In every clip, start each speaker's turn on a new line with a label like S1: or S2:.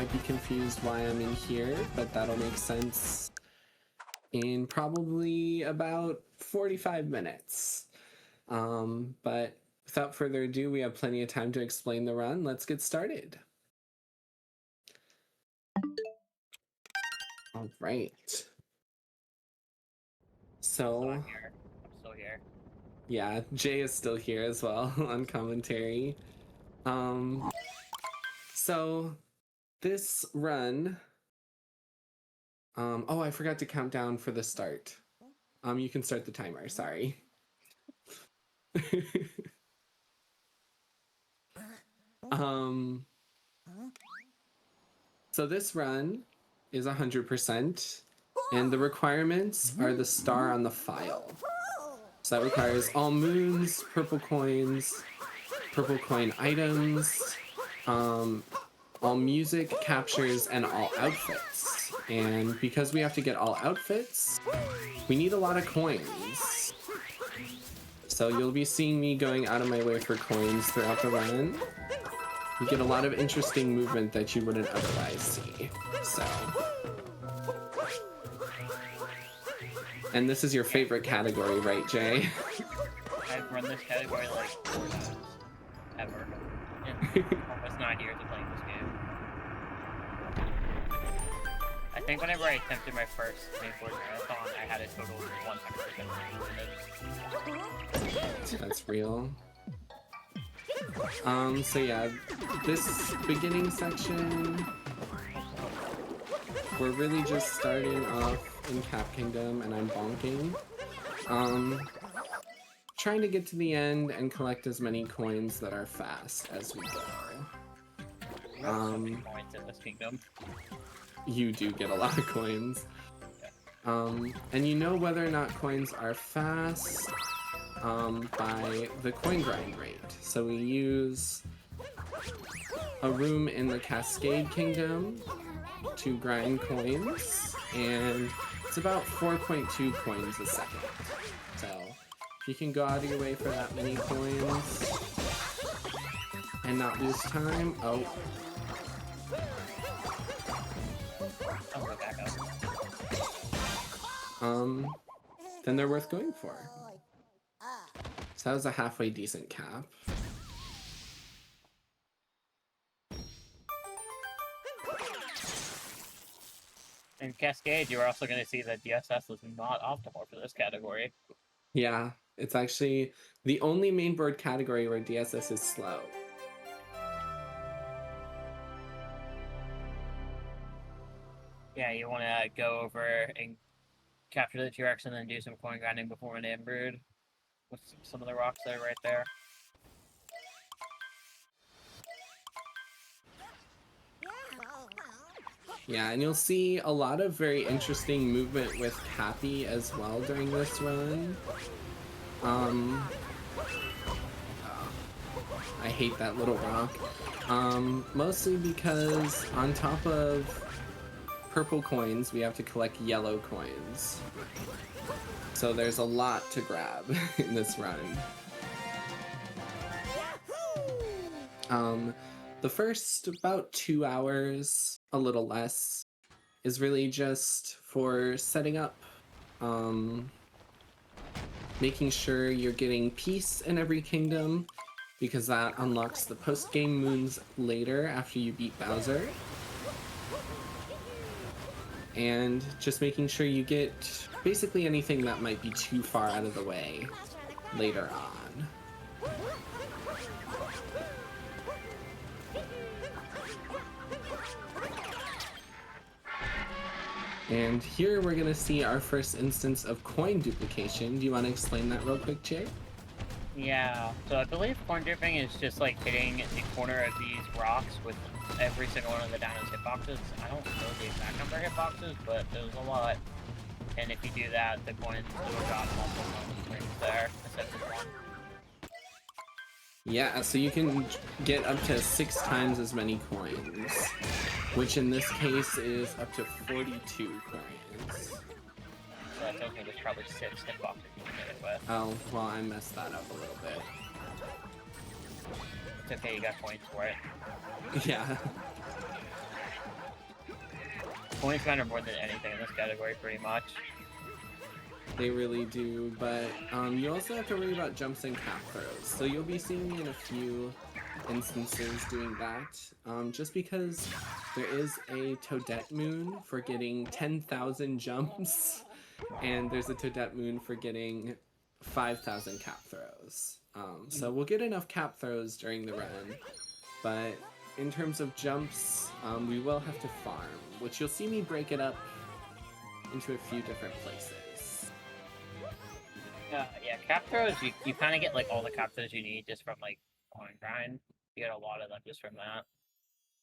S1: might be confused why I'm in here, but that'll make sense in probably about 45 minutes. But without further ado, we have plenty of time to explain the run. Let's get started. All right. So,
S2: I'm still here.
S1: Yeah, Jay is still here as well on commentary. So this run, oh, I forgot to count down for the start. You can start the timer, sorry. So this run is 100%, and the requirements are the star on the file. So that requires all moons, purple coin items, all music, captures, and all outfits. And because we have to get all outfits, we need a lot of coins. So you'll be seeing me going out of my way for coins throughout the run. You get a lot of interesting movement that you wouldn't otherwise see. So. And this is your favorite category, right, Jay?
S2: I've run this category like 4 times. Ever. In almost 9 years of playing this game. I think whenever I attempted my first mainboard marathon, I had a total of 100% minutes.
S1: That's real. So yeah, this beginning section, we're really just starting off in Cap Kingdom, and I'm bonking. Trying to get to the end and collect as many coins that are fast as we go.
S2: So many coins in this kingdom.
S1: You do get a lot of coins. And you know whether or not coins are fast by the coin grind rate. So we use a room in the Cascade Kingdom to grind coins, and it's about 4.2 coins a second. So if you can go out of your way for that many coins and not lose time, then they're worth going for. So that was a halfway decent cap.
S2: In Cascade, you're also going to see that DSS is not optimal for this category.
S1: Yeah, it's actually the only mainboard category where DSS is slow.
S2: Yeah, you want to go over and capture the T-Rex and then do some coin grinding before an inbreed with some of the rocks that are right there.
S1: Yeah, and you'll see a lot of very interesting movement with Cappy as well during this run. I hate that little rock. Mostly because on top of purple coins, we have to collect yellow coins. So there's a lot to grab in this run. The first about 2 hours, a little less, is really just for setting up, making sure you're getting peace in every kingdom, because that unlocks the post-game moons later after you beat Bowser. And just making sure you get basically anything that might be too far out of the way later on. And here we're going to see our first instance of coin duplication. Do you want to explain that real quick, Jay?
S2: Yeah, so I believe coin dripping is just like hitting the corner of these rocks with every single one of the diamond's hitboxes. I don't know the exact number of hitboxes, but there's a lot. And if you do that, the coins will drop multiple coins there instead of just one.
S1: Yeah, so you can get up to 6 times as many coins, which in this case is up to 42 coins.
S2: So that tells me there's probably 6 hitboxes you can get it with.
S1: Oh, well, I messed that up a little bit.
S2: It's okay, you got points for it.
S1: Yeah.
S2: Coins matter more than anything in this category, pretty much.
S1: They really do, but you also have to worry about jumps and cap throws. So you'll be seeing me in a few instances doing that, just because there is a Toadette Moon for getting 10,000 jumps, and there's a Toadette Moon for getting 5,000 cap throws. So we'll get enough cap throws during the run, but in terms of jumps, we will have to farm, which you'll see me break it up into a few different places.
S2: Yeah, cap throws, you kind of get like all the cap throws you need just from like coin grind. You get a lot of them just from that.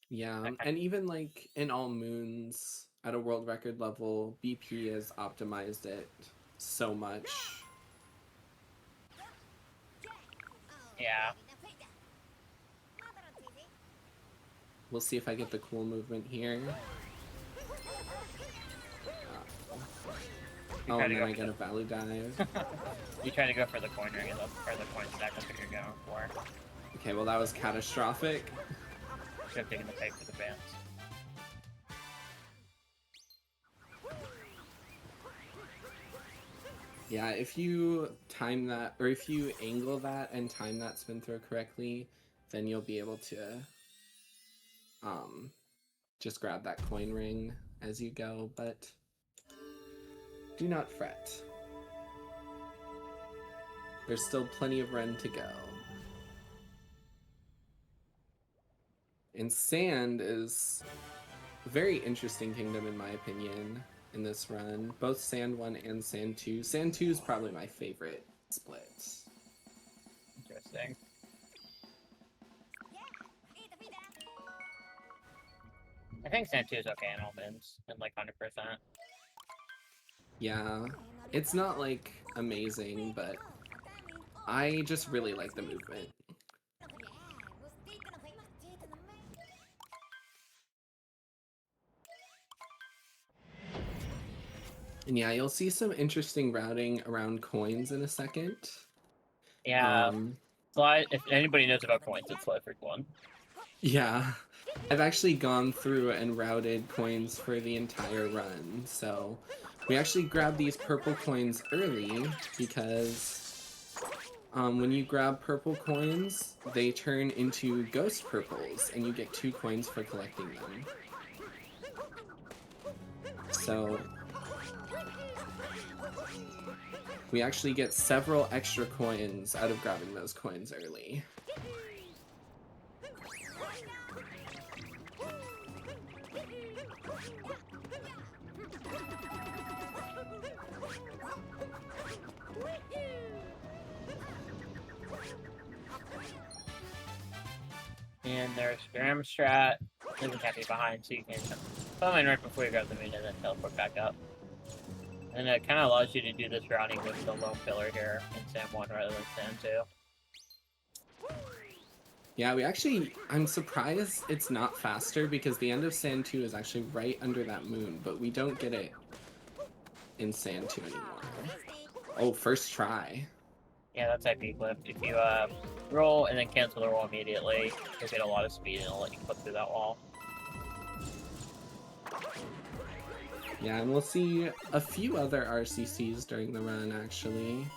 S1: Yeah, and even like in all moons at a world record level, BP has optimized it so much.
S2: Yeah.
S1: We'll see if I get the cool movement here. Oh, and then I get a value dive.
S2: You try to go for the coin ring or the coin stack, that's what you're going for.
S1: Okay, well that was catastrophic.
S2: Should have taken the fake for the bands.
S1: Yeah, if you time that, or if you angle that and time that spin throw correctly, then you'll be able to just grab that coin ring as you go, but do not fret. There's still plenty of run to go. And Sand is a very interesting kingdom in my opinion in this run. Both Sand 1 and Sand 2. Sand 2 is probably my favorite split.
S2: Interesting. I think Sand 2 is okay in all bins, and like 100%.
S1: Yeah, it's not like amazing, but I just really like the movement. And yeah, you'll see some interesting routing around coins in a second.
S2: Yeah, if anybody knows about coins, it's Slyfreak1.
S1: Yeah, I've actually gone through and routed coins for the entire run, so we actually grab these purple coins early because when you grab purple coins, they turn into ghost purples, and you get 2 coins for collecting them. So we actually get several extra coins out of grabbing those coins early.
S2: And there's Ram Strat, leaving Happy behind so you can come in right before you grab the moon and then teleport back up. And it kind of allows you to do this routing with the lone pillar here in Sam 1 rather than Sam 2.
S1: Yeah, I'm surprised it's not faster because the end of Sand 2 is actually right under that moon, but we don't get it in Sand 2 anymore. Oh, first try.
S2: Yeah, that's IP clip. If you roll and then cancel the roll immediately, you'll get a lot of speed and it'll let you clip through that wall.
S1: Yeah, and we'll see a few other RCCs during the run, actually.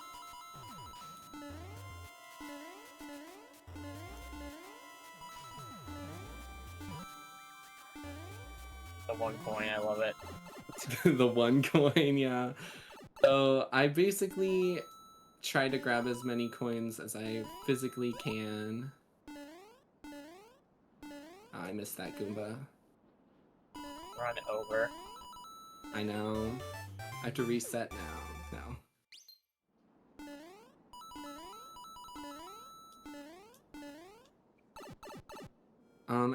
S2: The 1 coin, I love it.
S1: The 1 coin, yeah. So I basically try to grab as many coins as I physically can. Oh, I missed that Goomba.
S2: Run over.
S1: I know. I have to reset now.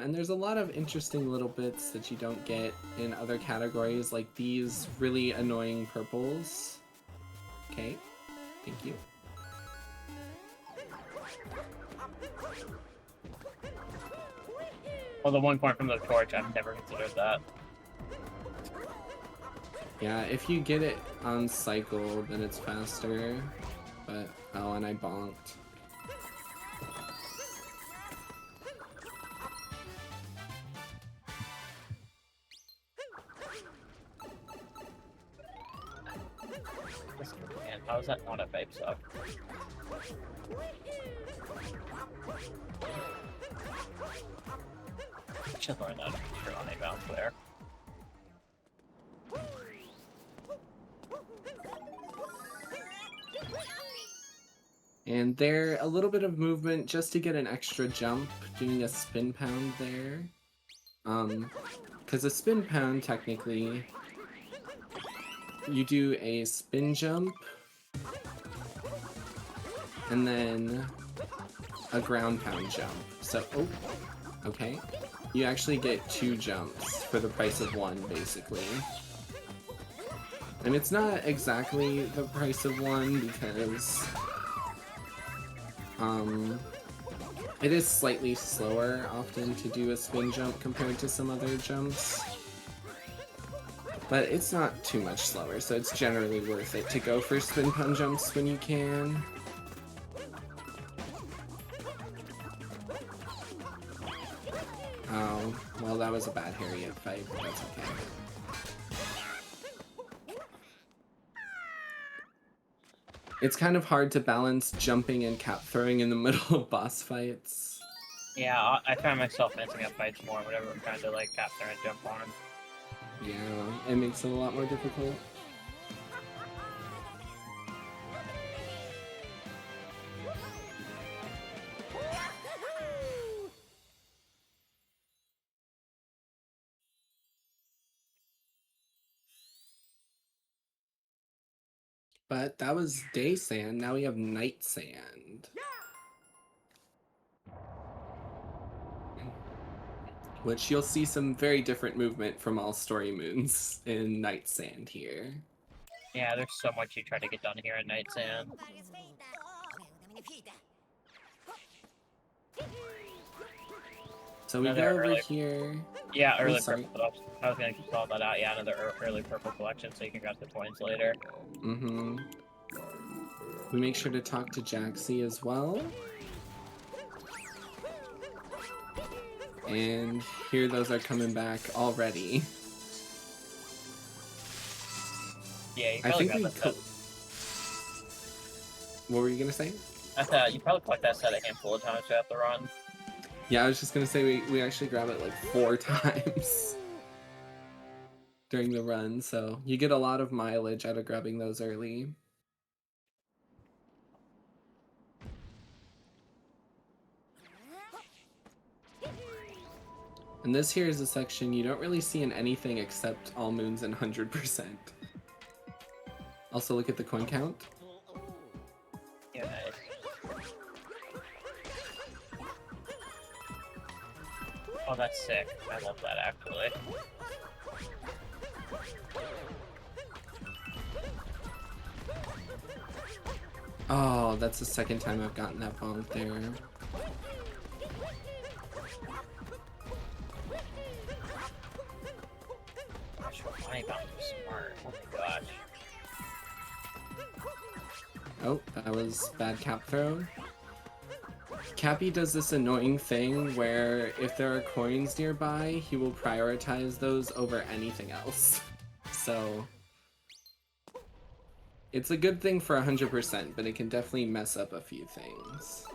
S1: And there's a lot of interesting little bits that you don't get in other categories, like these really annoying purples. Okay, thank you.
S2: Well, the 1 coin from the torch, I've never considered that.
S1: Yeah, if you get it on cycle, then it's faster. But, oh, and I bonked.
S2: How is that not a vape suck? I should learn that feature on a bounce there.
S1: And there, a little bit of movement just to get an extra jump, doing a spin pound there. Because a spin pound, technically, you do a spin jump, and then a ground pound jump. So, oh, okay. You actually get 2 jumps for the price of 1, basically. And it's not exactly the price of 1 because it is slightly slower often to do a spin jump compared to some other jumps. But it's not too much slower, so it's generally worth it to go for spin pun jumps when you can. Oh, well that was a bad Harriet fight, but that's okay. It's kind of hard to balance jumping and cap throwing in the middle of boss fights.
S2: Yeah, I find myself messing up fights more whenever I'm trying to like cap there and jump on him.
S1: Yeah, it makes it a lot more difficult. But that was day sand, now we have night sand. Which you'll see some very different movement from all story moons in night sand here.
S2: Yeah, there's so much you try to get done here at Night Sand.
S1: So we go over here.
S2: Yeah,
S1: Oh,
S2: early
S1: sorry.
S2: purple. I was gonna call that out. Yeah, another early purple collection, so you can grab the coins later.
S1: Mm-hmm. We make sure to talk to Jaxie as well. And here those are coming back already.
S2: Yeah, you
S1: I
S2: probably
S1: think
S2: got that set.
S1: What were you gonna say?
S2: I thought you probably collect that set a handful of times throughout the run.
S1: Yeah, I was just gonna say we actually grab it like 4 times during the run, so you get a lot of mileage out of grabbing those early. And this here is a section you don't really see in anything except all moons and 100%. Also look at the coin count.
S2: Yeah, nice. Oh, that's sick. I love that, actually.
S1: Oh, that's the second time I've gotten that bonk there.
S2: Gosh, my bounce was smart. Oh my gosh.
S1: Oh, that was bad cap throw. Cappy does this annoying thing where if there are coins nearby, he will prioritize those over anything else. So it's a good thing for 100%, but it can definitely mess up a few things.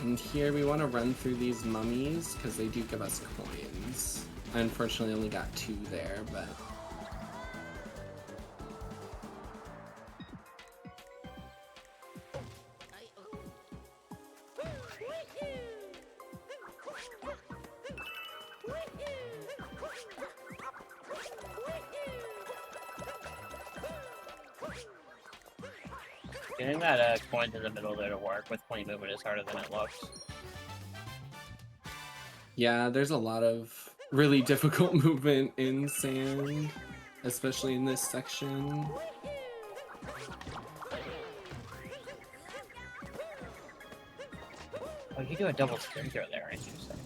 S1: And here we want to run through these mummies because they do give us coins. I unfortunately only got 2 there, but...
S2: Getting that coin in the middle there to work with 20 movement is harder than it looks.
S1: Yeah, there's a lot of really difficult movement in sand, especially in this section.
S2: Oh, you do a double spin throw there, interesting.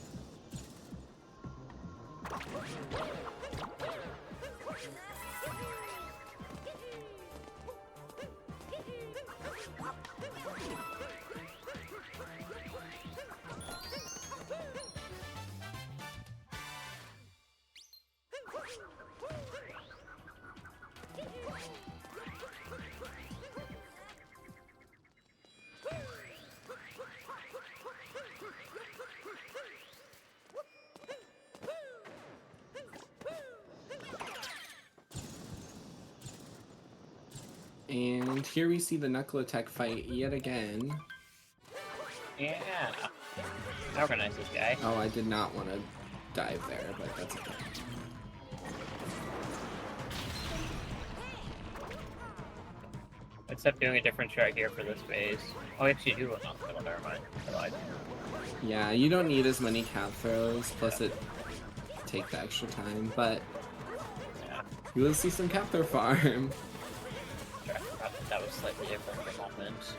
S1: And here we see the Knuckle-Attack fight yet again.
S2: Yeah. Organize this guy.
S1: Oh, I did not want to dive there, but that's okay.
S2: Let's up doing a different strat here for this phase. Oh, we actually do one off middle, never mind. I lied.
S1: Yeah, you don't need as many cap throws, plus it take the extra time, but
S2: Yeah.
S1: you will see some cap throw farm.
S2: That was slightly different from offense.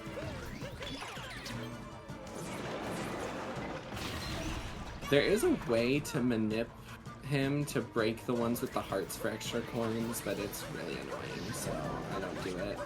S1: There is a way to manip him to break the ones with the hearts for extra coins, but it's really annoying, so I don't do it.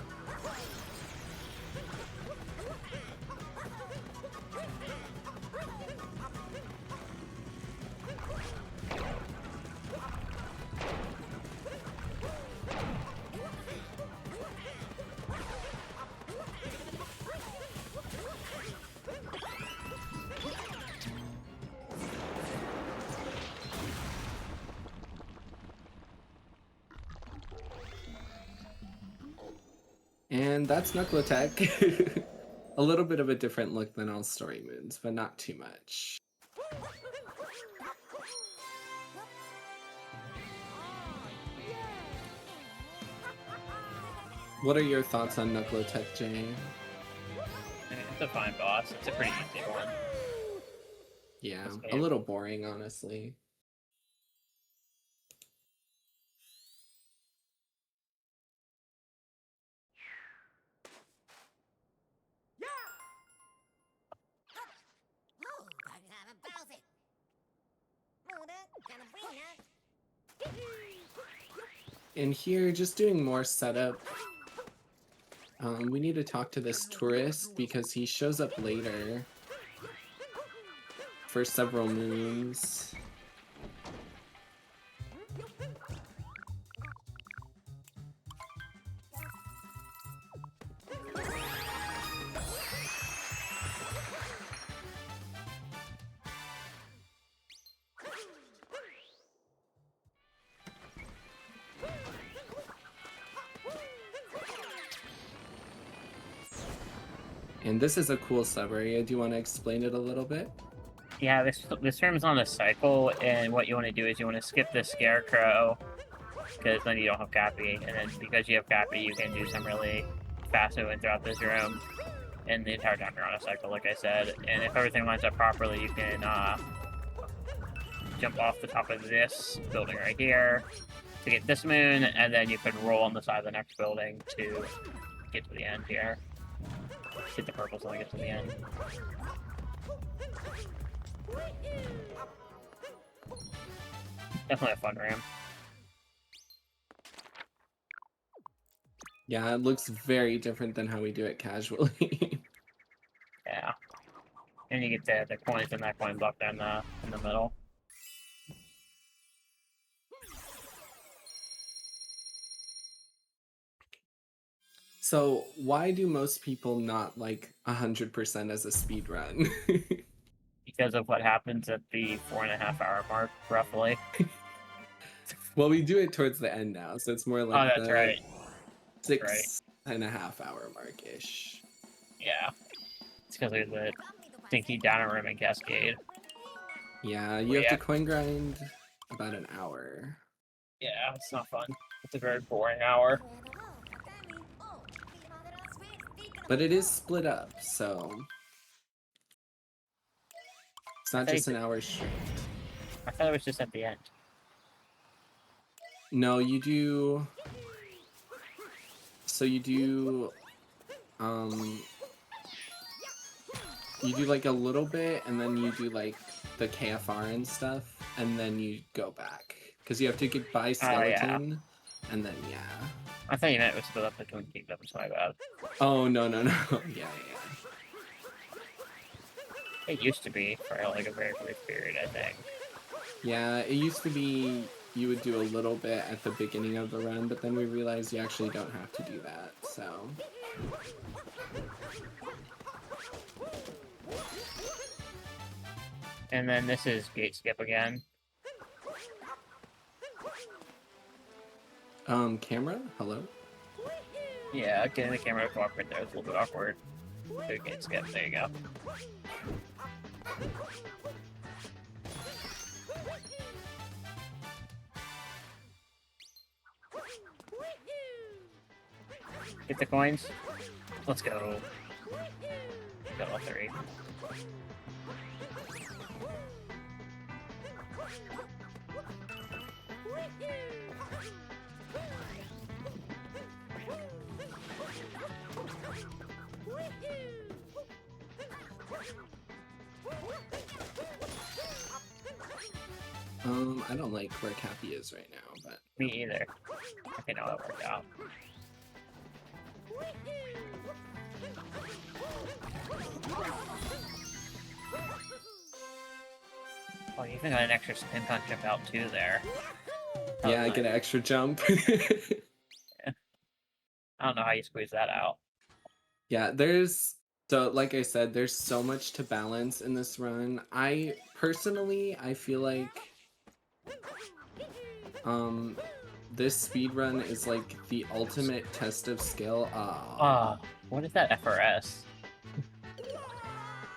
S1: And that's Knuckle-Attack. A little bit of a different look than all Story Moons, but not too much. What are your thoughts on Knuckle-Attack, Jay?
S2: It's a fine boss. It's a pretty easy one.
S1: Yeah, a little boring, honestly. And here, just doing more setup. We need to talk to this tourist because he shows up later for several moons. And this is a cool sub-area. Do you want to explain it a little bit?
S2: Yeah, this room's on a cycle, and what you want to do is you want to skip the Scarecrow, because then you don't have Cappy, and then because you have Cappy, you can do some really fast movement throughout this room, and the entire time you're on a cycle, like I said. And if everything lines up properly, you can jump off the top of this building right here to get this moon, and then you could roll on the side of the next building to get to the end here. Hit the purples when I get to the end. Definitely a fun room.
S1: Yeah, it looks very different than how we do it casually.
S2: Yeah. And you get the coins in that coin block there in the middle.
S1: So why do most people not like 100% as a speed run?
S2: Because of what happens at the 4.5 hour mark, roughly.
S1: Well, we do it towards the end now, so it's more like
S2: that's right.
S1: 6.5 hour mark-ish.
S2: Yeah. It's because of the stinky down room and Cascade.
S1: Yeah, you have to coin grind about an hour.
S2: Yeah, it's not fun. It's a very boring hour.
S1: But it is split up, so it's not just an hour straight.
S2: I thought it was just at the end.
S1: No, you do. So you do. You do like a little bit, and then you do like the KFR and stuff, and then you go back because you have to get by skeleton, and then
S2: I thought you meant it was split up between kingdoms. My bad.
S1: Oh no. Yeah.
S2: It used to be for like a very brief period, I think.
S1: Yeah, it used to be you would do a little bit at the beginning of the run, but then we realized you actually don't have to do that, so.
S2: And then this is gate skip again.
S1: Camera? Hello?
S2: Yeah, getting the camera to cooperate there is a little bit awkward. Okay, skip. There you go. Get the coins. Let's go. Got all 3.
S1: I don't like where Cappy is right now, but...
S2: Me either. Okay, now that worked out. Oh, you even got an extra spin punch jump out too there.
S1: Yeah, I get an extra jump.
S2: Yeah. I don't know how you squeeze that out.
S1: Yeah, so like I said, there's so much to balance in this run. I feel like this speed run is like the ultimate test of skill.
S2: What is that FRS?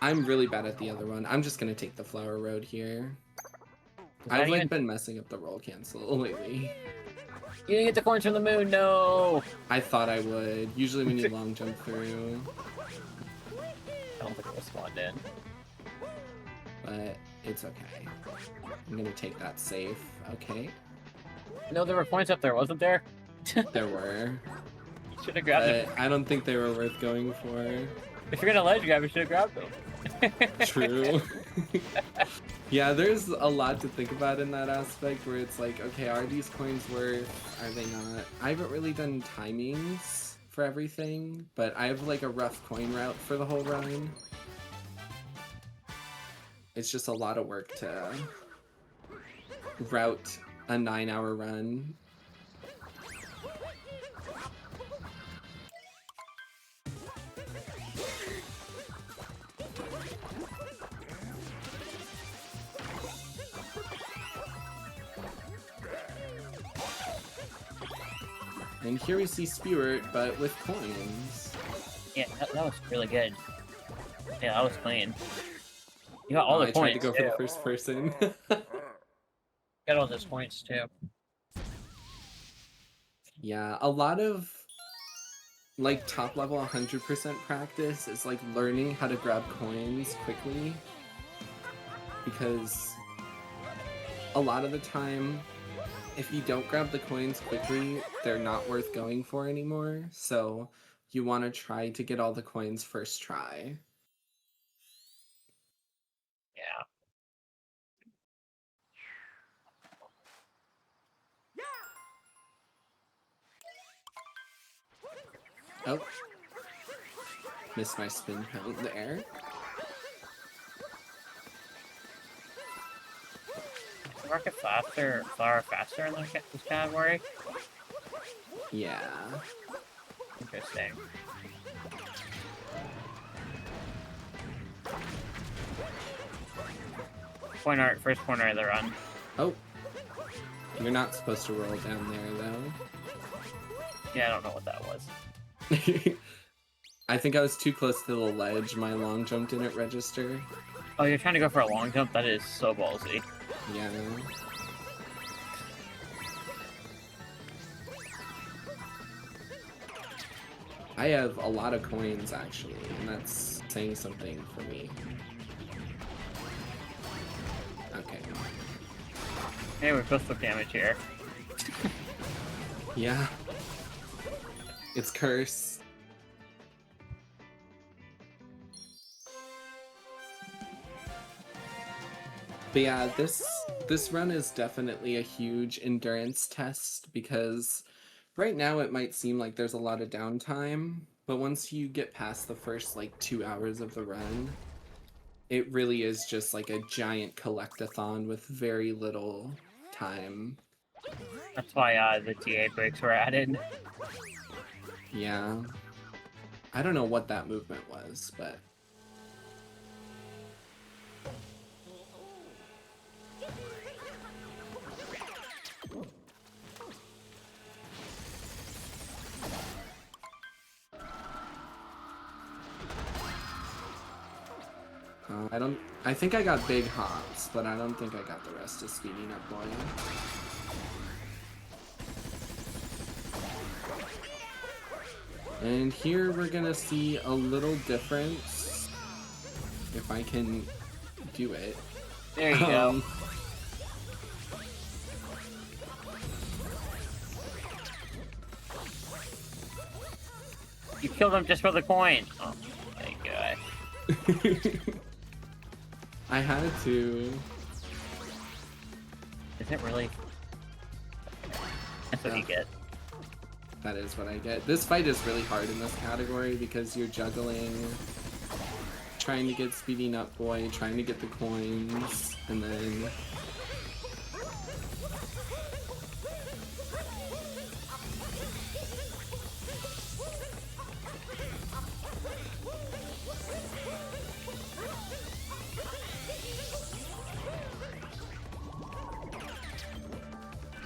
S1: I'm really bad at the other one. I'm just gonna take the flower road here. I've like been messing up the roll cancel lately.
S2: You didn't get the coins from the moon, no!
S1: I thought I would. Usually when you long jump through.
S2: I don't think it was spawned in.
S1: But it's okay. I'm gonna take that safe. Okay.
S2: No, there were coins up there, wasn't there?
S1: There were.
S2: You should have grabbed them.
S1: I don't think they were worth going for.
S2: If you're gonna ledge grab, you should have grabbed them.
S1: True. Yeah, there's a lot to think about in that aspect where it's like, okay, are these coins worth? Are they not? I haven't really done timings for everything, but I have like a rough coin route for the whole run. It's just a lot of work to route a 9-hour run. And here we see Spirit, but with coins.
S2: Yeah, that was really good. Yeah, that was clean. You got all the
S1: I tried
S2: points,
S1: to go for the first person.
S2: Got all those points, too.
S1: Yeah, a lot of, like, top level 100% practice is, like, learning how to grab coins quickly. Because a lot of the time, if you don't grab the coins quickly, they're not worth going for anymore. So you want to try to get all the coins first try.
S2: Yeah.
S1: Oh. Missed my spin count there.
S2: Rocket faster, flower faster in this category?
S1: Yeah.
S2: Interesting. Point art, first corner of the run.
S1: Oh. You're not supposed to roll down there, though.
S2: Yeah, I don't know what that was.
S1: I think I was too close to the ledge. My long jump didn't register.
S2: Oh, you're trying to go for a long jump? That is so ballsy.
S1: Yeah. I have a lot of coins, actually, and that's saying something for me. Okay.
S2: Hey, we both took damage here.
S1: Yeah. It's cursed. But yeah, this run is definitely a huge endurance test because right now it might seem like there's a lot of downtime, but once you get past the first like 2 hours of the run, it really is just like a giant collectathon with very little time.
S2: That's why the TA breaks were added.
S1: Yeah. I don't know what that movement was, but... I think I got big hops, but I don't think I got the rest of speeding up boy. And here we're gonna see a little difference, if I can do it.
S2: There you go. You killed him just for the coin. Oh my gosh.
S1: I had to.
S2: Is it really? That's what you get.
S1: That is what I get. This fight is really hard in this category because you're juggling, trying to get speeding up boy, trying to get the coins, and then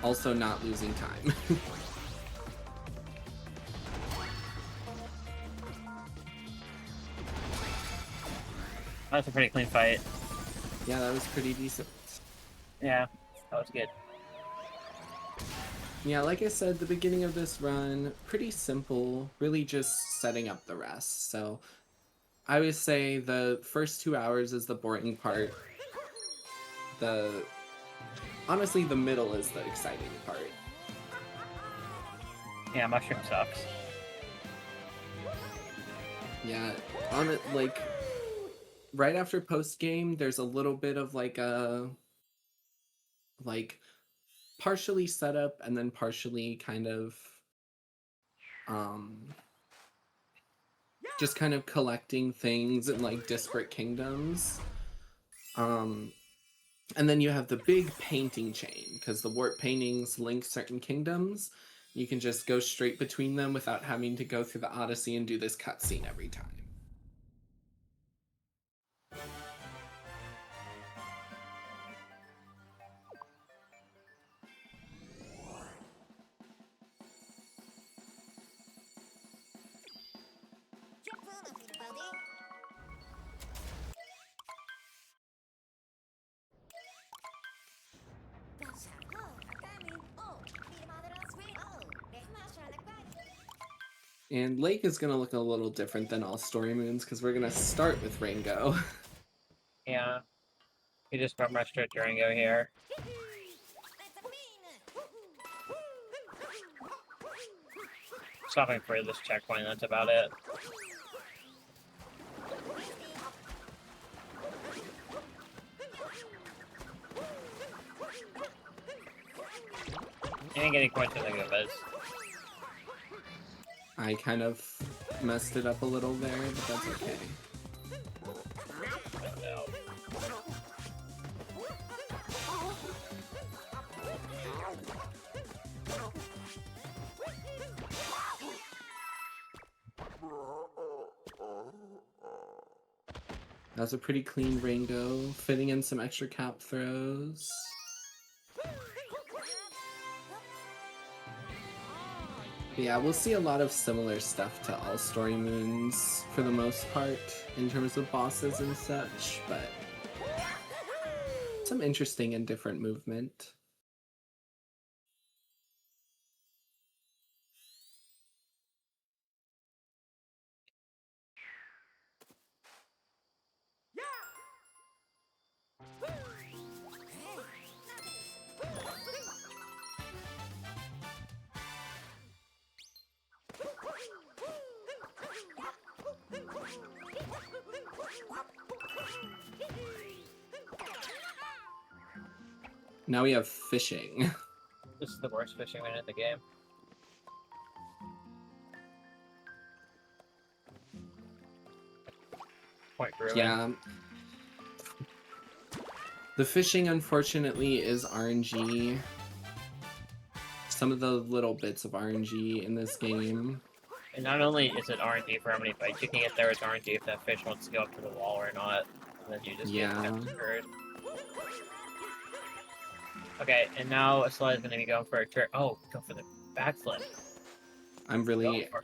S1: also not losing time.
S2: That's a pretty clean fight.
S1: Yeah, that was pretty decent.
S2: Yeah, that was good.
S1: Yeah, like I said, the beginning of this run, pretty simple, really just setting up the rest. So I would say the first 2 hours is the boring part. Honestly, the middle is the exciting part.
S2: Yeah, mushroom sucks.
S1: Yeah, on it, like, right after post game, there's a little bit of like partially set up and then partially kind of just kind of collecting things in like disparate kingdoms. And then you have the big painting chain because the warp paintings link certain kingdoms. You can just go straight between them without having to go through the Odyssey and do this cutscene every time. And Lake is going to look a little different than all story moons because we're going to start with Ringo.
S2: Yeah. You just bum rushed to Durango here. Stopping for this checkpoint, that's about it. And getting points in the Goombas.
S1: I kind of messed it up a little there, but that's okay.
S2: No.
S1: That was a pretty clean Ringo, fitting in some extra cap throws. Yeah, we'll see a lot of similar stuff to all story moons for the most part in terms of bosses and such, but some interesting and different movement. Now we have fishing.
S2: This is the worst fishing win in the game. Point ruin.
S1: Yeah. The fishing, unfortunately, is RNG. Some of the little bits of RNG in this game.
S2: And not only is it RNG for how many fights you can get there, it's RNG if that fish wants to go up to the wall or not. And then you just get screwed. Okay, and now Sly is going to be going for a turn. Oh, go for the backflip.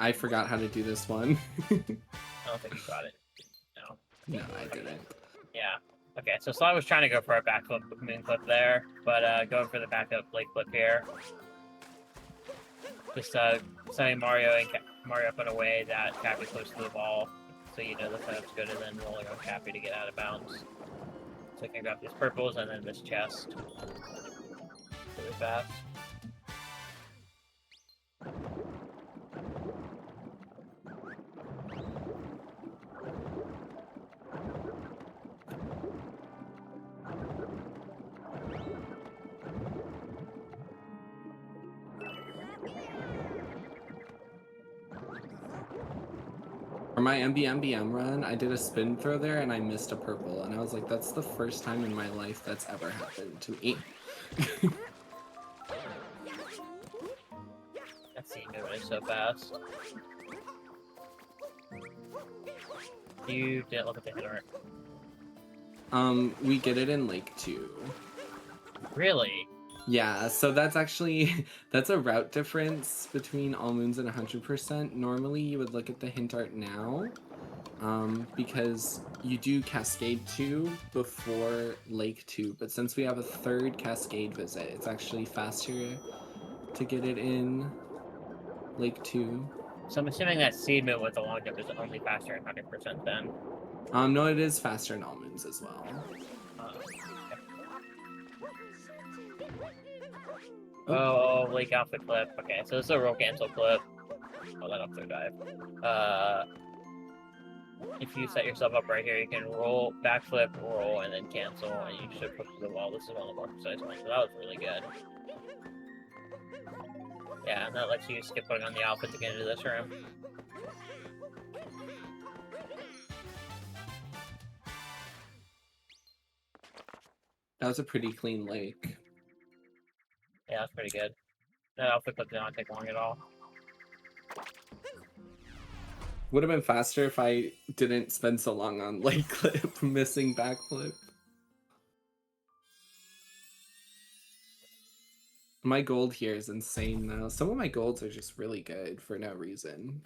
S1: I forgot how to do this one.
S2: I don't think you got it. No.
S1: No, I didn't.
S2: Yeah. Okay, so Sly was trying to go for a backflip moon clip there, but going for the backup lake flip here. Just setting Mario up in a way that Cappy close to the ball, so you know the setup's good, and then rolling on Cappy to get out of bounds. So I can grab these purples and then this chest really fast.
S1: For my MBMBM run, I did a spin throw there and I missed a purple, and I was like, that's the first time in my life that's ever happened to me.
S2: That scene moving so fast. You didn't look at the hit art.
S1: We get it in Lake 2.
S2: Really?
S1: Yeah, so that's actually, that's a route difference between All Moons and 100%. Normally you would look at the hint art now, because you do Cascade 2 before Lake 2, but since we have a third Cascade visit, it's actually faster to get it in Lake 2.
S2: So I'm assuming that seed move with the long jump is only faster at 100% then.
S1: No, it is faster in All Moons as well.
S2: Oh, Lake off the clip. Okay, so this is a roll cancel clip. Oh, that up throw dive. If you set yourself up right here, you can roll, backflip, roll, and then cancel, and you should flip to the wall. This is one of the more precise ones, so that was really good. Yeah, and that lets you skip putting on the outfit to get into this room.
S1: That was a pretty clean lake.
S2: Yeah, that's pretty good. That outfit clip did not take long at all.
S1: Would have been faster if I didn't spend so long on lake clip, missing backflip. My gold here is insane though. Some of my golds are just really good for no reason.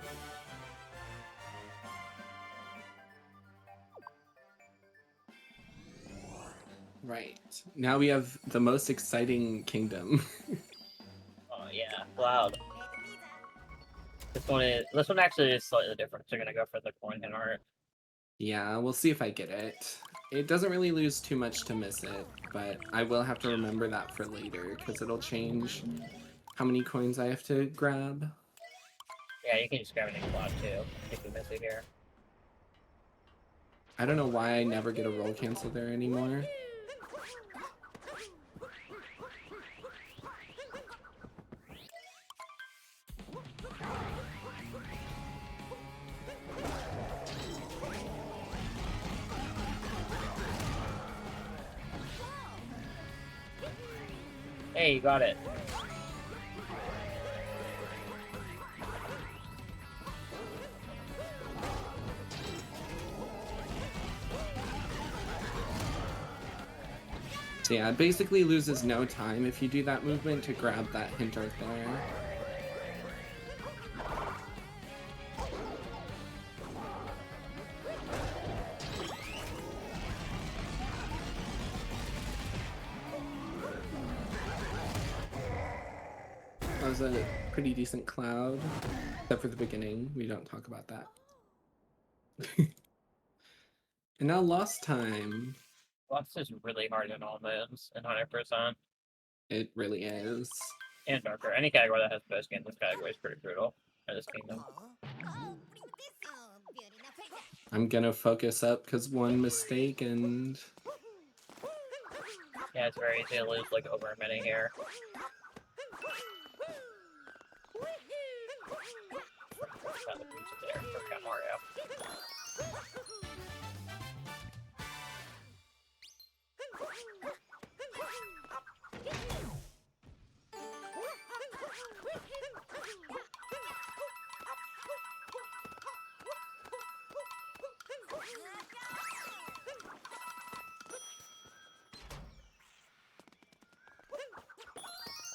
S1: Right. Now we have the most exciting kingdom.
S2: Oh yeah, Cloud. This one actually is slightly different. So you're gonna go for the coin and art.
S1: Yeah, we'll see if I get it. It doesn't really lose too much to miss it, but I will have to remember that for later because it'll change how many coins I have to grab.
S2: Yeah, you can just grab an Cloud too if you miss it here.
S1: I don't know why I never get a roll cancel there anymore.
S2: Hey, you got it.
S1: So yeah, it basically loses no time if you do that movement to grab that hint art there. That was a pretty decent cloud, except for the beginning. We don't talk about that. And now lost time.
S2: Lost is really hard in all modes, and 100%.
S1: It really is.
S2: And darker. Any category that has post game, this category is pretty brutal. Or this kingdom.
S1: I'm gonna focus up because one mistake and...
S2: Yeah, it's very easy to lose like over a minute here. Got the boost there for Cat Mario.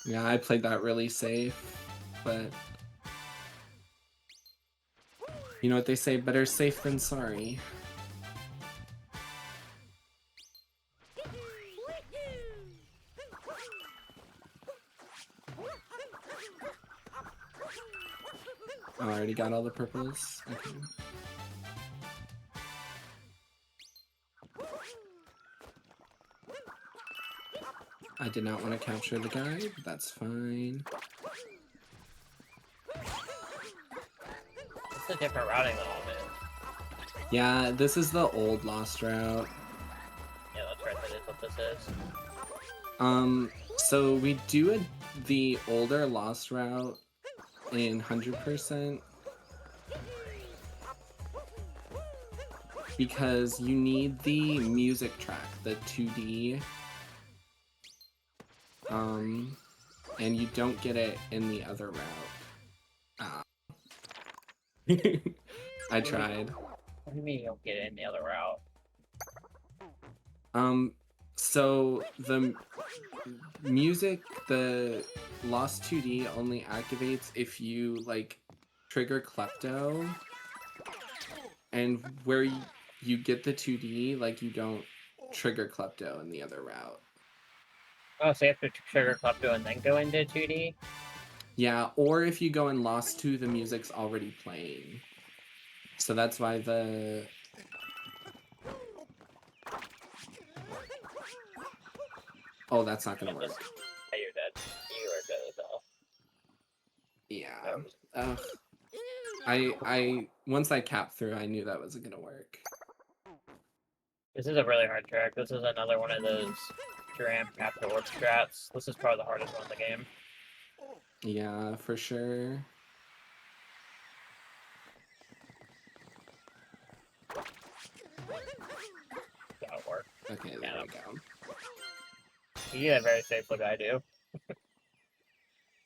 S1: Yeah, I played that really safe, but... You know what they say, better safe than sorry. got all the purples? Okay. I did not want to capture the guy, but that's fine.
S2: It's a different routing than all this.
S1: Yeah, this is the old Lost route.
S2: Yeah, that's right, that is what this is.
S1: So we do the older Lost route in 100% because you need the music track, the 2D, and you don't get it in the other route. Ah. I tried.
S2: What do you mean you don't get it in the other route?
S1: So the music, the Lost 2D only activates if you like trigger Klepto, and where you get the 2D, like you don't trigger Klepto in the other route.
S2: Oh, so you have to trigger Klepto and then go into 2D?
S1: Yeah, or if you go in Lost 2, the music's already playing. So that's why the... Oh, that's not gonna work.
S2: Hey, you're dead. You are dead as hell.
S1: Yeah. I once I capped through, I knew that wasn't gonna work.
S2: This is a really hard track. This is another one of those Dram cap to work strats. This is probably the hardest one in the game.
S1: Yeah, for sure.
S2: That'll work.
S1: Okay, there we go.
S2: You get it very safe like I do.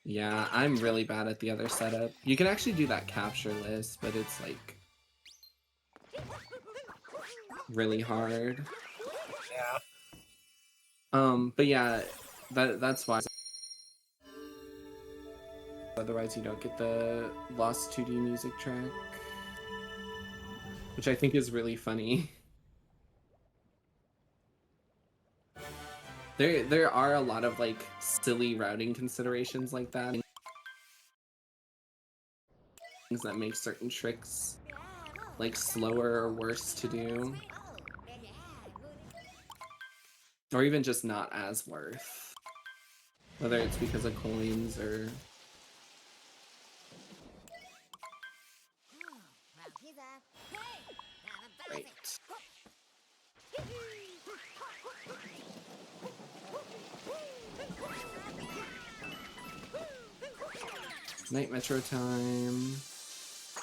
S1: Yeah, I'm really bad at the other setup. You can actually do that capture list, but it's like really hard.
S2: Yeah.
S1: But yeah, that's why. Otherwise, you don't get the Lost 2D music track, which I think is really funny. There are a lot of like silly routing considerations like that. Things that make certain tricks like slower or worse to do. Or even just not as worth. Whether it's because of coins or... Right. Night Metro time.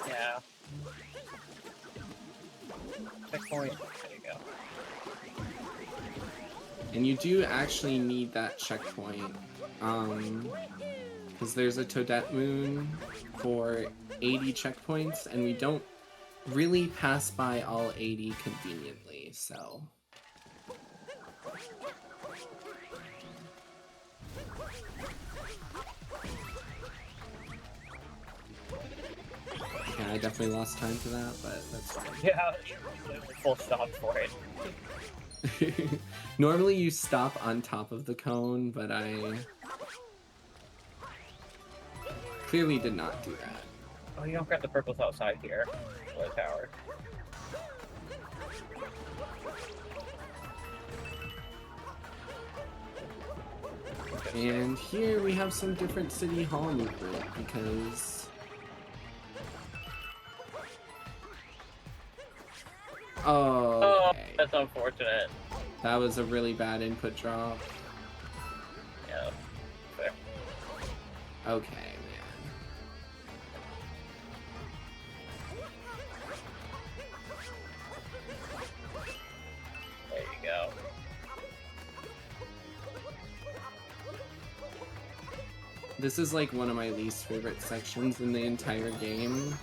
S2: Yeah. Checkpoint. There you go.
S1: And you do actually need that checkpoint. Because there's a Toadette Moon for 80 checkpoints, and we don't really pass by all 80 conveniently, so... Yeah, I definitely lost time to that, but that's fine.
S2: Yeah, full stop for it.
S1: Normally you stop on top of the cone, but I clearly did not do that.
S2: Oh, you don't grab the purples outside here. For the tower.
S1: And here we have some different City Hall movement because... Oh, okay.
S2: That's unfortunate.
S1: That was a really bad input drop.
S2: Yeah. Fair.
S1: Okay, man.
S2: There you go.
S1: This is like one of my least favorite sections in the entire game.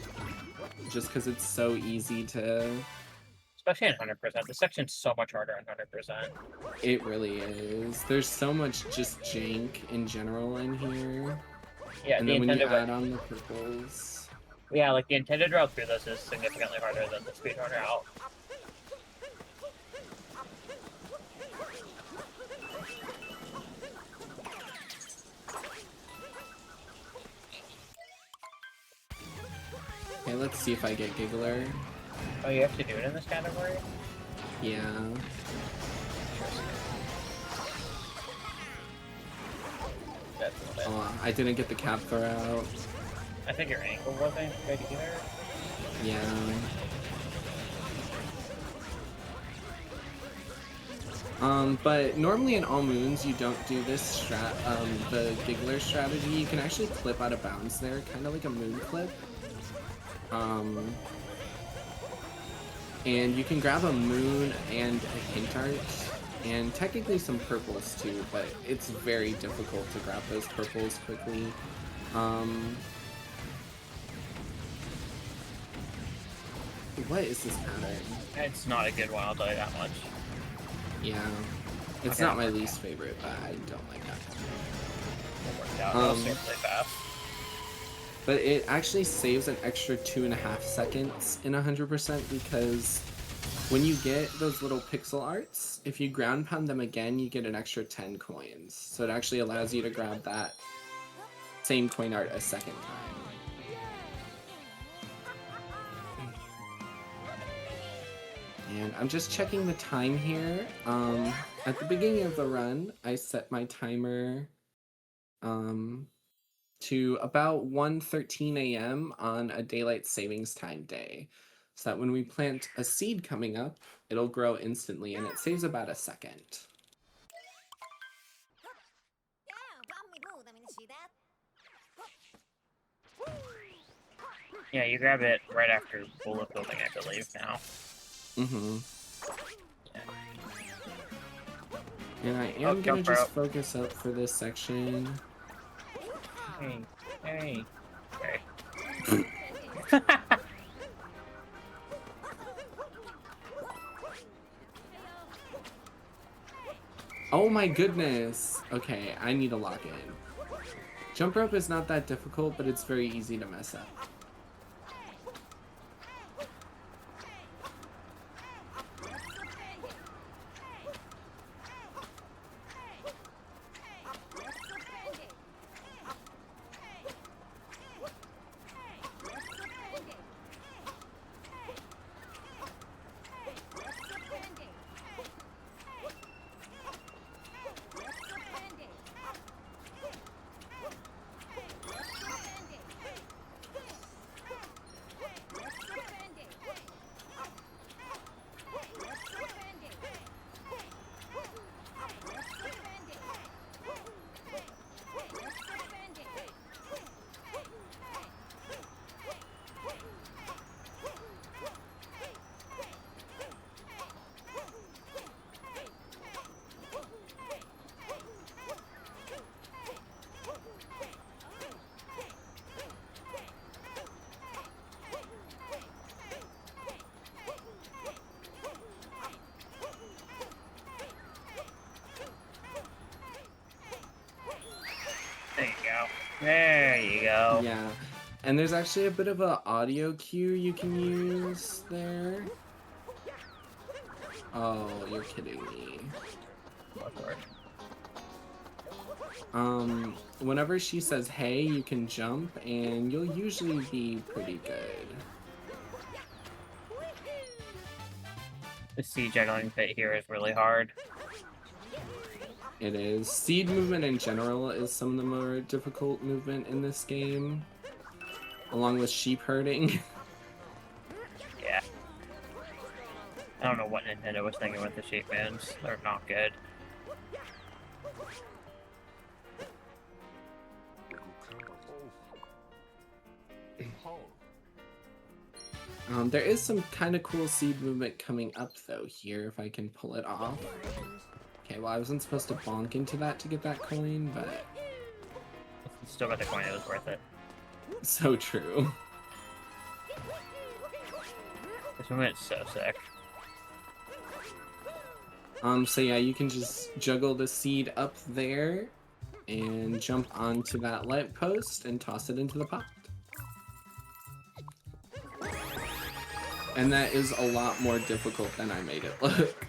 S1: Just because it's so easy to...
S2: Especially in 100%. This section's so much harder in 100%.
S1: It really is. There's so much just jank in general in here.
S2: Yeah,
S1: and
S2: the
S1: then when you
S2: intended
S1: add on the purples...
S2: Yeah, like the intended route through this is significantly harder than the speedrun route.
S1: Okay, let's see if I get Giggler.
S2: Oh, you have to do it in this category?
S1: Yeah. Oh, I didn't get the cap throw out.
S2: I think your ankle wasn't good either.
S1: Yeah. But normally in all moons you don't do this the Giggler strategy. You can actually clip out of bounds there, kind of like a moon clip. And you can grab a moon and a hint art, and technically some purples too, but it's very difficult to grab those purples quickly. What is this pattern?
S2: It's not a good one, I'll tell you that much.
S1: Yeah. It's not my least favorite, but I don't like that.
S2: It worked out. It'll start really fast.
S1: But it actually saves an extra 2.5 seconds in 100% because when you get those little pixel arts, if you ground pound them again, you get an extra 10 coins. So it actually allows you to grab that same coin art a second time. And I'm just checking the time here. At the beginning of the run, I set my timer to about 1:13 a.m. on a daylight savings time day. So that when we plant a seed coming up, it'll grow instantly and it saves about a second.
S2: Yeah, you grab it right after bullet building, I believe, now.
S1: Mm-hmm.
S2: Yeah.
S1: And I am gonna just focus up for this section.
S2: Hey, hey. Okay.
S1: Oh my goodness! Okay, I need to lock in. Jump rope is not that difficult, but it's very easy to mess up.
S2: There you go.
S1: Yeah, and there's actually a bit of an audio cue you can use there. Oh, you're kidding me. Whenever she says hey, you can jump, and you'll usually be pretty good.
S2: The seed juggling bit here is really hard.
S1: It is. Seed movement in general is some of the more difficult movement in this game, along with sheep herding.
S2: Yeah. I don't know what Nintendo was thinking with the sheep moves. They're not good.
S1: There is some kind of cool seed movement coming up though here, if I can pull it off. Okay, well I wasn't supposed to bonk into that to get that coin, but...
S2: If you still got the coin, it was worth it.
S1: So true.
S2: This movement's so sick.
S1: So yeah, you can just juggle the seed up there and jump onto that light post and toss it into the pot. And that is a lot more difficult than I made it look.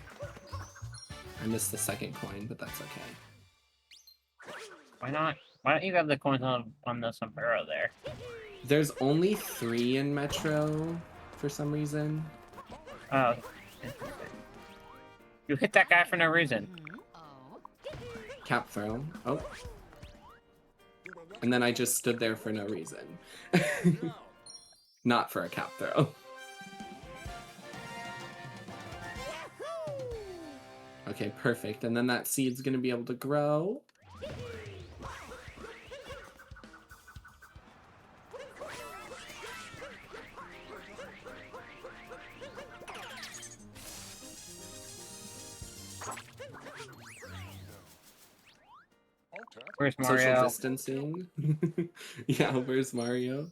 S1: I missed the second coin, but that's okay.
S2: Why not? Why don't you grab the coins on the sombrero there?
S1: There's only 3 in Metro for some reason.
S2: Oh, interesting. You hit that guy for no reason.
S1: Cap throw. Oh. And then I just stood there for no reason. Not for a cap throw. Okay, perfect. And then that seed's gonna be able to grow.
S2: Where's
S1: Social
S2: Mario?
S1: distancing. Yeah, where's Mario?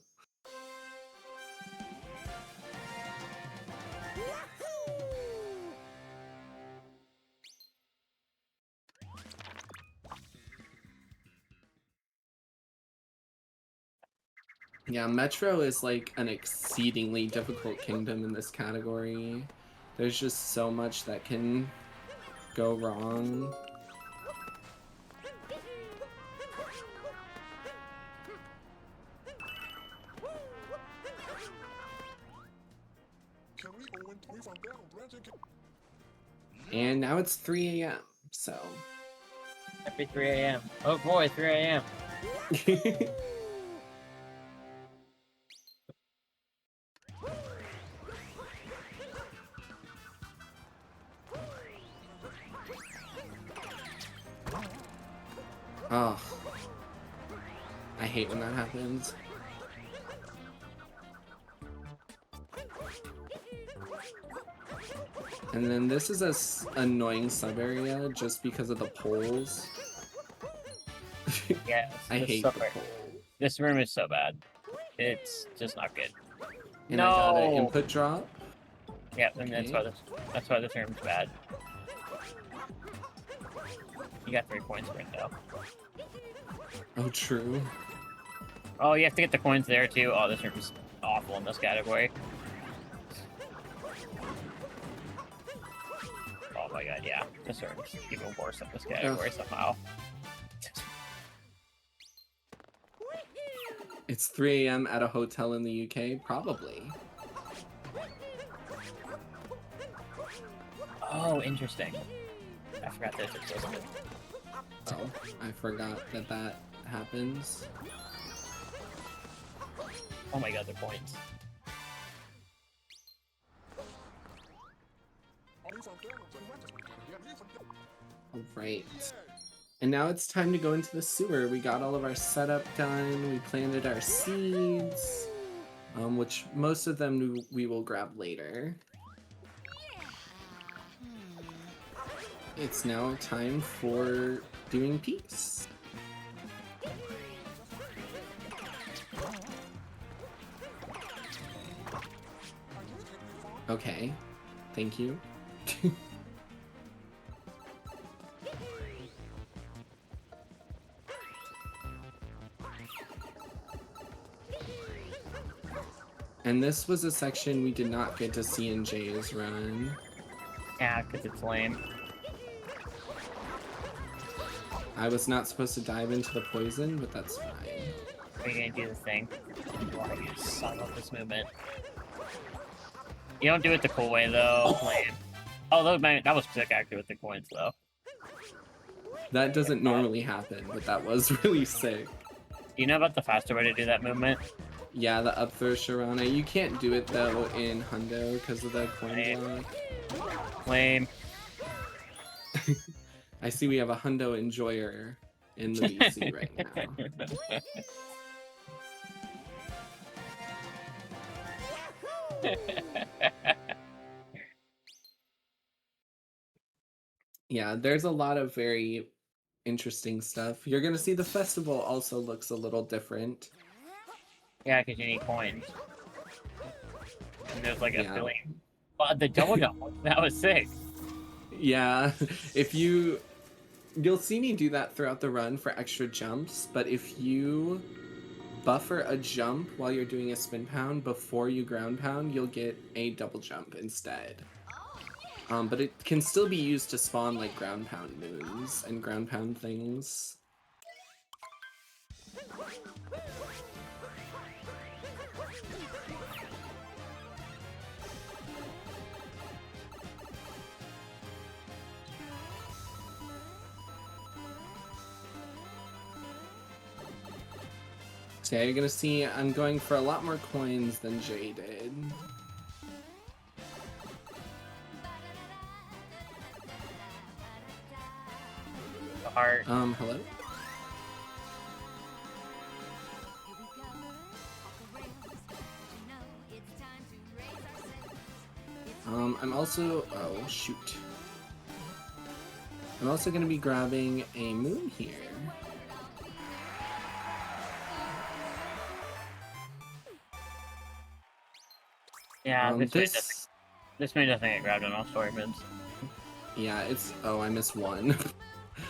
S1: Yeah, Metro is like an exceedingly difficult kingdom in this category. There's just so much that can go wrong. And now it's 3 a.m., so...
S2: Happy 3 a.m. Oh boy, 3 a.m.
S1: Oh. I hate when that happens. And then this is a annoying sub-area just because of the poles.
S2: Yes,
S1: I
S2: this
S1: hate
S2: suck
S1: the
S2: right-
S1: pole.
S2: This room is so bad. It's just not good.
S1: And
S2: No!
S1: I got an input drop.
S2: Yeah, and
S1: Okay.
S2: that's why this room's bad. You got 3 points for it though.
S1: Oh, true.
S2: Oh, you have to get the coins there too. Oh, this room's awful in this category. Oh my god, yeah. This room's even worse in this category somehow.
S1: It's 3 a.m. at a hotel in the UK? Probably.
S2: Oh, interesting. I forgot this existed.
S1: Oh, I forgot that that happens.
S2: Oh my god, the points.
S1: Alright. And now it's time to go into the sewer. We got all of our setup done. We planted our seeds. Which most of them we will grab later. It's now time for doing peace. Okay, thank you. And this was a section we did not get to see in Jay's run.
S2: Yeah, because it's lame.
S1: I was not supposed to dive into the poison, but that's fine.
S2: Are you gonna do the thing? Why you suck up this movement? You don't do it the cool way though. Lame. Oh, that was sick actually with the coins though.
S1: That doesn't normally happen, but that was really sick.
S2: Do you know about the faster way to do that movement?
S1: Yeah, the up throw Sharana. You can't do it though in Hundo because of the coin block.
S2: Lame.
S1: I see we have a Hundo enjoyer in the VC right now. Yeah, there's a lot of very interesting stuff. You're gonna see the festival also looks a little different.
S2: Yeah, because you need coins. And there's like a
S1: Yeah.
S2: billion. But the double jump, that was sick.
S1: Yeah, if you'll see me do that throughout the run for extra jumps, but if you buffer a jump while you're doing a spin pound before you ground pound, you'll get a double jump instead. But it can still be used to spawn like ground pound moves and ground pound things. So yeah, you're gonna see I'm going for a lot more coins than Jay did.
S2: The heart.
S1: Hello? I'm also... Oh, shoot. I'm also going to be grabbing a moon here.
S2: Yeah, this moon doesn't get grabbed on all story moons.
S1: Yeah, it's... Oh, I missed one.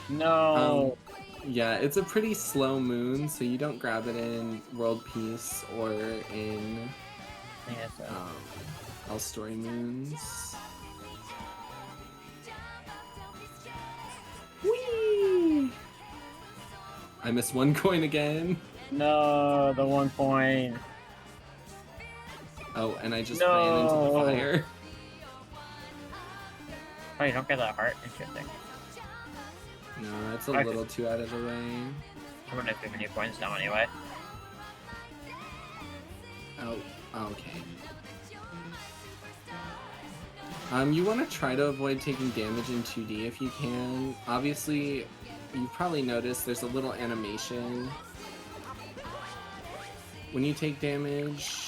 S2: No!
S1: Yeah, it's a pretty slow moon, so you don't grab it in World Peace or in...
S2: Yeah, so.
S1: all story moons. Whee! I missed one coin again.
S2: No, the 1 point.
S1: Oh, and I just ran into the fire.
S2: Oh, you don't get that heart? Interesting.
S1: No, it's a little too out of the way.
S2: I'm gonna give you points now anyway.
S1: Oh, okay. You want to try to avoid taking damage in 2D if you can. Obviously, you've probably noticed there's a little animation when you take damage.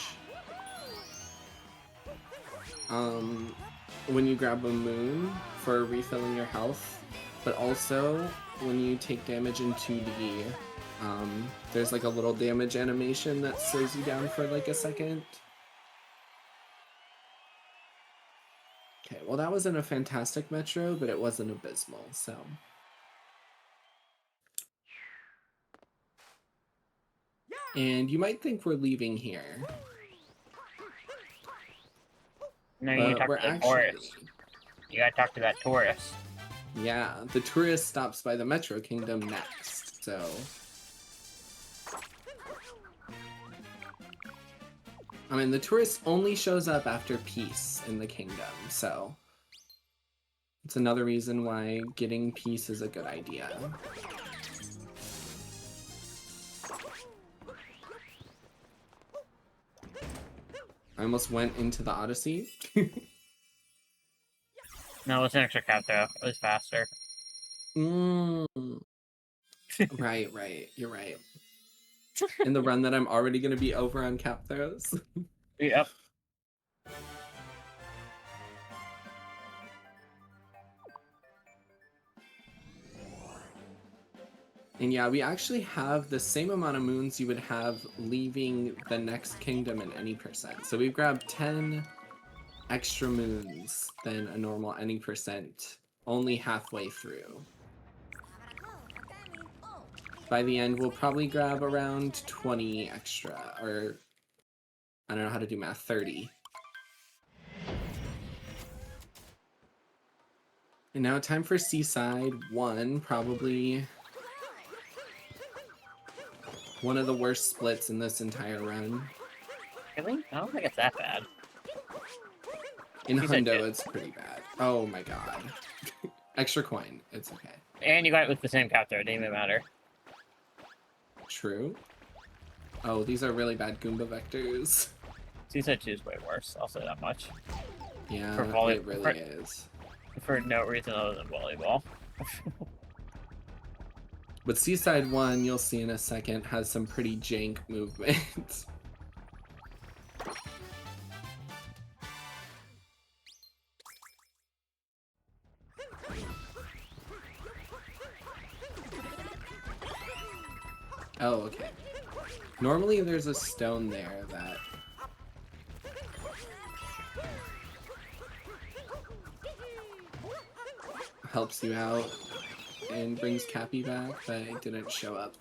S1: When you grab a moon for refilling your health, but also when you take damage in 2D, there's like a little damage animation that slows you down for like a second. Okay, well that wasn't a fantastic metro, but it wasn't abysmal, so. And you might think we're leaving here.
S2: No, you talk to the tourist. You gotta talk to that tourist.
S1: Yeah, the tourist stops by the Metro Kingdom next, so... I mean, the tourist only shows up after peace in the kingdom, so... It's another reason why getting peace is a good idea. I almost went into the Odyssey.
S2: No, it's an extra cap though. It was faster.
S1: Right. You're right. In the run that I'm already going to be over on cap throws.
S2: Yep.
S1: And yeah, we actually have the same amount of moons you would have leaving the next kingdom in any percent. So we've grabbed 10 extra moons than a normal any percent, only halfway through. By the end, we'll probably grab around 20 extra, or I don't know how to do math, 30. And now time for Seaside 1, probably one of the worst splits in this entire run.
S2: Really? I don't think it's that bad.
S1: In Hundo, it's pretty bad. Oh my god. Extra coin. It's okay.
S2: And you got it with the same cap there. It didn't even matter.
S1: True. Oh, these are really bad Goomba vectors.
S2: Seaside 2 is way worse. I'll say that much.
S1: Yeah, it really is.
S2: For no reason other than volleyball.
S1: But Seaside 1, you'll see in a second, has some pretty jank movement. Oh, okay. Normally there's a stone there that... helps you out and brings Cappy back, but it didn't show up.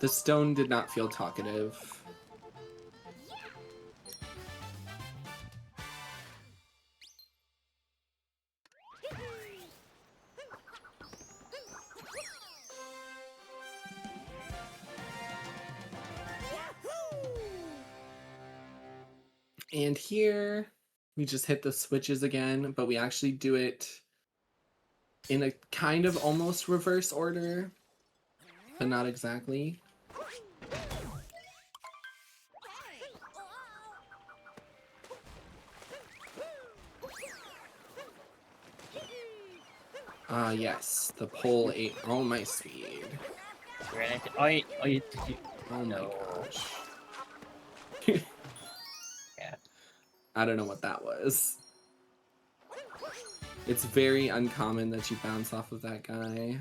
S1: The stone did not feel talkative. And here, we just hit the switches again, but we actually do it in a kind of almost reverse order, but not exactly. Yes, the pole ate all my speed.
S2: Oh, you,
S1: Oh my
S2: no.
S1: gosh.
S2: Yeah.
S1: I don't know what that was. It's very uncommon that you bounce off of that guy.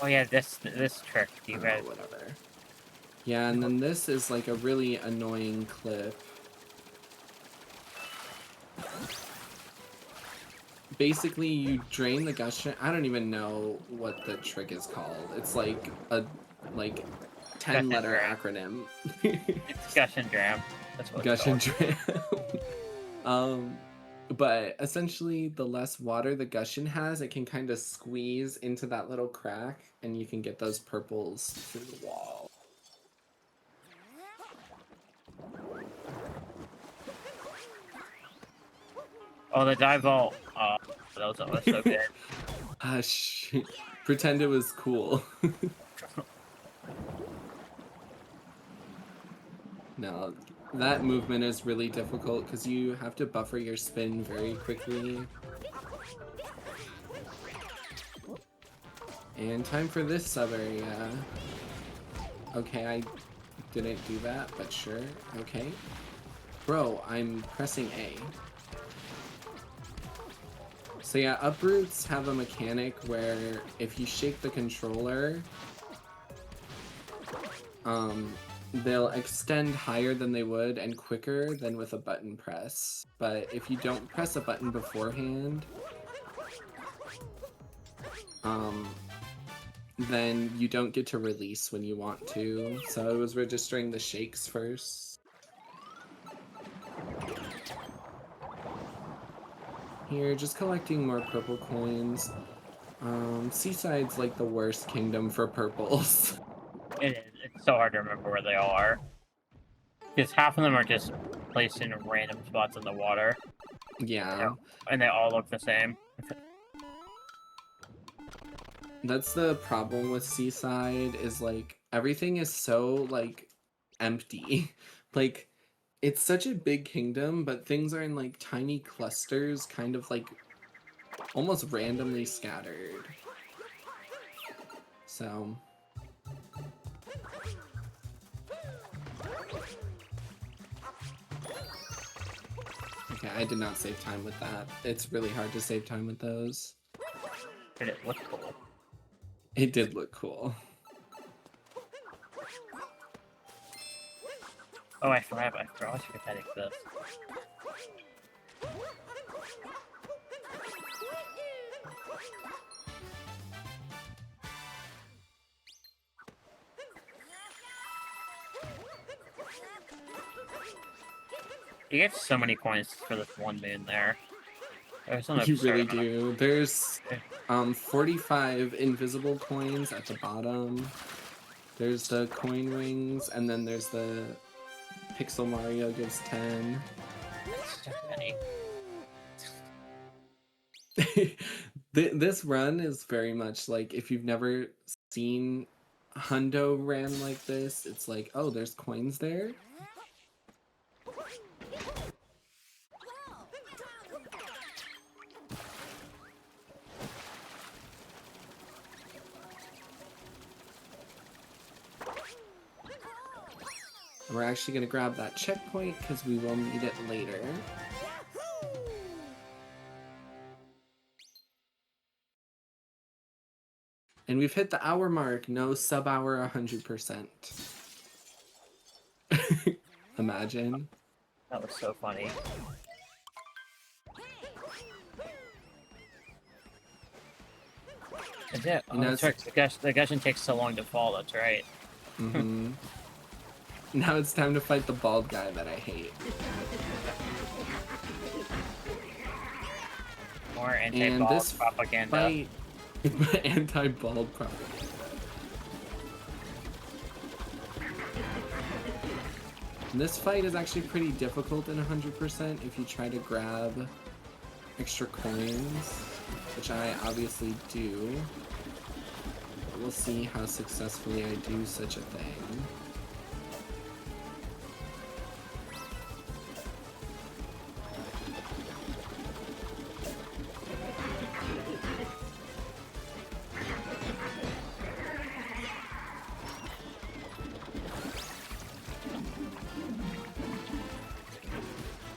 S2: Oh yeah, this trick, you guys.
S1: Whatever. Yeah, and then this is like a really annoying clip. Basically, you drain the gushing. I don't even know what the trick is called. It's like a 10-letter acronym.
S2: It's Gush and Dram. That's what
S1: Gush and
S2: it's called.
S1: Dram. But essentially, the less water the Gushin has, it can kind of squeeze into that little crack, and you can get those purples through the wall.
S2: Oh, the dive vault. That was so good.
S1: Hush. Pretend it was cool. No, that movement is really difficult because you have to buffer your spin very quickly. And time for this sub area. Okay, I didn't do that, but sure. Okay. Bro, I'm pressing A. So yeah, uproots have a mechanic where if you shake the controller, they'll extend higher than they would and quicker than with a button press. But if you don't press a button beforehand, then you don't get to release when you want to. So I was registering the shakes first. Here, just collecting more purple coins. Seaside's like the worst kingdom for purples.
S2: It is. It's so hard to remember where they all are. Because half of them are just placed in random spots in the water.
S1: Yeah.
S2: And they all look the same.
S1: That's the problem with Seaside, is like everything is so like empty. Like it's such a big kingdom, but things are in like tiny clusters, kind of like almost randomly scattered. So okay, I did not save time with that. It's really hard to save time with those.
S2: But it looked cool.
S1: It did look cool.
S2: Oh, I forgot that exists. You get so many coins for this one moon there.
S1: You really do. There's 45 invisible coins at the bottom. There's the coin rings, and then there's the Pixel Mario gives 10.
S2: That's so many.
S1: This run is very much like, if you've never seen Hundo ran like this, it's like, oh, there's coins there? We're actually going to grab that checkpoint because we will need it later. And we've hit the hour mark. No sub-hour 100%. Imagine.
S2: That was so funny. Is it? Oh, that's right. The Gushin takes so long to fall, that's right.
S1: Mm-hmm. Now it's time to fight the bald guy that I hate.
S2: More anti-bald propaganda.
S1: Anti-bald propaganda. And this fight is actually pretty difficult in 100% if you try to grab extra coins, which I obviously do. But we'll see how successfully I do such a thing.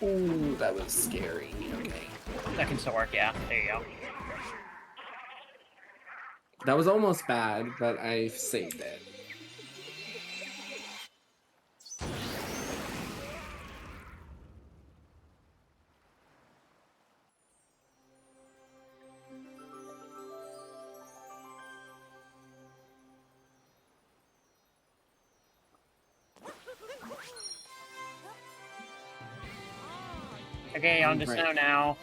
S1: Ooh, that was scary. Okay.
S2: That can still work, yeah. There you go.
S1: That was almost bad, but I saved it.
S2: Okay, on to snow now.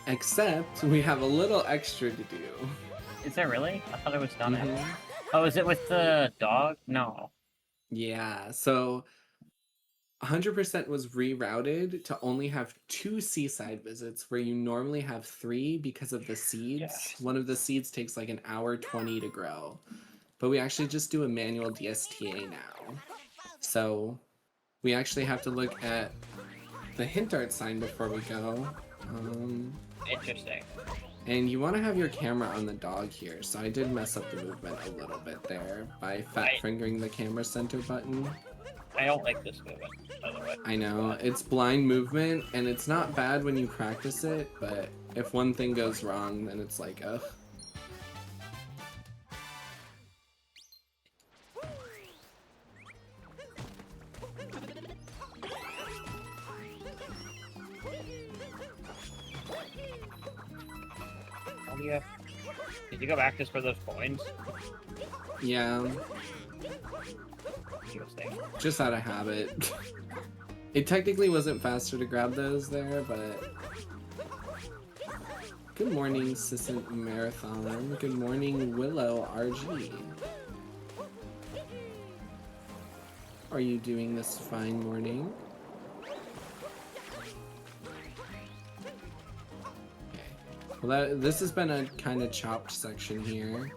S1: Except we have a little extra to do.
S2: Is there really? I thought it was done. Oh, is it with the dog? No.
S1: Yeah, so 100% was rerouted to only have 2 seaside visits where you normally have 3 because of the seeds.
S2: Yes.
S1: One of the seeds takes like an hour 20 to grow. But we actually just do a manual DSTA now. So we actually have to look at the hint art sign before we go.
S2: Interesting.
S1: And you want to have your camera on the dog here, so I did mess up the movement a little bit there by fat fingering the camera center button.
S2: I don't like this movement, by the way.
S1: I know, it's blind movement, and it's not bad when you practice it, but if one thing goes wrong, then it's like, ugh.
S2: Did you go back just for those coins?
S1: Yeah. Just out of habit. It technically wasn't faster to grab those there, but... Good morning, Cisn't Marathon. Good morning, Willow RG. How are you doing this fine morning? Well, this has been a kind of chopped section here.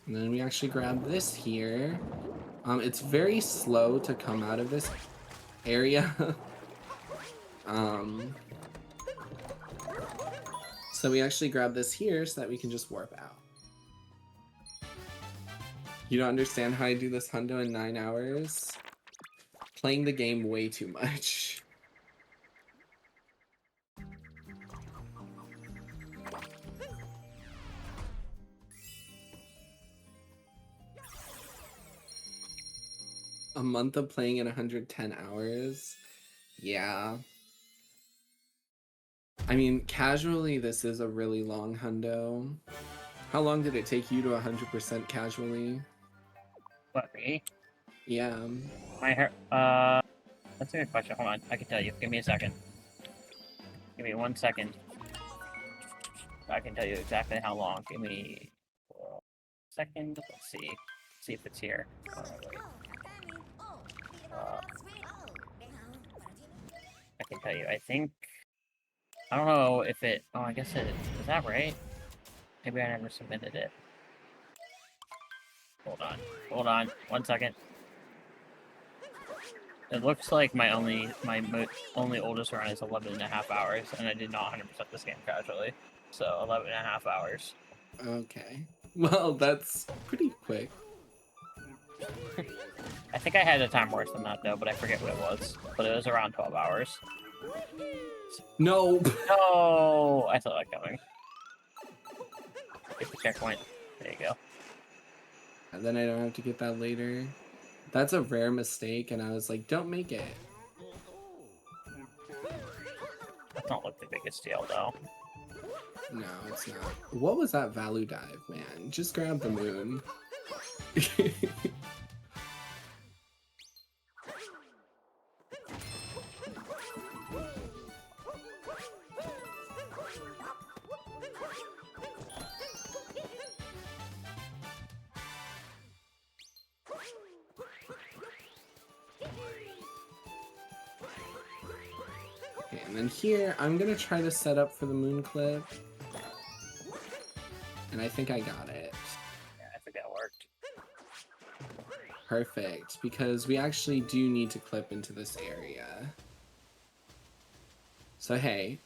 S1: And then we actually grab this here. It's very slow to come out of this area. So we actually grab this here so that we can just warp out. You don't understand how I do this hundo in 9 hours? Playing the game way too much. A month of playing in 110 hours? Yeah. I mean, casually, this is a really long hundo. How long did it take you to 100% casually?
S2: What, me?
S1: Yeah.
S2: My hair, that's a good question. Hold on, I can tell you. Give me a second. Give me 1 second. I can tell you exactly how long. Give me a second. Let's see. Let's see if it's here. Wait. I can tell you. I think... I don't know if it... Oh, I guess it... Is that right? Maybe I never submitted it. Hold on. Hold on. 1 second. It looks like my only oldest run is 11.5 hours, and I did not 100% this game casually. So 11.5 hours.
S1: Okay. Well, that's pretty quick.
S2: I think I had a time worse than that though, but I forget what it was. But it was around 12 hours.
S1: No!
S2: No! I saw that coming. Get the checkpoint. There you go.
S1: And then I don't have to get that later. That's a rare mistake, and I was like, don't make it.
S2: That's not like the biggest deal though.
S1: No, it's not. What was that value dive, man? Just grab the moon. and then here, I'm gonna try to set up for the moon clip. And I think I got it.
S2: Yeah, I think that worked.
S1: Perfect, because we actually do need to clip into this area. So hey,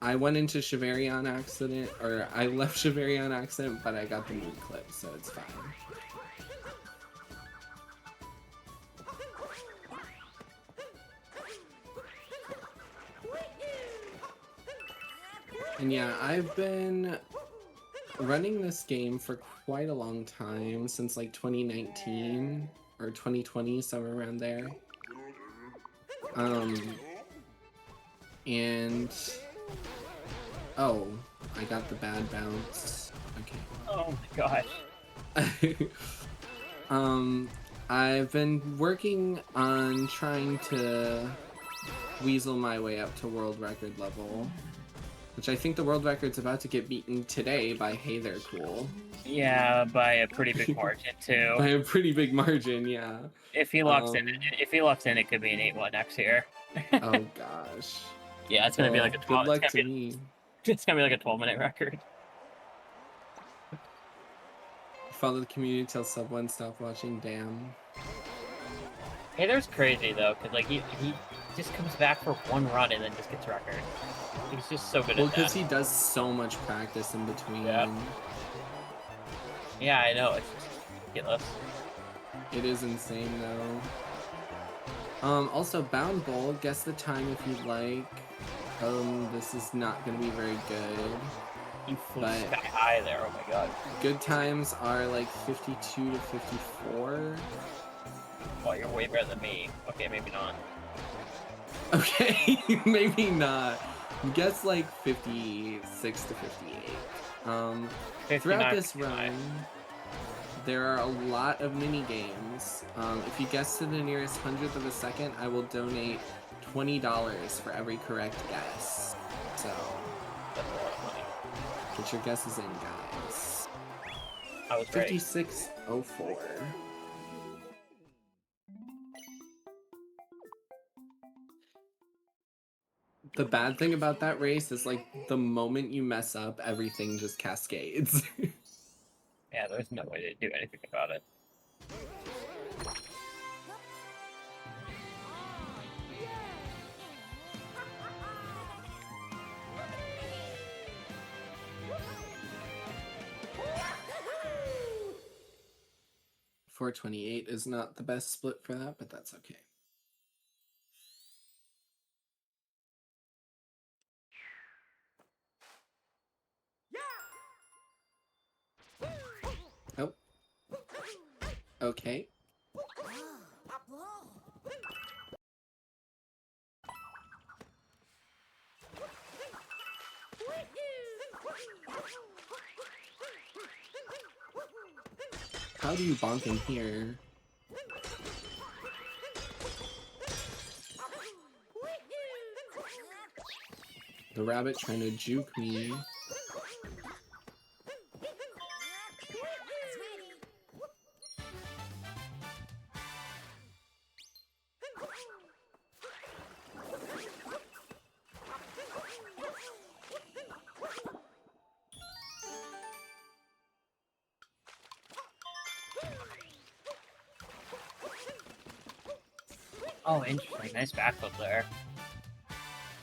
S1: I went into Chiveri on accident, or I left Chiveri on accident, but I got the moon clip, so it's fine. And yeah, I've been running this game for quite a long time, since like 2019 or 2020, somewhere around there. And oh, I got the bad bounce. Okay.
S2: Oh my gosh.
S1: I've been working on trying to weasel my way up to world record level, which I think the world record's about to get beaten today by Hey There Cool.
S2: Yeah, by a pretty big margin too.
S1: By a pretty big margin, yeah.
S2: If he locks in, it could be an 8-1 next year.
S1: Oh gosh.
S2: Yeah, it's gonna be like a 12.
S1: Good luck to me.
S2: It's gonna be like a 12-minute record.
S1: Follow the community till sub 1 stop watching. Damn.
S2: Hey, there's crazy though, cause like he just comes back for one run and then just gets record. He's just so good at that.
S1: Well, because he does so much practice in between.
S2: Yep. Yeah, I know. It's just ridiculous.
S1: It is insane though. Also, Bound Bowl, guess the time if you'd like. This is not gonna be very good.
S2: You flew sky high there, oh my god.
S1: Good times are like 52 to 54.
S2: Well, you're way better than me. Okay, maybe not.
S1: Okay, maybe not. Guess like 56 to 58. Throughout this run, there are a lot of mini games. If you guess to the nearest 100th of a second, I will donate $20 for every correct guess. So,
S2: that's a lot of money.
S1: get your guesses in, guys.
S2: I was ready.
S1: 5604. The bad thing about that race is like the moment you mess up, everything just cascades.
S2: Yeah, there's no way to do anything about it.
S1: .428 is not the best split for that, but that's okay. Oh. Okay. How do you bonk in here? The rabbit trying to juke me.
S2: Oh, interesting. Nice backflip there.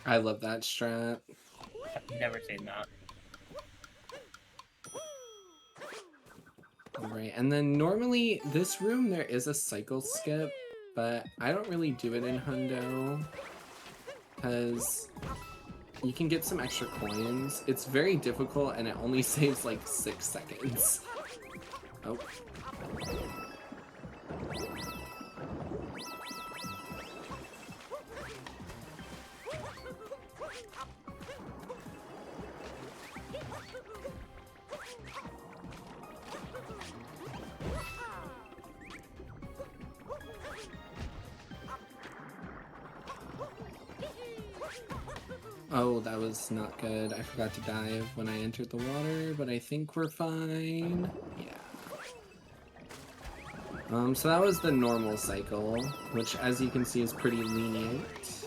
S1: I love that strat.
S2: I've never seen that.
S1: Alright, and then normally this room there is a cycle skip, but I don't really do it in Hundo because you can get some extra coins. It's very difficult and it only saves like 6 seconds. Oh. Oh, that was not good. I forgot to dive when I entered the water, but I think we're fine. Yeah. So that was the normal cycle, which as you can see is pretty lenient.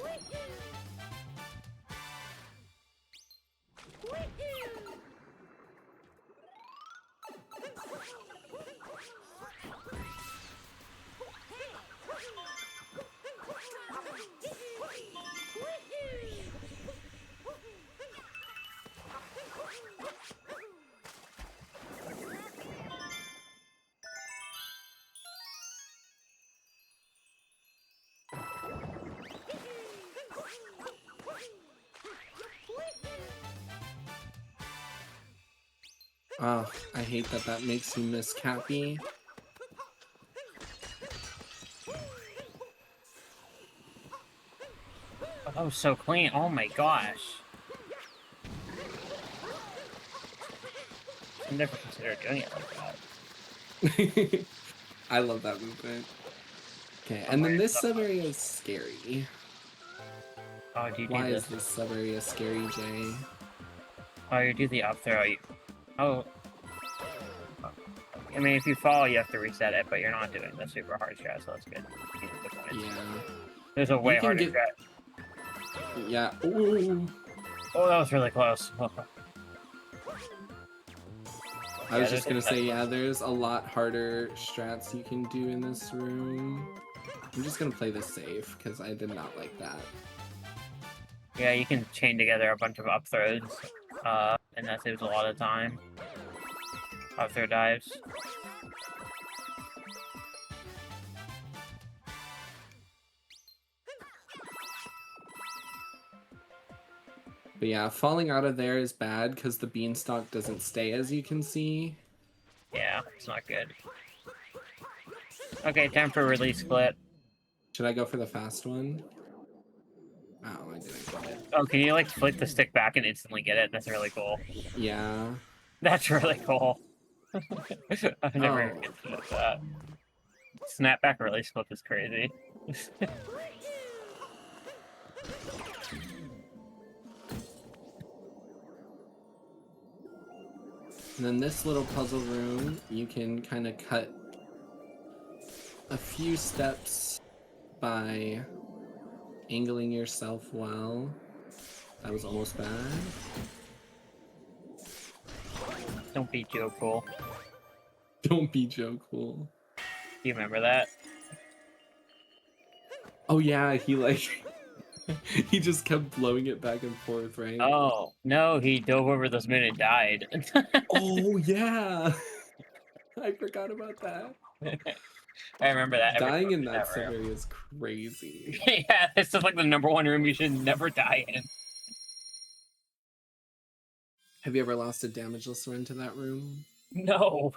S1: Oh, I hate that that makes you miss Cappy.
S2: Oh, that was so clean. Oh my gosh. I never considered doing it like that.
S1: I love that movement. Okay,
S2: Oh,
S1: and
S2: my
S1: then this
S2: God.
S1: sub-area is scary.
S2: Oh, do you do
S1: Why
S2: this?
S1: is this sub-area scary, Jay?
S2: Oh, you do the up throw. Oh. I mean, if you fall, you have to reset it, but you're not doing the super hard strat, so that's good. Keep the points.
S1: Yeah.
S2: There's a way
S1: You can
S2: harder
S1: get...
S2: strat.
S1: Yeah. Ooh.
S2: Oh, that was really close.
S1: I was just gonna say, yeah, there's a lot harder strats you can do in this room. I'm just gonna play this safe, because I did not like that.
S2: Yeah, you can chain together a bunch of up throws, and that saves a lot of time. Up throw dives.
S1: But yeah, falling out of there is bad, because the beanstalk doesn't stay, as you can see.
S2: Yeah, it's not good. Okay, time for release clip.
S1: Should I go for the fast one? Oh, I didn't get it.
S2: Oh, can you, like, flick the stick back and instantly get it? That's really cool.
S1: Yeah.
S2: That's really cool. I've never considered that. Snapback release clip is crazy.
S1: And then this little puzzle room, you can kind of cut a few steps by angling yourself well. That was almost bad.
S2: Don't be Joe Cool.
S1: Don't be Joe Cool.
S2: Do you remember that?
S1: Oh yeah, he like... he just kept blowing it back and forth, right?
S2: Oh, no, he dove over this moon and died.
S1: Oh yeah! I forgot about that.
S2: I remember that.
S1: Dying in that sub-area is crazy.
S2: Yeah, this is like the #1 room you should never die in.
S1: Have you ever lost a damageless run to that room?
S2: No.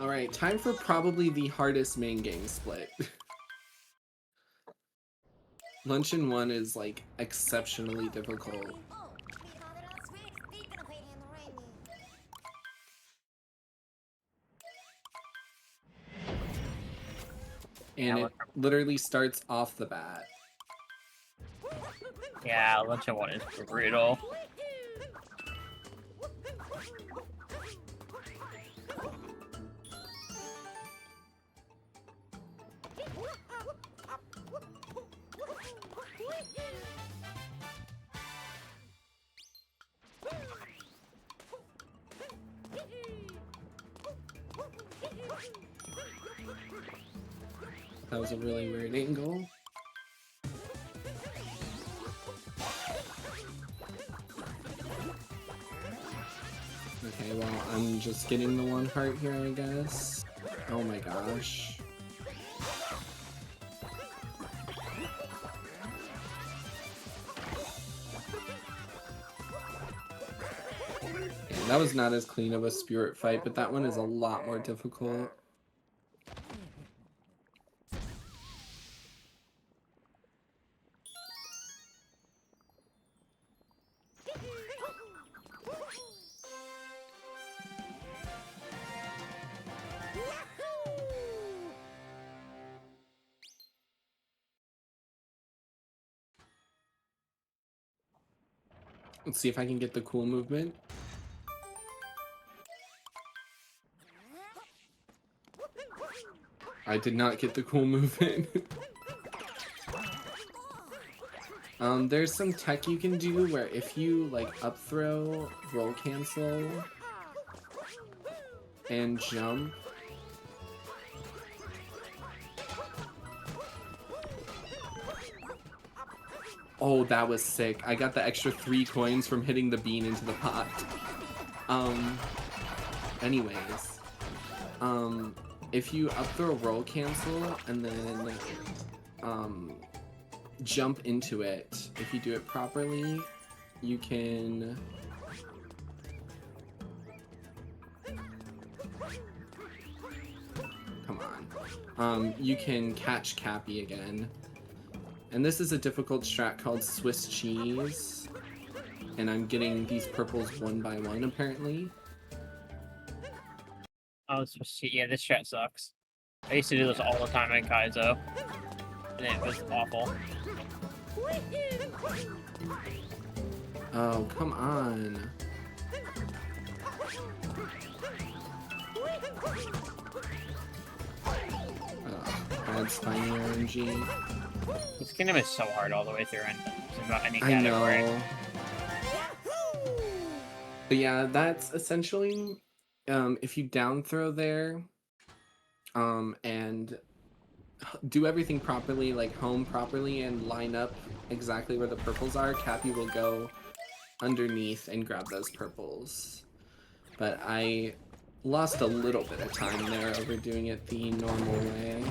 S1: Alright, time for probably the hardest main gang split. Luncheon 1 is like exceptionally difficult. And it literally starts off the bat.
S2: Yeah, Luncheon 1 is brutal.
S1: That was a really weird angle. Okay, well, I'm just getting the 1 heart here, I guess. Oh my gosh. Yeah, that was not as clean of a spirit fight, but that one is a lot more difficult. Let's see if I can get the cool movement. I did not get the cool movement. There's some tech you can do where if you like up throw, roll cancel, and jump. Oh, that was sick. I got the extra 3 coins from hitting the bean into the pot. Anyways, if you up throw roll cancel and then jump into it, if you do it properly, you can you can catch Cappy again. And this is a difficult strat called Swiss cheese. And I'm getting these purples one by one, apparently.
S2: Oh, yeah, this strat sucks. I used to do this all the time in Kaizo. And it was awful.
S1: Oh, come on. Bad spiny RNG.
S2: This kingdom is so hard all the way through in just about any
S1: I
S2: category.
S1: know. But yeah, that's essentially if you down throw there and do everything properly, like home properly and line up exactly where the purples are, Cappy will go underneath and grab those purples. But I lost a little bit of time there over doing it the normal way.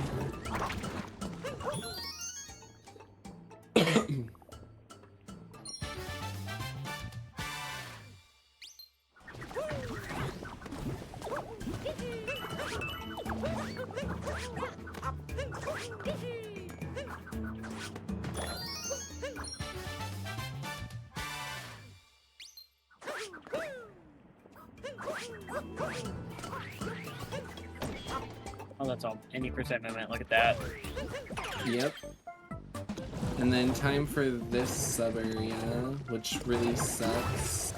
S2: Oh, that's all. Any percent movement. Look at that.
S1: Yep. And then time for this sub area, which really sucks.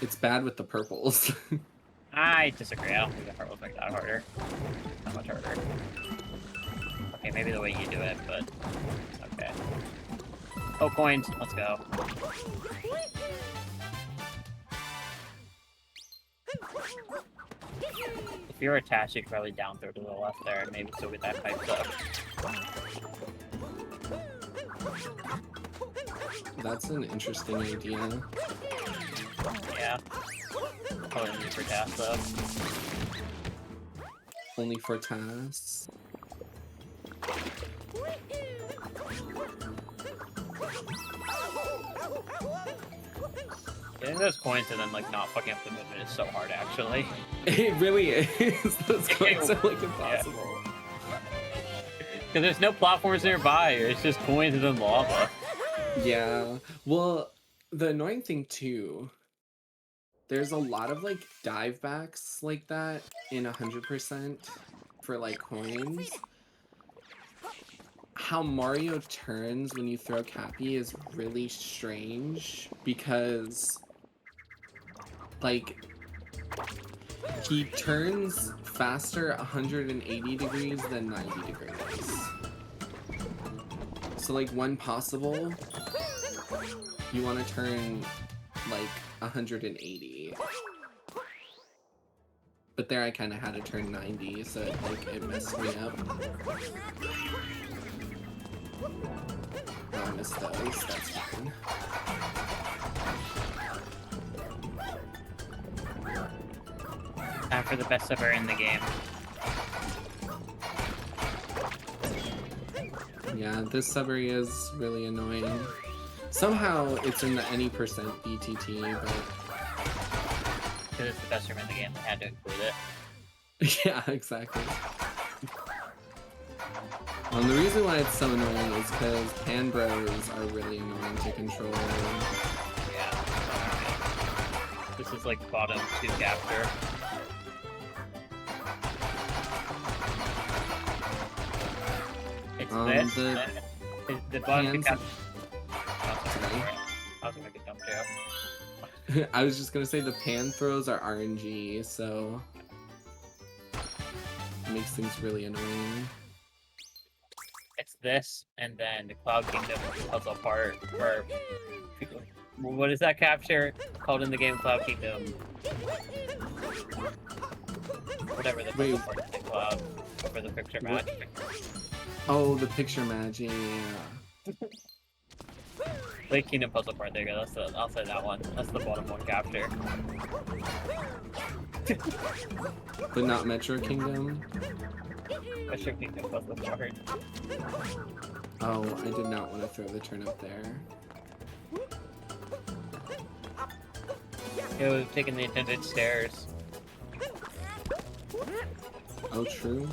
S1: It's bad with the purples.
S2: I disagree. I don't think the purples make that harder. Not much harder. Okay, maybe the way you do it, but okay. Oh, coins. Let's go. If you're attached, you can probably down throw to the left there and maybe still get that piped up.
S1: That's an interesting idea.
S2: Yeah. Probably only for tasks though.
S1: Only for tasks.
S2: Getting those coins and then like not fucking up the movement is so hard actually.
S1: It really is. Those coins are like impossible.
S2: Because there's no platforms nearby, it's just coins and then lava.
S1: Yeah. Well, the annoying thing too, there's a lot of like dive backs like that in 100% for like coins. How Mario turns when you throw Cappy is really strange because like he turns faster 180 degrees than 90 degrees. So like when possible, you want to turn like 180. But there I kind of had to turn 90, so it messed me up. Oh, I missed those, that's fine.
S2: Time for the best ever in the game.
S1: Yeah, this sub area is really annoying. Somehow it's in the any percent BTT, but...
S2: Because it's the best room in the game, they had to include it.
S1: Yeah, exactly. The reason why it's so annoying is because pan bros are really annoying to control.
S2: Yeah. This is like bottom 2 capture. It's this. The bottom 2 capture. I was gonna make a dumb joke.
S1: I was just gonna say the pan throws are RNG, so it makes things really annoying.
S2: It's this, and then the Cloud Kingdom puzzle part, where what is that capture called in the game? Cloud Kingdom. Whatever the puzzle part is, the cloud over the picture match.
S1: Oh, the picture magic. Yeah.
S2: Lake Kingdom puzzle part. There you go. I'll say that one. That's the bottom one capture.
S1: But not Metro Kingdom?
S2: Metro Kingdom puzzle part.
S1: Oh, I did not want to throw the turnip there.
S2: It was taking the intended stairs.
S1: Oh, true.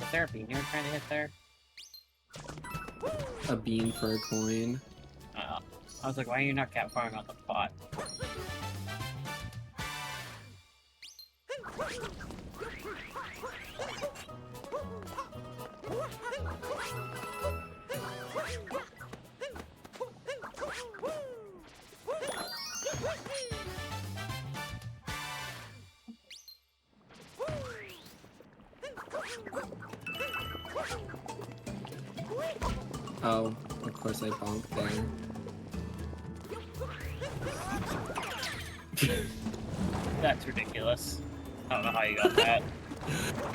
S2: Is there a bean you were trying to hit there?
S1: A bean for a coin.
S2: I was like, why are you not cat farming on the pot?
S1: Oh, of course I bonked there.
S2: That's ridiculous. I don't know how you got that.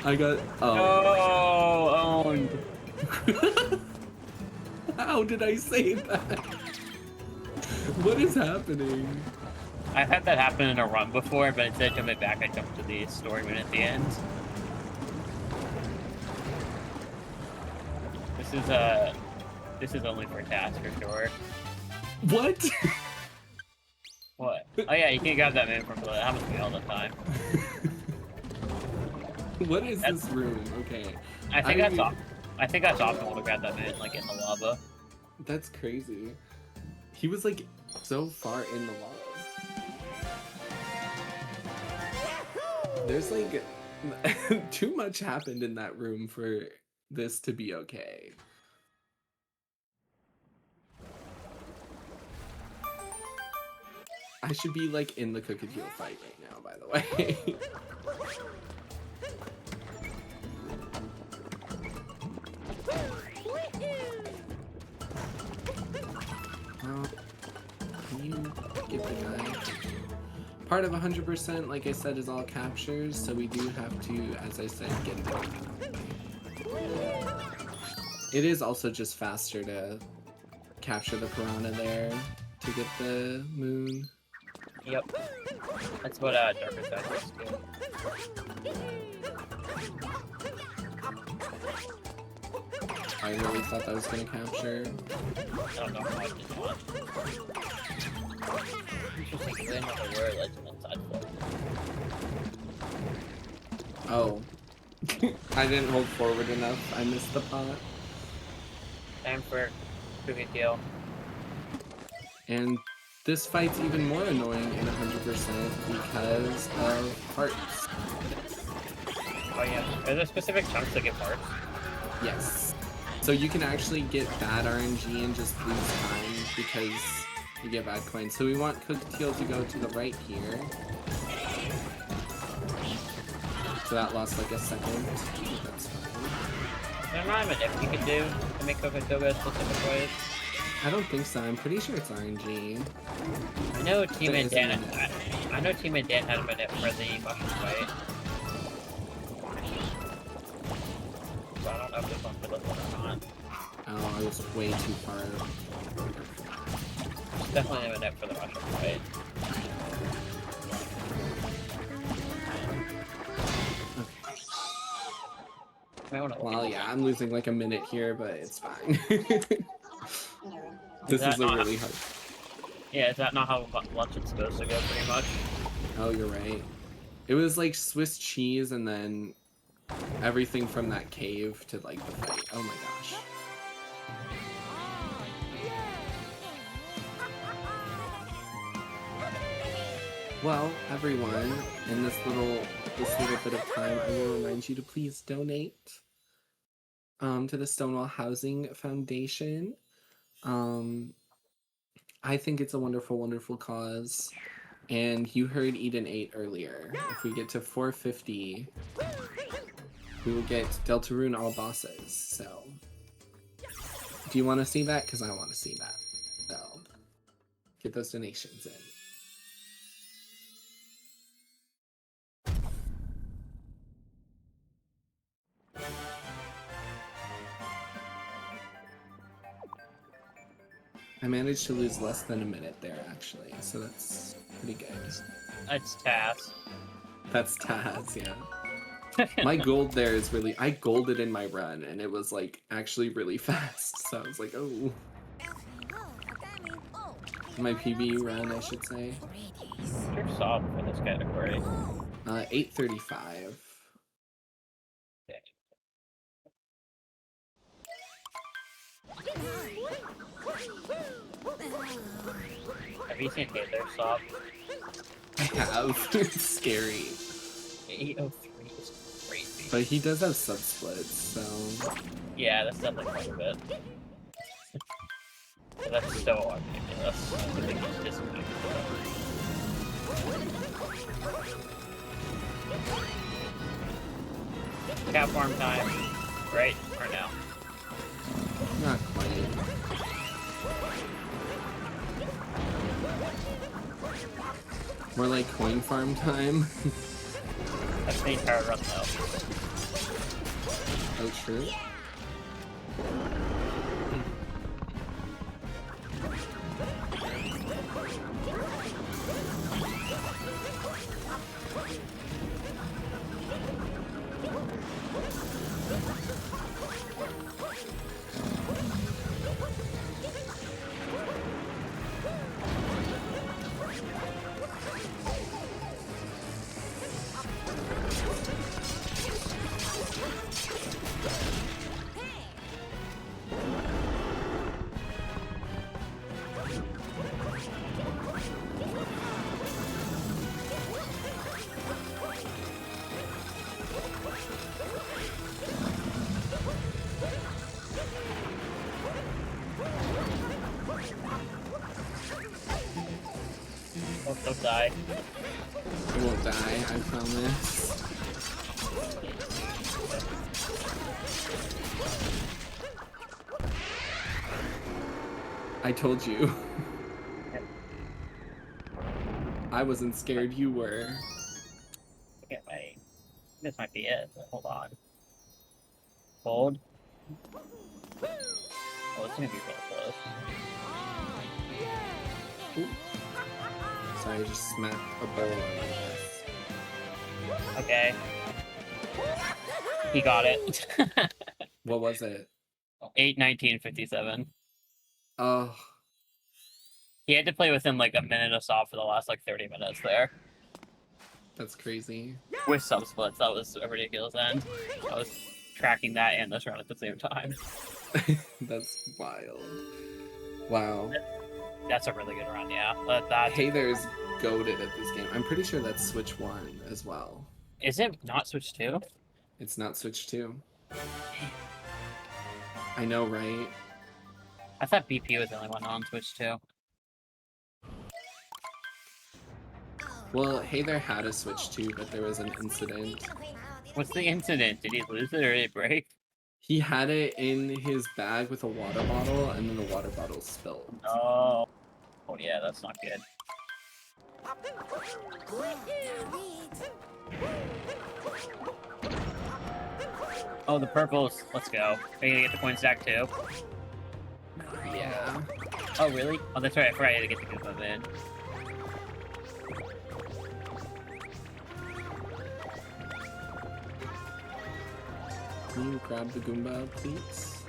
S1: I got...
S2: Oh, owned.
S1: How did I say that? What is happening?
S2: I've had that happen in a run before, but instead of jumping back, I jumped to the story win at the end. This is only for tasks for sure.
S1: What?
S2: What? Oh yeah, you can't grab that man from below. That happens to me all the time.
S1: What is this room? Okay.
S2: I think that's optimal to grab that man like in the lava.
S1: That's crazy. He was like so far in the lava. There's like too much happened in that room for this to be okay. I should be like in the Cookadoo fight right now, by the way. Can you get the guy? Part of 100%, like I said, is all captures, so we do have to, as I said, get the guy. It is also just faster to capture the piranha there to get the moon.
S2: Yep. That's what Darker Side does too.
S1: I really thought that was gonna capture.
S2: I don't know how I did not. Interesting, because I didn't know there were legend inside for.
S1: Oh. I didn't hold forward enough. I missed the pot.
S2: Time for Cookie Deal.
S1: And this fight's even more annoying in 100% because of hearts.
S2: Oh yeah. Are there specific chunks that get parts?
S1: Yes. So you can actually get bad RNG and just lose time because you get bad coins. So we want Cooktail to go to the right here. So that lost like a second. That's fine.
S2: Is there not even if you can do to make Cooktail go specific ways?
S1: I don't think so. I'm pretty sure it's RNG.
S2: I know Team and Dan. I know Team and Dan had a minute for the mushroom fight. So I don't know if this one's for this one or not.
S1: Oh, I was way too far.
S2: Definitely a minute for the mushroom fight.
S1: Okay. Well, yeah, I'm losing like a minute here, but it's fine. This is a really hard.
S2: Yeah, is that not how lunch is supposed to go, pretty much?
S1: Oh, you're right. It was like Swiss cheese and then everything from that cave to like the fight. Oh my gosh. Well, everyone, in this little bit of time, I will remind you to please donate to the Stonewall Housing Foundation. I think it's a wonderful, wonderful cause. And you heard Eden 8 earlier. If we get to 450, we will get Deltarune all bosses. So, do you want to see that? Because I want to see that. So, get those donations in. I managed to lose less than a minute there, actually, so that's pretty good.
S2: That's Taz.
S1: That's Taz, yeah. My gold there is really... I golded in my run, and it was, like, actually really fast, so I was like, oh. My PB run, I should say.
S2: What's your sob for this category?
S1: 835.
S2: Okay. Have you seen Taylor's sob?
S1: I have. It's scary.
S2: 803 is crazy.
S1: But he does have sub-splits, so...
S2: Yeah, that's definitely quite a bit. But that's so ridiculous. I think it's just cap farm time. Right? Or no?
S1: Not quite. More like coin farm time.
S2: That's the entire run though.
S1: Oh, true.
S2: Oh, don't die.
S1: I won't die, I promise. I told you. I wasn't scared, you were.
S2: Okay, wait. This might be it. Hold on. Hold. Oh, it's gonna be real close.
S1: Ooh. Sorry, I just smacked a bowl on my desk.
S2: Okay. He got it.
S1: What was it?
S2: 8:19:57.
S1: Oh,
S2: He had to play within like a minute of stop for the last like 30 minutes there.
S1: that's crazy.
S2: With sub splits, that was a ridiculous end. I was tracking that and this round at the same time.
S1: That's wild. Wow.
S2: That's a really good run, yeah. That
S1: Hey, there's goated at this game. I'm pretty sure that's Switch 1 as well.
S2: is it not Switch 2?
S1: It's not Switch 2. I know, right?
S2: I thought BP was the only one on Switch 2.
S1: Well, Hey There had a Switch 2, but there was an incident.
S2: What's the incident? Did he lose it or did it break?
S1: He had it in his bag with a water bottle, and then the water bottle spilled.
S2: Oh. Oh yeah, that's not good. Oh, the purples. Let's go. Are you gonna get the coin stack too?
S1: Yeah.
S2: Oh, really? Oh, that's right. I forgot I had to get the Goomba in.
S1: Can you grab the Goomba, please?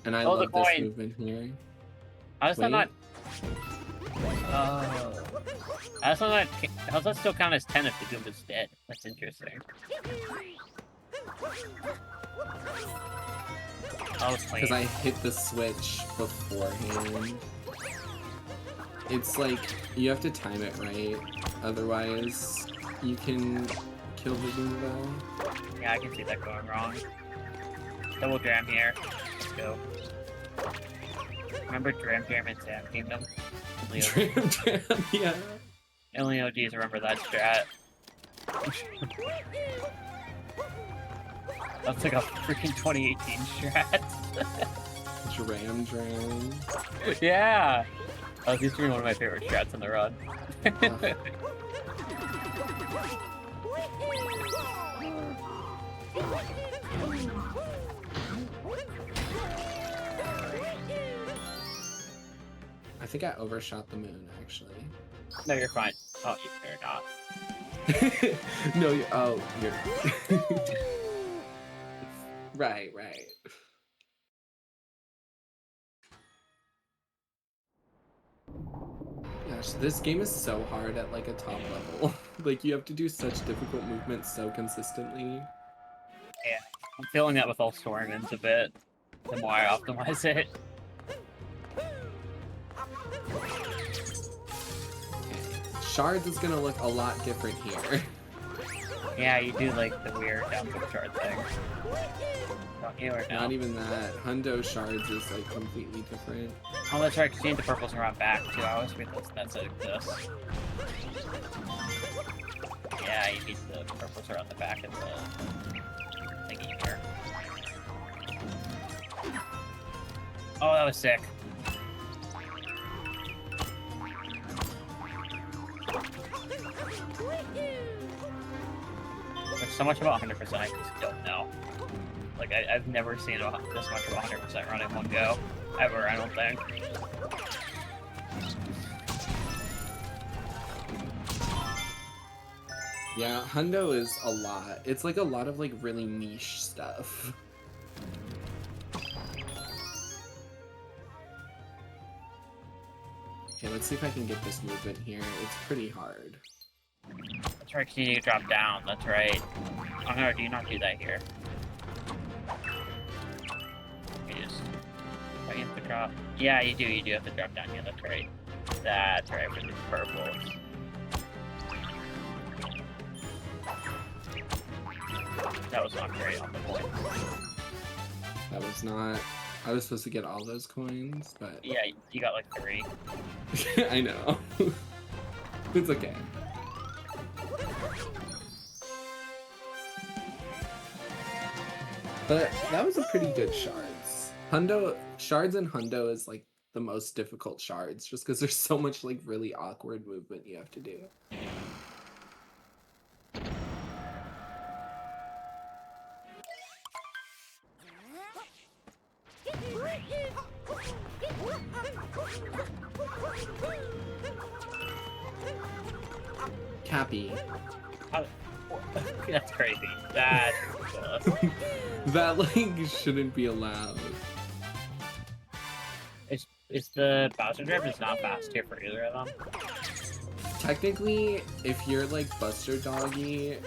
S1: And I
S2: Oh, the
S1: love this
S2: coin.
S1: movement here.
S2: How does that
S1: Wait.
S2: not... Oh. How does that still count as 10 if the Goomba's dead? That's interesting. Oh, it's
S1: Because I hit the switch beforehand. It's like, you have to time it right, otherwise you can kill the Goomba.
S2: Yeah, I can see that going wrong. Double Dram here. Let's go. Remember Dram in Sam Kingdom?
S1: Yeah.
S2: Only OGs remember that strat. That's like a freaking 2018 strat.
S1: Dram.
S2: Yeah! That used to be one of my favorite strats in the run.
S1: I think I overshot the moon, actually.
S2: No, you're fine. Oh, you're not.
S1: No, you're... Right. Gosh, this game is so hard at like a top level. Like you have to do such difficult movements so consistently.
S2: Yeah, I'm feeling that with all Stormins a bit. The more I optimize it.
S1: Shards is gonna look a lot different here.
S2: Yeah, you do like the weird downward shard thing. Don't you or no?
S1: Not even that. Hundo Shards is like completely different.
S2: Oh, that's right, because you need the purples around back too. I always forget that's like this. Yeah, you need the purples around the back of the thingy here. Oh, that was sick. There's so much about 100% I just don't know. Like, I've never seen this much of 100% run in one go. Ever, I don't think.
S1: Yeah, Hundo is a lot. It's like a lot of like really niche stuff. Okay, let's see if I can get this movement here. It's pretty hard.
S2: That's right, 'cause you need to drop down. That's right. Oh no, do you not do that here? You just... Oh, you have to drop... Yeah, you do have to drop down. Yeah, that's right. That's right, for the purples. That was not great on the point.
S1: That was not... I was supposed to get all those coins, but...
S2: Yeah, you got like 3.
S1: I know. It's okay. But that was a pretty good shards. Shards and Hundo is like the most difficult shards, just because there's so much like really awkward movement you have to do. Cappy.
S2: That's crazy. That's ridiculous.
S1: That like shouldn't be allowed.
S2: Is the Bowser Drift is not fast here for either of them?
S1: Technically, if you're like Buster Doggy,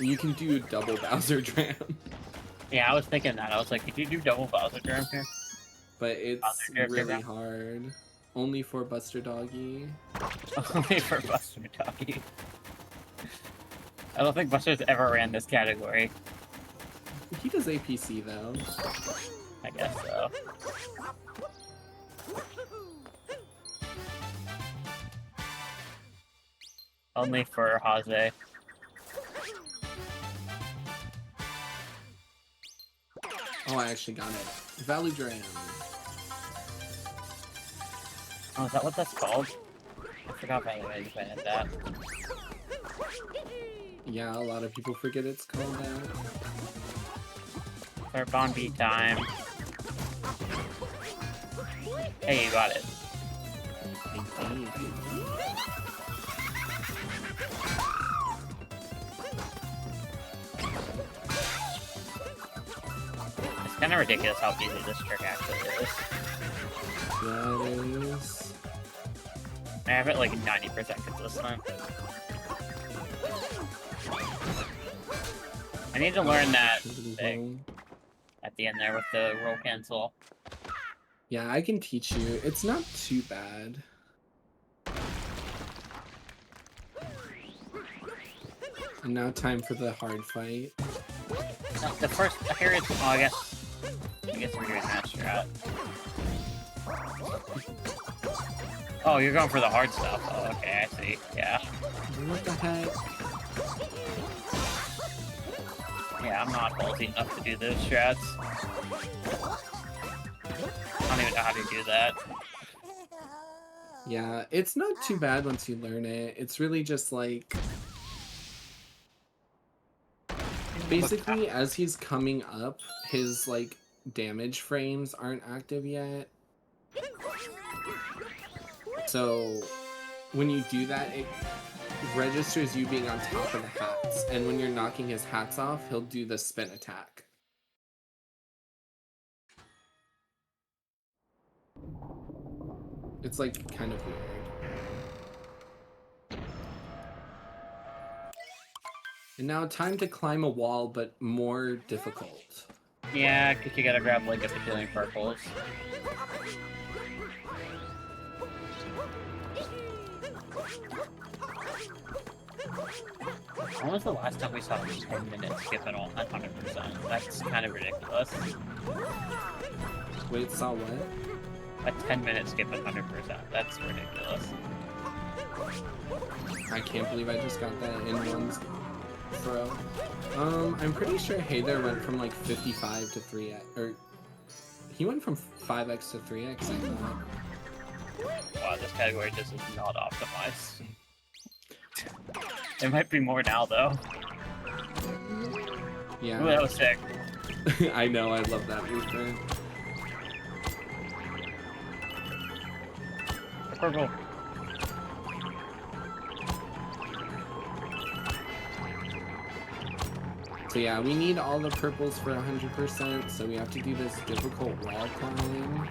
S1: you can do double Bowser Dram.
S2: Yeah, I was thinking that. I was like, did you do double Bowser Dram here?
S1: But it's really hard. Only for Buster Doggy.
S2: Only for Buster Doggy. I don't think Buster's ever ran this category.
S1: He does APC though.
S2: I guess so. Only for Haze.
S1: Oh, I actually got it. Value Dram.
S2: Oh, is that what that's called? I forgot by the way if I had that.
S1: Yeah, a lot of people forget it's called that.
S2: Third Bon B time. Hey, you got it. It's kind of ridiculous how easy this trick actually is.
S1: Yeah, it is.
S2: I have it like 90% consistent. I need to learn that thing at the end there with the roll cancel.
S1: Yeah, I can teach you. It's not too bad. And now time for the hard fight.
S2: No, the first here is I guess we're doing that strat. Oh, you're going for the hard stuff. Oh, okay, I see. Yeah.
S1: What the heck?
S2: Yeah, I'm not ballsy enough to do those strats. I don't even know how to do that.
S1: Yeah, it's not too bad once you learn it. It's really just like... Basically, as he's coming up, his, like, damage frames aren't active yet. So, when you do that, it registers you being on top of the hats. And when you're knocking his hats off, he'll do the spin attack. It's, like, kind of weird. And now time to climb a wall, but more difficult.
S2: Yeah, because you gotta grab like a bajillion purples. When was the last time we saw a 10-minute skip at all? 100%. That's kind of ridiculous.
S1: Wait, saw what?
S2: A 10-minute skip at 100%. That's ridiculous.
S1: I can't believe I just got that in one throw. I'm pretty sure Hey There went from like 55 to 3x, or he went from 5x to 3x, I thought.
S2: Wow, this category just is not optimized. It might be more now, though.
S1: Yeah.
S2: Ooh, that was sick.
S1: I know, I love that movement.
S2: Purple.
S1: So yeah, we need all the purples for 100%, so we have to do this difficult wall climb.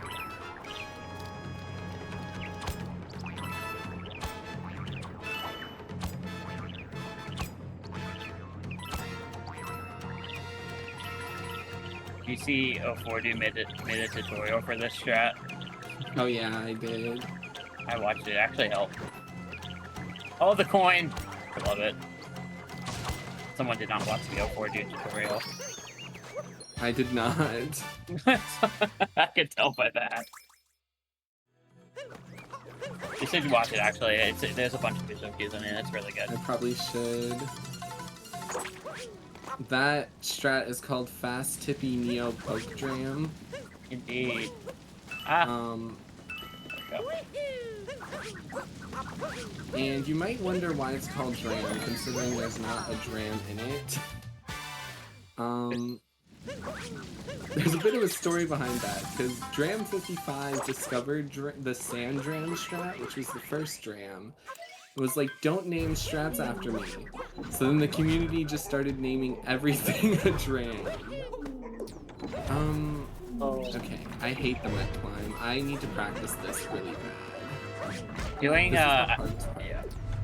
S2: You see O4 made a tutorial for this strat?
S1: Oh yeah, I did.
S2: I watched it, actually helped. Oh, the coin! I love it. Someone did not watch the O4 tutorial.
S1: I did not.
S2: I could tell by that. You should watch it, actually. There's a bunch of visual cues in it, it's really good.
S1: I probably should. That strat is called Fast Tippy Neo Poke Dram.
S2: Indeed. Ah.
S1: And you might wonder why it's called Dram, considering there's not a Dram in it. There's a bit of a story behind that, because Dram 55 discovered the Sand Dram strat, which was the first Dram. It was like, don't name strats after me. So then the community just started naming everything a Dram. Okay, I hate the Met Climb. I need to practice this really bad.
S2: Doing,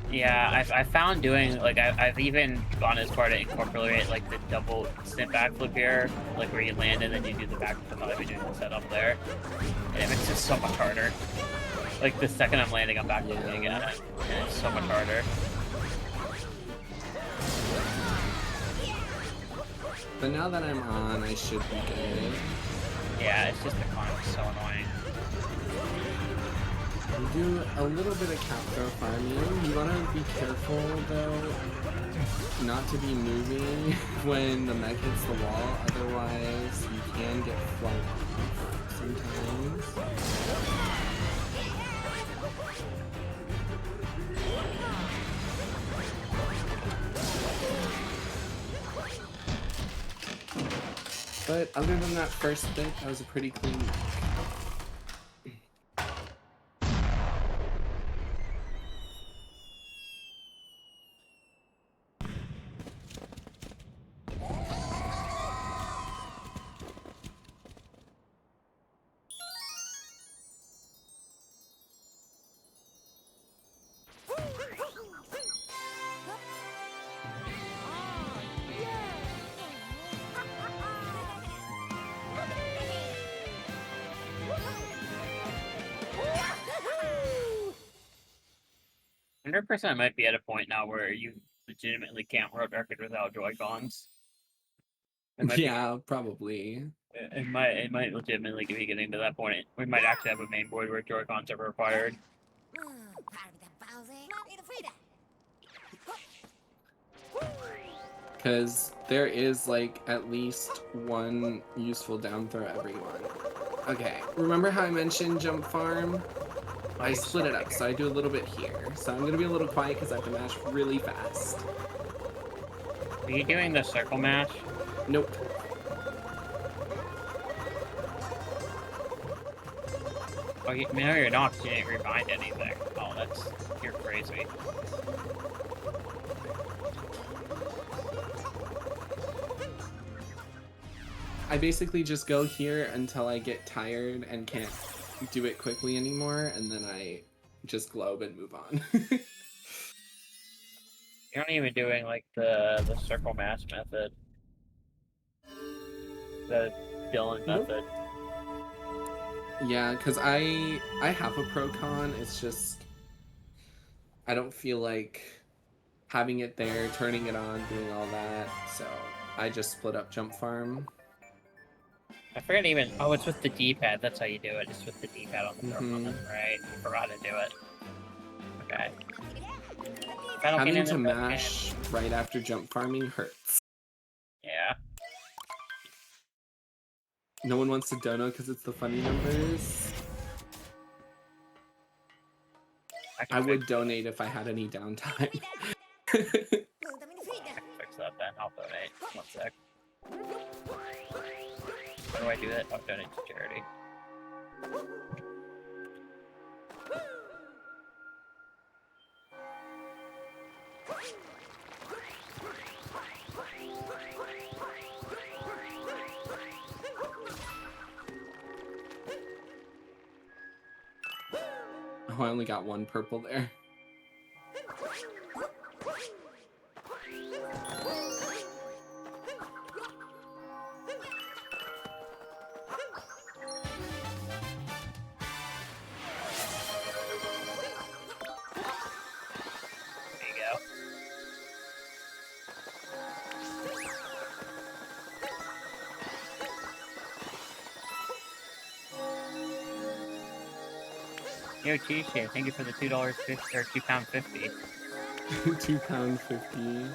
S2: yeah, I found doing, like, I've even gone as far to incorporate, like, the double snip backflip here, like, where you land and then you do the backflip, I've been doing the setup there, and it makes it so much harder. Like, the second I'm landing, I'm backflipping again, and it's so much harder.
S1: But now that I'm on, I should be good.
S2: Yeah, it's just the climb is so annoying.
S1: We do a little bit of cap throw farming. You want to be careful, though, not to be moving when the mech hits the wall, otherwise you can get flung off sometimes. But other than that first bit, that was a pretty clean mech.
S2: 100% might be at a point now where you legitimately can't road record without Joy-Cons.
S1: Yeah, probably.
S2: It might legitimately be getting to that point. We might actually have a main board where Joy-Cons are required.
S1: Because there is, like, at least one useful down throw every one. Okay, remember how I mentioned jump farm? I split it up, so I do a little bit here. So I'm going to be a little quiet because I have to mash really fast.
S2: Are you doing the circle mash?
S1: Nope.
S2: Oh, no, you're not. You didn't rebind anything. Oh, you're crazy.
S1: I basically just go here until I get tired and can't do it quickly anymore, and then I just globe and move on.
S2: You're not even doing like the circle mash method. The Dylan method.
S1: Yeah, because I have a pro con. It's just I don't feel like having it there, turning it on, doing all that. So I just split up jump farm.
S2: I forget even. Oh, it's with the D-pad. That's how you do it. It's with the D-pad on the throne. That's right. I forgot to do it. Okay.
S1: Having to mash right after jump farming hurts.
S2: Yeah.
S1: No one wants to dono because it's the funny numbers. I would donate if I had any downtime.
S2: I can fix that then. I'll donate. 1 sec. How do I do that? I'll donate to charity.
S1: Oh, I only got 1 purple there.
S2: There you go. Yo, Cheesecake, thank you for the $2.50 or £2.50.
S1: £2.50.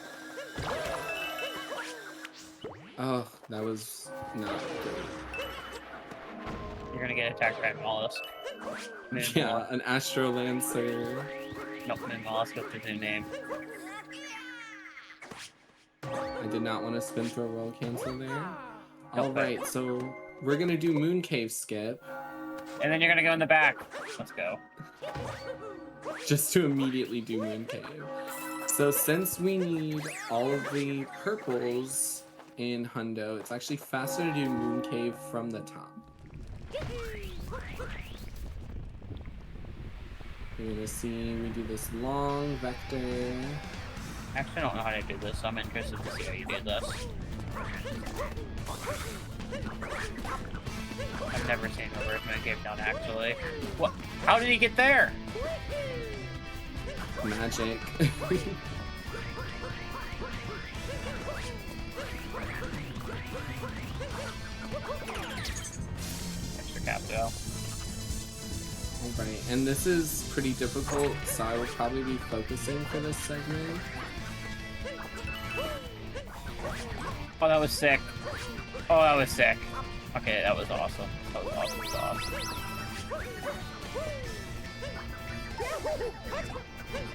S1: Oh, that was not great.
S2: You're gonna get attacked by a mollusk.
S1: Yeah, an Astrolancer.
S2: Nope, Moon Mollusk with his new name.
S1: I did not want to spin throw roll cancel there.
S2: Nope.
S1: Alright, so we're gonna do Moon Cave skip.
S2: And then you're gonna go in the back. Let's go.
S1: Just to immediately do Moon Cave. So since we need all of the purples in Hundo, it's actually faster to do Moon Cave from the top. We're gonna see, we do this long vector.
S2: Actually, I don't know how to do this, so I'm interested to see how you do this. I've never seen reverse moon cave done, actually. What? How did he get there?
S1: Magic.
S2: Extra cap, though.
S1: Alright, and this is pretty difficult, so I will probably be focusing for this segment.
S2: Oh, that was sick. Oh, that was sick. Okay, that was awesome. That was awesome sauce.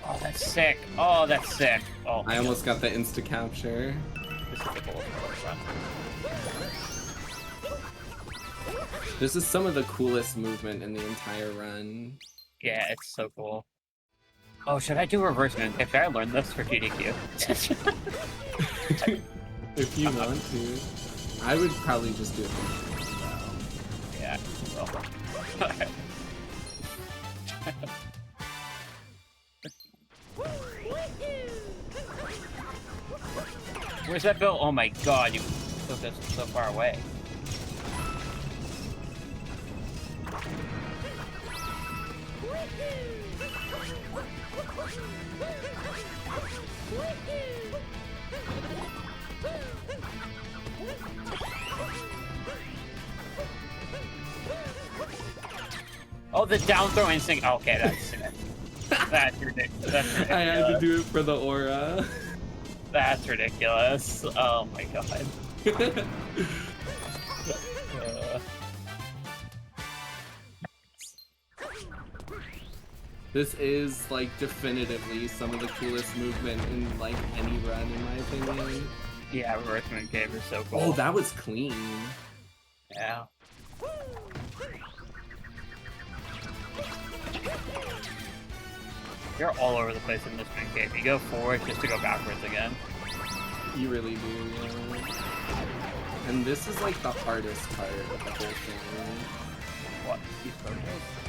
S2: Oh, that's sick. Oh, that's sick. Oh,
S1: I almost got the insta capture.
S2: this is the coolest run.
S1: This is some of the coolest movement in the entire run.
S2: Yeah, it's so cool. Oh, should I do reverse moon cave? Should I learn this for GDQ?
S1: If you want to. I would probably just do it.
S2: Yeah, well. Where's that bill? Oh my god, you took us so far away. Oh, the down throw instinct. Okay, that's that's ridiculous. That's ridiculous.
S1: I had to do it for the aura.
S2: That's ridiculous. Oh my god.
S1: This is, like, definitively some of the coolest movement in, like, any run, in my opinion.
S2: Yeah, Earthman Cave is so cool.
S1: Oh, that was clean.
S2: Yeah. You're all over the place in this Moon Cave. You go forward just to go backwards again.
S1: You really do, yeah. And this is, like, the hardest part of the whole thing.
S2: What? These photos?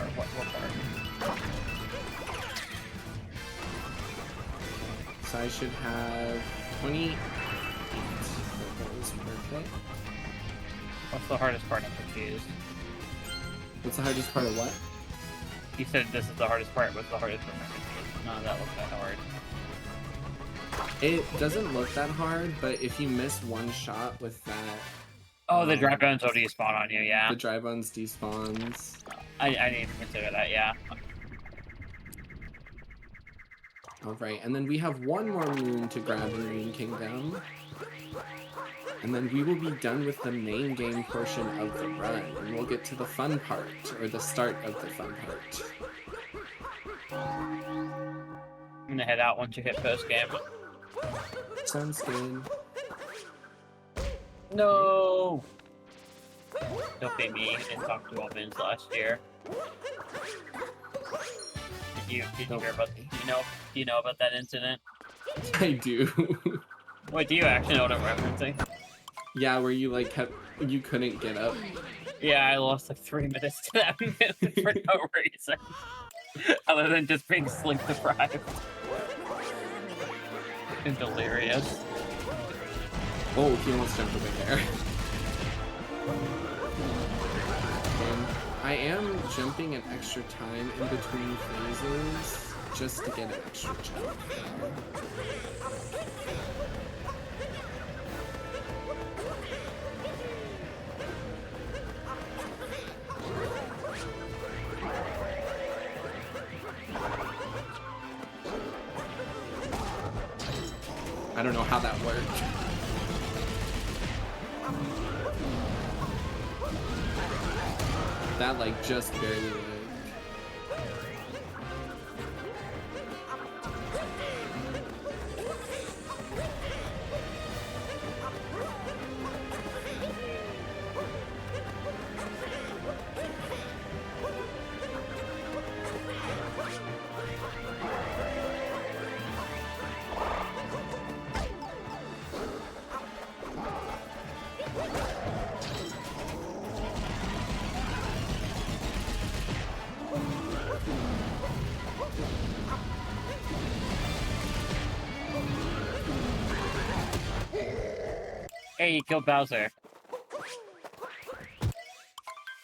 S2: Or what part?
S1: So I should have 28 of those. Perfect.
S2: What's the hardest part? I'm confused.
S1: What's the hardest part of what?
S2: You said this is the hardest part. What's the hardest part? I'm confused. None of that looks that hard.
S1: It doesn't look that hard, but if you miss one shot with that...
S2: Oh, the dry bones will despawn on you, yeah.
S1: The dry bones despawns.
S2: I didn't even consider that, yeah.
S1: Alright, and then we have one more moon to grab in Moon Kingdom. And then we will be done with the main game portion of the run, and we'll get to the fun part, or the start of the fun part.
S2: I'm gonna head out once you hit post game.
S1: Sounds good.
S2: No! Don't be me. I didn't talk to Wins last year. Did you hear about? Do you know about that incident?
S1: I do.
S2: Wait, do you actually know what I'm referencing?
S1: Yeah, where you like you couldn't get up.
S2: Yeah, I lost like 3 minutes to that for no reason, other than just being sleep deprived and delirious.
S1: Oh, he almost jumped over there. And I am jumping an extra time in between phases just to get an extra jump. I don't know how that worked. That like just barely worked.
S2: Hey, you killed Bowser.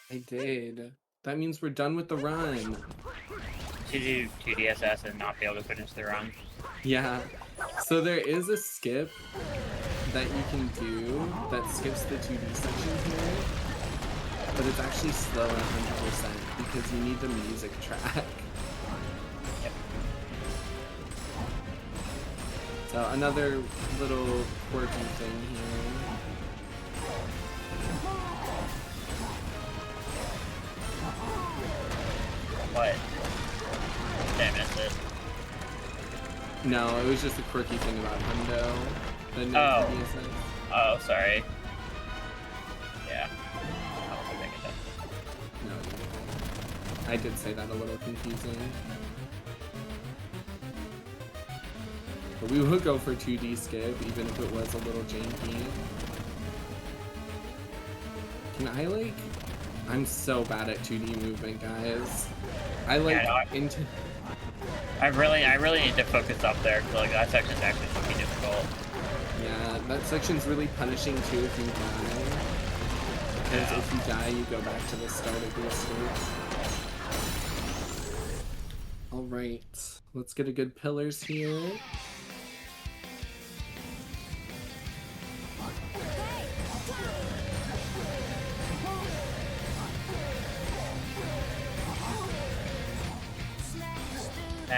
S1: I did. That means we're done with the run.
S2: To do 2DSS and not be able to finish the run.
S1: Yeah. So there is a skip that you can do that skips the 2D section here, but it's actually slow 100% because you need the music track.
S2: Yep.
S1: So another little quirky thing here.
S2: What? Did I miss it?
S1: No, it was just a quirky thing about Hundo. The no
S2: Oh.
S1: 2DSS.
S2: Oh, sorry. Yeah. I wasn't thinking that.
S1: No, I did say that a little confusing. But we would go for 2D skip, even if it was a little janky. Can I, like... I'm so bad at 2D movement, guys. I, like, into...
S2: I really need to focus up there, because, like, that section's actually pretty difficult.
S1: Yeah, that section's really punishing, too, if you die. Because if you die, you go back to the start of your stage. Alright, let's get a good pillars here.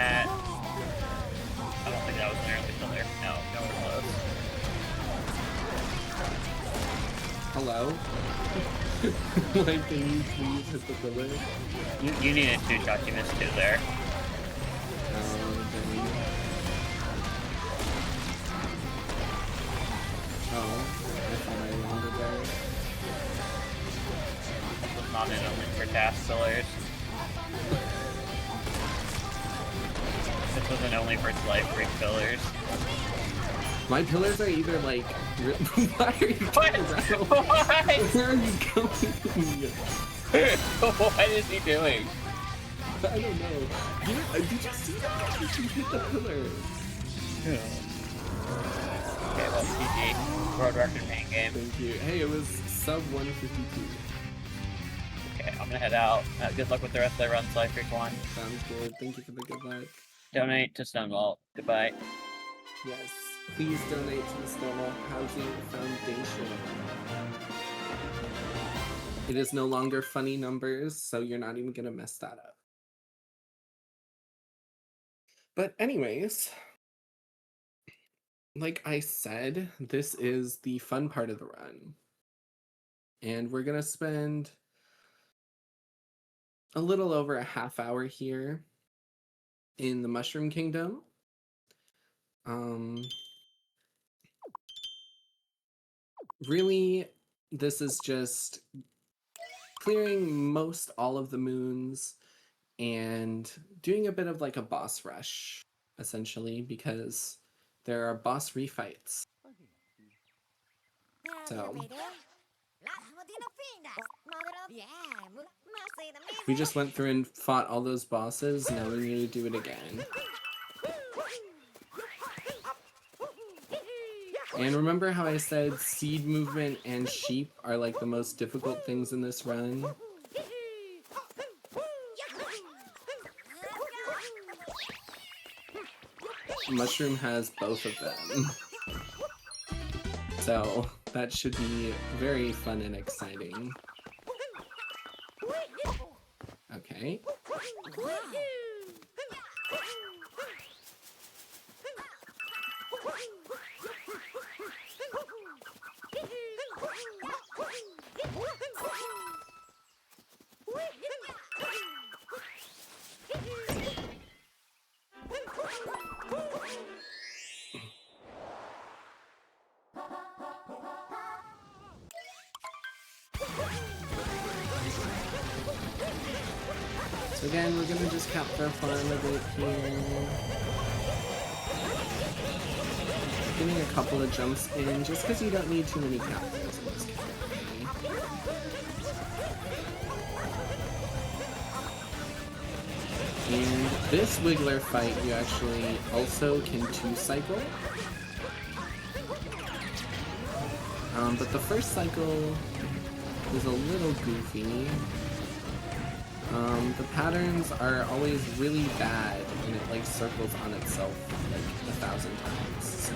S2: I don't think that was nearly pillar. No, nowhere close.
S1: Hello? Like, can you please hit the pillar?
S2: You needed 2 shots, you missed 2 there. on and only for task fillers. This wasn't only for Slyfreak fillers.
S1: My pillars are either like... Why are you turning around?
S2: What?
S1: Where are you going?
S2: What is he doing?
S1: I don't know. Did you see that? You hit the pillar.
S2: Okay, well, GG. World record main game.
S1: Thank you. Hey, it was sub 152.
S2: Okay, I'm gonna head out. Good luck with the rest of the run, Slyfreak1.
S1: Sounds good. Thank you for the good luck.
S2: Donate to Stonewall. Goodbye.
S1: Yes. Please donate to the Stonewall Housing Foundation. It is no longer funny numbers, so you're not even gonna mess that up. But anyways, like I said, this is the fun part of the run. And we're gonna spend a little over a half hour here in the Mushroom Kingdom. Really, this is just clearing most all of the moons and doing a bit of like a boss rush, essentially, because there are boss refights. So we just went through and fought all those bosses. Now we need to do it again. And remember how I said seed movement and sheep are like the most difficult things in this run? Mushroom has both of them. So that should be very fun and exciting. Okay. So again, we're gonna just cap for fun a bit here. Getting a couple of jumps in, just because you don't need too many captures in this category. And this Wiggler fight, you actually also can 2-cycle. But the first cycle is a little goofy. The patterns are always really bad, and it like circles on itself like 1,000 times, so.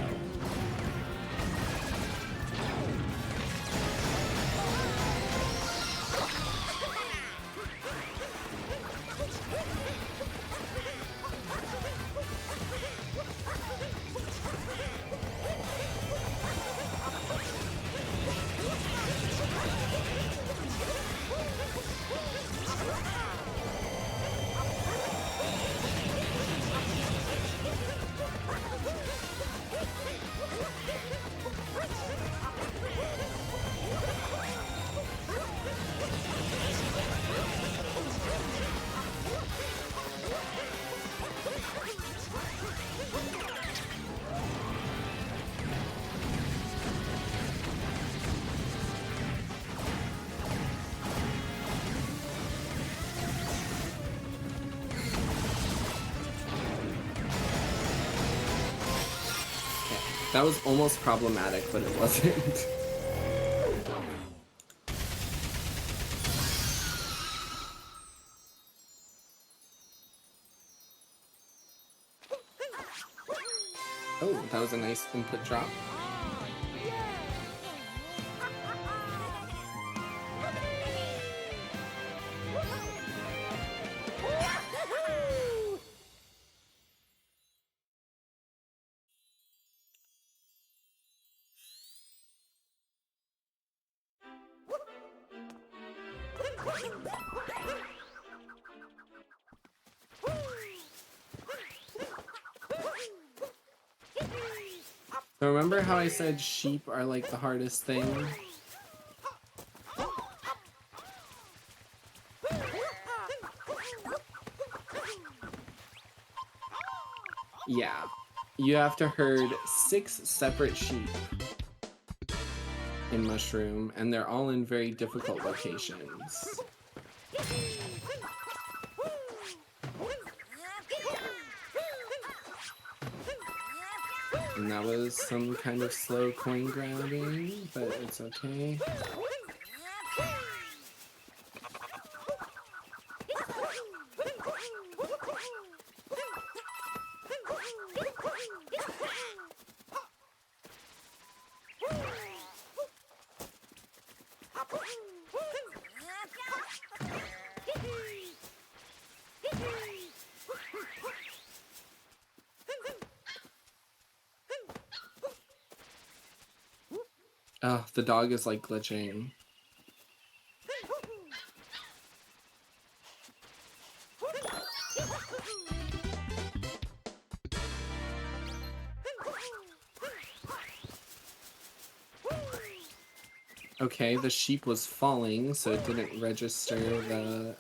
S1: That was almost problematic, but it wasn't. Oh, that was a nice input drop. So remember how I said sheep are like the hardest thing? you have to herd 6 separate sheep in Mushroom, and they're all in very difficult locations. And that was some kind of slow coin grabbing, but it's okay. Oh, the dog is like glitching. Okay, the sheep was falling, so it didn't register the...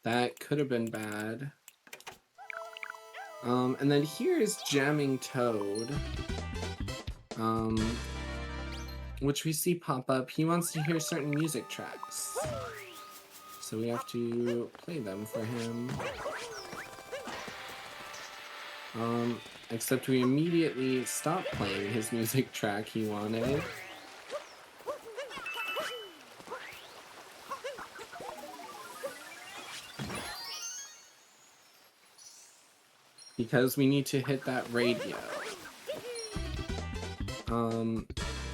S1: That could have been bad. And then here is Jamming Toad. Which we see pop up. He wants to hear certain music tracks. So we have to play them for him. Except we immediately stop playing his music track he wanted. Because we need to hit that radio.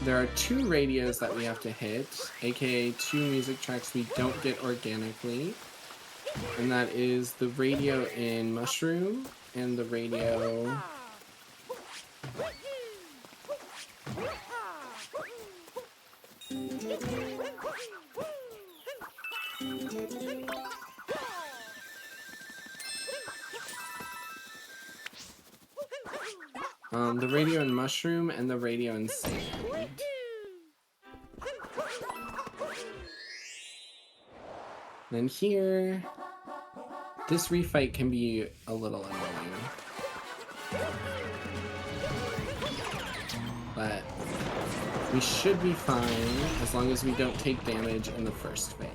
S1: There are 2 radios that we have to hit, aka 2 music tracks we don't get organically. And that is the radio in Mushroom and the radio... the radio in Mushroom and the radio in Sand. Then here, this refight can be a little annoying. But we should be fine as long as we don't take damage in the first phase.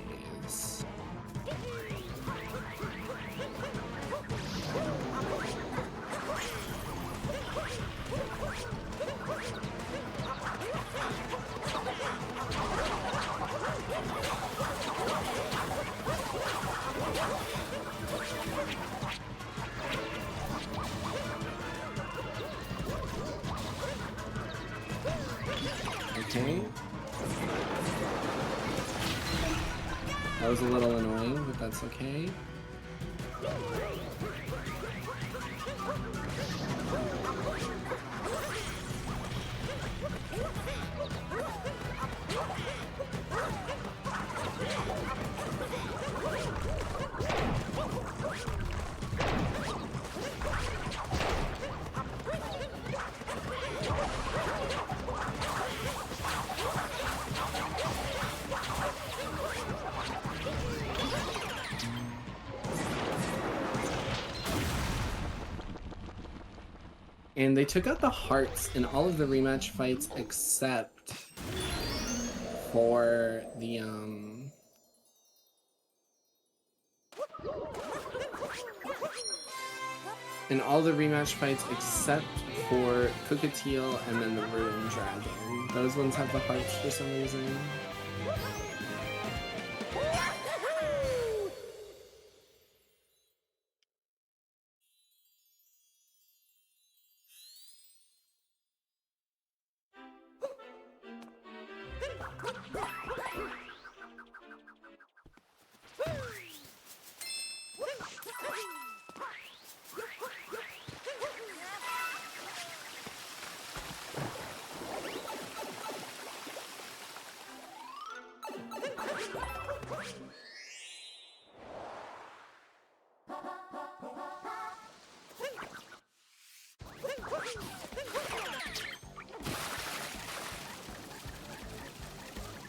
S1: Okay. That was a little annoying, but that's okay. And they took out the hearts in all of the rematch fights except for the, in all the rematch fights except for Cookatiel and then the Ruined Dragon. Those ones have the hearts for some reason.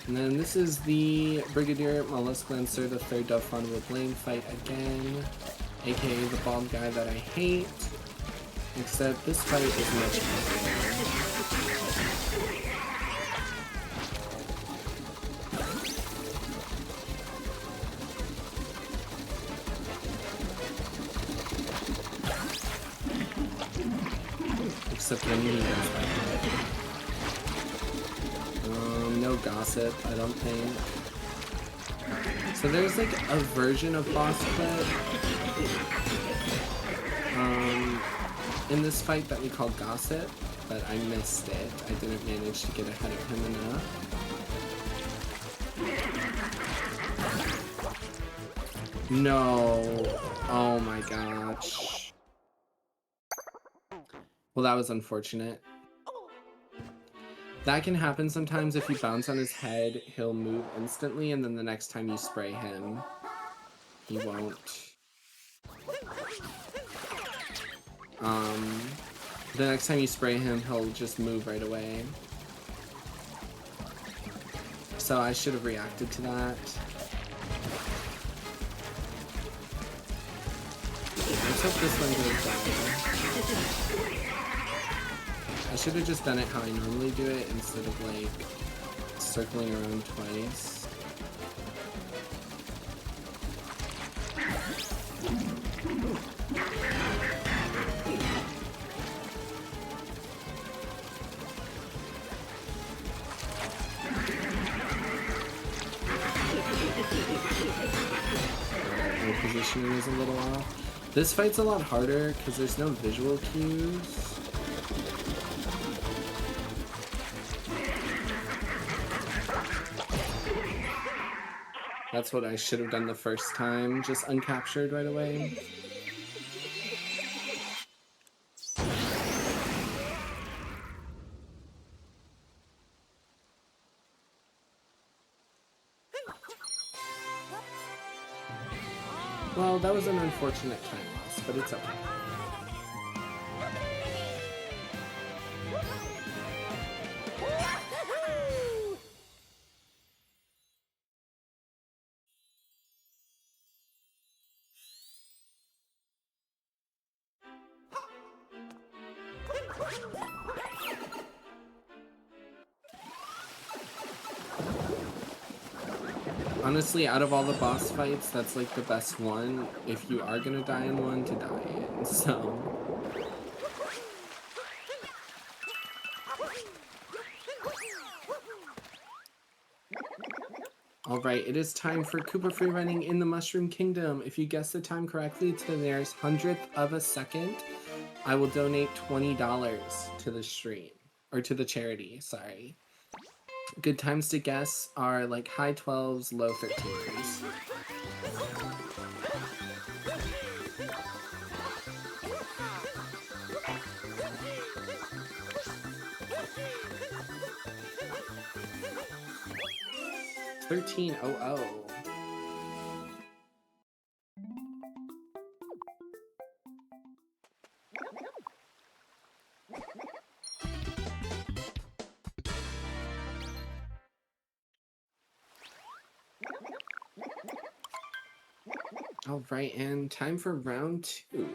S1: And then this is the Brigadier Mollusk Lancer, the third Delphon with Lane fight again, aka the bald guy that I hate. Except this fight is much easier. Except when he does that. No gossip, I don't think. So there's like a version of boss clip in this fight that we call gossip, but I missed it. I didn't manage to get ahead of him enough. No. Oh my gosh. Well, that was unfortunate. That can happen sometimes. If you bounce on his head, he'll move instantly, and then the next time you spray him, he won't. The next time you spray him, he'll just move right away. So I should have reacted to that. Let's hope this one goes down. I should have just done it how I normally do it instead of like circling around twice. My positioning is a little off. This fight's a lot harder because there's no visual cues. That's what I should have done the first time, just uncaptured right away. Well, that was an unfortunate time loss, but it's okay. Honestly, out of all the boss fights, that's like the best one. If you are gonna die in one, to die in, so. Alright, it is time for Koopa free running in the Mushroom Kingdom. If you guess the time correctly to the nearest 100th of a second, I will donate $20 to the stream. Or to the charity, sorry. Good times to guess are like high 12s, low 13s. $13.00. All right, and time for round 2.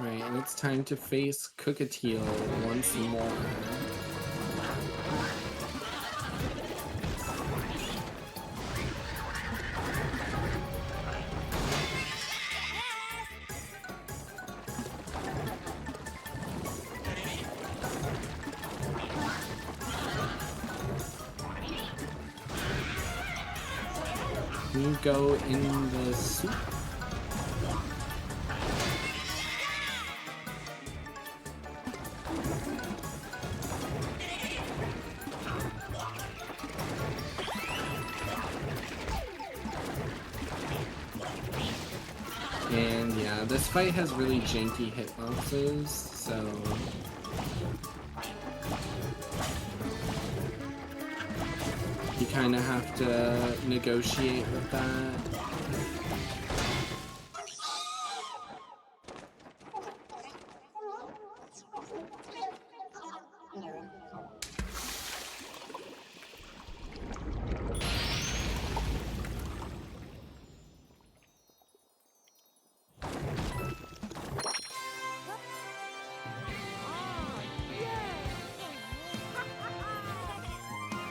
S1: Right, and it's time to face Cookatiel once more. Can you go in the soup? And yeah, this fight has really janky hitboxes, so you kind of have to negotiate with that.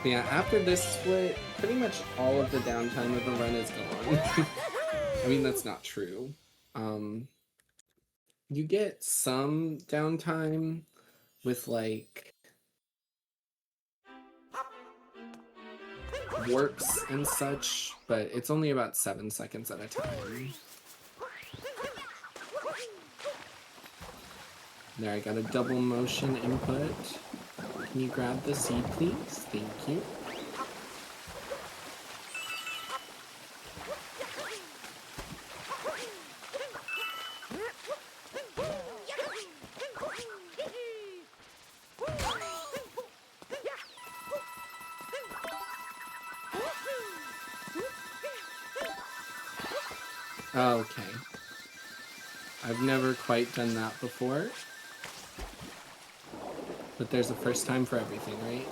S1: But yeah, after this split, pretty much all of the downtime of the run is gone. I mean, that's not true. You get some downtime with like warps and such, but it's only about 7 seconds at a time. There, I got a double motion input. Can you grab the seed, please? Thank you. Okay. I've never quite done that before. But there's a first time for everything, right?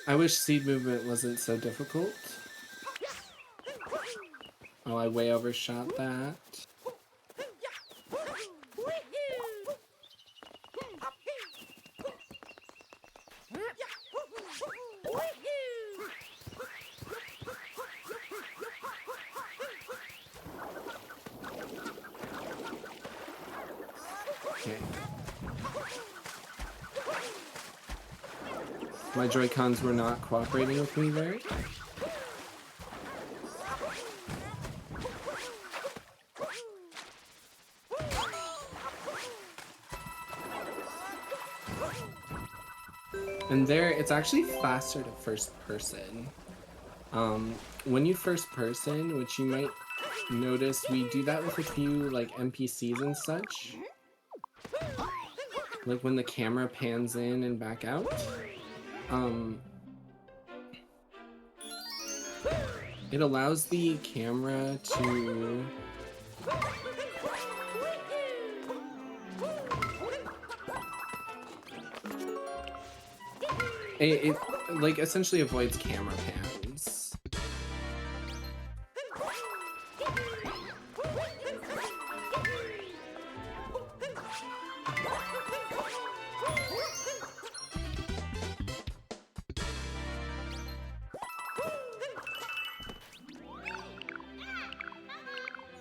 S1: I wish seed movement wasn't so difficult. Oh, I way overshot that. Okay. My Joy-Cons were not cooperating with me there. And there, it's actually faster to first person. When you first person, which you might notice, we do that with a few like NPCs and such. Like when the camera pans in and back out. It allows the camera to it like essentially avoids camera pans.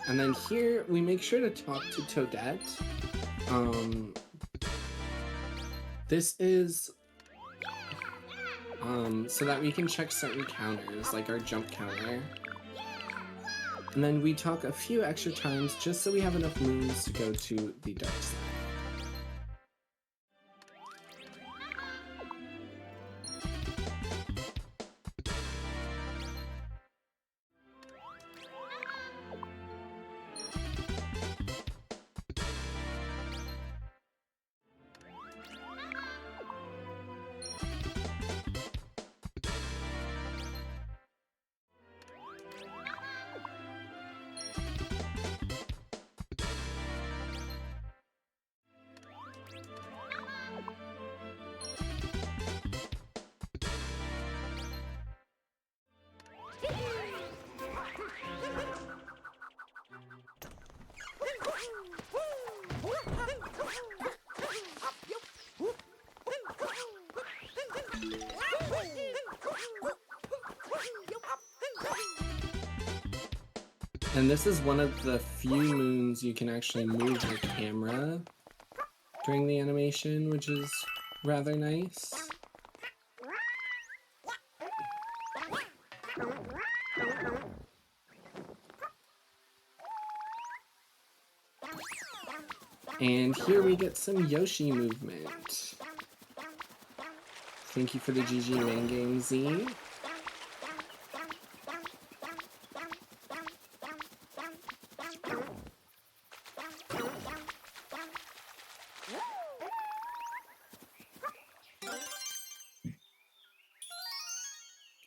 S1: And then here, we make sure to talk to Toadette. This is so that we can check certain counters, like our jump counter. And then we talk a few extra times just so we have enough moons to go to the dark side. And this is one of the few moons you can actually move the camera during the animation, which is rather nice. And here we get some Yoshi movement. Thank you for the GG main game, Z.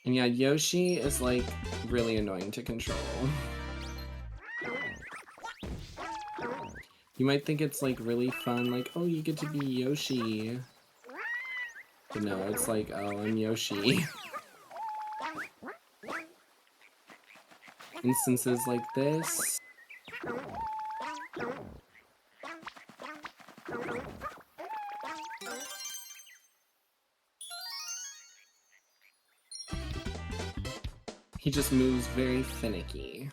S1: And yeah, Yoshi is like really annoying to control. You might think it's like really fun, like, oh, you get to be Yoshi. But no, it's like, oh, I'm Yoshi. Instances like this. He just moves very finicky.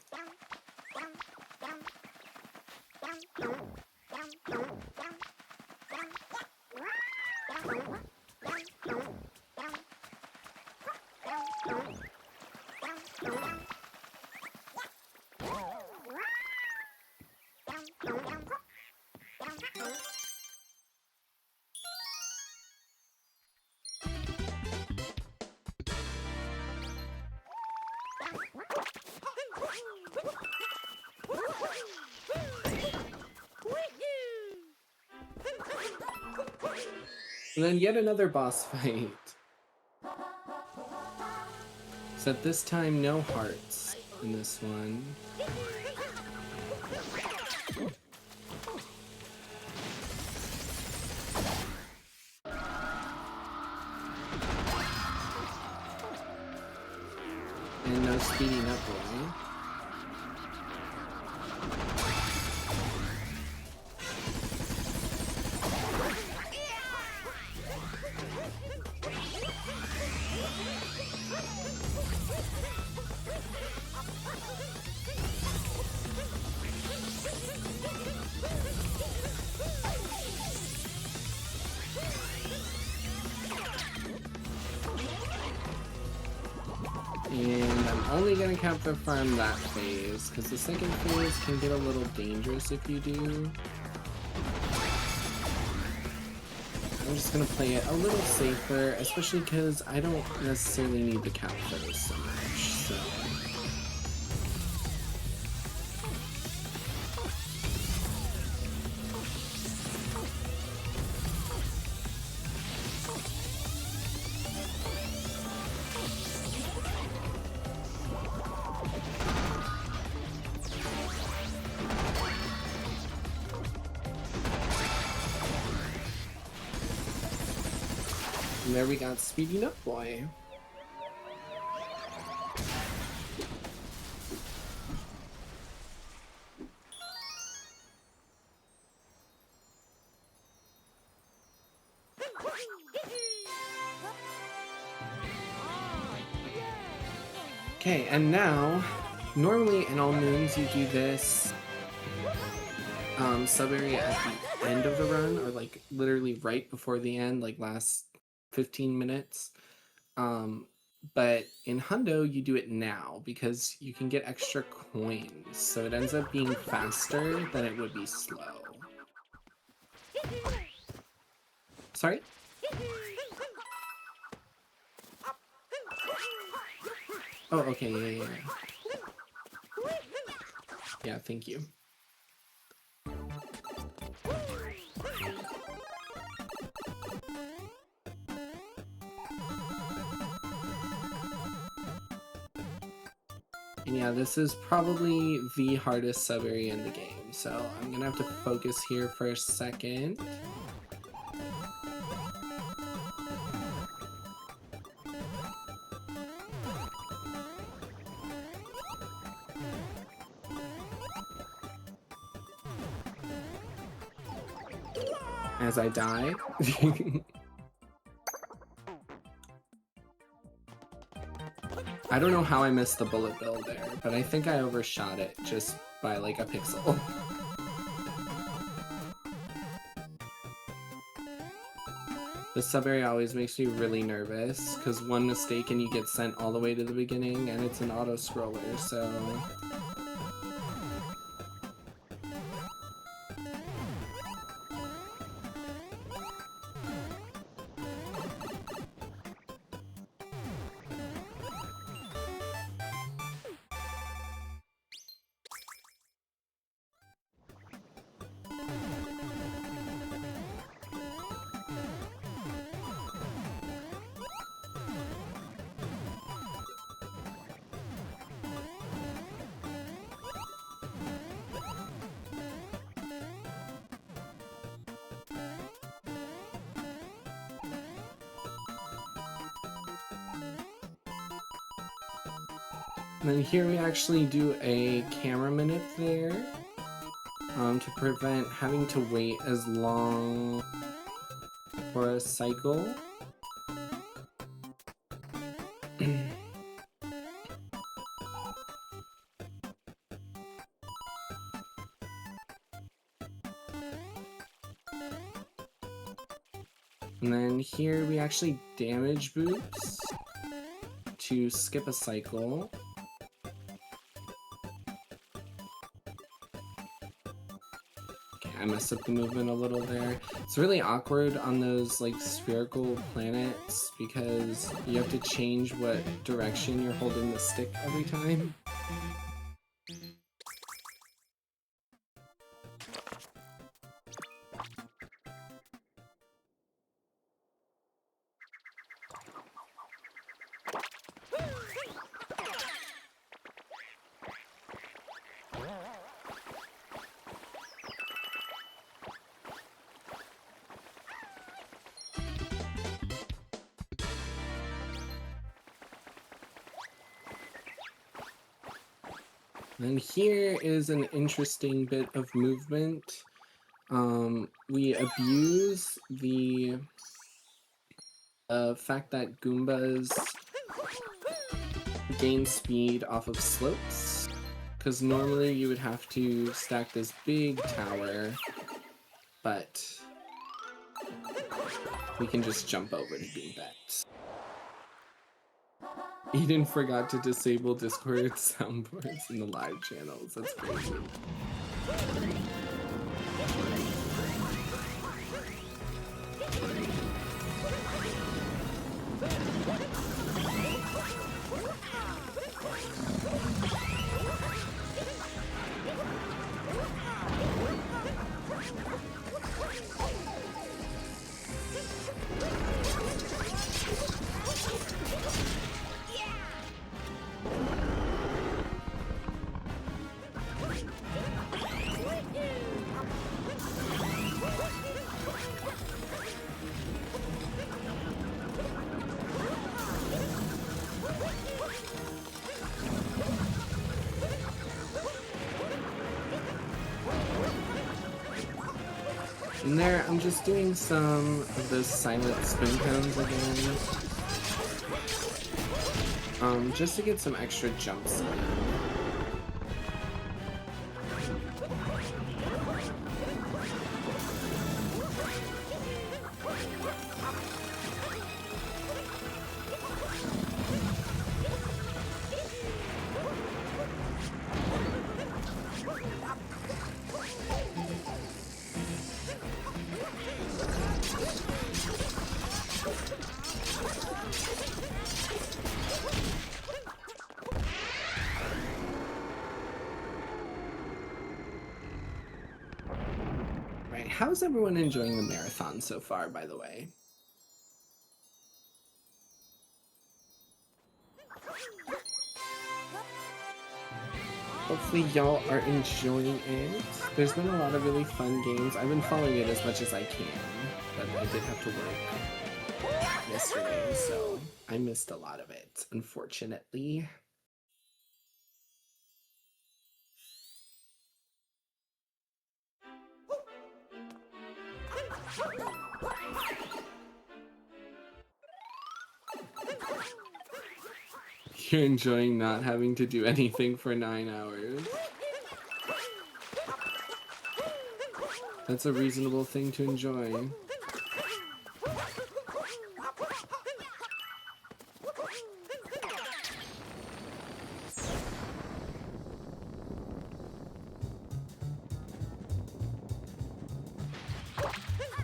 S1: And then yet another boss fight. Except this time, no hearts in this one. And no speeding up, boy. And I'm only gonna capture farm that phase, because the second phase can get a little dangerous if you do. I'm just gonna play it a little safer, especially because I don't necessarily need the cap phase so much, so... And there we got Speeding Up Boy. Okay, and now, normally in all moons you do this sub area at the end of the run, or like literally right before the end, like last 15 minutes. But in Hundo, you do it now because you can get extra coins, so it ends up being faster than it would be slow. Sorry? Oh, okay, yeah. Yeah, thank you. And yeah, this is probably the hardest sub area in the game, so I'm gonna have to focus here for a second. As I die. I don't know how I missed the bullet bill there, but I think I overshot it just by like a pixel. The sub area always makes me really nervous, because one mistake and you get sent all the way to the beginning, and it's an auto-scroller, so... And then here we actually do a camera minute there, to prevent having to wait as long for a cycle. And then here we actually damage boots to skip a cycle. Okay, I messed up the movement a little there. It's really awkward on those like spherical planets because you have to change what direction you're holding the stick every time. And here is an interesting bit of movement. We abuse the fact that Goombas gain speed off of slopes, because normally you would have to stack this big tower, but we can just jump over to do that. Eden forgot to disable Discord soundboards in the live channels. That's crazy. And there, I'm just doing some of those silent spin cones again. Just to get some extra jumps in. How's everyone enjoying the marathon so far, by the way? Hopefully y'all are enjoying it. There's been a lot of really fun games. I've been following it as much as I can, but I did have to work yesterday, so I missed a lot of it, unfortunately. You're enjoying not having to do anything for 9 hours. That's a reasonable thing to enjoy.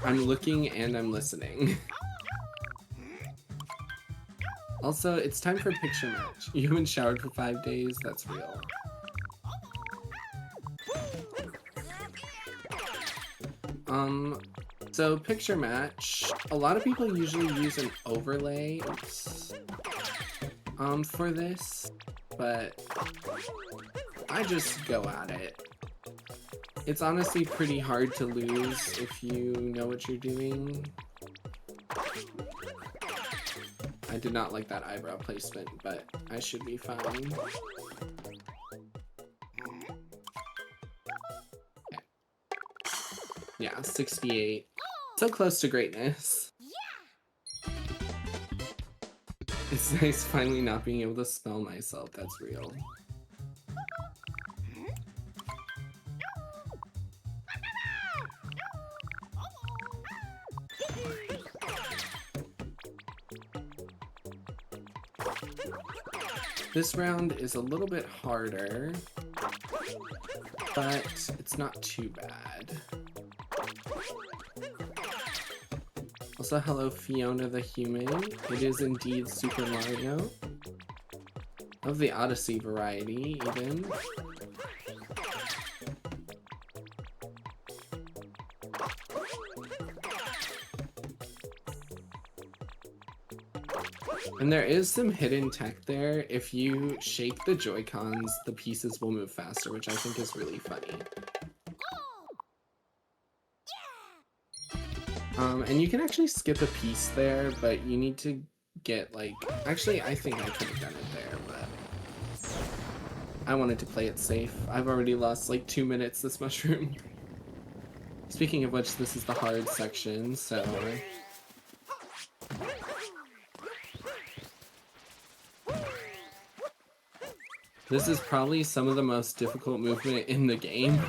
S1: I'm looking and I'm listening. Also, it's time for picture match. You haven't showered for 5 days? That's real. So picture match, a lot of people usually use an overlay, for this, but I just go at it. It's honestly pretty hard to lose if you know what you're doing. I did not like that eyebrow placement, but I should be fine. Okay. Yeah, 68. So close to greatness. It's nice finally not being able to smell myself, that's real. This round is a little bit harder, but it's not too bad. Also, hello Fiona the Human. It is indeed Super Mario. Of the Odyssey variety, even. And there is some hidden tech there. If you shake the Joy-Cons, the pieces will move faster, which I think is really funny. And you can actually skip a piece there, but you need to get, like... Actually, I think I could have done it there, but... I wanted to play it safe. I've already lost, like, 2 minutes this mushroom. Speaking of which, this is the hard section, so... This is probably some of the most difficult movement in the game.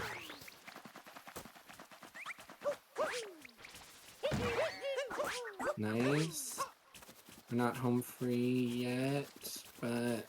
S1: Nice. We're not home free yet, but...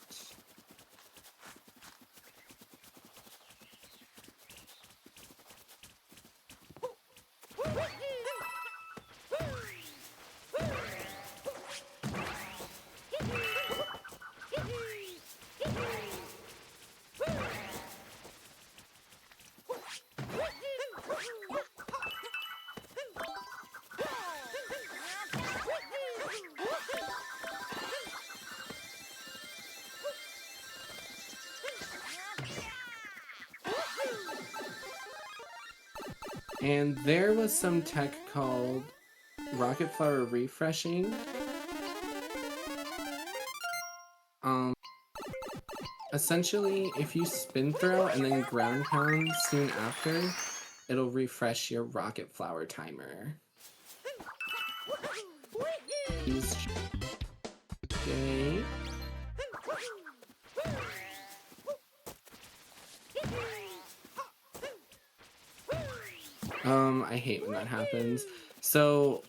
S1: And there was some tech called Rocket Flower Refreshing. Essentially, if you spin throw and then ground pound soon after, it'll refresh your Rocket Flower timer. Okay. I hate when that happens. So,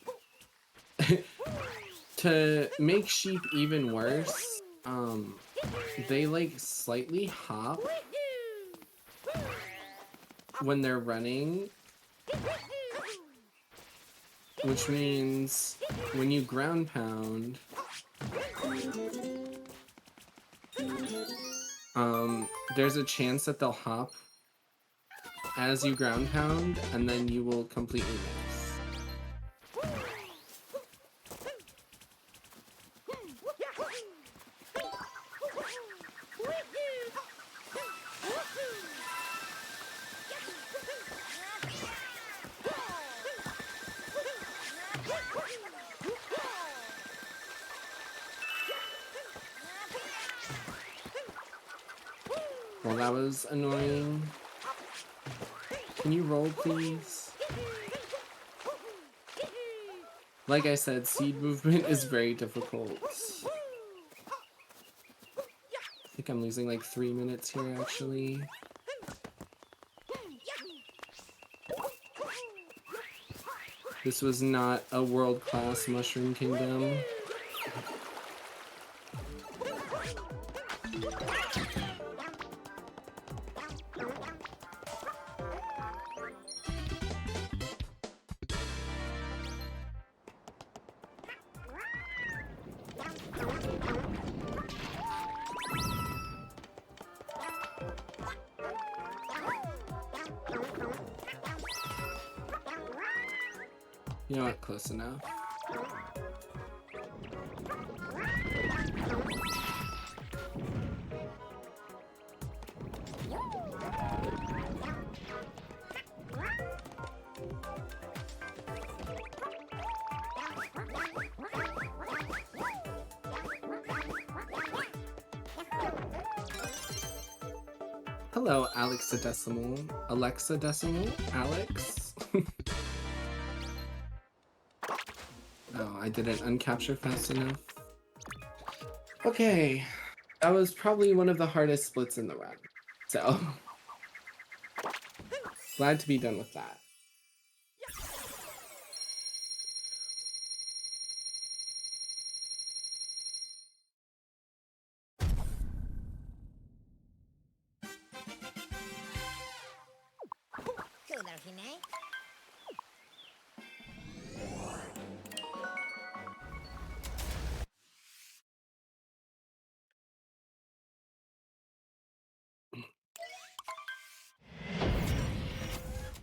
S1: to make sheep even worse, they like slightly hop when they're running, which means when you ground pound, there's a chance that they'll hop as you ground pound, and then you will completely miss. Well, that was annoying. Can you roll, please? Like I said, seed movement is very difficult. think I'm losing like 3 minutes here, actually. This was not a world-class Mushroom Kingdom. You know what? Close enough. Hello, Alexa Decimal. Alexa Decimal? Alex? Oh, I didn't uncapture fast enough. Okay, that was probably one of the hardest splits in the run. So, glad to be done with that.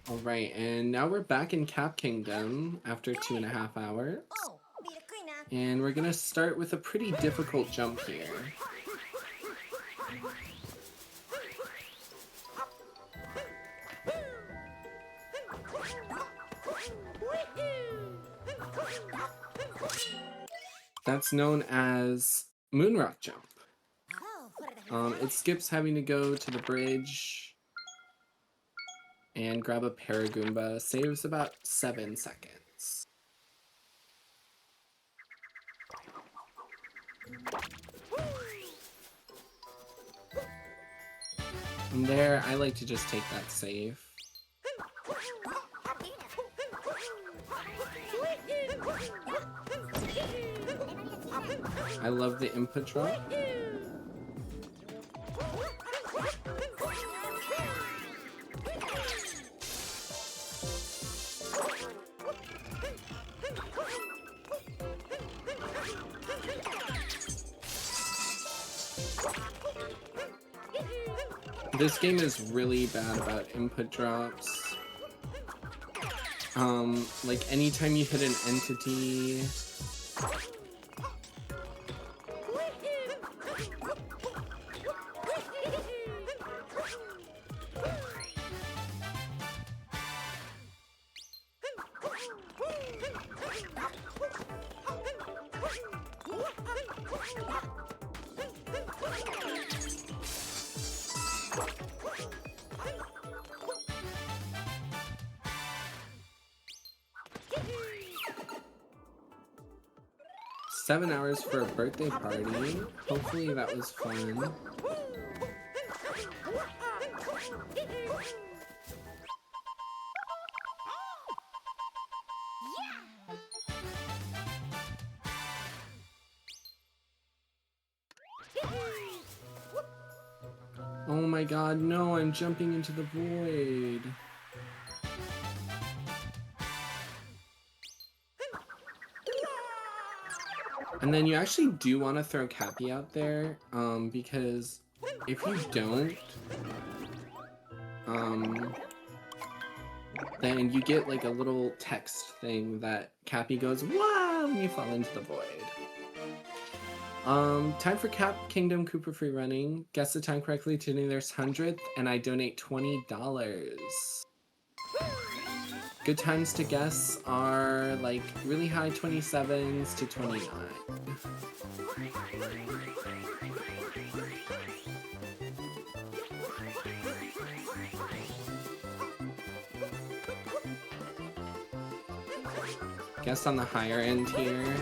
S1: Alright, and now we're back in Cap Kingdom after 2.5 hours. And we're gonna start with a pretty difficult jump here. That's known as Moonrock Jump. It skips having to go to the bridge and grab a Paragoomba, saves about 7 seconds. And there, I like to just take that save. I love the input drop. This game is really bad about input drops. Like anytime you hit an entity, $7 hours for a birthday party. Hopefully that was fun. Oh my god, no, I'm jumping into the void. And then you actually do want to throw Cappy out there, because if you don't, then you get like a little text thing that Cappy goes, "Wow!" when you fall into the void. Time for Cap Kingdom Cooper free running. Guess the time correctly to there's 100th, and I donate $20. Good times to guess are like really high 27s to 29. Guess on the higher end here.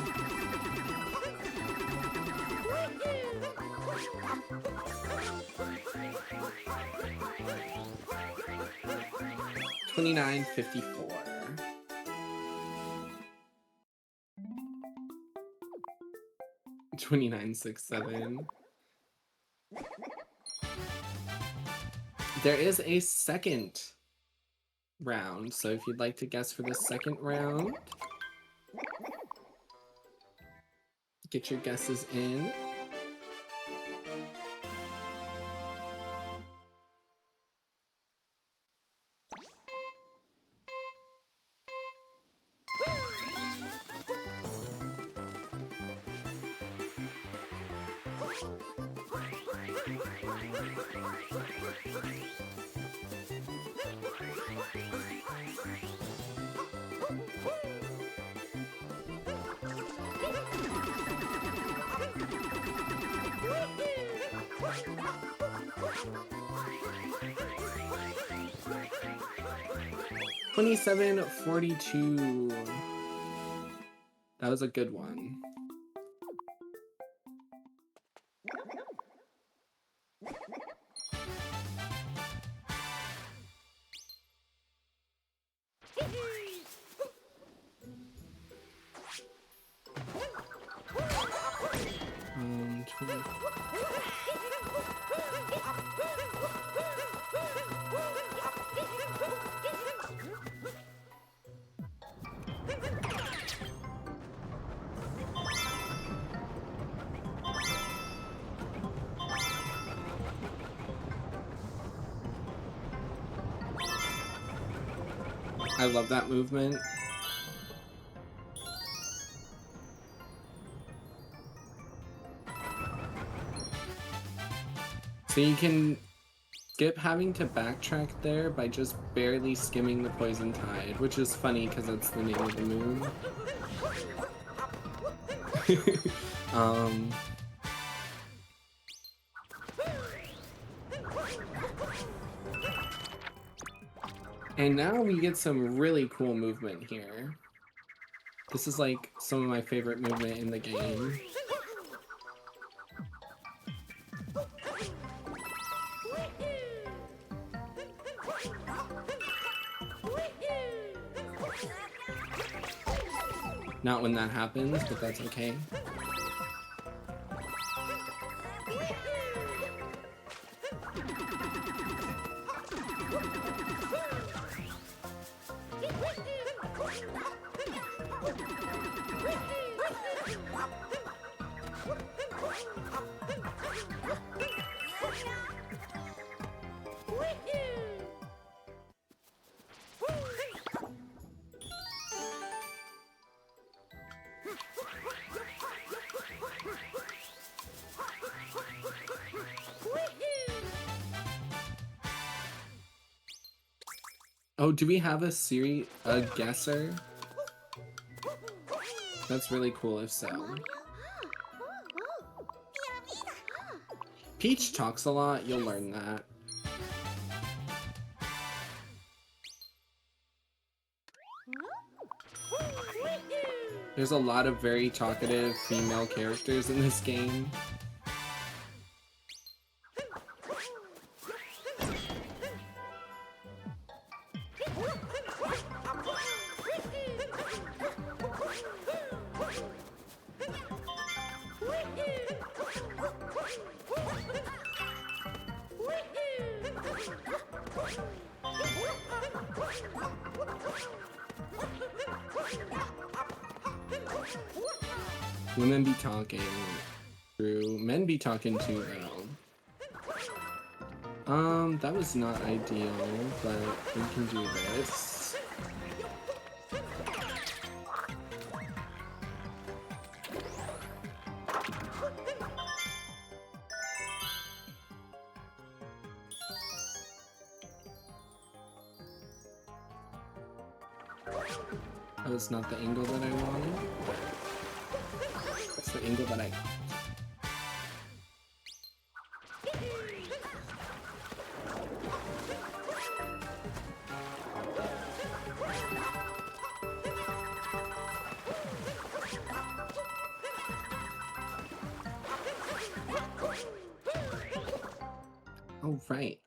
S1: 29.54. 29.67. There is a second round, so if you'd like to guess for the second round, get your guesses in. $27.42. That was a good one. I love that movement. So you can skip having to backtrack there by just barely skimming the poison tide, which is funny because it's the name of the moon. And now we get some really cool movement here. This is like some of my favorite movement in the game. Not when that happens, but that's okay. Oh, do we have a guesser? That's really cool if so. Peach talks a lot, you'll learn that. There's a lot of very talkative female characters in this game. Women be talking. True. Men be talking too, though. That was not ideal, but we can do this. That was not the angle that I wanted. That's the angle that I got. Oh, right.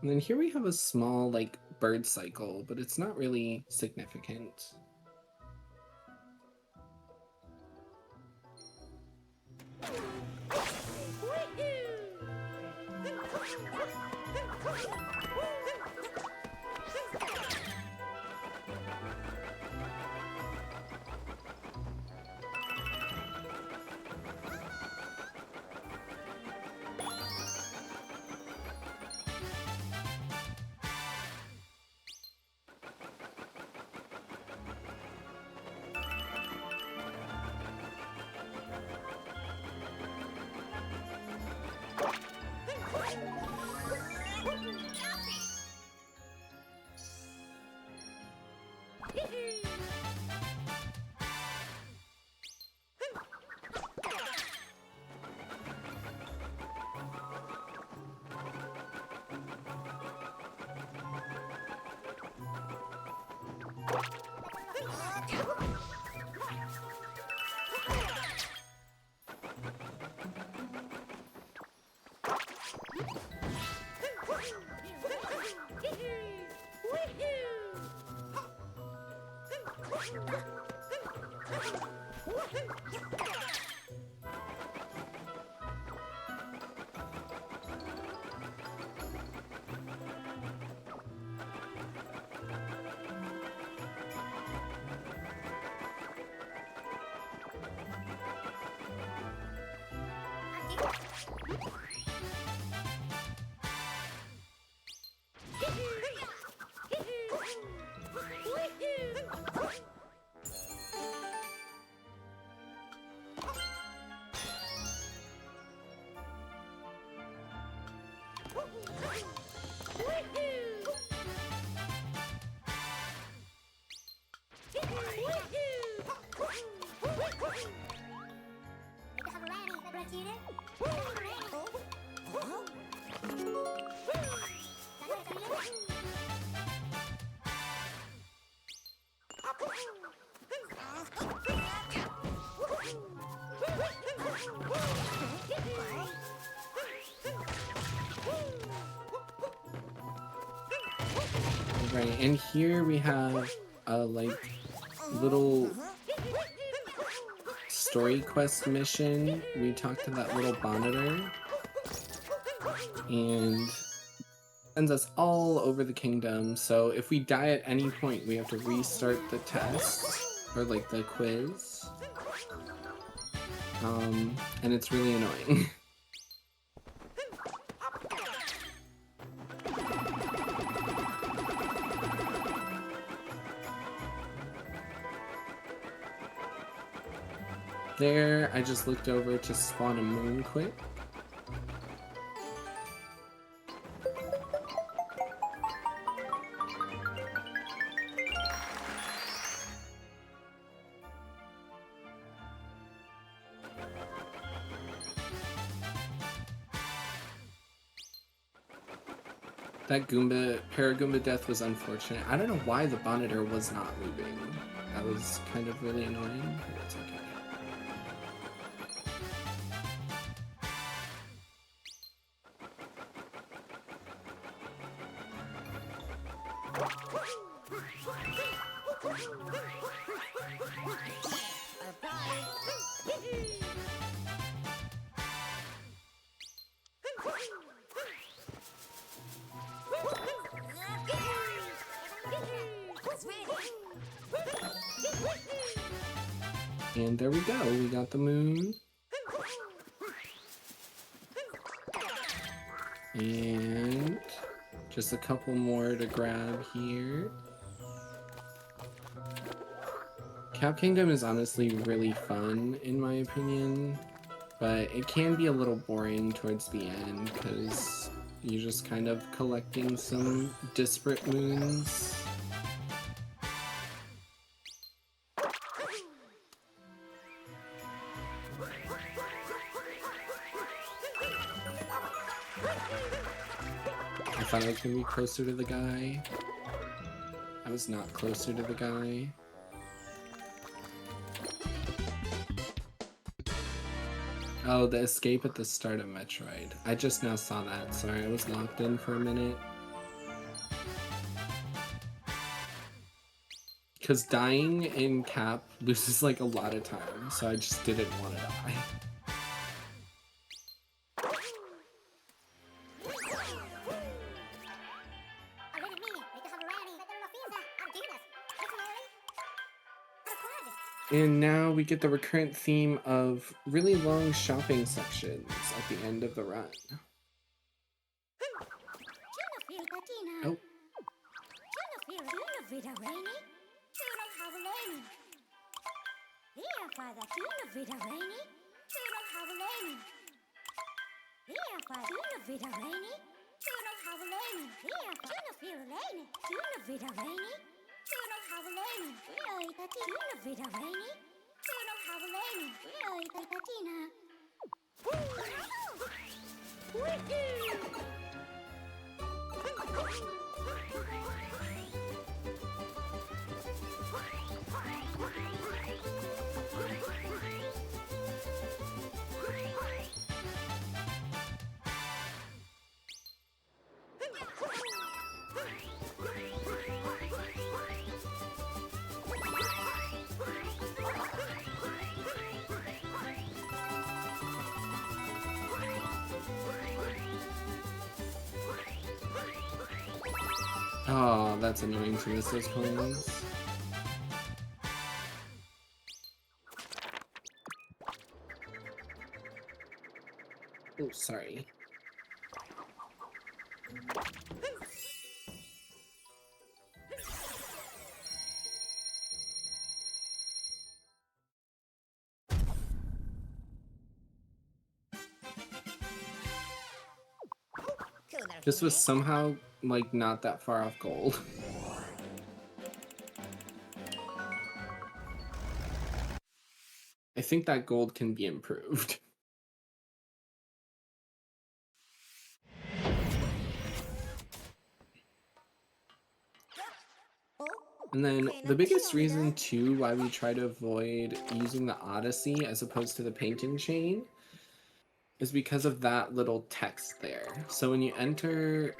S1: And then here we have a small, like, bird cycle, but it's not really significant. Right, and here we have a like little story quest mission. We talked to that little bonneter and sends us all over the kingdom. So if we die at any point, we have to restart the test or like the quiz. And it's really annoying. There, I just looked over to spawn a moon quick. That Paragoomba death was unfortunate. I don't know why the Bonneter was not moving. That was kind of really annoying, but it's okay. And there we go, we got the moon. And just a couple more to grab here. Cap Kingdom is honestly really fun, in my opinion, but it can be a little boring towards the end because you're just kind of collecting some disparate moons. I thought I was gonna be closer to the guy. I was not closer to the guy. Oh, the escape at the start of Metroid. I just now saw that. Sorry, I was locked in for a minute. Because dying in Cap loses like a lot of time, so I just didn't want to die. And now we get the recurrent theme of really long shopping sections at the end of the run. Oh. Oh, that's annoying to miss those coins. Oh, sorry. This was somehow, like, not that far off gold. I think that gold can be improved. And then the biggest reason, too, why we try to avoid using the Odyssey as opposed to the painting chain is because of that little text there. So when you enter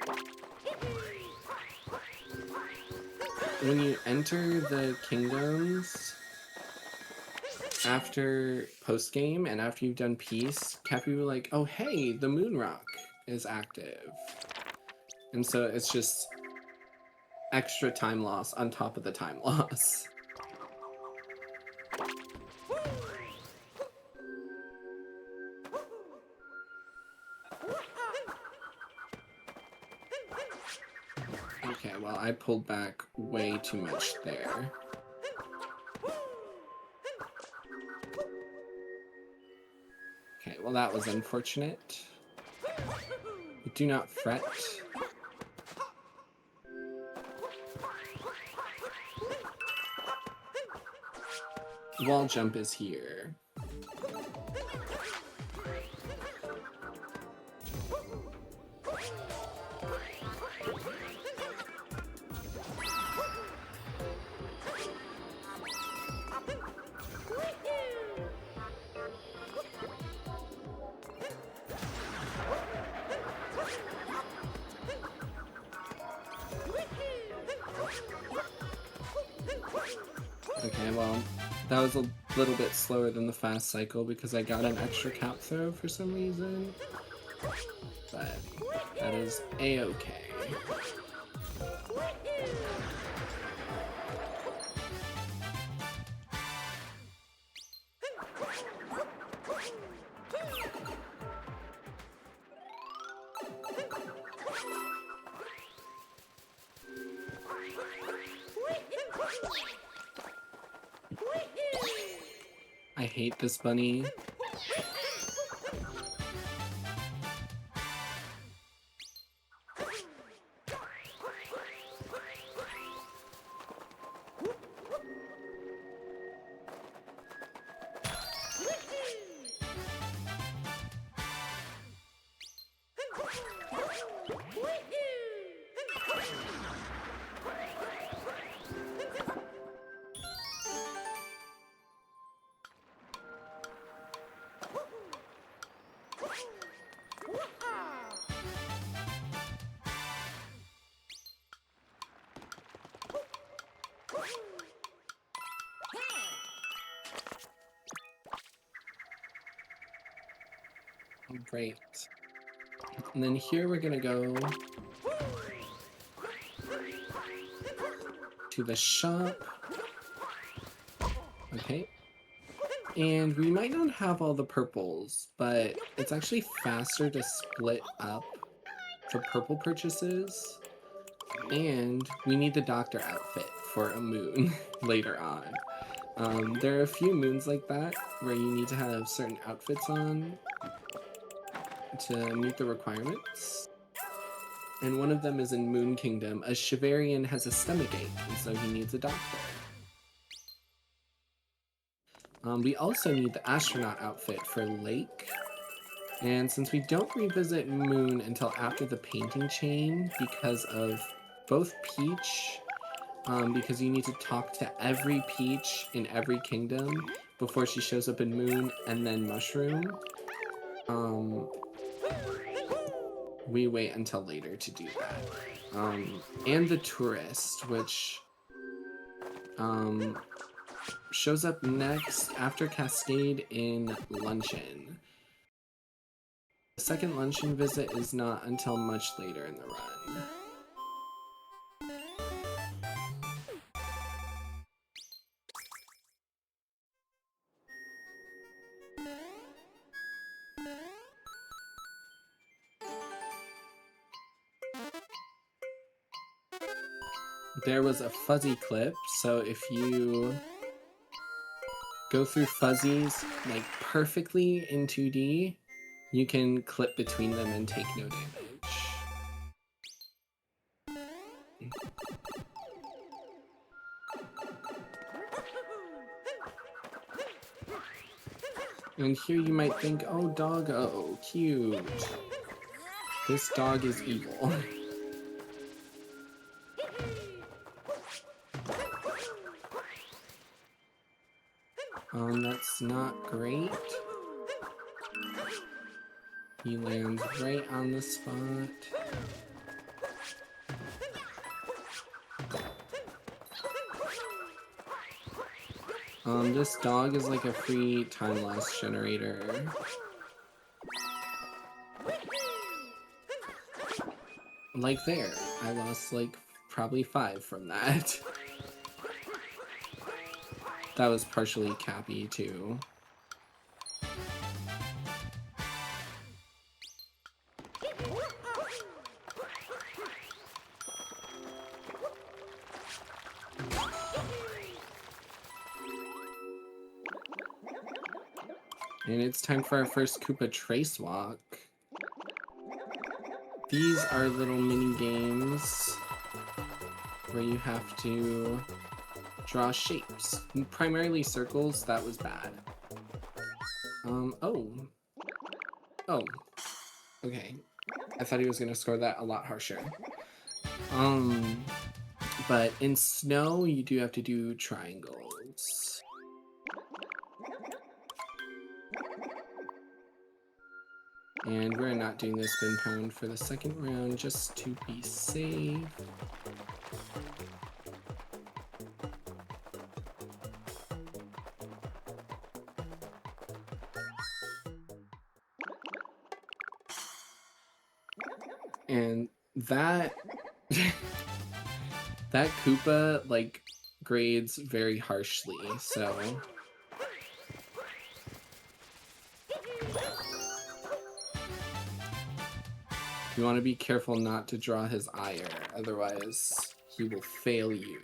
S1: the kingdoms after post-game and after you've done peace, Cappy will be like, oh hey, the moon rock is active. And so it's just extra time loss on top of the time loss. Okay, well, I pulled back way too much there. Okay, well, that was unfortunate. But do not fret. Wall jump is here. Okay, well, that was a little bit slower than the fast cycle because I got an extra cap throw for some reason. But that is a-okay. I hate this bunny. Great. And then here we're gonna go to the shop. Okay. And we might not have all the purples, but it's actually faster to split up the purple purchases. And we need the doctor outfit for a moon later on. There are a few moons like that where you need to have certain outfits on to meet the requirements. And one of them is in Moon Kingdom. A Shivarian has a stomachache, and so he needs a doctor. We also need the astronaut outfit for Lake. And since we don't revisit Moon until after the painting chain because of both Peach, because you need to talk to every Peach in every kingdom before she shows up in Moon, and then Mushroom, we wait until later to do that. And the tourist, which shows up next after Cascade in Luncheon. The second Luncheon visit is not until much later in the run. There was a fuzzy clip, so if you go through fuzzies like perfectly in 2D, you can clip between them and take no damage. And here you might think, oh doggo, cute. This dog is evil. That's not great. He lands right on the spot. This dog is like a free time loss generator. Like there, I lost like probably 5 from that. That was partially Cappy too. And it's time for our first Koopa Trace Walk. These are little mini games where you have to draw shapes. Primarily circles, that was bad. Oh. Okay. I thought he was gonna score that a lot harsher. But in snow, you do have to do triangles. And we're not doing the spin pound for the second round, just to be safe. And that that Koopa like grades very harshly, so you want to be careful not to draw his ire, otherwise he will fail you.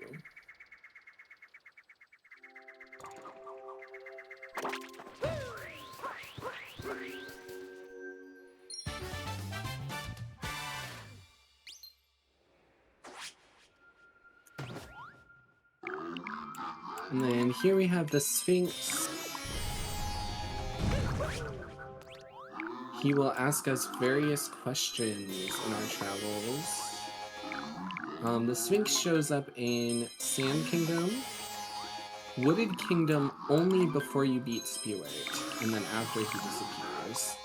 S1: And then here we have the Sphinx. He will ask us various questions in our travels. The Sphinx shows up in Sand Kingdom, Wooded Kingdom only before you beat Spewart, and then after he disappears.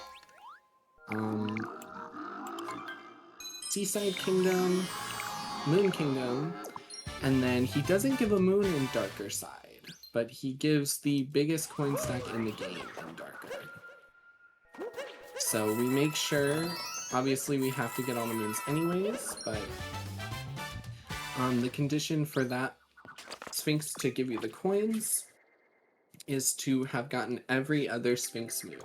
S1: Seaside Kingdom, Moon Kingdom, and then he doesn't give a moon in Darker Side, but he gives the biggest coin stack in the game in Darker. So we make sure, obviously we have to get all the moons anyways, but the condition for that Sphinx to give you the coins is to have gotten every other Sphinx moon.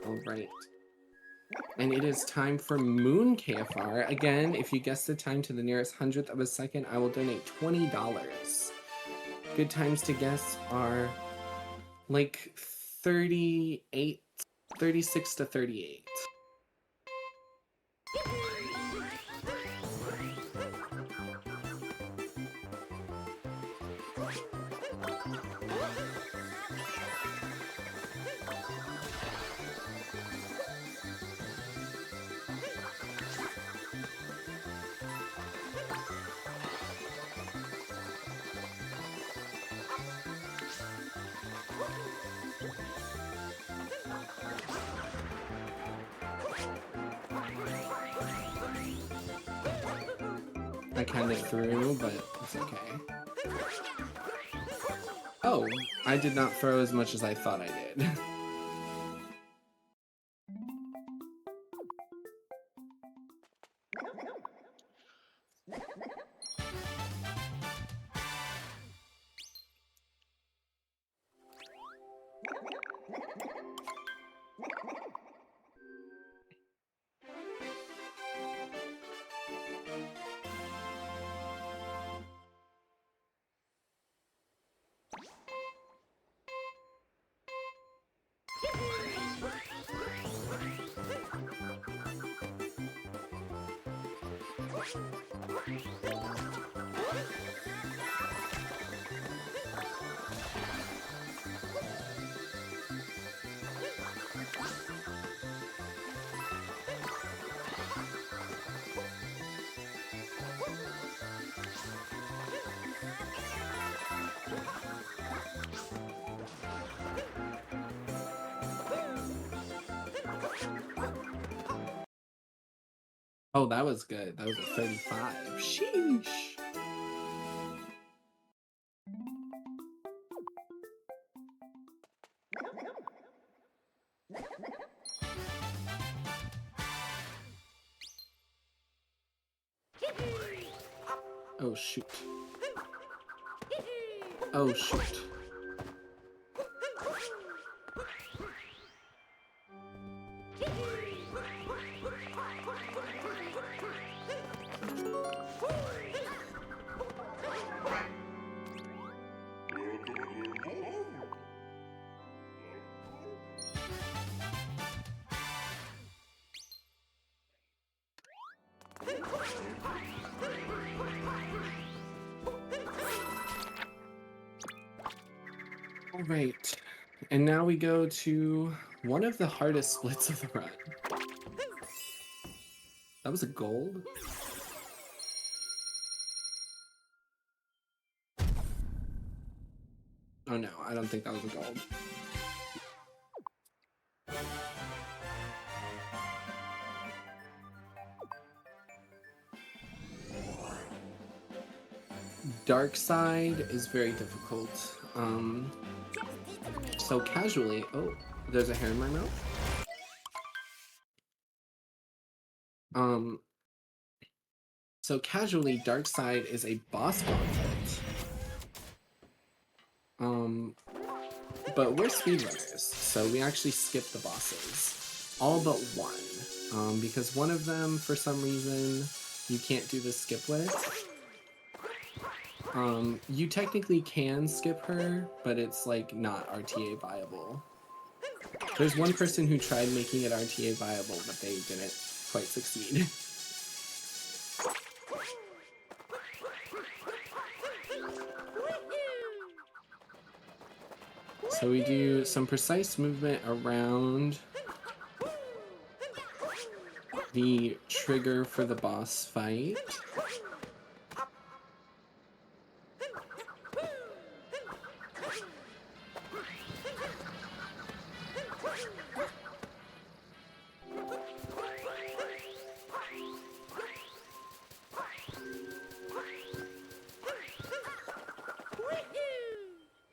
S1: Alright. And it is time for Moon KFR. Again, if you guess the time to the nearest hundredth of a second, I will donate $20. Good times to guess are like 36 to 38. I kind of threw, but it's okay. Oh, I did not throw as much as I thought I did. Oh, that was good. That was a 35. Sheesh. Oh, shoot. Oh, shoot. All right. And now we go to one of the hardest splits of the run. That was a gold? Oh no, I don't think that was a gold. Dark side is very difficult. So casually, oh, there's a hair in my mouth. So casually, Dark Side is a boss gauntlet. But we're speedrunners, so we actually skip the bosses. All but one. Because one of them, for some reason, you can't do the skip with. You technically can skip her, but it's like not RTA viable. There's one person who tried making it RTA viable, but they didn't quite succeed. So we do some precise movement around the trigger for the boss fight.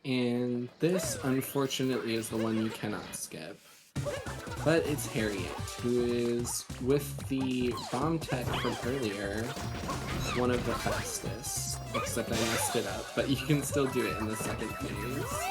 S1: And this, unfortunately, is the one you cannot skip. But it's Harriet, who is, with the bomb tech from earlier, one of the fastest. Except I messed it up, but you can still do it in the second phase.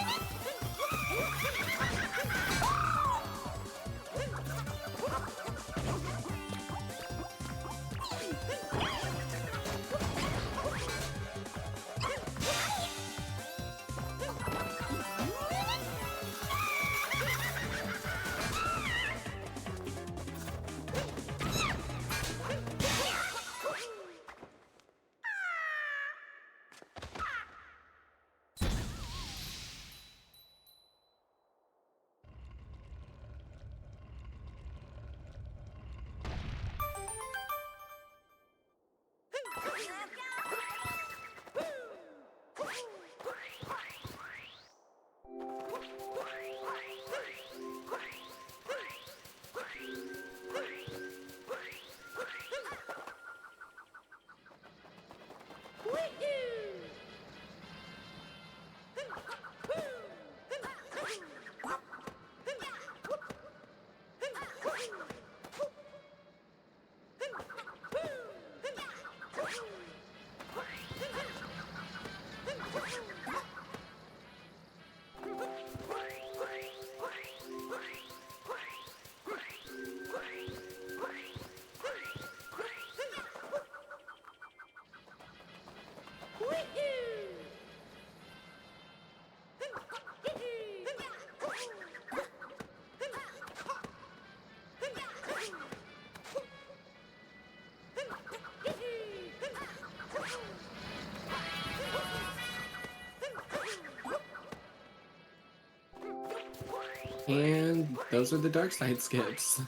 S1: And those are the dark side skips.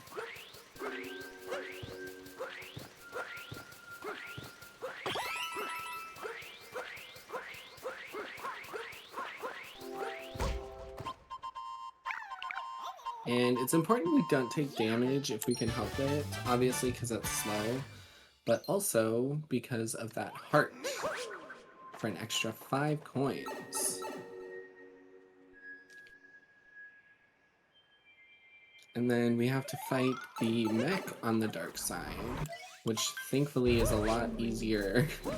S1: And it's important we don't take damage if we can help it, obviously because it's slow, but also because of that heart for an extra 5 coins. And then we have to fight the mech on the dark side, which thankfully is a lot easier than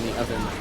S1: the other mech.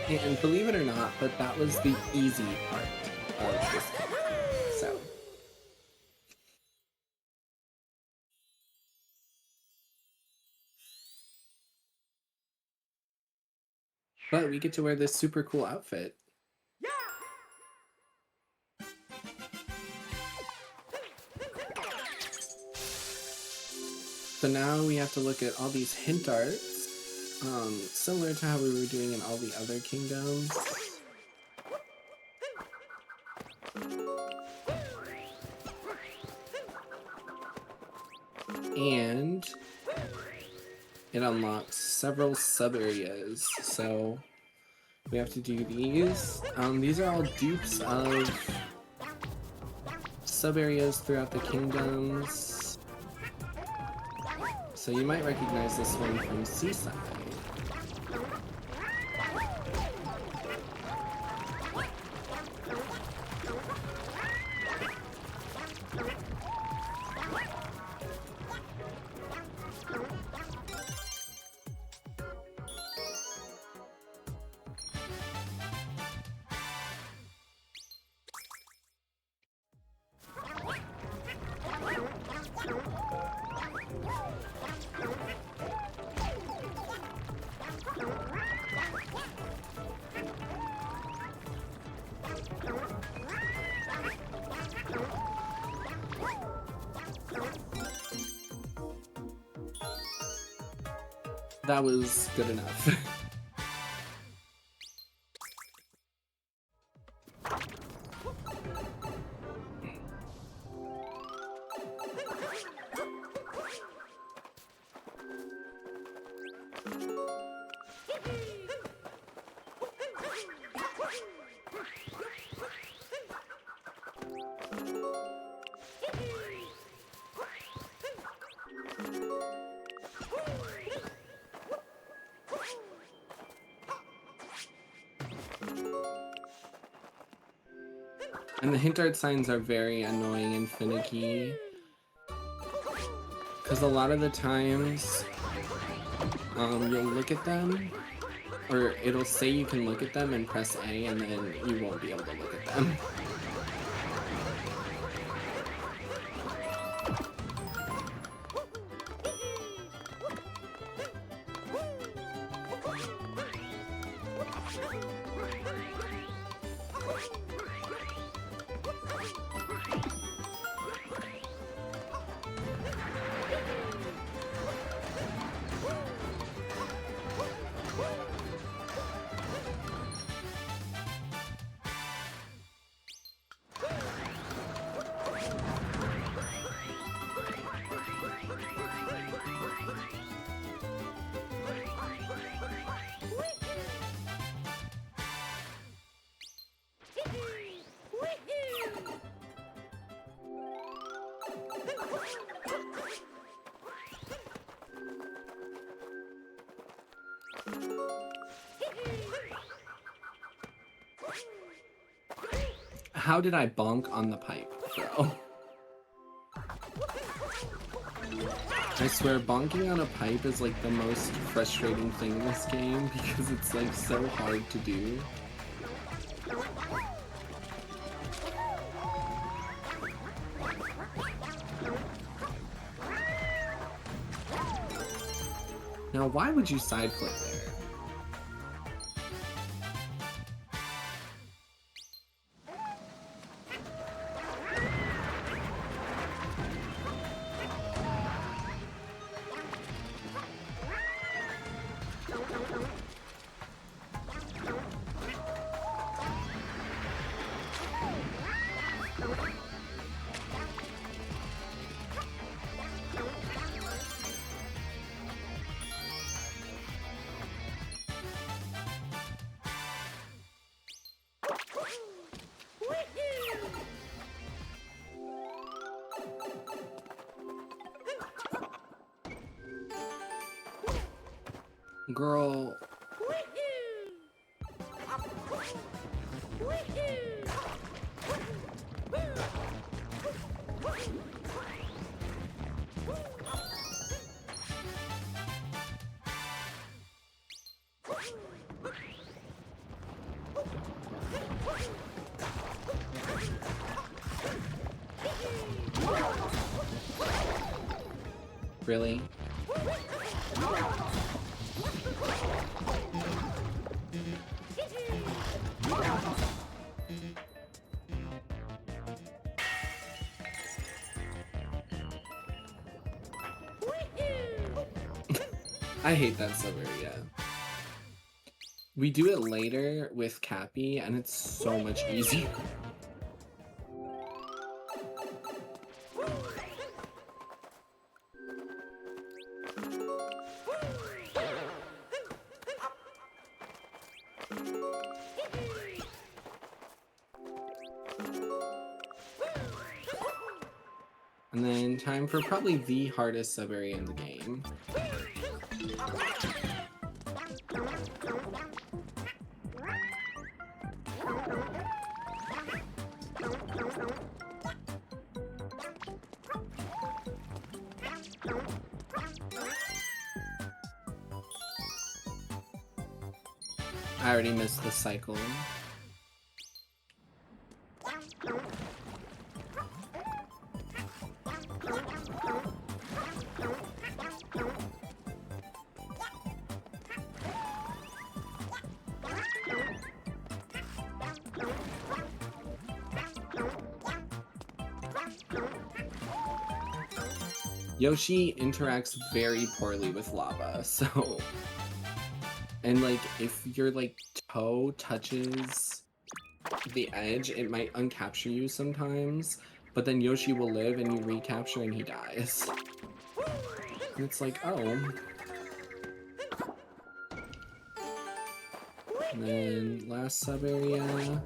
S1: And believe it or not, but that was the easy part of this game. So. But we get to wear this super cool outfit. So now we have to look at all these hint arts. Similar to how we were doing in all the other kingdoms. And it unlocks several sub-areas, so we have to do these. These are all dupes of sub-areas throughout the kingdoms. So you might recognize this one from Seaside. That was good enough. And the hint art signs are very annoying and finicky. Because a lot of the times, you'll look at them, or it'll say you can look at them and press A, and then you won't be able to look at them. How did I bonk on the pipe, bro? I swear, bonking on a pipe is like the most frustrating thing in this game because it's like so hard to do. Now, why would you side flip there? Girl. Really? I hate that so very, yeah. We do it later with Cappy, and it's so much easier. And then time for probably the hardest sub-area in the game. I already missed the cycle. Yoshi interacts very poorly with lava, so... And, like, if your, like, toe touches the edge, it might uncapture you sometimes, but then Yoshi will live and you recapture and he dies. And it's like, oh. And then last sub area.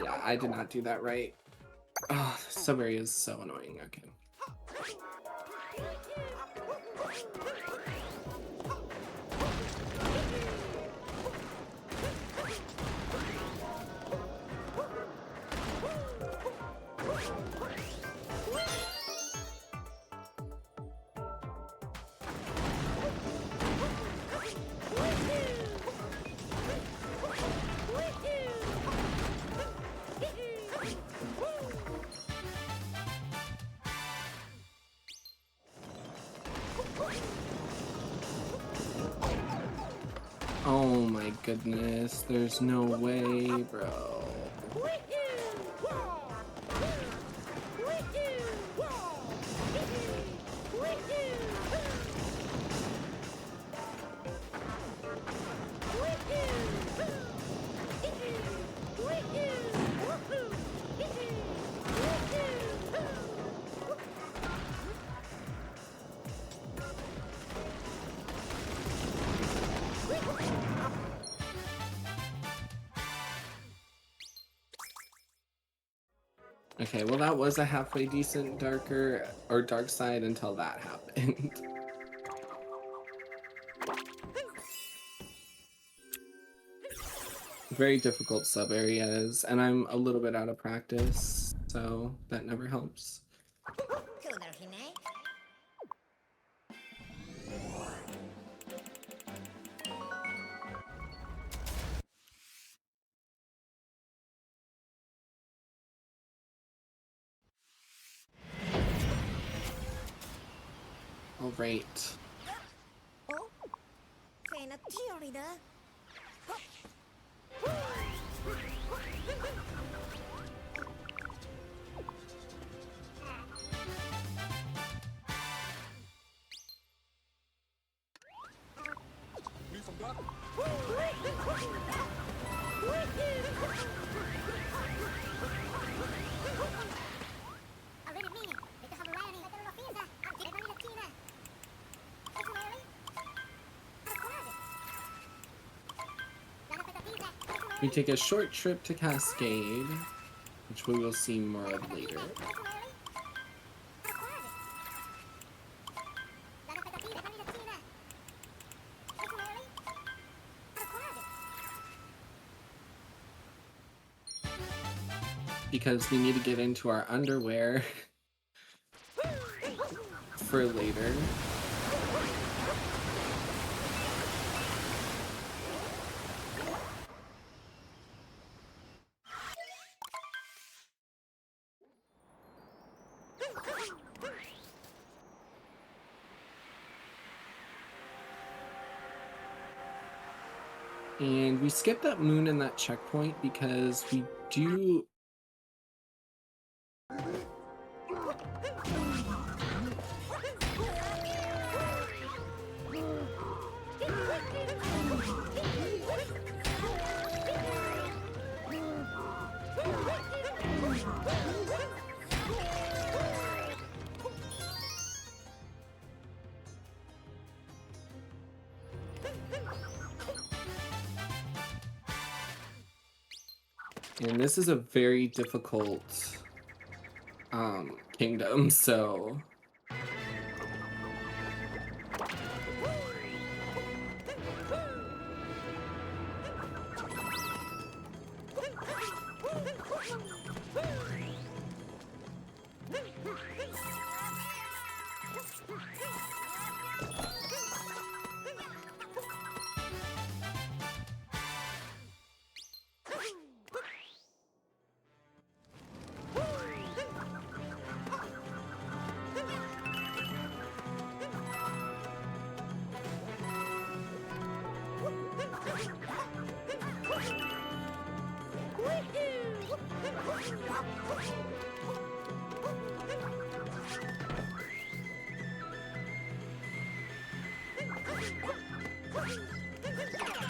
S1: Yeah, I did not do that right. Oh, the sub area is so annoying. Okay. Oh my goodness, there's no way, bro. Okay, well that was a halfway decent darker or dark side until that happened. Very difficult sub areas, and I'm a little bit out of practice, so that never helps. All right. We take a short trip to Cascade, which we will see more of later. Because we need to get into our underwear for later. And we skip that moon and that checkpoint because we do... And this is a very difficult kingdom, so...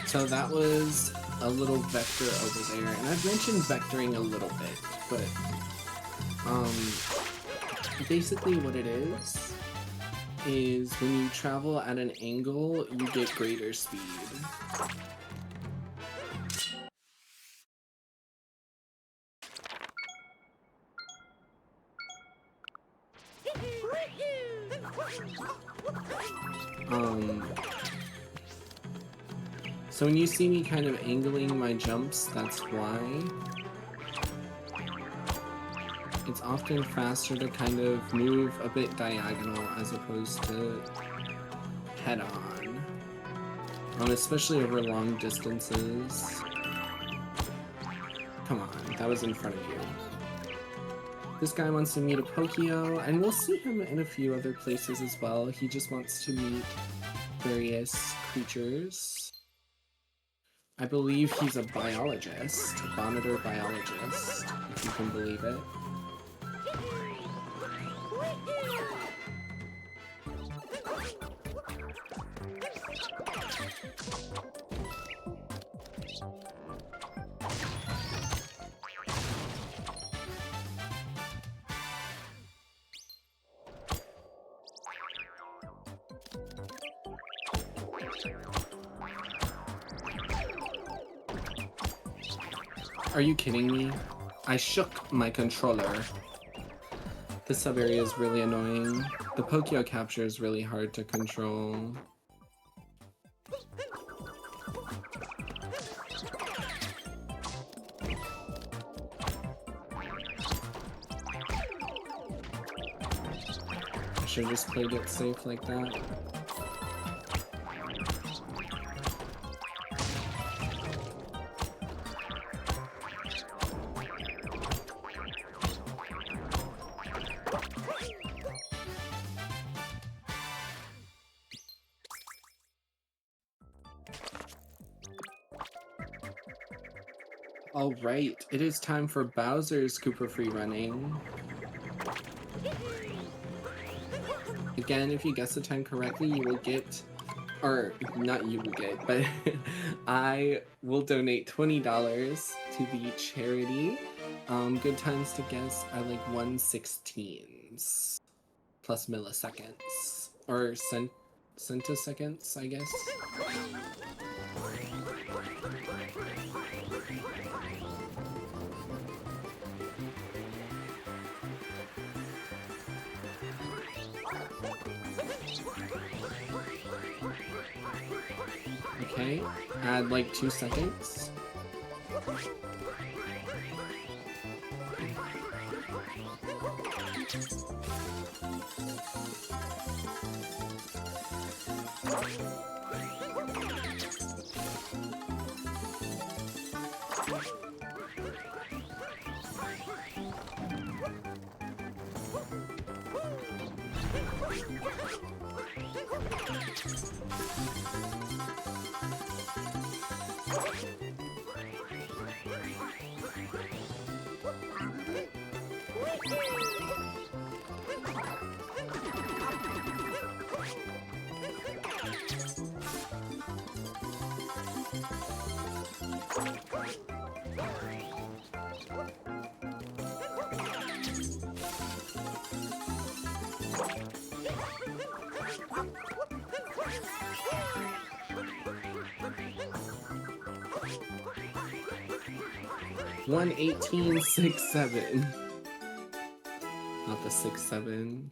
S1: So that was a little vector over there, and I've mentioned vectoring a little bit, but basically what it is when you travel at an angle, you get greater speed. So when you see me kind of angling my jumps, that's why. It's often faster to kind of move a bit diagonal as opposed to head on. Especially over long distances. Come on, that was in front of you. This guy wants to meet a Pokio, and we'll see him in a few other places as well. He just wants to meet various creatures. I believe he's a biologist, a monitor biologist, if you can believe it. Are you kidding me? I shook my controller. This sub-area is really annoying. The Pokio capture is really hard to control. I should have just played it safe like that. Alright, it is time for Bowser's Koopa free running. Again, if you guess the time correctly, you will get, or not you will get, but I will donate $20 to the charity. Good times to guess are like 1/16 plus milliseconds, or centiseconds, I guess. Okay, add like 2 seconds. One 18.67. Not the 6.7.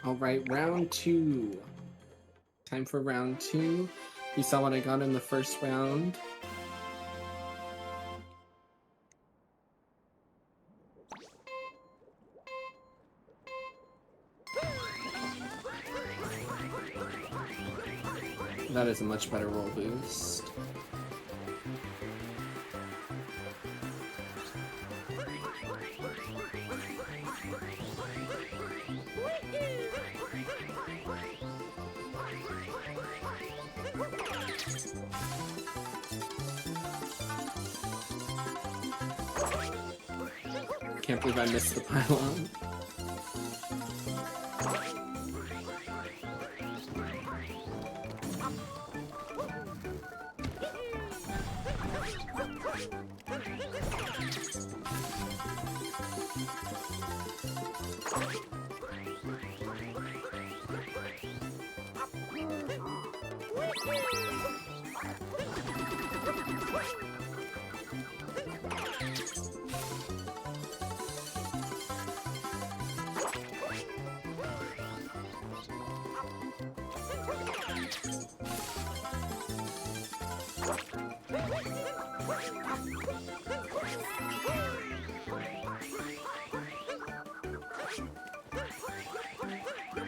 S1: All right, round 2. Time for round 2. You saw what I got in the first round. That is a much better roll boost. Can't believe I missed the pylon.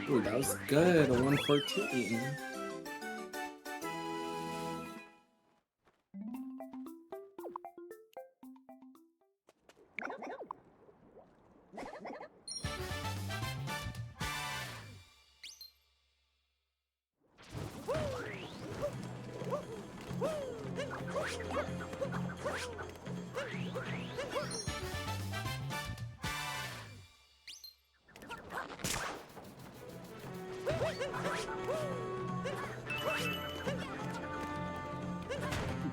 S1: Ooh, that was good. A 114.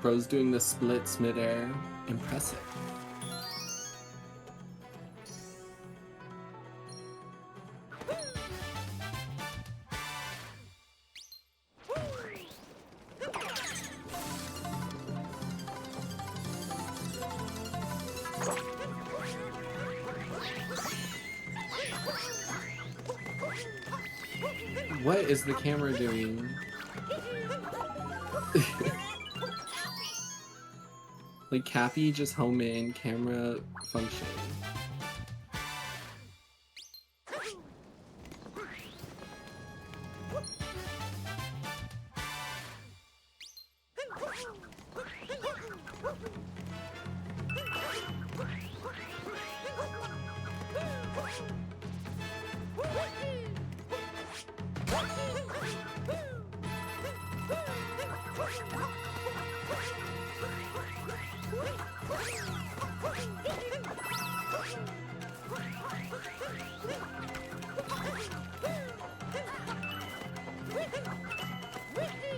S1: Bro's doing the splits midair. Impressive. What is the camera doing? Like Cappy just home in camera function.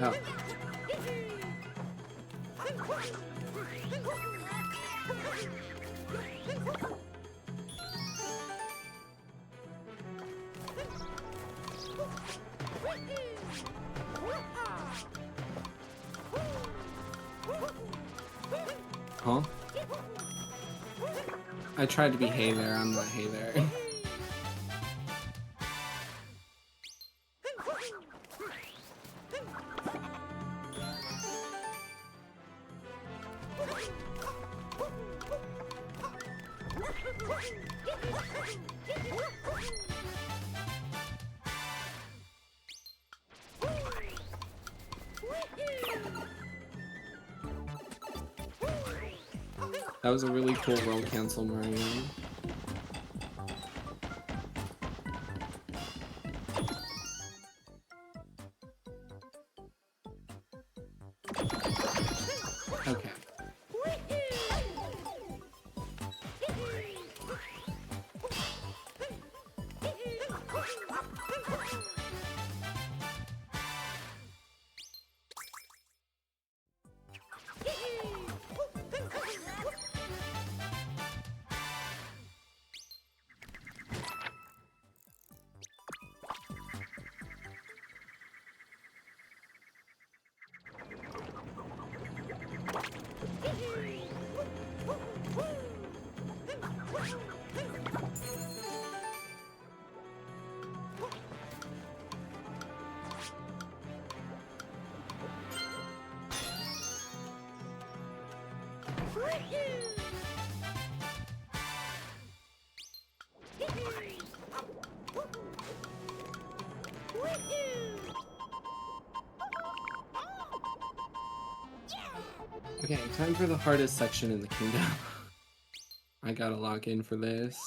S1: Oh. Huh? I tried to be hey there, I'm not hey there. That was a really cool roll cancel, Mario. Okay. Okay, time for the hardest section in the kingdom. I gotta log in for this.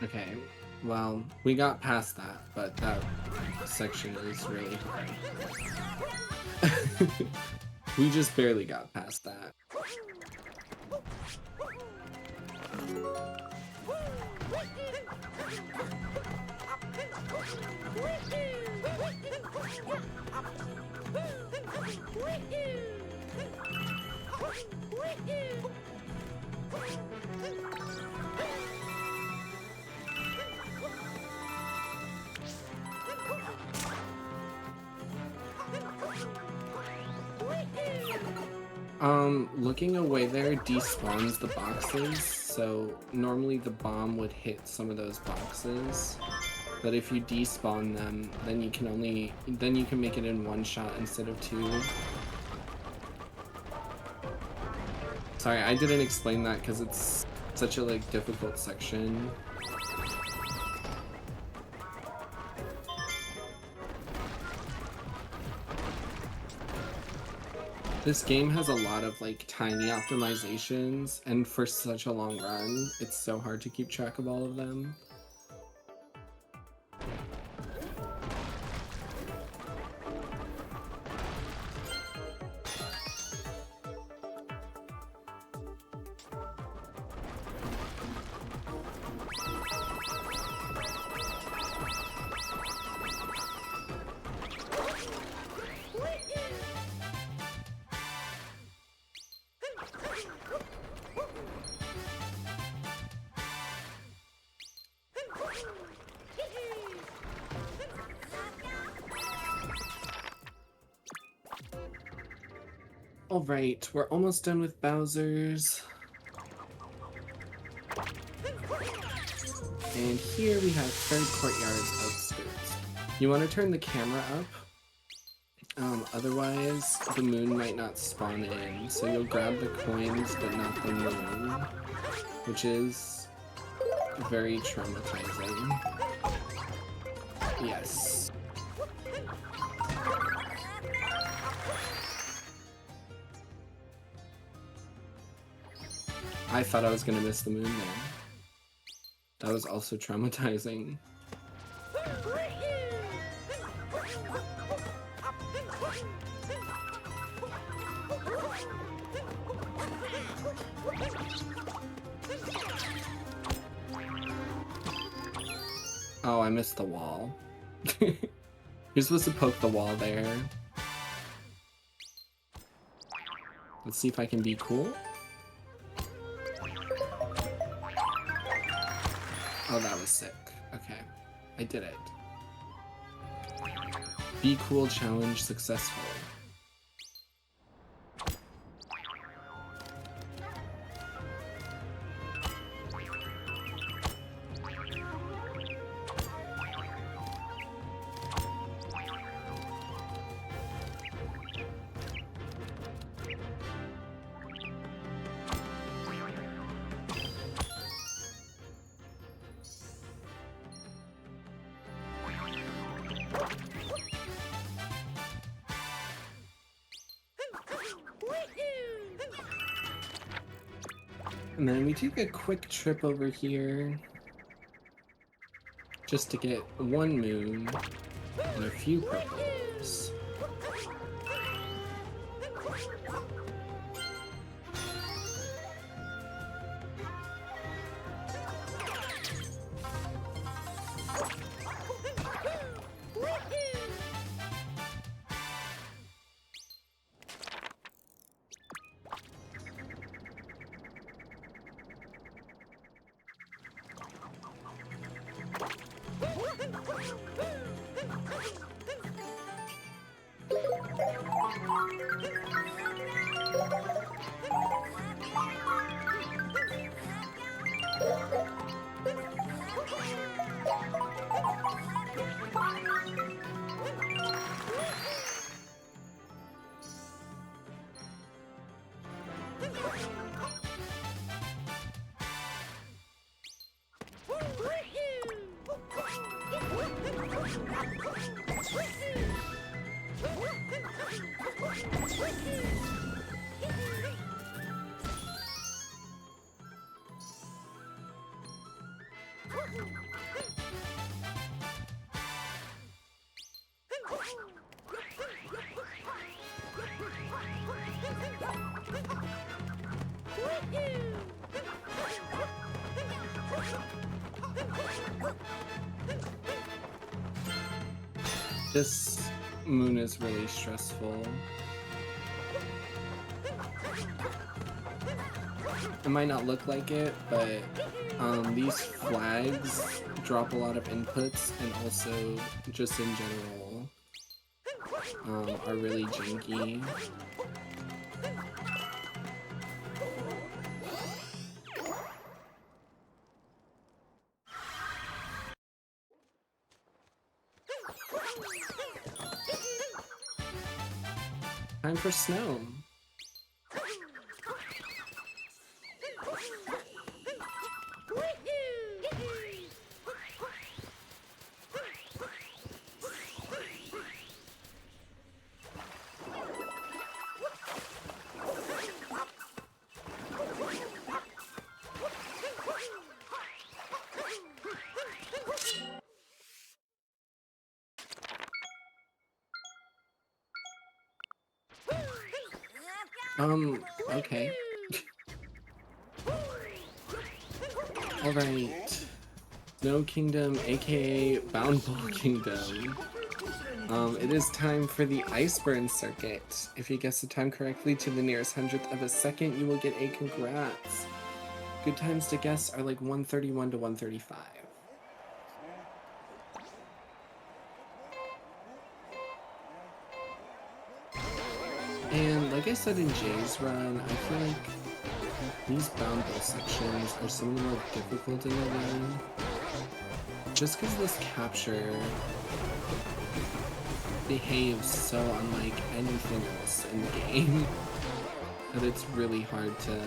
S1: Okay, well, we got past that, but that section is really hard. We just barely got past that. Looking away there despawns the boxes, so normally the bomb would hit some of those boxes, but if you despawn them, then you can make it in one shot instead of two. Sorry, I didn't explain that because it's such a difficult section. This game has a lot of tiny optimizations, and for such a long run, it's so hard to keep track of all of them. Alright, we're almost done with Bowser's. And here we have Third Courtyard's outskirts. You want to turn the camera up, otherwise the moon might not spawn in, so you'll grab the coins but not the moon, which is very traumatizing. Yes. I thought I was gonna miss the moon there. That was also traumatizing. Oh, I missed the wall. You're supposed to poke the wall there. Let's see if I can be cool. Oh, that was sick. Okay, I did it. Be cool challenge successful. And then we take a quick trip over here just to get one moon and a few purples. This moon is really stressful. It might not look like it, but these flags drop a lot of inputs, and also just in general are really janky. Time for snow. Okay. Alright. Snow Kingdom, aka Bound Ball Kingdom. It is time for the Iceburn Circuit. If you guess the time correctly to the nearest hundredth of a second, you will get a congrats. Good times to guess are like 131 to 135. And like I said in Jay's run, I feel like these bound ball sections are some of the more difficult in the run. Just because this capture behaves so unlike anything else in the game that it's really hard to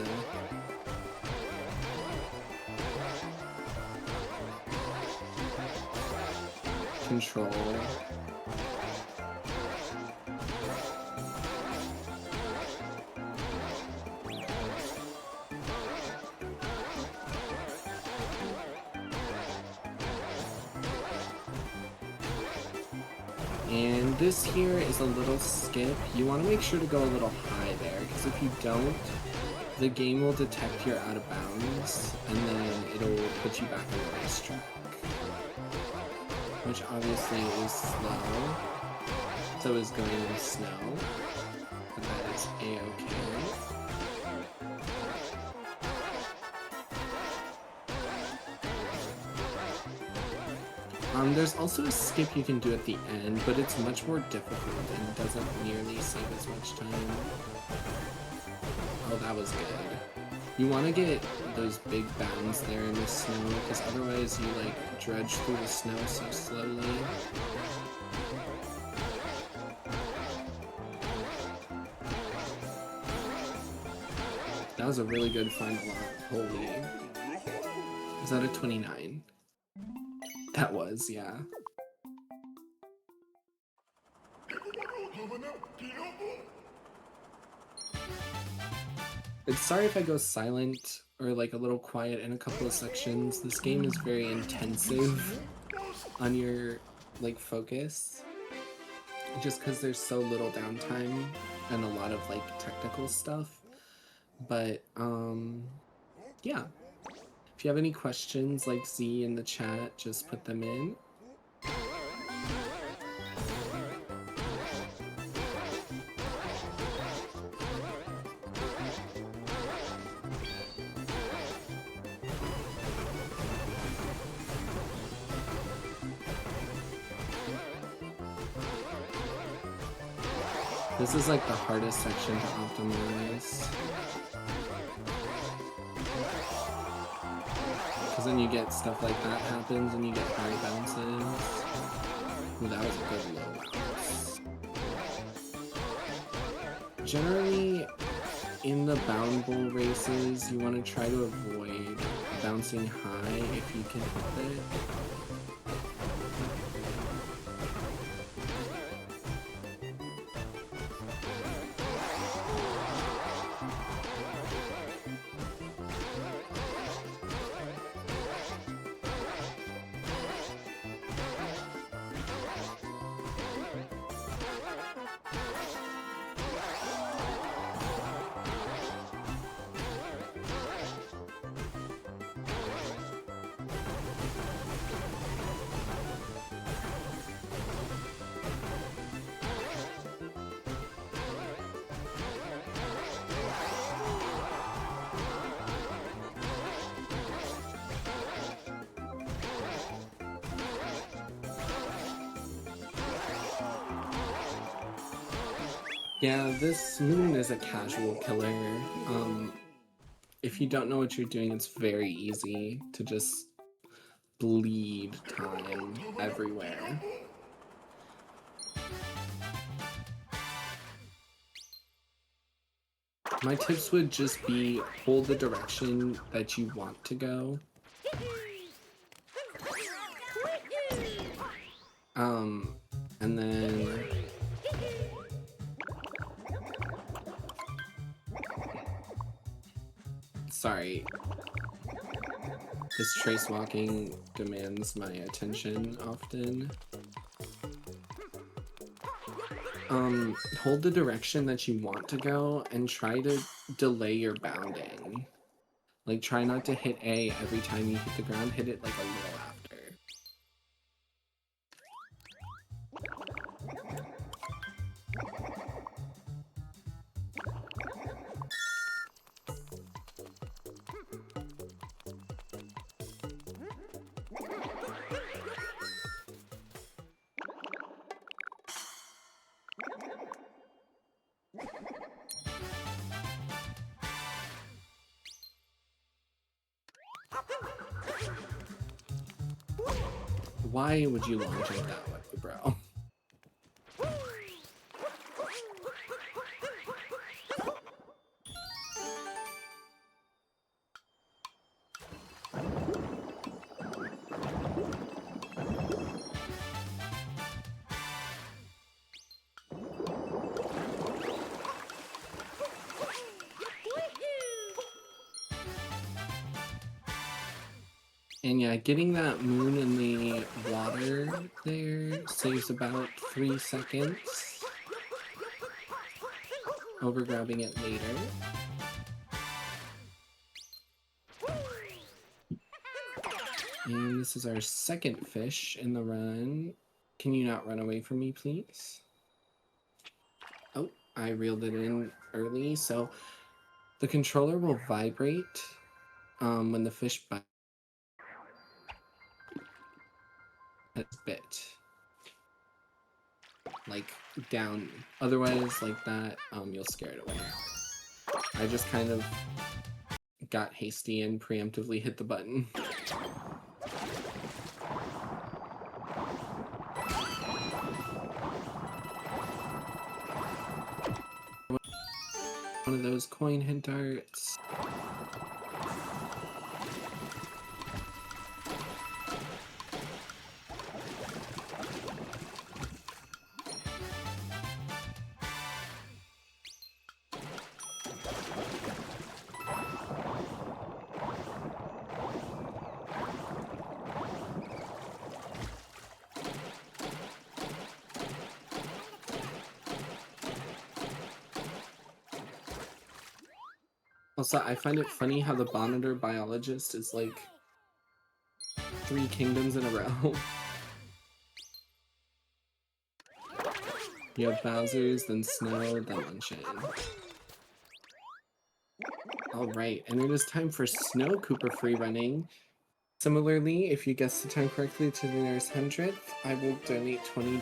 S1: control. And this here is a little skip. You want to make sure to go a little high there, because if you don't, the game will detect you're out of bounds, and then it'll put you back on the racetrack. Which obviously is slow. So is going in snow. But that is a-okay. There's also a skip you can do at the end, but it's much more difficult and doesn't nearly save as much time. Oh, that was good. You want to get those big bounds there in the snow, because otherwise you like dredge through the snow so slowly. That was a really good final lap. Holy. Is that a 29? That was, yeah. It's sorry if I go silent or like a little quiet in a couple of sections. This game is very intensive on your like focus, just because there's so little downtime and a lot of like technical stuff. But yeah. If you have any questions like Z in the chat, just put them in. This is like the hardest section to optimize. Because then you get stuff like that happens and you get high bounces. Ooh, that was a good low bounce. Generally, in the bound bowl races, you want to try to avoid bouncing high if you can help it. Yeah, this moon is a casual killer. If you don't know what you're doing, it's very easy to just bleed time everywhere. My tips would just be hold the direction that you want to go. And then sorry. This trace walking demands my attention often. Hold the direction that you want to go and try to delay your bounding. Like, try not to hit A every time you hit the ground, hit it like a little after. Why would you long jump that way, bro? And yeah, getting that moon in the water there saves about 3 seconds. Overgrabbing it later. And this is our second fish in the run. Can you not run away from me, please? Oh, I reeled it in early. So the controller will vibrate when the fish bites. Bit like down, otherwise like that you'll scare it away. I just kind of got hasty and preemptively hit the button. One of those coin hint darts. Also, I find it funny how the Monitor biologist is like 3 kingdoms in a row. You have Bowser's, then Snow, then Luncheon. Alright, and it is time for Snow Koopa free running. Similarly, if you guess the time correctly to the nearest 100th, I will donate $20.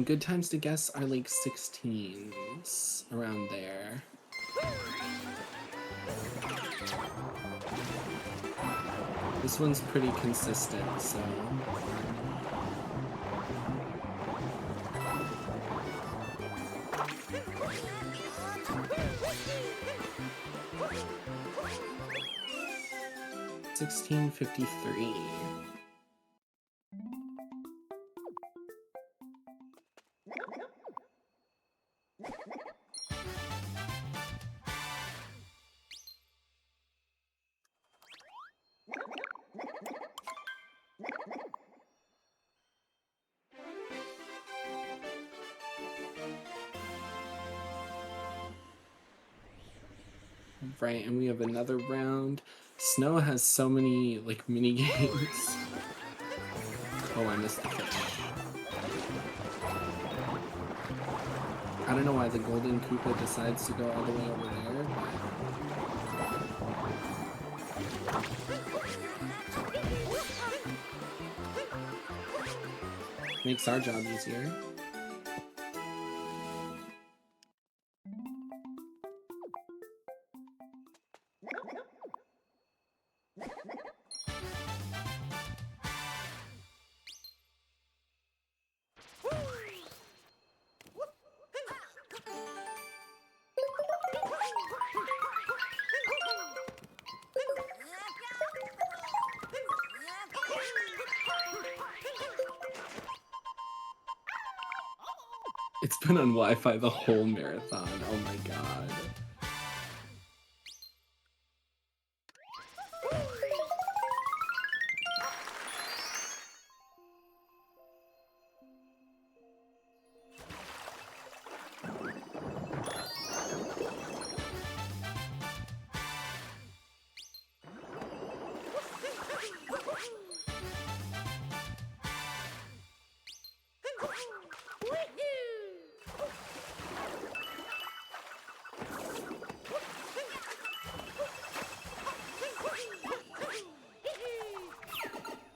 S1: Good times to guess are like 16s, around there. This one's pretty consistent, so... $16.53. Right, and we have another round. Snow has so many, like, mini games. Oh, I missed the fish. I don't know why the Golden Koopa decides to go all the way over there, but... makes our job easier. It's been on Wi-Fi the whole marathon. Oh my god.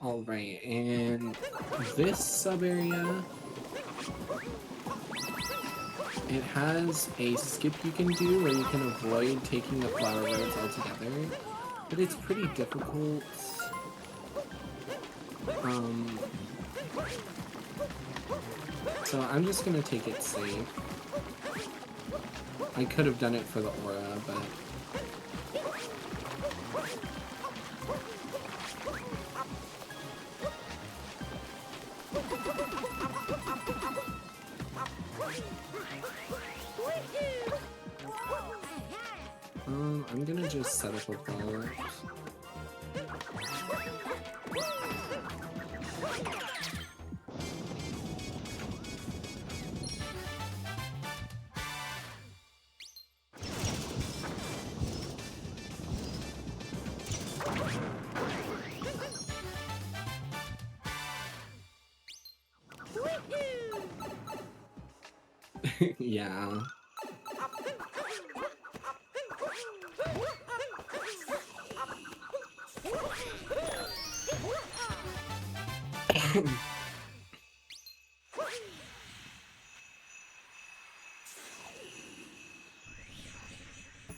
S1: Alright, and this sub-area, it has a skip you can do where you can avoid taking the flower roads altogether, but it's pretty difficult. So I'm just gonna take it safe. I could have done it for the aura, but... I'm gonna just set up a bolt. Yeah.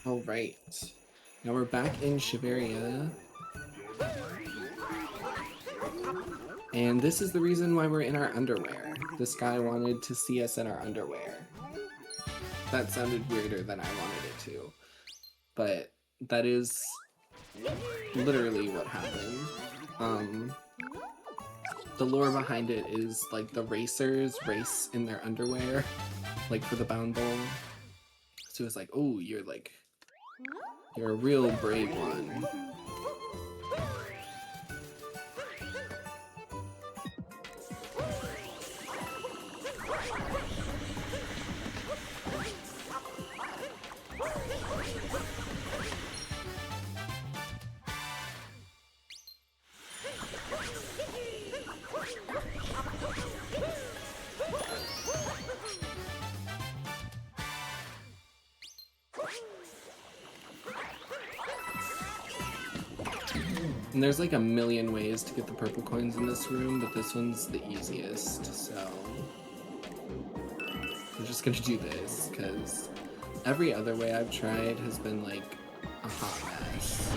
S1: Alright. Now we're back in Shiveria. And this is the reason why we're in our underwear. This guy wanted to see us in our underwear. That sounded weirder than I wanted it to. But that is literally what happened. The lore behind it is like the racers race in their underwear, like for the Bound Bowl. So it's like, oh, you're a real brave one. And there's like a million ways to get the purple coins in this room, but this one's the easiest, so I'm just gonna do this, because every other way I've tried has been like a hot mess.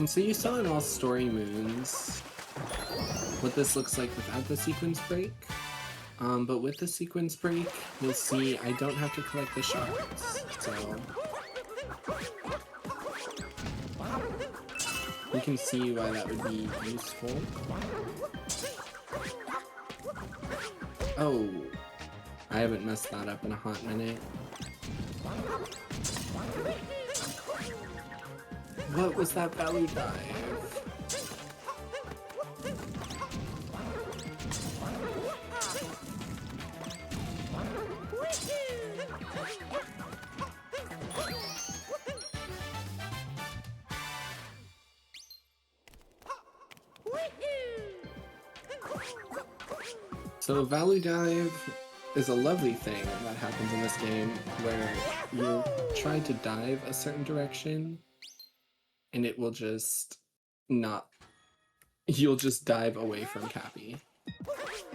S1: So you saw in all story moons what this looks like without the sequence break, but with the sequence break, you'll see I don't have to collect the shards, so you can see why that would be useful. Oh, I haven't messed that up in a hot minute. What was that value dive? So Value Dive is a lovely thing that happens in this game where you try to dive a certain direction and it will just not... You'll just dive away from Cappy.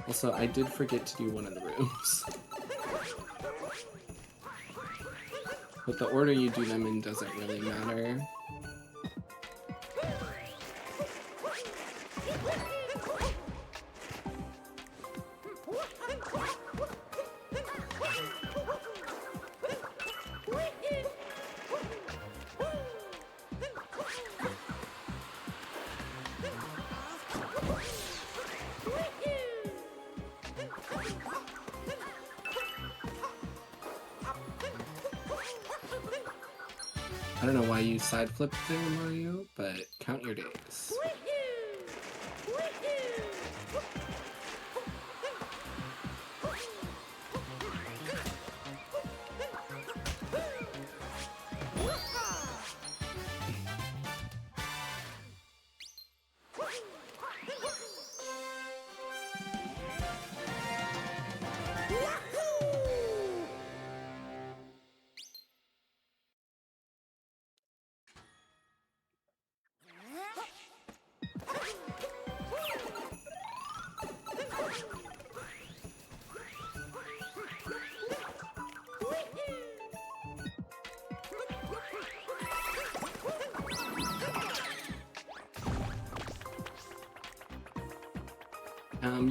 S1: Also, I did forget to do one of the rooms. But the order you do them in doesn't really matter. I don't know why you side flipped there, Mario, but count your days.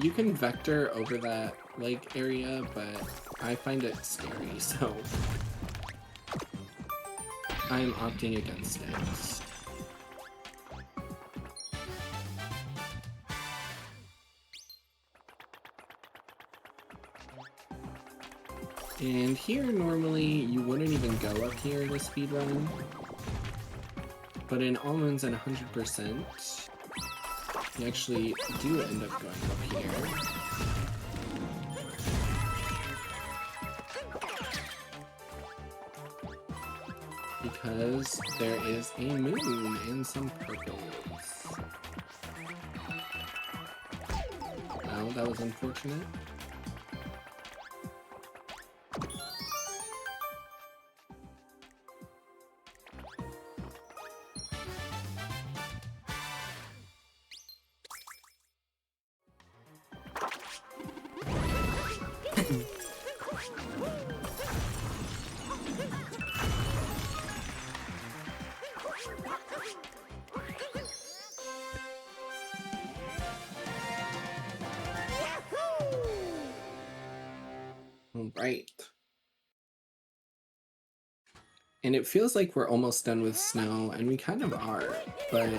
S1: You can vector over that lake area, but I find it scary, so I'm opting against it. And here, normally, you wouldn't even go up here to speedrun, but in Almonds and 100%, you actually do end up going up here. Because there is a moon and some purples. Wow, that was unfortunate. Right. And it feels like we're almost done with snow, and we kind of are, but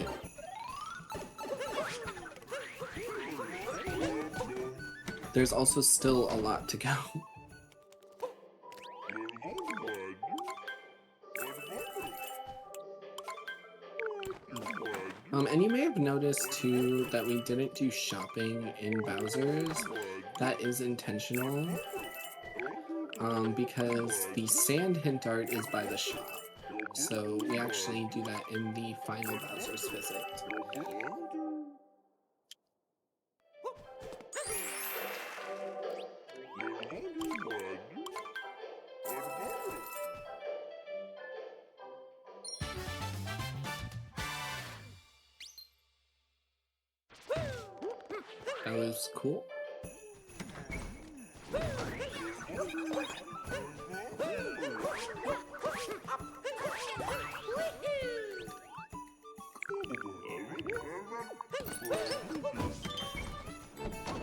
S1: there's also still a lot to go. And you may have noticed too that we didn't do shopping in Bowser's. That is intentional. Because the sand hint art is by the shop. So we actually do that in the final Bowser's visit. That was cool.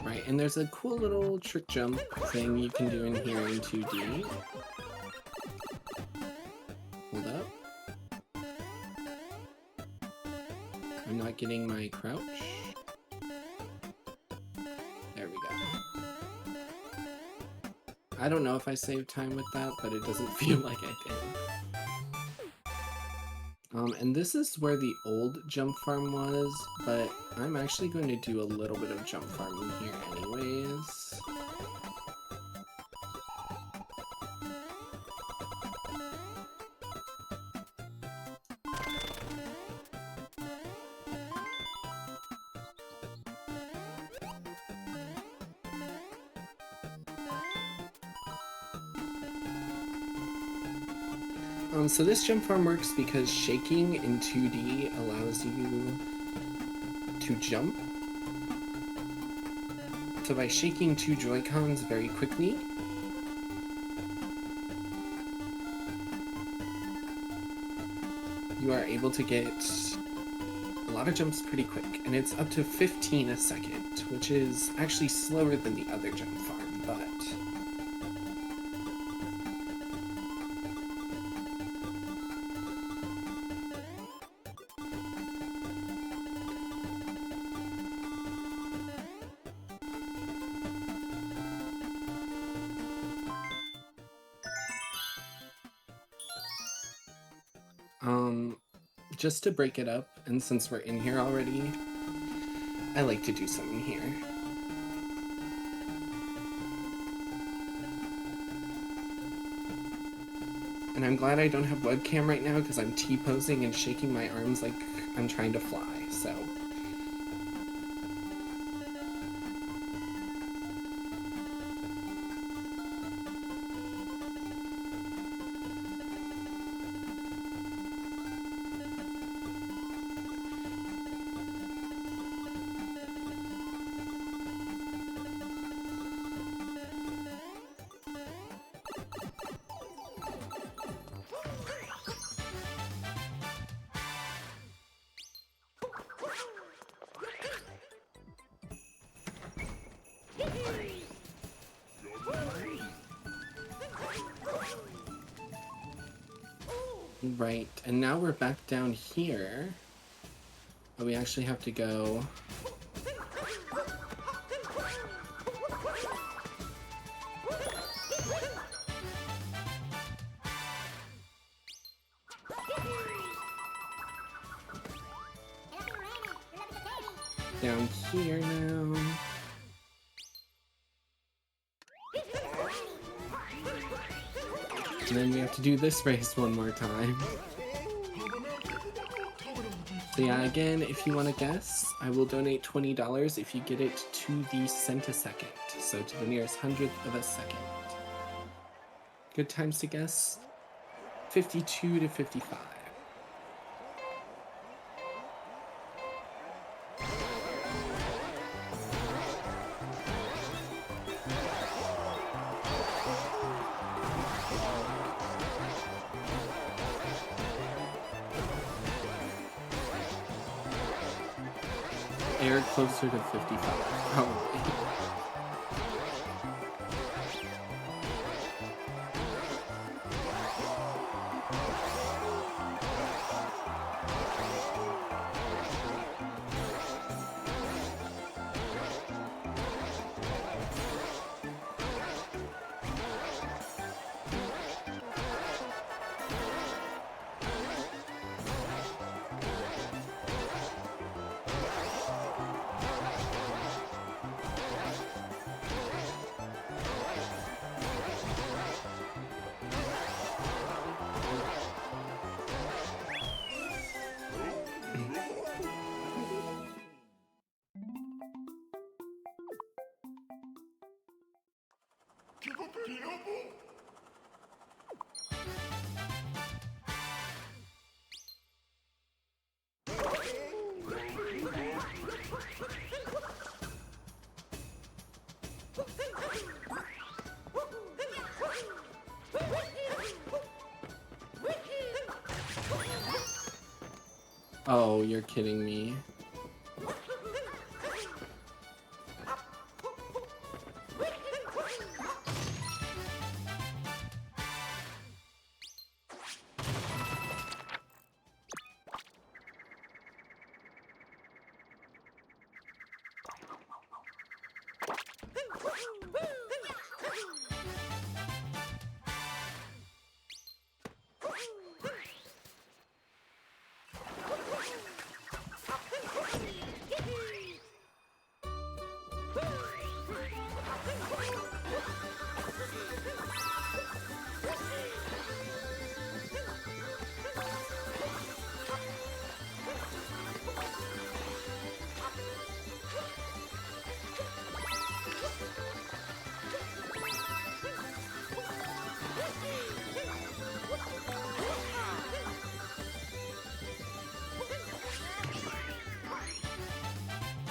S1: Right, and there's a cool little trick jump thing you can do in here in 2D. Hold up. I'm not getting my crouch. There we go. I don't know if I saved time with that, but it doesn't feel like I did. And this is where the old jump farm was, but I'm actually going to do a little bit of jump farming here anyways. So this jump farm works because shaking in 2D allows you to jump. So by shaking 2 Joy-Cons very quickly, you are able to get a lot of jumps pretty quick, and it's up to 15 a second, which is actually slower than the other jump farm, but just to break it up, and since we're in here already, I like to do something here. And I'm glad I don't have webcam right now because I'm T-posing and shaking my arms like I'm trying to fly, so. Right, and now we're back down here. Oh, we actually have to go... down here now. And then we have to do this race one more time. So yeah, again, if you want to guess, I will donate $20 if you get it to the cent a second. So to the nearest hundredth of a second. Good times to guess, 52 to 55. Air closer to 55, probably. Oh, you're kidding me.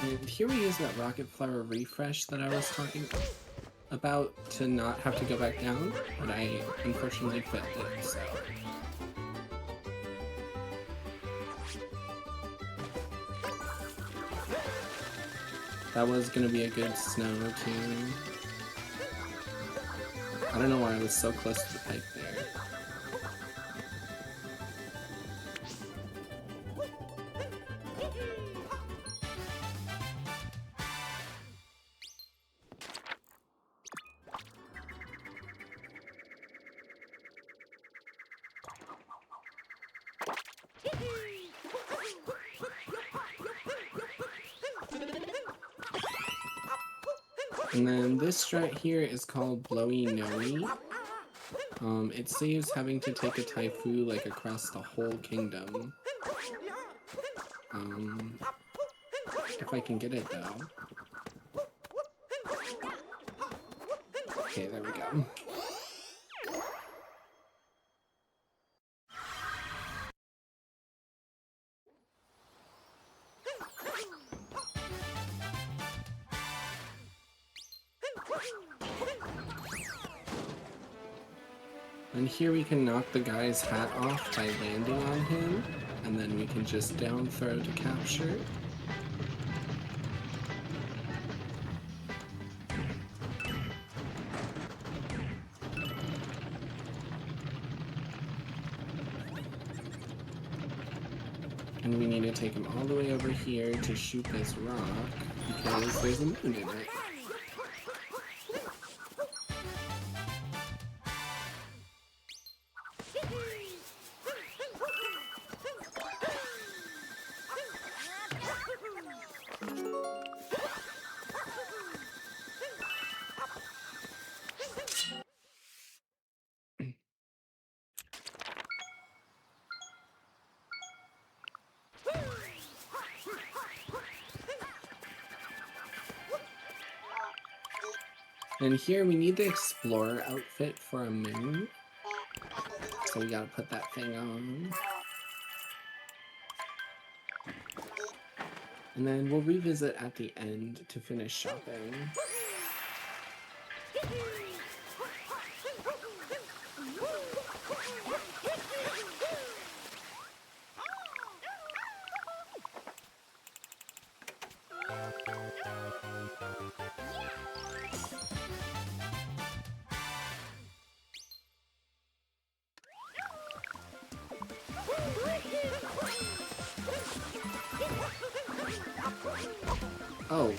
S1: And here we use that rocket flower refresh that I was talking about to not have to go back down, but I unfortunately failed it, so. That was gonna be a good snow too. I don't know why I was so close to the pipe there. And then this strat here is called Blowy Noey. It saves having to take a Taifu like across the whole kingdom. If I can get it though. Okay, there we go. And here we can knock the guy's hat off by landing on him, and then we can just down throw to capture. And we need to take him all the way over here to shoot this rock, because there's a moon in it. And here we need the Explorer outfit for a moon. So we gotta put that thing on. And then we'll revisit at the end to finish shopping. Oh.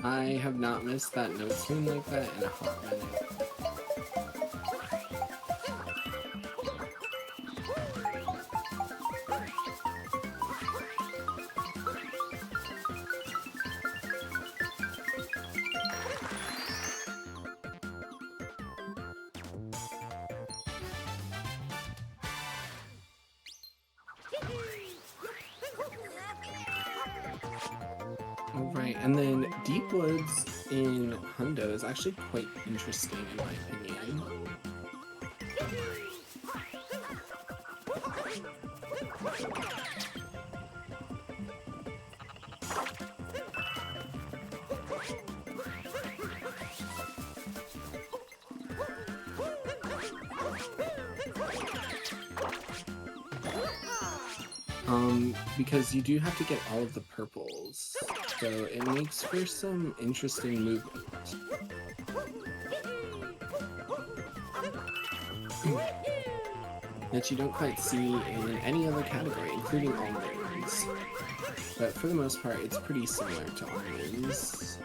S1: I have not missed that note tune like that in a hot minute. Alright, and then Deep Woods in Hundo is actually quite interesting in my opinion. Because you do have to get all of the purples, so it makes for some interesting movement. That you don't quite see in any other category, including almonds. But for the most part, it's pretty similar to almonds.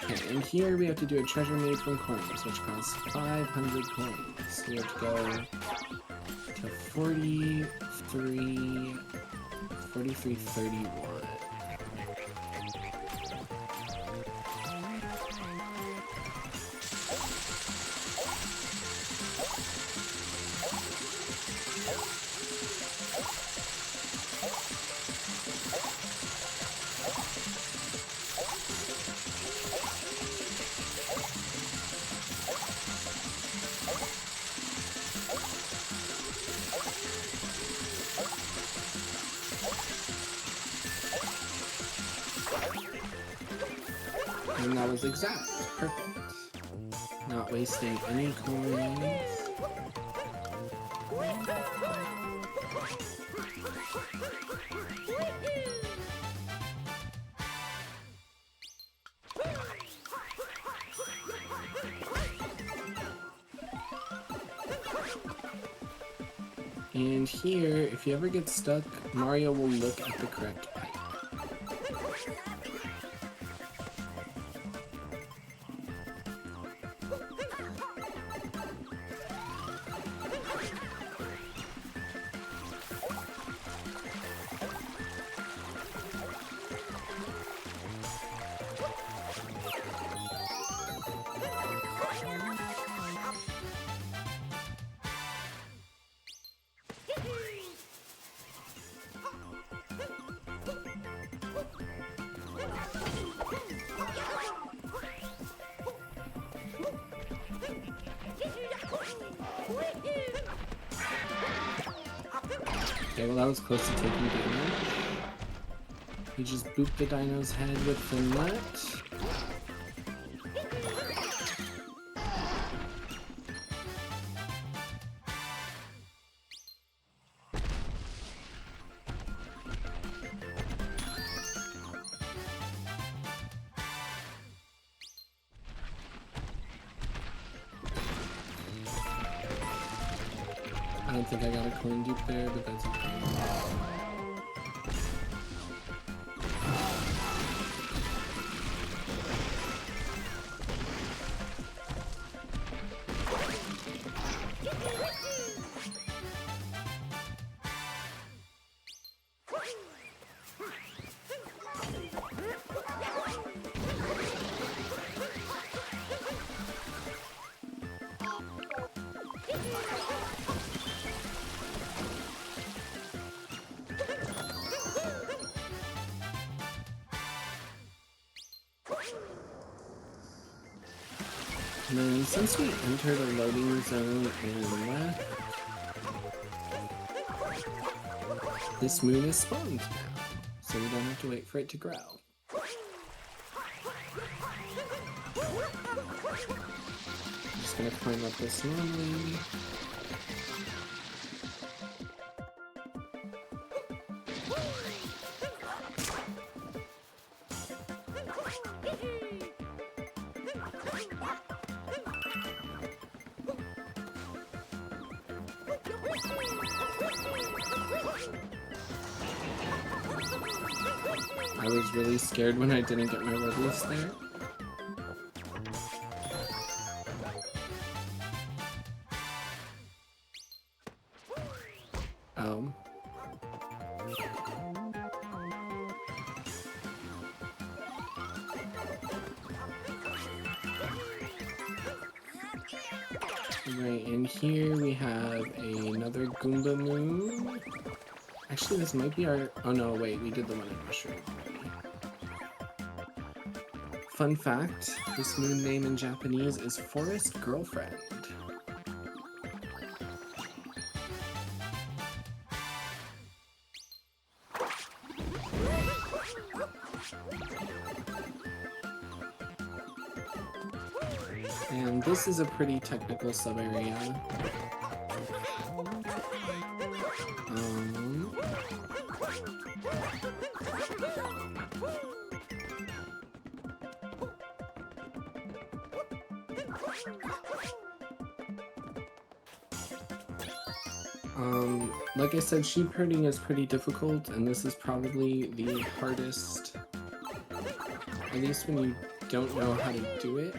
S1: Okay, and here we have to do a treasure made from coins, which costs 500 coins. So we have to go to 4331. And that was exact. Perfect. Not wasting any coins. And here, if you ever get stuck, Mario will look at the correct pipe. Okay, well that was close to taking damage. You just boop the dino's head with the nut. I don't think I got a coin dupe there, but that's okay. And then since we entered a loading zone and left, this moon is spawned now, so we don't have to wait for it to grow. I'm just gonna climb up this normally. I was really scared when I didn't get my release there. Oh. Right, and here we have another Goomba Moon. Actually, this might be our... Oh no, wait, we did the one in Mushroom already. Fun fact, this moon name in Japanese is Forest Girlfriend. And this is a pretty technical sub-area. Like I said, sheep herding is pretty difficult, and this is probably the hardest, at least when you don't know how to do it,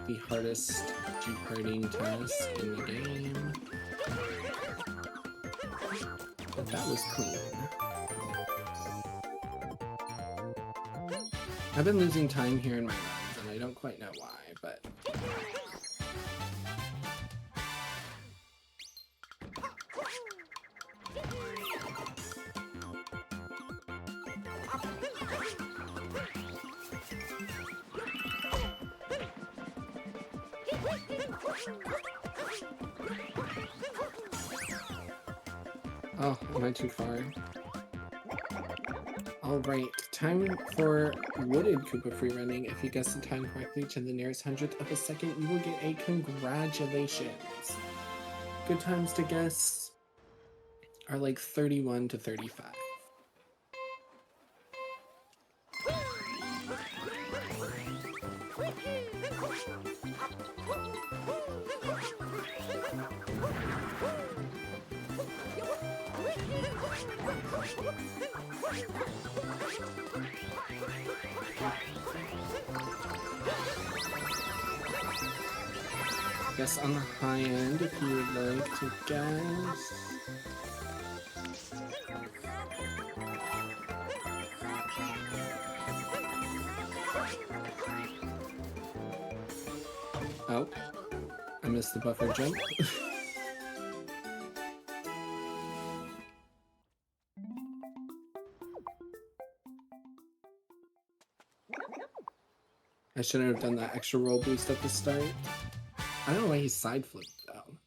S1: the hardest sheep herding task in the game. But that was clean. I've been losing time here in my runs, and I don't quite know why, but... Oh, am I too far? Alright, time for Wooded Koopa free running. If you guess the time correctly to the nearest hundredth of a second, you will get a congratulations. Good times to guess are like 31 to 35. Guess on the high end if you would like to guess. Oh, I missed the buffer jump. I shouldn't have done that extra roll boost at the start. I don't know why he side flipped though.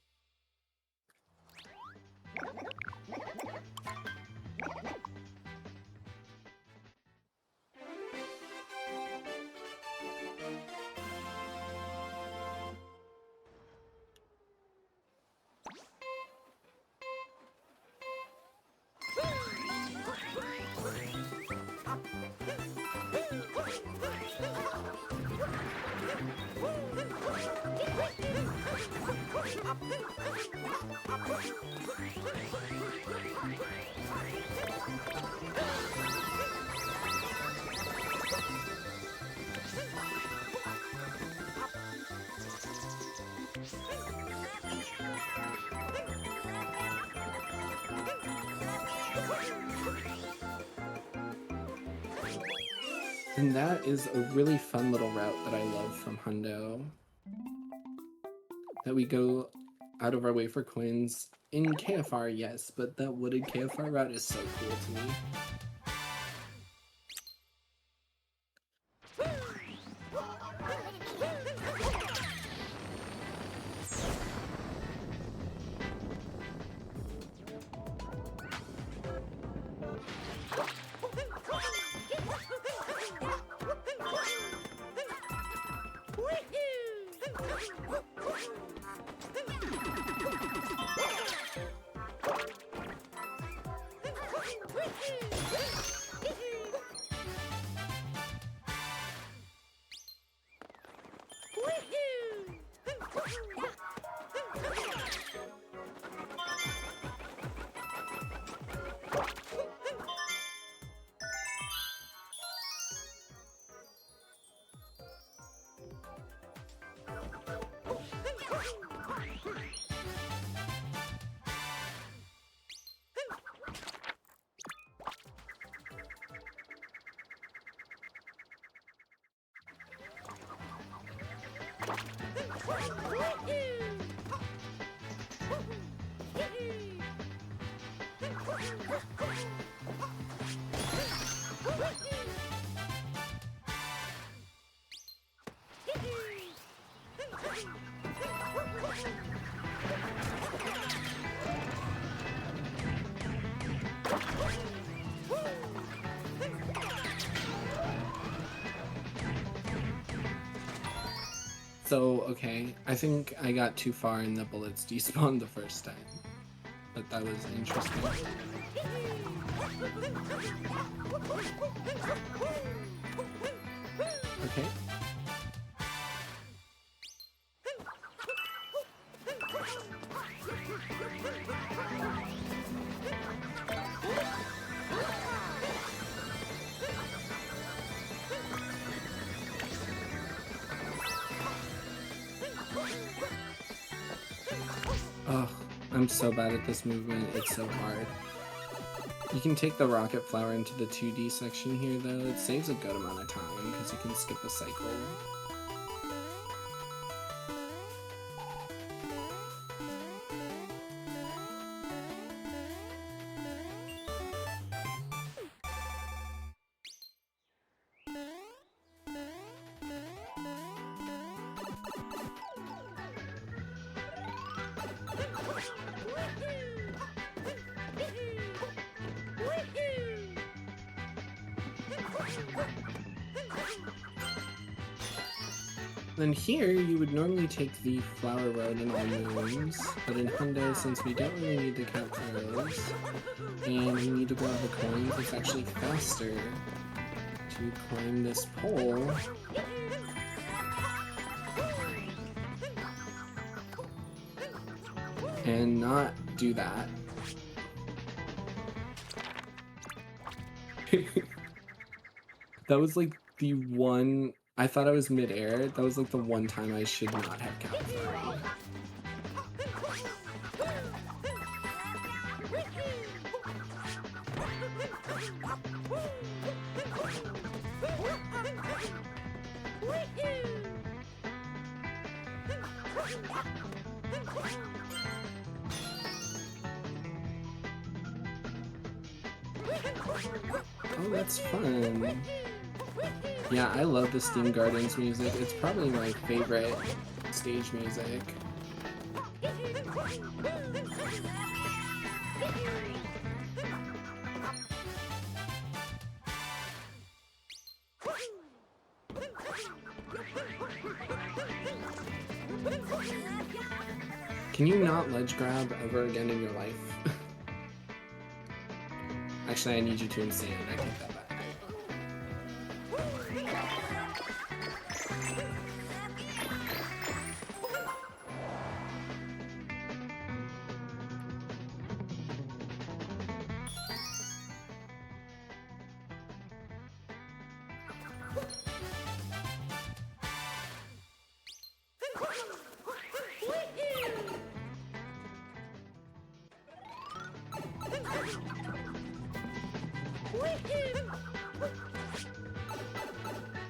S1: And that is a really fun little route that I love from Hundo. That we go out of our way for coins in KFR, yes, but that wooded KFR route is so cool to me. So, okay, I think I got too far and the bullets despawned the first time. But that was interesting. Okay. Oh, I'm so bad at this movement. It's so hard. You can take the rocket flower into the 2D section here, though. It saves a good amount of time because you can skip a cycle. Then here, you would normally take the flower road in all moons, but in Hundo, since we don't really need to capture those, and we need to grab the coins, it's actually faster to climb this pole. And not do that. That was like the one... I thought I was mid-air. That was like the one time I should not have counted. Oh, that's fun. Yeah, I love the Steam Gardens music. It's probably my favorite stage music. Can you not ledge grab ever again in your life? Actually, I need you to insane. I take that back.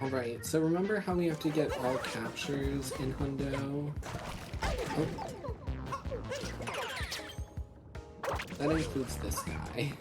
S1: Alright, so remember how we have to get all captures in Hundo? Oh. That includes this guy.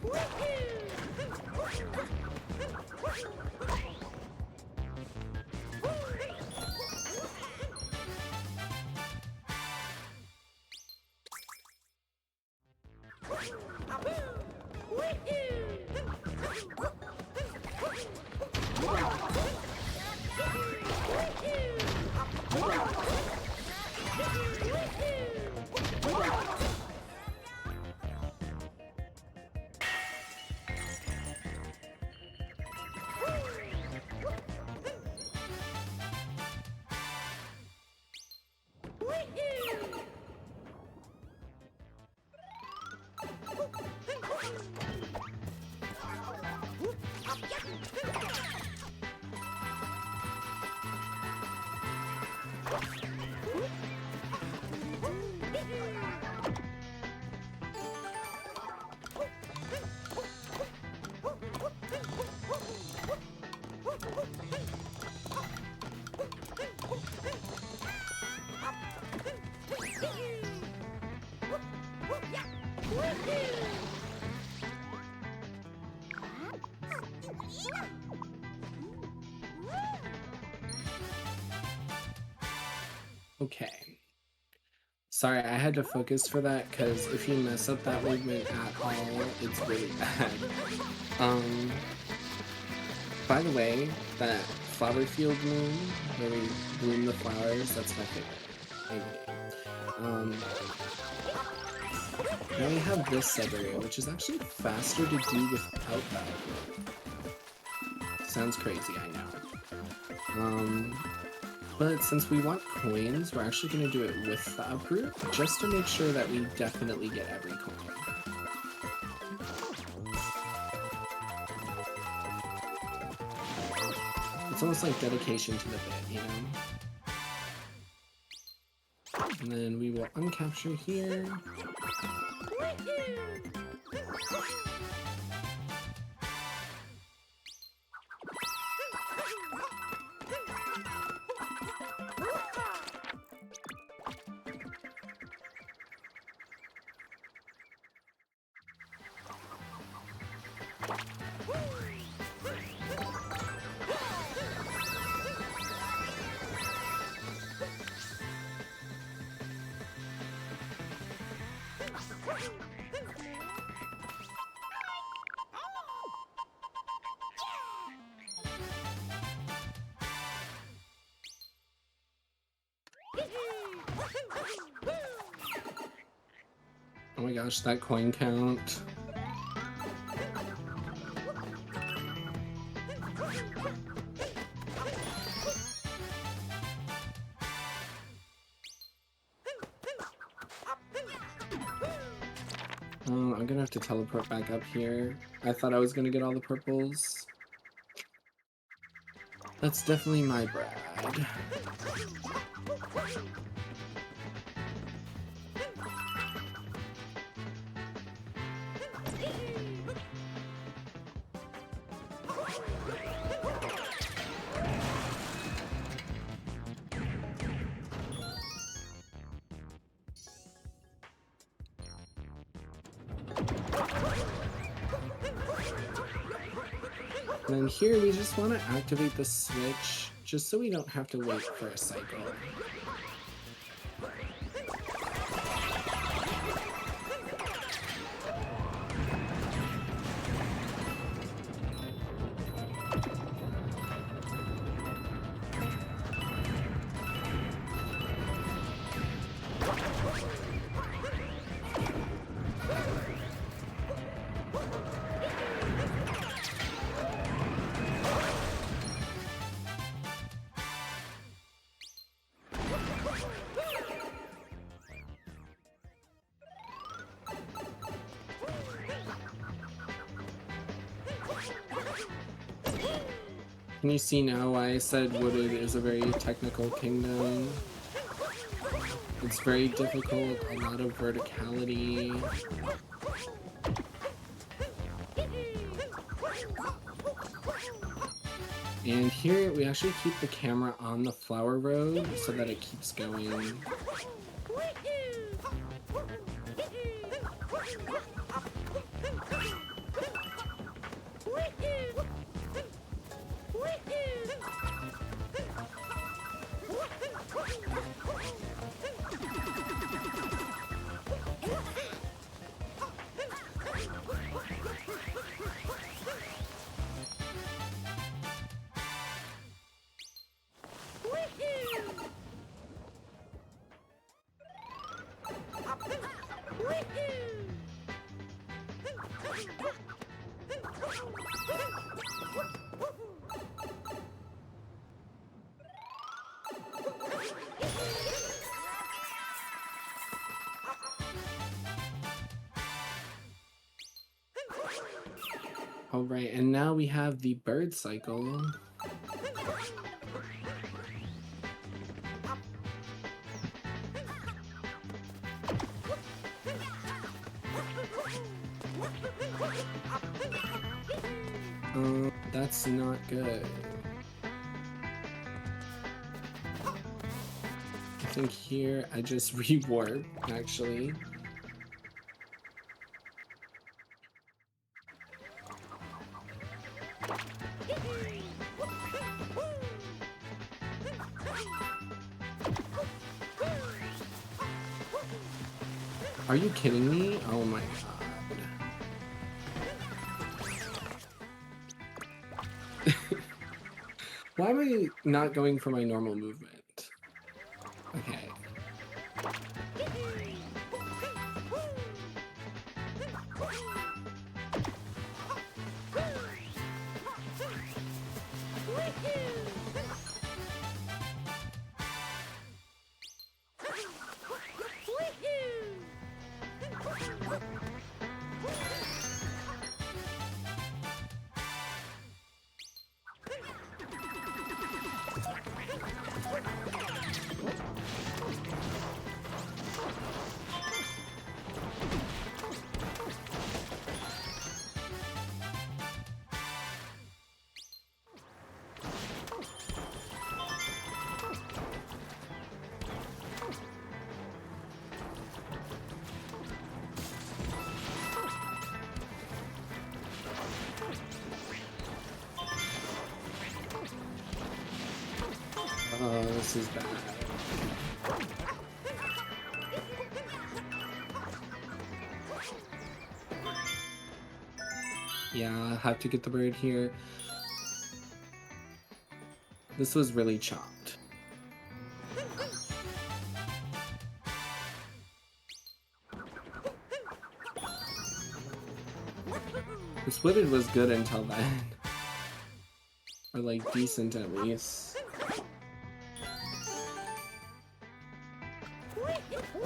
S1: Okay. Sorry, I had to focus for that, because if you mess up that movement at all, it's really bad. By the way, that flower field moon, where we bloom the flowers, that's my favorite. Now we have this sub-area, which is actually faster to do without that. Sounds crazy, I know. But since we want coins, we're actually going to do it with the uproot, just to make sure that we definitely get every coin. It's almost like dedication to the bit, you know? And then we will uncapture here. Oh my gosh, that coin count. Oh, I'm gonna have to teleport back up here. I thought I was gonna get all the purples. That's definitely my bad. And then here we just want to activate the switch just so we don't have to wait for a cycle. Can you see now why I said Wooded is a very technical kingdom? It's very difficult, a lot of verticality. And here we actually keep the camera on the flower road so that it keeps going. All right, and now we have the bird cycle. That's not good. I think here I just rewarp, actually. Are you kidding me? Oh my god. Why am I not going for my normal movement? Okay. Oh, this is bad. Yeah, I have to get the bird here. This was really chopped. This wooded was good until then. Or like decent at least.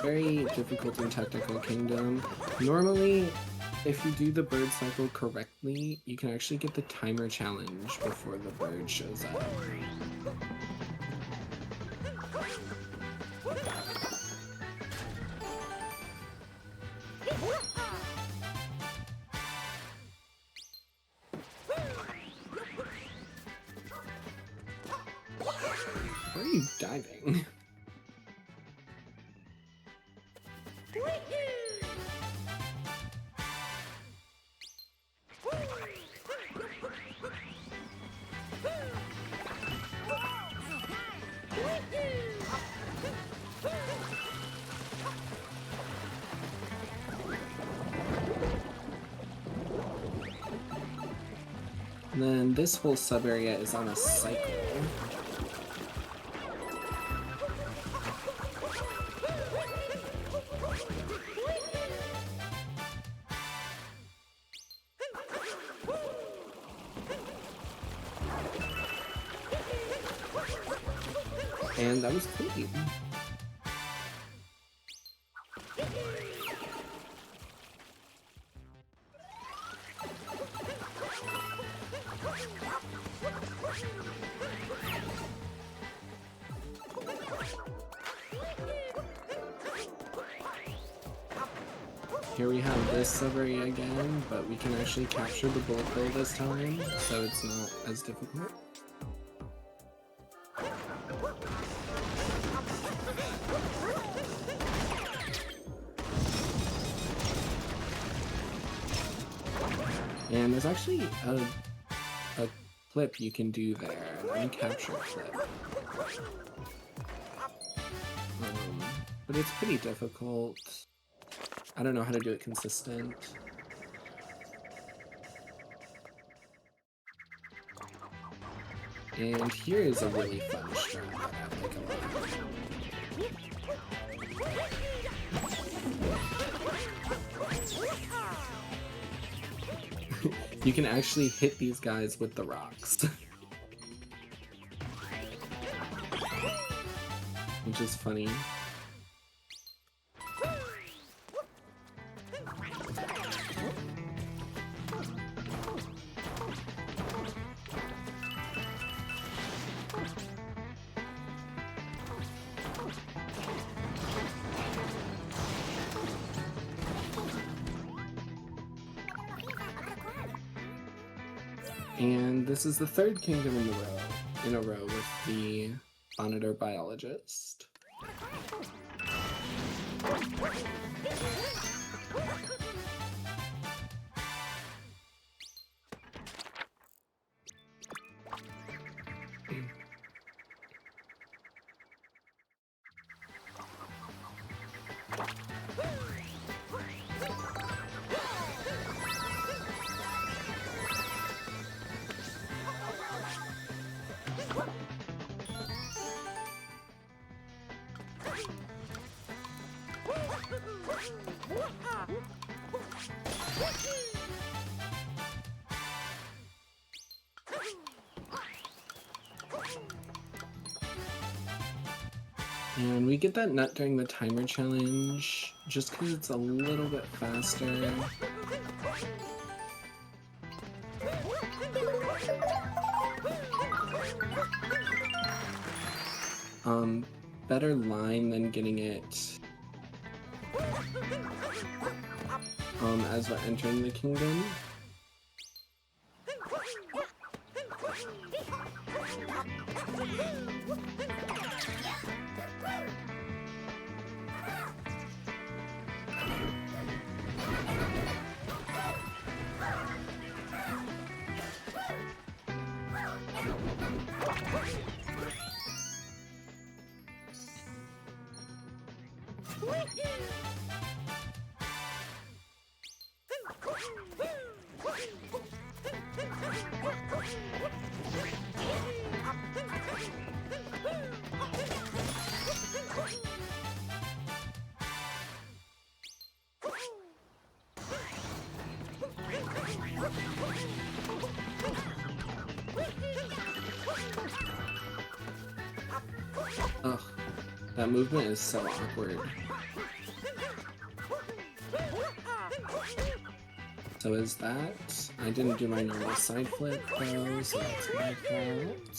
S1: Very difficult in Technical Kingdom. Normally, if you do the bird cycle correctly, you can actually get the timer challenge before the bird shows up. Where are you diving? And then this whole sub area is on a cycle. And that was clean. Here we have this sub area again, but we can actually capture the bullet bill this time, so it's not as difficult. And there's actually a clip you can do there, an uncaptured clip. But it's pretty difficult. I don't know how to do it consistent. And here is a really fun strat that I like a lot. You can actually hit these guys with the rocks. Which is funny. And this is the third kingdom in a row with the monitor biologist. And we get that nut during the timer challenge, just because it's a little bit faster. Better line than getting it as we're entering the kingdom. Ugh, that movement is so awkward. So is that? I didn't do my normal side flip though, so that's my fault.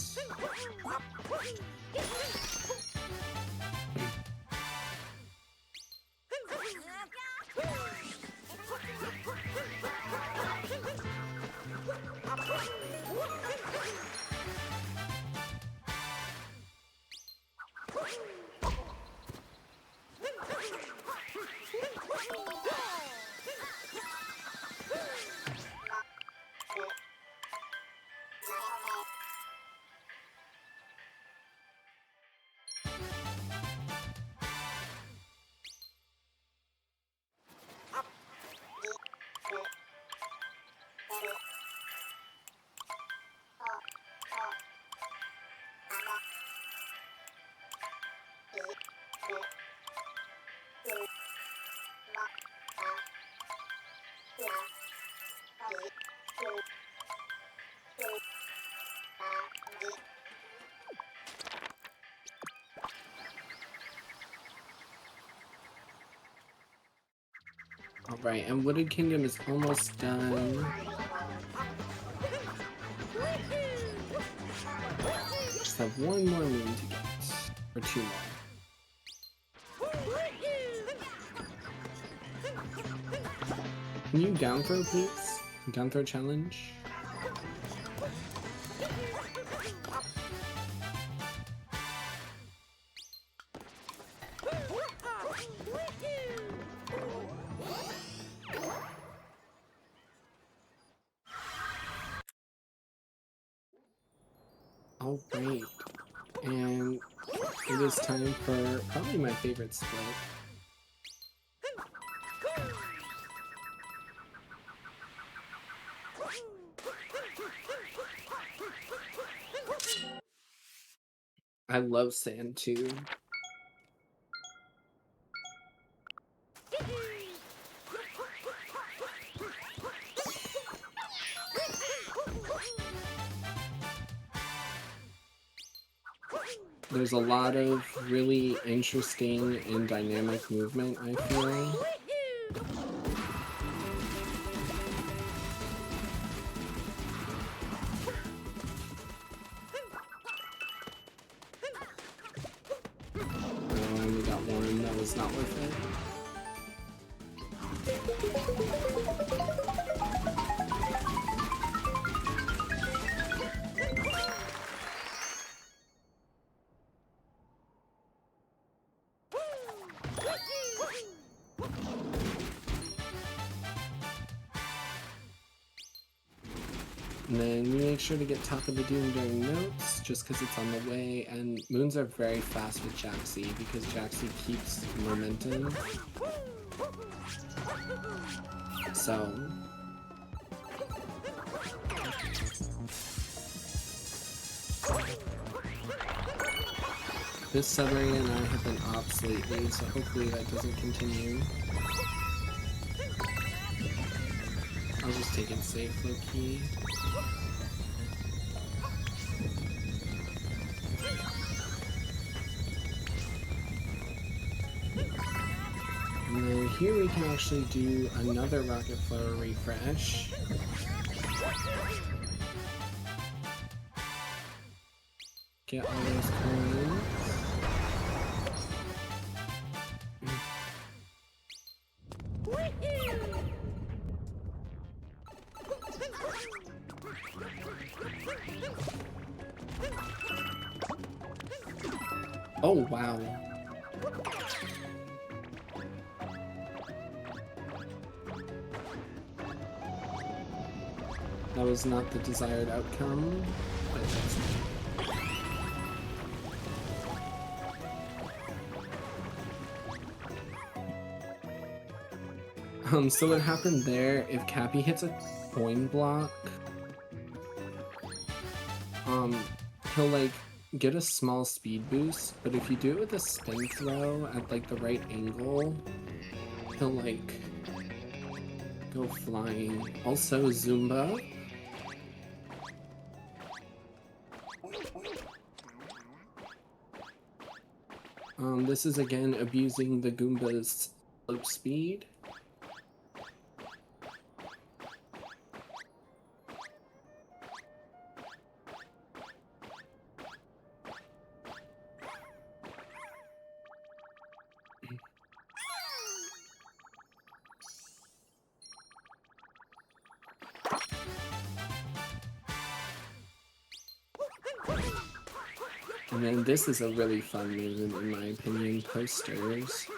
S1: Alright, and Wooded Kingdom is almost done. Just have one more moon to get. Or two more. Can you down throw, please? Down throw challenge? Alright, and it is time for probably my favorite split. I love sand too. There's a lot of really interesting and dynamic movement, I feel. Oh, I only got one. That was not worth it. And then we make sure to get top of the dune during notes, just because it's on the way, and moons are very fast with Jaxie, because Jaxie keeps momentum. So... this submarine and I have been ops lately, so hopefully that doesn't continue. I'll just take it safe, low-key. And then here we can actually do another rocket flower refresh. Get all those coins. Oh, wow. That was not the desired outcome, but that's so what happened there, if Cappy hits a coin block, he'll like get a small speed boost, but if you do it with a spin throw at like the right angle, he'll like Go flying. Also Zumba. This is again abusing the Goomba's slope speed. And then this is a really fun move, in my opinion, posters.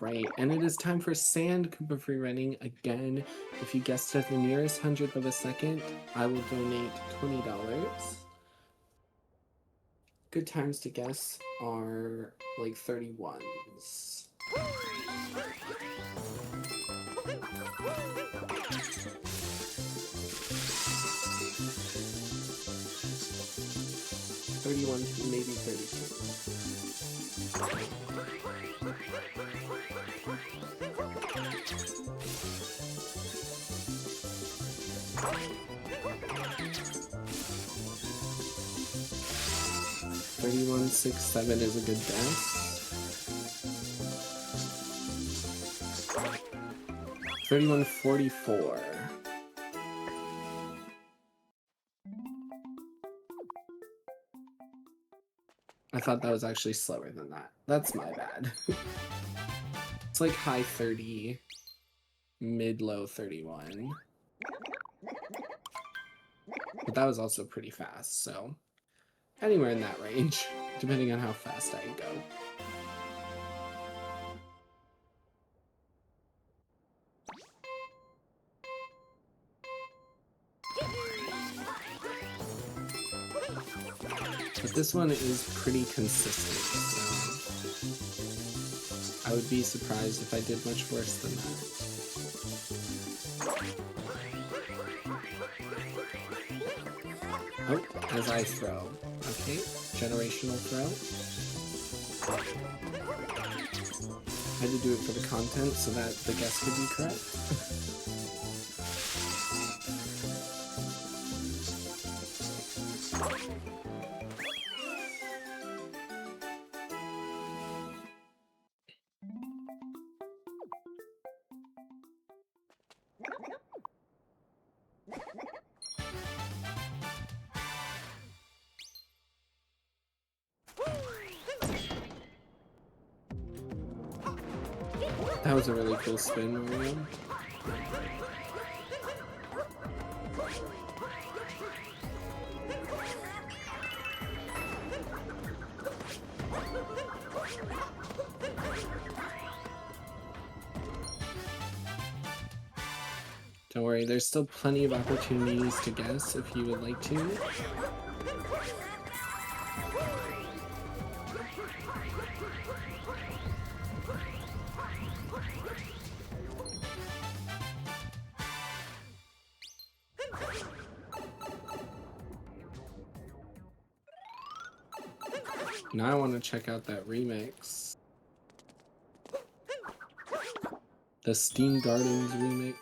S1: Alright, and it is time for Sand Koopa free running again. If you guessed at the nearest hundredth of a second, I will donate $20. Good times to guess are like 31s. Maybe 32. $31.67 is a good guess. $31.44. I thought that was actually slower than that. That's my bad. It's like high 30, mid-low 31. But that was also pretty fast, so anywhere in that range, depending on how fast I go. But this one is pretty consistent, so I would be surprised if I did much worse than that. Oh, as I throw. Okay, generational throw. I had to do it for the content so that the guess could be correct. That was a really cool spin, Mario. Don't worry, there's still plenty of opportunities to guess if you would like to. Now I want to check out that remix. The Steam Gardens remix.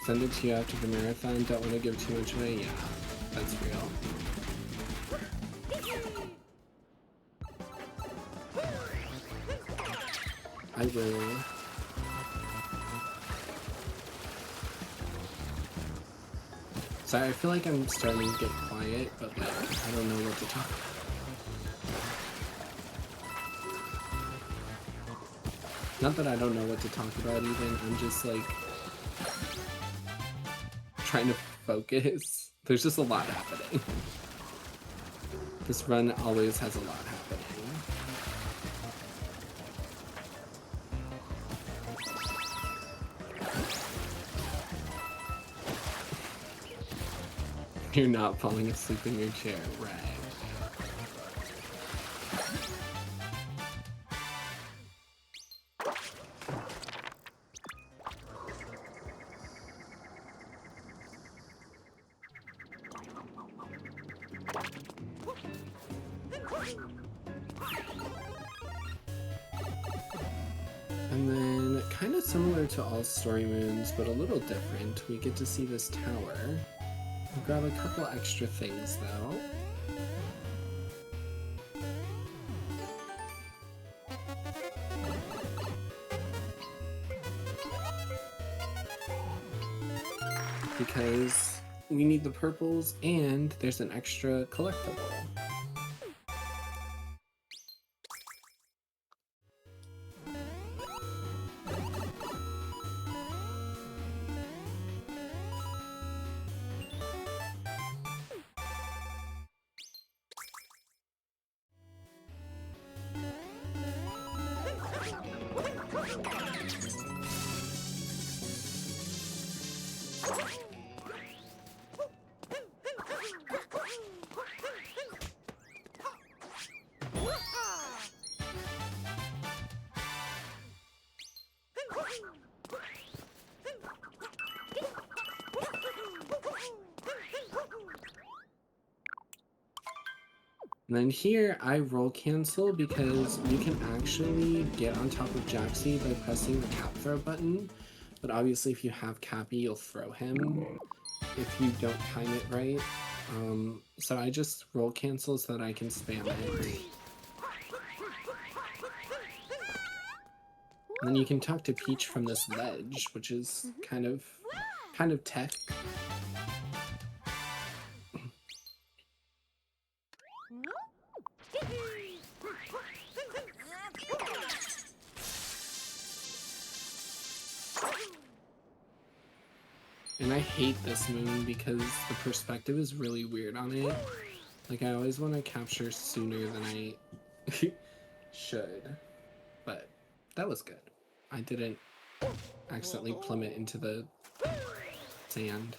S1: Send it to you after the marathon. Don't want to give too much away. Yeah, that's real. I will. Sorry, I feel like I'm starting to get quiet, but like, I don't know what to talk about. Not that I don't know what to talk about even, I'm just like trying to focus. There's just a lot happening. This run always has a lot happening. You're not falling asleep in your chair, right? And then, kind of similar to all story moons, but a little different, we get to see this tower. We'll grab a couple extra things though. Because we need the purples and there's an extra collectible. And then here, I roll cancel because you can actually get on top of Jaxie by pressing the cap throw button. But obviously if you have Cappy, you'll throw him if you don't time it right. So I just roll cancel so that I can spam it. And then you can talk to Peach from this ledge, which is kind of tech. And I hate this moon because the perspective is really weird on it. Like, I always want to capture sooner than I should. But that was good. I didn't accidentally plummet into the sand.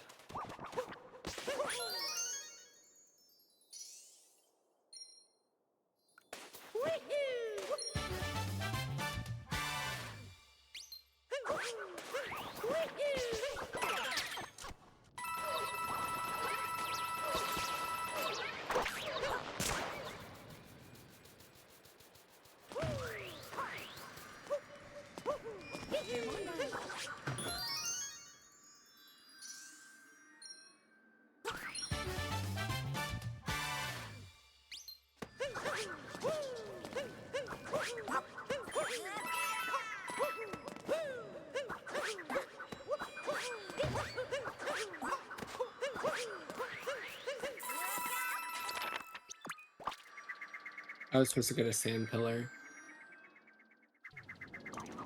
S1: I was supposed to get a sand pillar.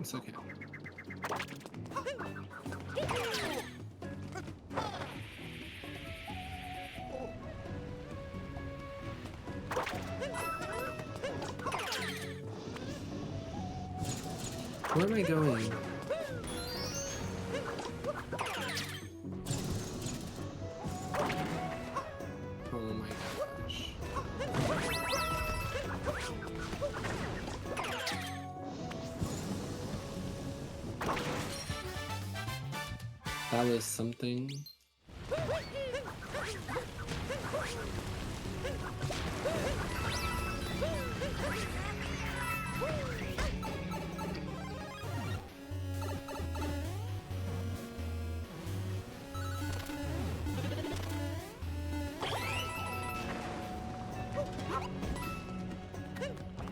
S1: It's okay. Where am I going? Oh my gosh. That was something.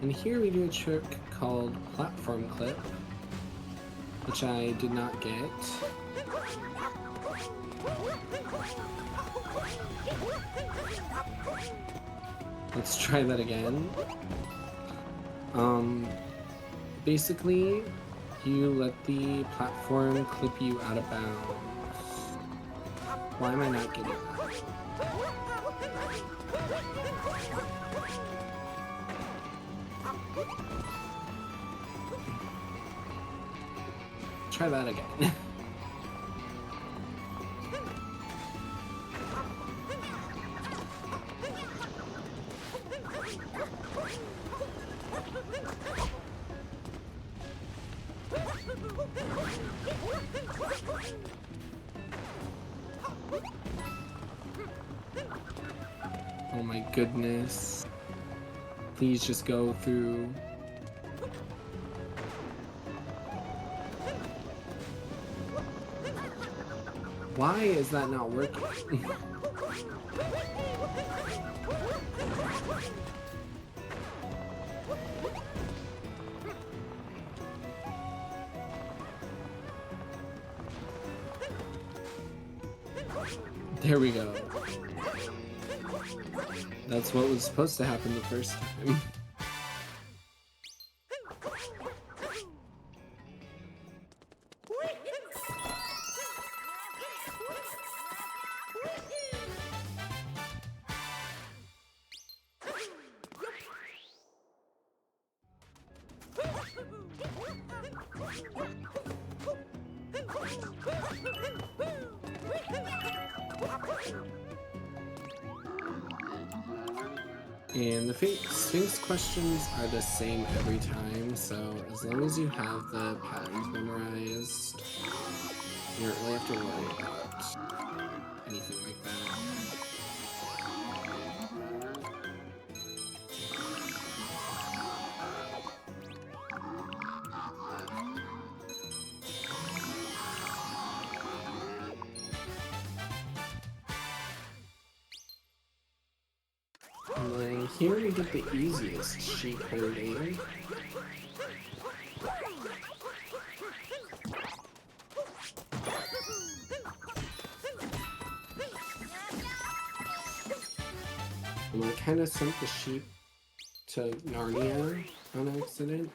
S1: And here we do a trick called platform clip, which I did not get. Let's try that again. Basically, you let the platform clip you out of bounds. Why am I not getting that? Try that again. Oh my goodness. Please just go through. Why is that not working? There we go. That's what was supposed to happen the first time. And the Sphinx questions are the same every time, so as long as you have the patterns memorized, you don't really have to worry about anything like that. And then here we get the easiest sheep herding. And I kind of sent the sheep to Narnia on accident.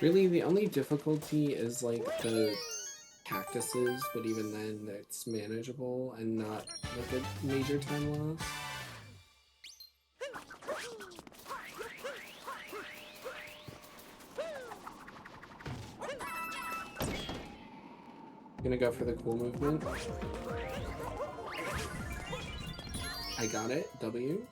S1: Really, the only difficulty is like the cactuses, but even then it's manageable and not like a major time loss. I'm gonna go for the cool movement. I got it, W.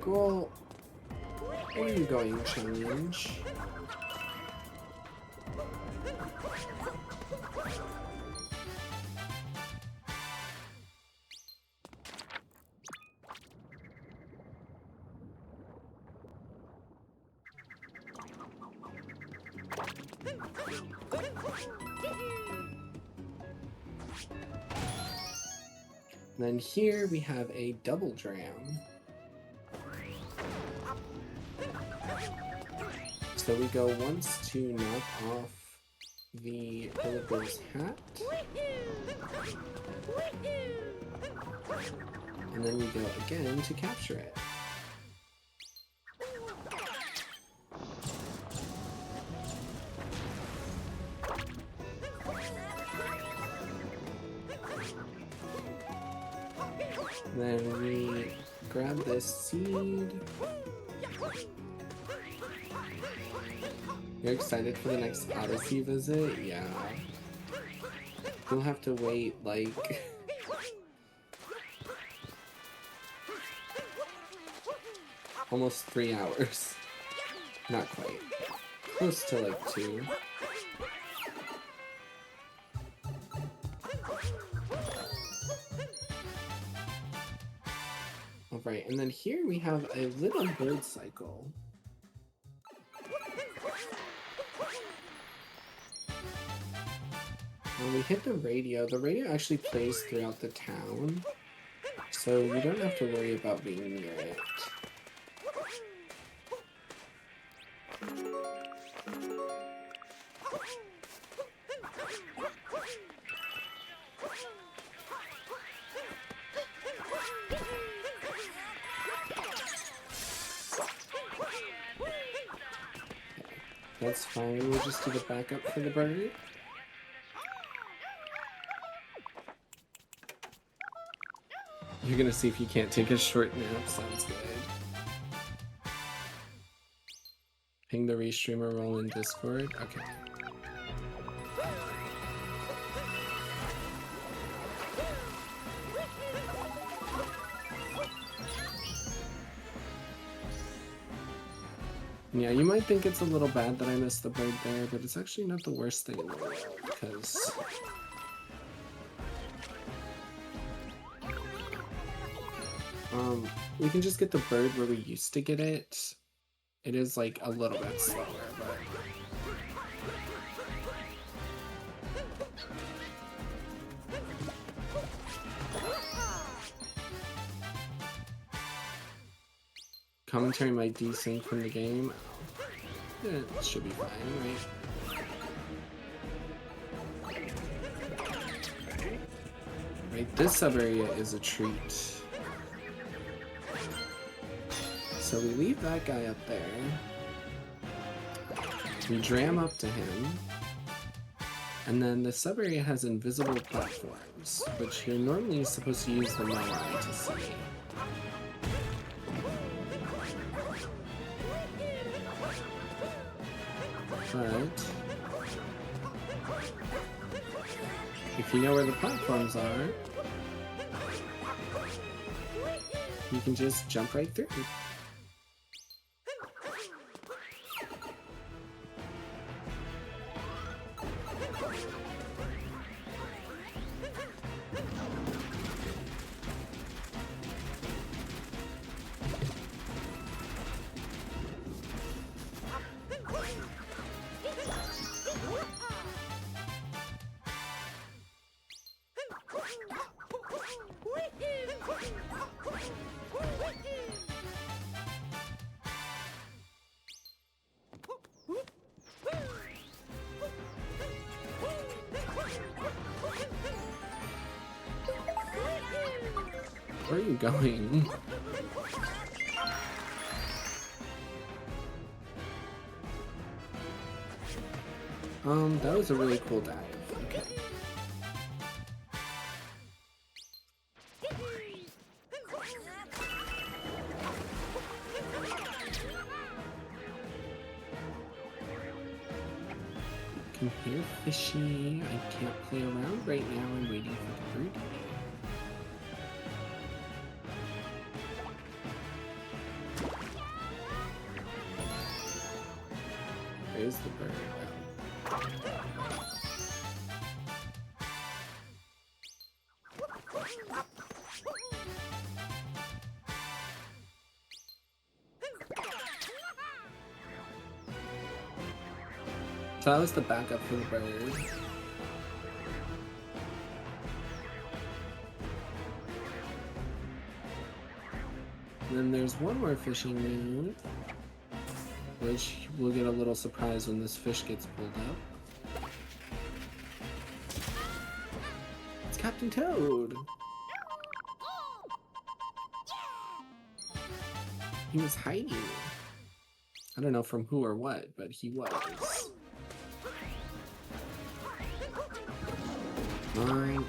S1: Girl, where are you going, challenge? Then here we have a double dram. So we go once to knock off the Billibo's hat. And then we go again to capture it. Then we grab this seed. You're excited for the next Odyssey visit? Yeah. You'll have to wait like almost 3 hours. Not quite. Close to like 2. Alright, and then here we have a little bird cycle. When we hit the radio actually plays throughout the town, so you don't have to worry about being near it. That's fine, we'll just do the backup for the bird. You're gonna see if you can't take a short nap, sounds good. Ping the restreamer role in Discord, okay. Yeah, you might think it's a little bad that I missed the bird there, but it's actually not the worst thing in the world, because we can just get the bird where we used to get it. It is like a little bit slower, but commentary might desync from the game. It should be fine, right? Right, this sub-area is a treat. So we leave that guy up there. We dram up to him. And then the sub-area has invisible platforms, which you're normally supposed to use the Moai to see. But if you know where the platforms are, you can just jump right through. Where are you going? That was a really cool dive. Okay. Come here, fishy. I can't play around right now. I'm waiting for the birdie. There's the bird. So that was the backup for the bird. And then there's one more fishing move, which we'll get a little surprise when this fish gets pulled up. It's Captain Toad! He was hiding. I don't know from who or what, but he was. Fine.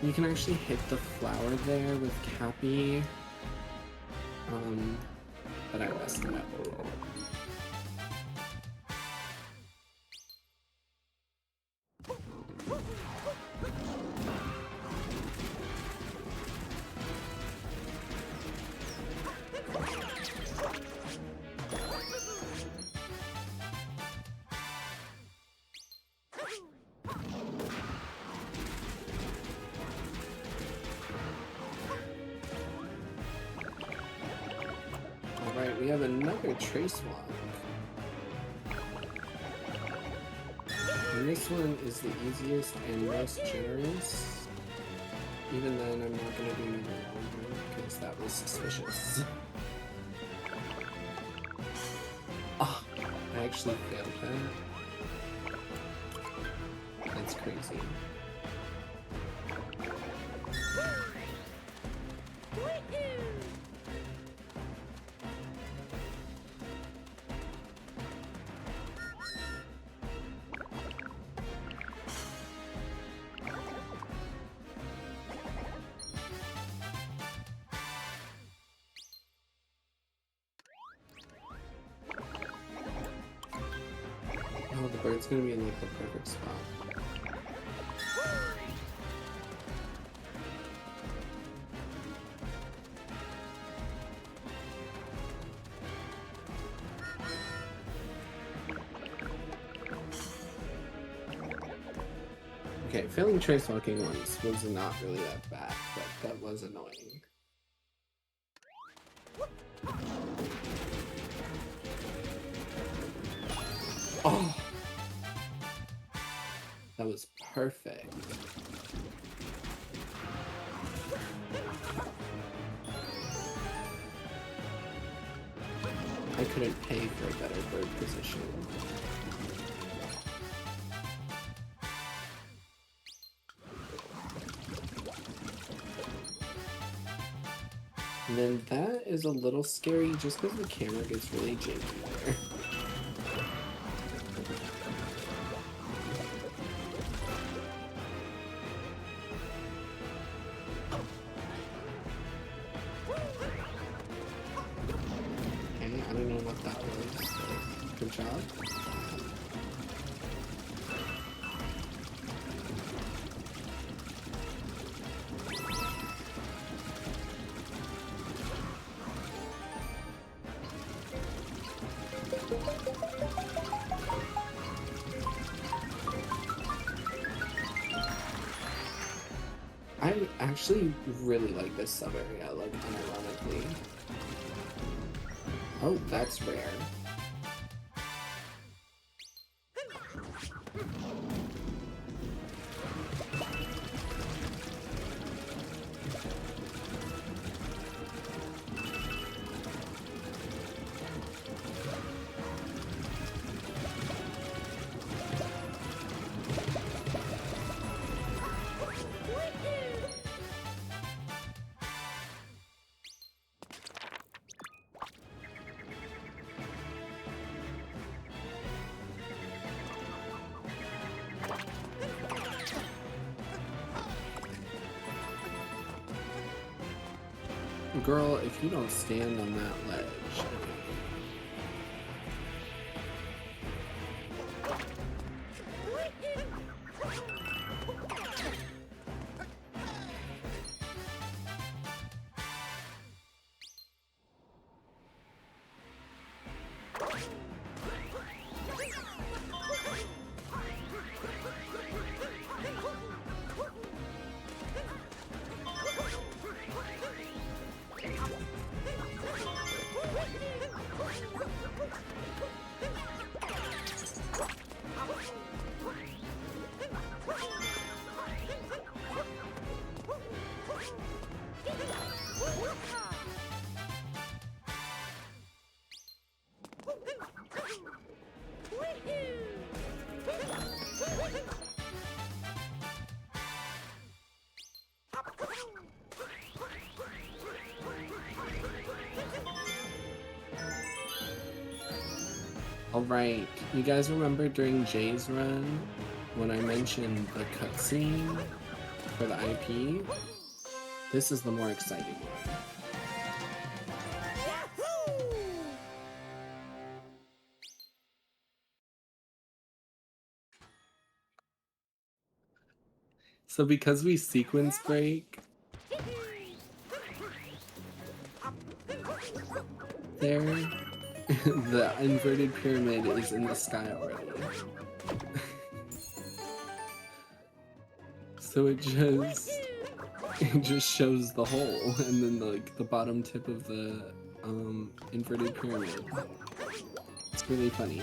S1: You can actually hit the flower there with Cappy. But I messed it up. Alright, we have another trace walk. And this one is the easiest and most generous. Even then, I'm not going to do any longer because that was suspicious. Oh, I actually failed that. That's crazy. Oh, the bird's gonna be in like the perfect spot. Okay, failing trace walking once was not really that bad, but that was annoying. Oh! That was perfect. I couldn't pay for a better bird position. And then that is a little scary just because the camera gets really janky there. Okay, I don't know what that was, but good job. I actually really like this sub area, like unironically. Oh, that's rare. Girl, if you don't stand on that ledge. Alright, you guys remember during Jay's run when I mentioned the cutscene for the IP? This is the more exciting one. So because we sequence break, there, the inverted pyramid is in the sky already. So it just shows the hole, and then like the bottom tip of the inverted pyramid. It's really funny.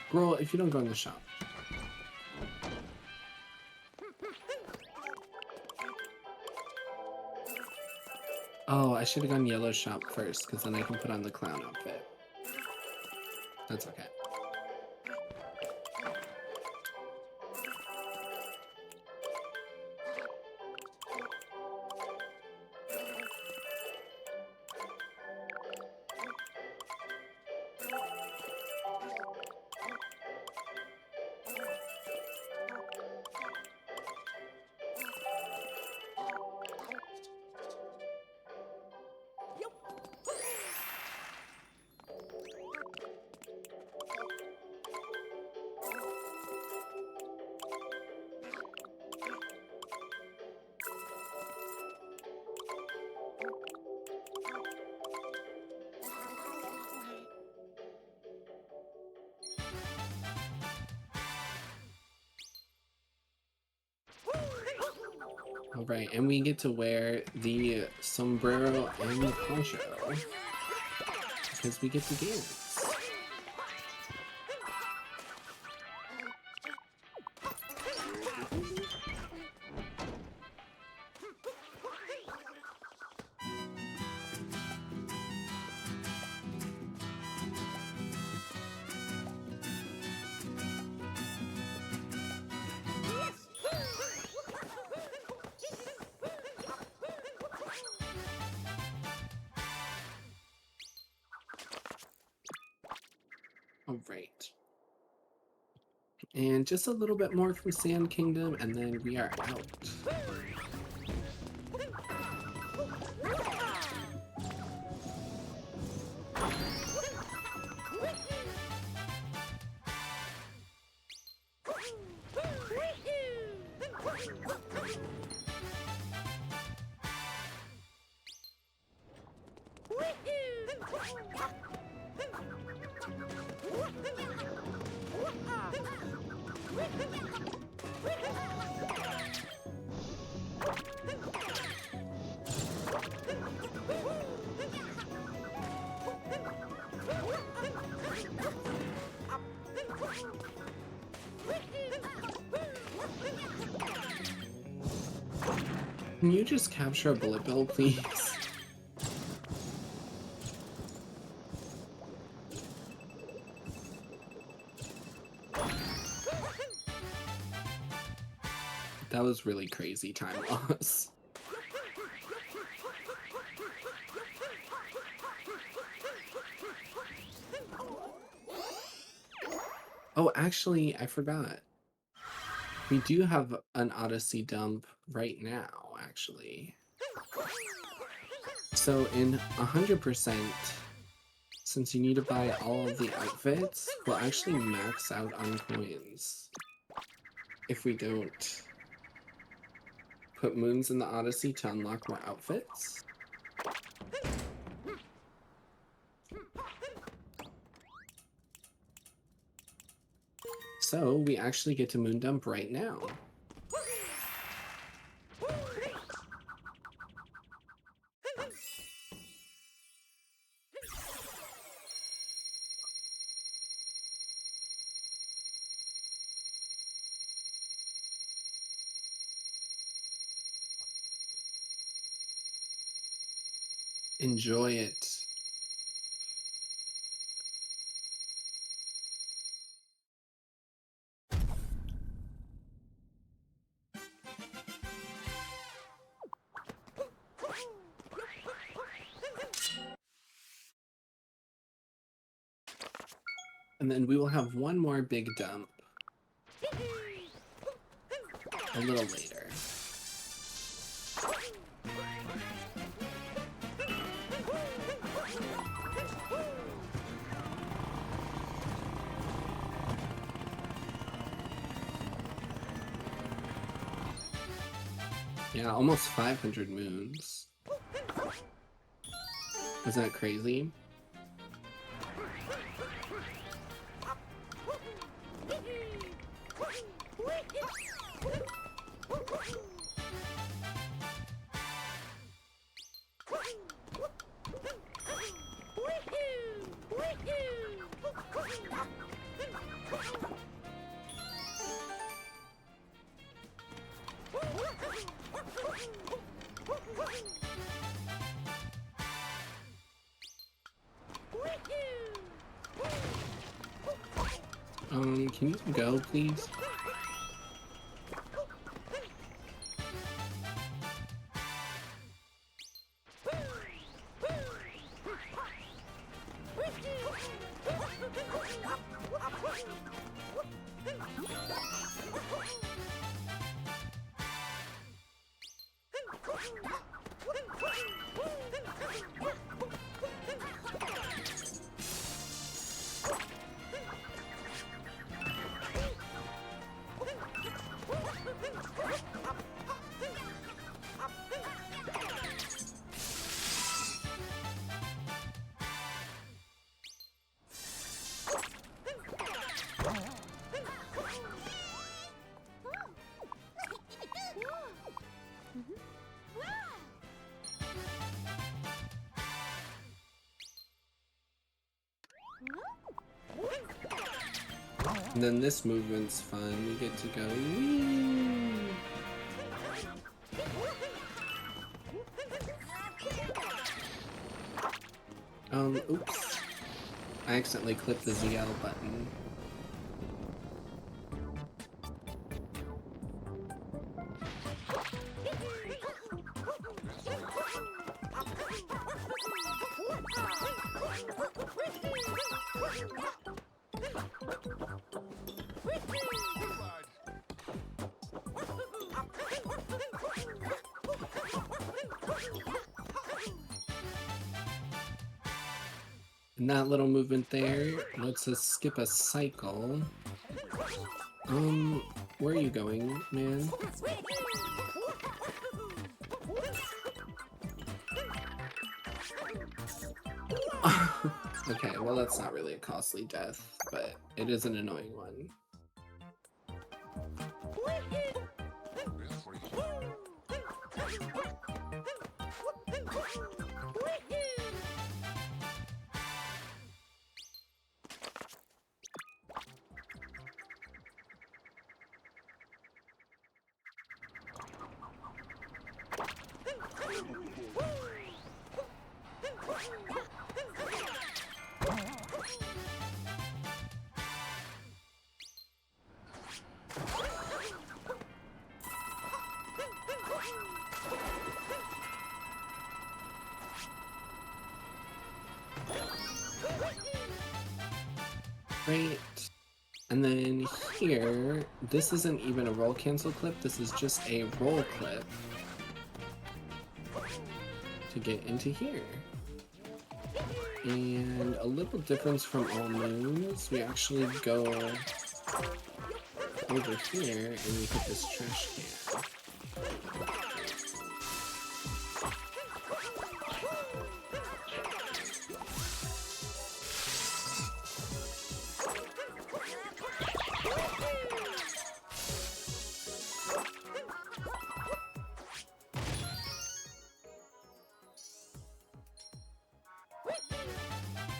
S1: Girl, if you don't go in the shop. Oh, I should have gone yellow shop first, because then I can put on the clown outfit. That's okay. All right, and we get to wear the sombrero and the poncho because we get to dance. All right. And just a little bit more from Sand Kingdom, and then we are out. Can you just capture a bullet bill, please? That was really crazy time loss. Oh, actually, I forgot. We do have an Odyssey dump right now, actually. So in 100%, since you need to buy all of the outfits, we'll actually max out on coins if we don't put moons in the Odyssey to unlock more outfits. So we actually get to moon dump right now. Enjoy it. And then we will have one more big dump a little later. Yeah, almost 500 moons. Isn't that crazy? Can you go, please? And then this movement's fun. We get to go. Whee! Oops. I accidentally clicked the ZL button. And that little movement there lets us skip a cycle. Where are you going, man? Okay, well that's not really a costly death, but it is an annoying one. Great. And then here, this isn't even a roll cancel clip, this is just a roll clip to get into here. And a little difference from all moons, we actually go over here and we hit this trash can.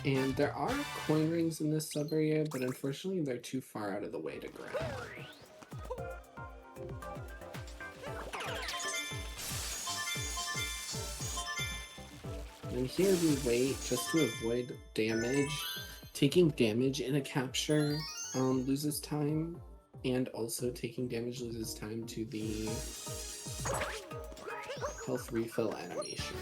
S1: And there are coin rings in this sub-area, but unfortunately they're too far out of the way to grab. And here we wait just to avoid damage. Taking damage in a capture loses time, and also taking damage loses time to the health refill animation.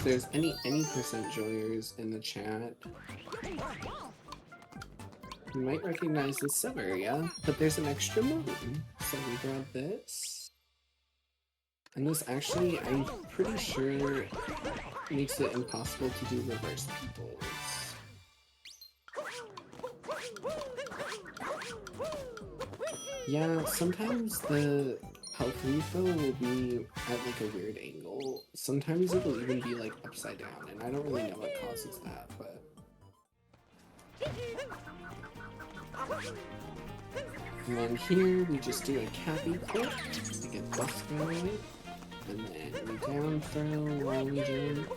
S1: if there's any percent joyers in the chat, you might recognize this sub-area, but there's an extra moon. So we grab this. And this actually, I'm pretty sure, makes it impossible to do reverse peoples. Yeah, sometimes the health refill will be at like a weird angle. Sometimes it'll even be like upside down, and I don't really know what causes that, but... And then here, we just do a cappy clip to get buff going, and then we down throw while we jump.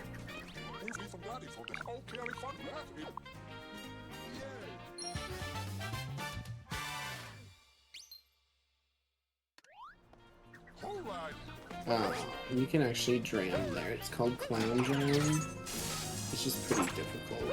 S1: You can actually dram there. It's called Clown Dram. It's just pretty difficult.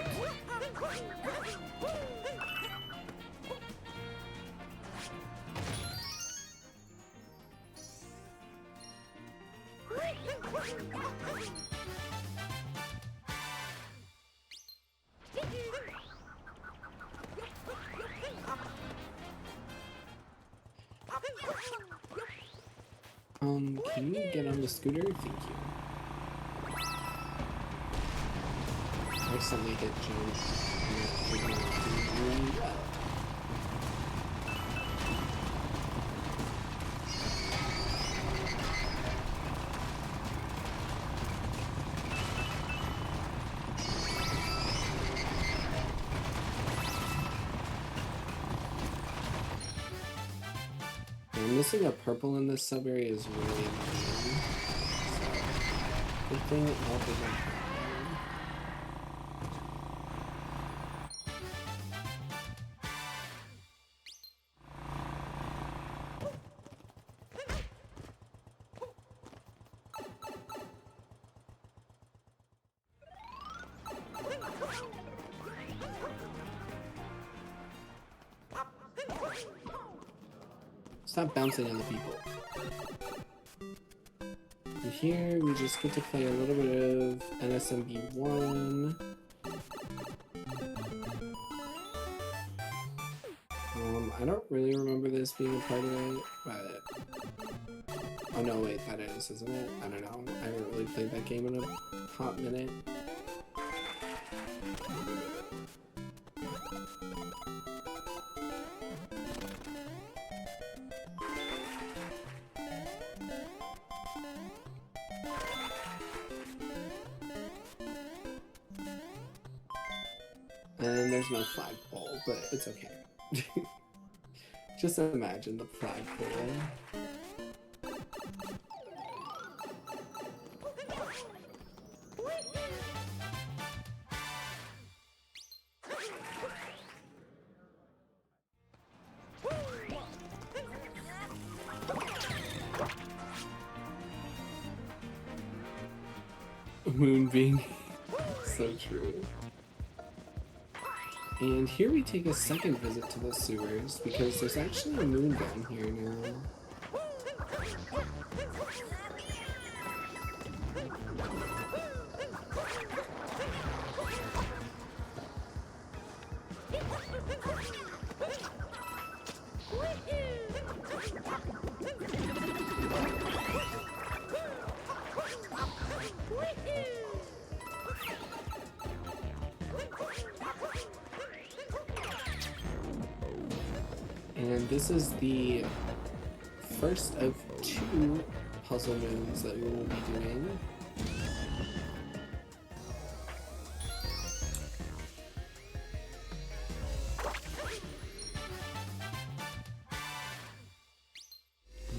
S1: Can you get on the scooter? Thank you. I accidentally hit jump. Missing a purple in this sub area is really annoying. So, good thing it all didn't happen. Stop bouncing on the people. And here we just get to play a little bit of NSMB1. I don't really remember this being a part of it, but... Oh no, wait, that is, isn't it? I don't know. I haven't really played that game in a hot minute. And there's no flagpole, but it's okay. Just imagine the flagpole. Moonbeam. So true. And here we take a second visit to the sewers, because there's actually a moon down here now. And this is the first of 2 puzzle moons that we will be doing.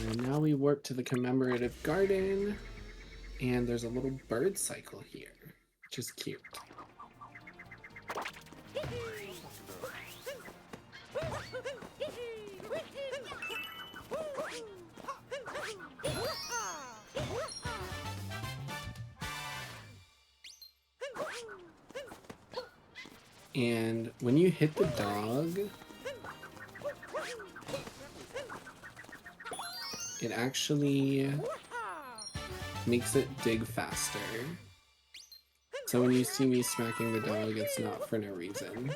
S1: And now we warp to the commemorative garden, and there's a little bird cycle here, which is cute. And when you hit the dog, it actually makes it dig faster. So when you see me smacking the dog, it's not for no reason.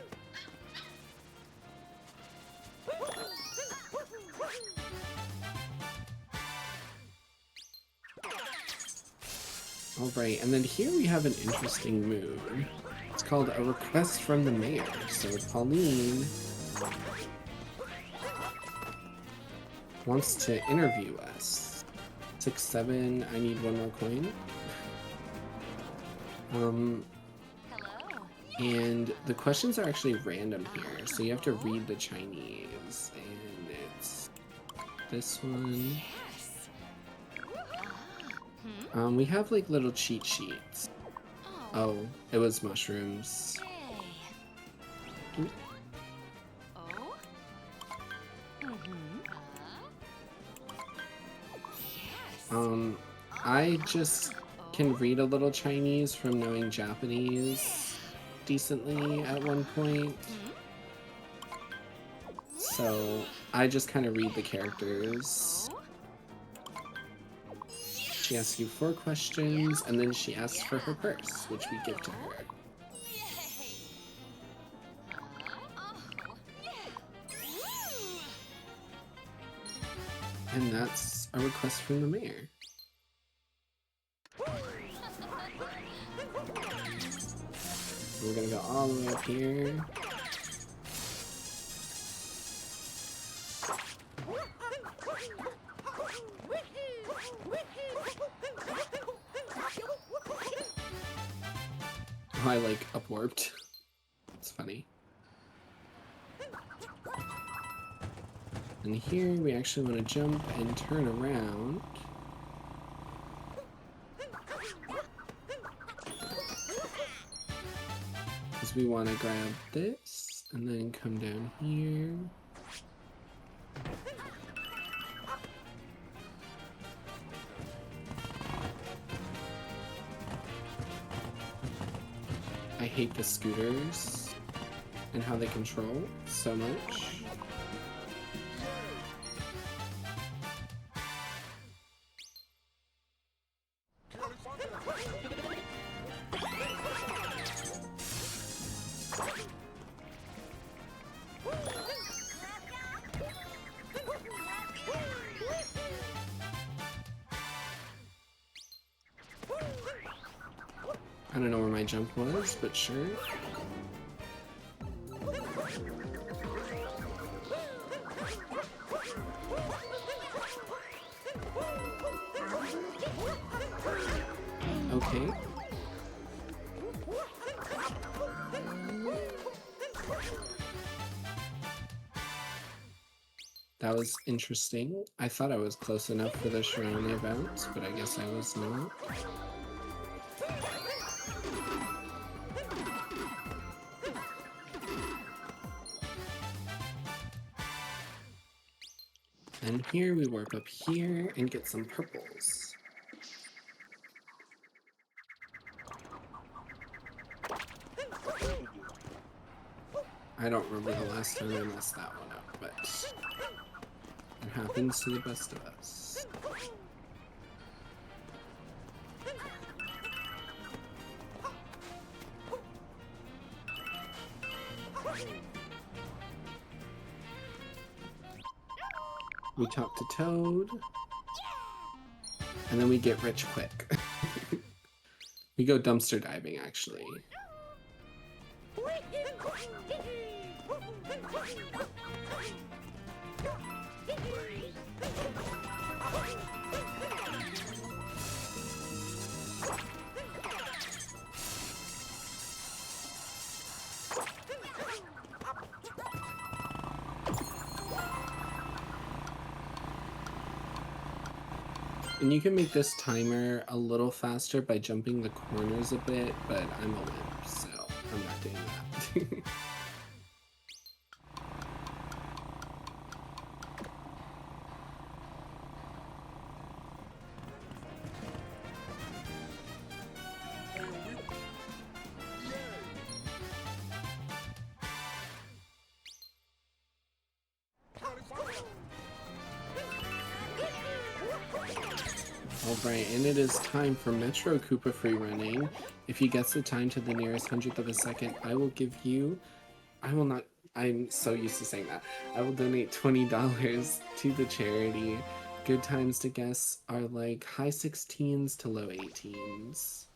S1: Alright, and then here we have an interesting move. It's called a request from the mayor. So Pauline wants to interview us. 6-7, I need one more coin. And the questions are actually random here, so you have to read the Chinese, and it's this one. We have like little cheat sheets. Oh, it was mushrooms. I just can read a little Chinese from knowing Japanese decently at one point. So I just kind of read the characters. She asks you 4 questions, and then she asks for her purse, which we give to her. And that's a request from the mayor. We're gonna go all the way up here. Oh, I like up-warped. It's funny. And here we actually want to jump and turn around. Because we want to grab this and then come down here. I hate the scooters and how they control so much. I don't know where my jump was, but sure. Okay. That was interesting. I thought I was close enough for the Shirane bounce, but I guess I was not. And here we warp up here and get some purples. I don't remember the last time I messed that one up, but it happens to the best of us. We talk to Toad, and then we get rich quick. We go dumpster diving, actually. And you can make this timer a little faster by jumping the corners a bit, but I'm a wimp, so I'm not doing that. Alright, and it is time for Metro Koopa free running. If he gets the time to the nearest hundredth of a second, I will give you... I'm so used to saying that. I will donate $20 to the charity. Good times to guess are like high 16s to low 18s.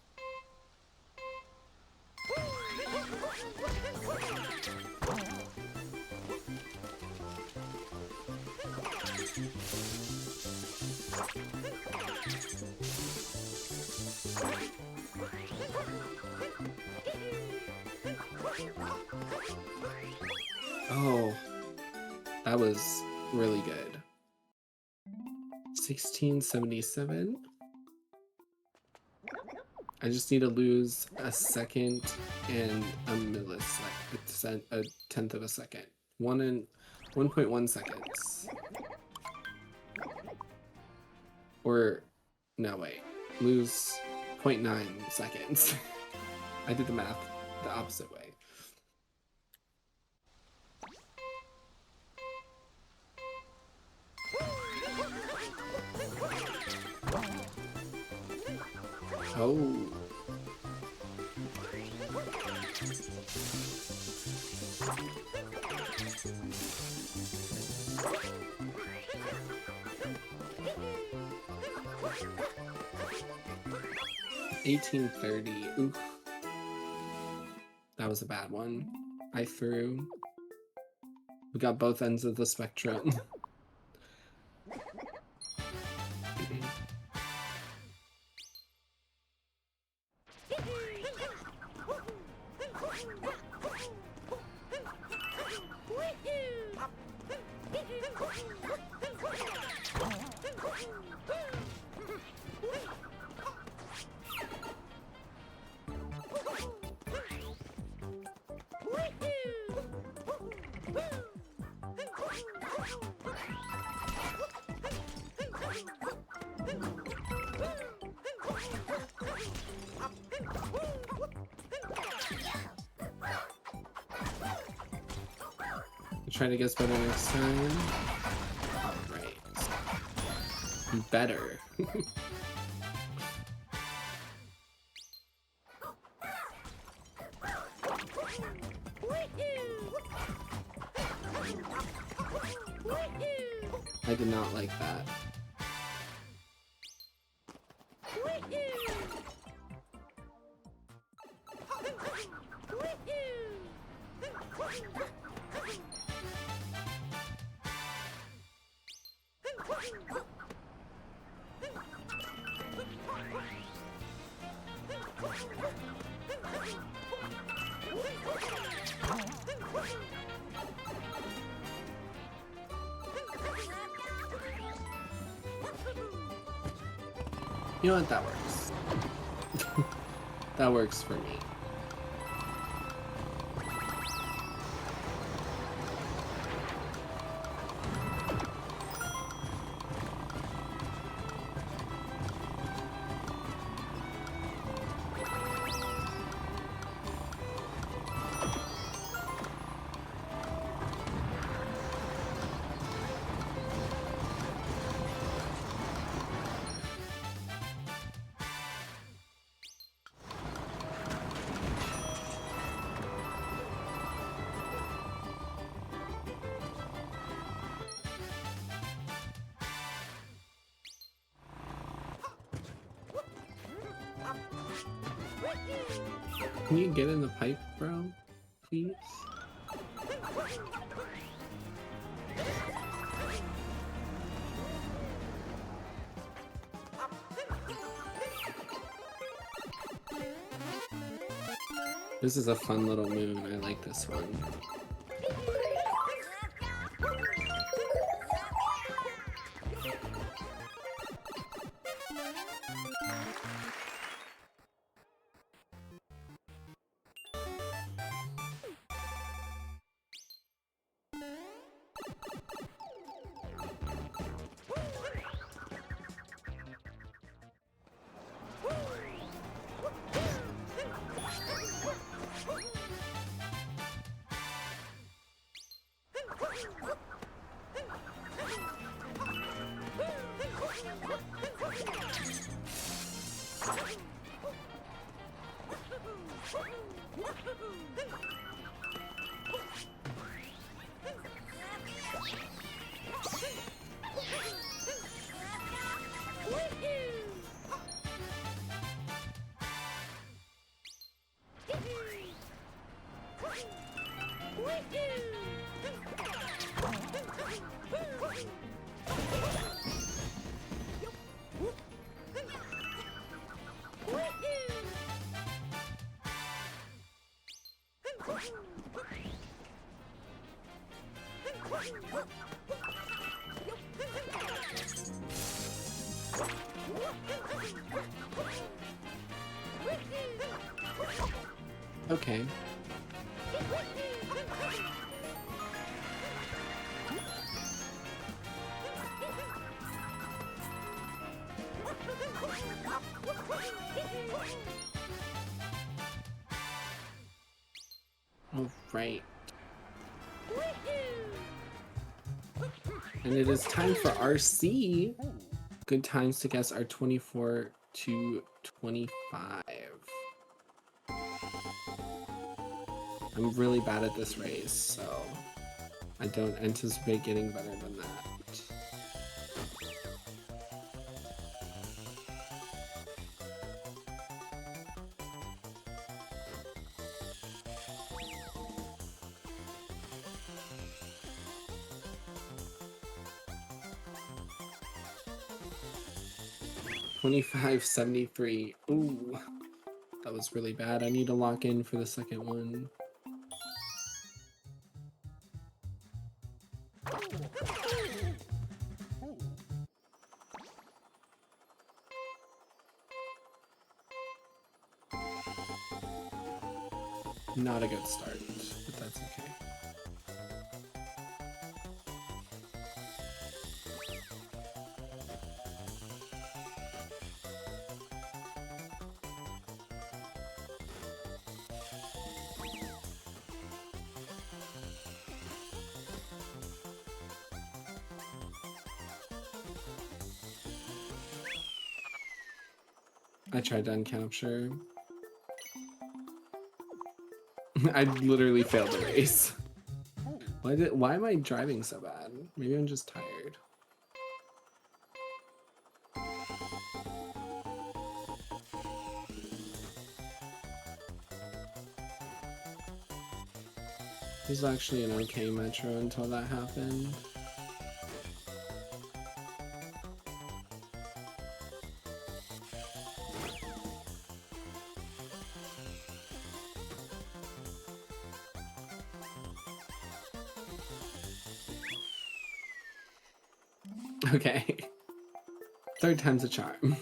S1: Oh, that was really good. 1677. I just need to lose a second and a millisecond, a tenth of a second. 1.1 seconds. Or, no wait, lose 0.9 seconds. I did the math the opposite way. Oh. $18.30. Oof. That was a bad one. I threw. We got both ends of the spectrum. Try to guess better next time. Alright. Better. I did not like that. You know what? That works. That works for me. Can you get in the pipe, bro? Please? This is a fun little moon. I like this one. Okay. All right. And it is time for RC. Good times to guess are 24 to 25. I'm really bad at this race, so I don't anticipate getting better than that. $25.73. Ooh, that was really bad. I need to lock in for the second one. Not a good start, but that's okay. I tried to uncapture. I literally failed the race. Why am I driving so bad? Maybe I'm just tired. This was actually an okay metro until that happened. Okay. Third time's a charm.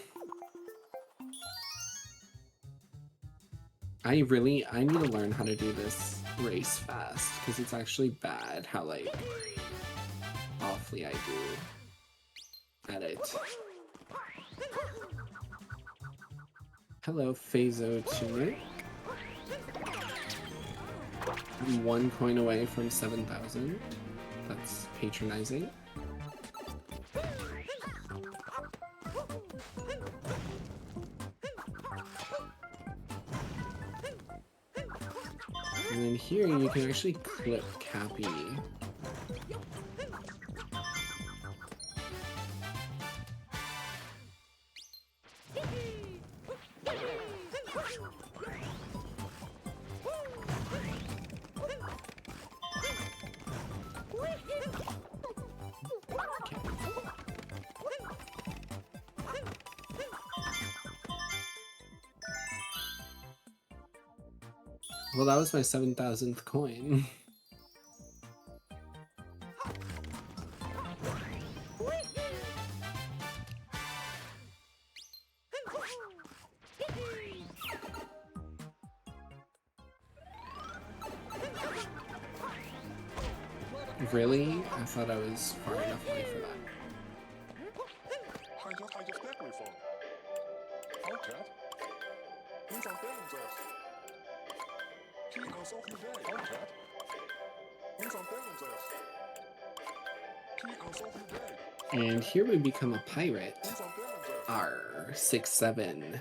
S1: I need to learn how to do this race fast, because it's actually bad how, like, awfully I do at it. Hello, Phaso Tunic. I'm 1 coin away from 7,000. That's patronizing. And then here you can actually clip Cappy. Well, that was my 7,000th coin. Really? I thought I was far enough away for that. And here we become a pirate. R 6-7.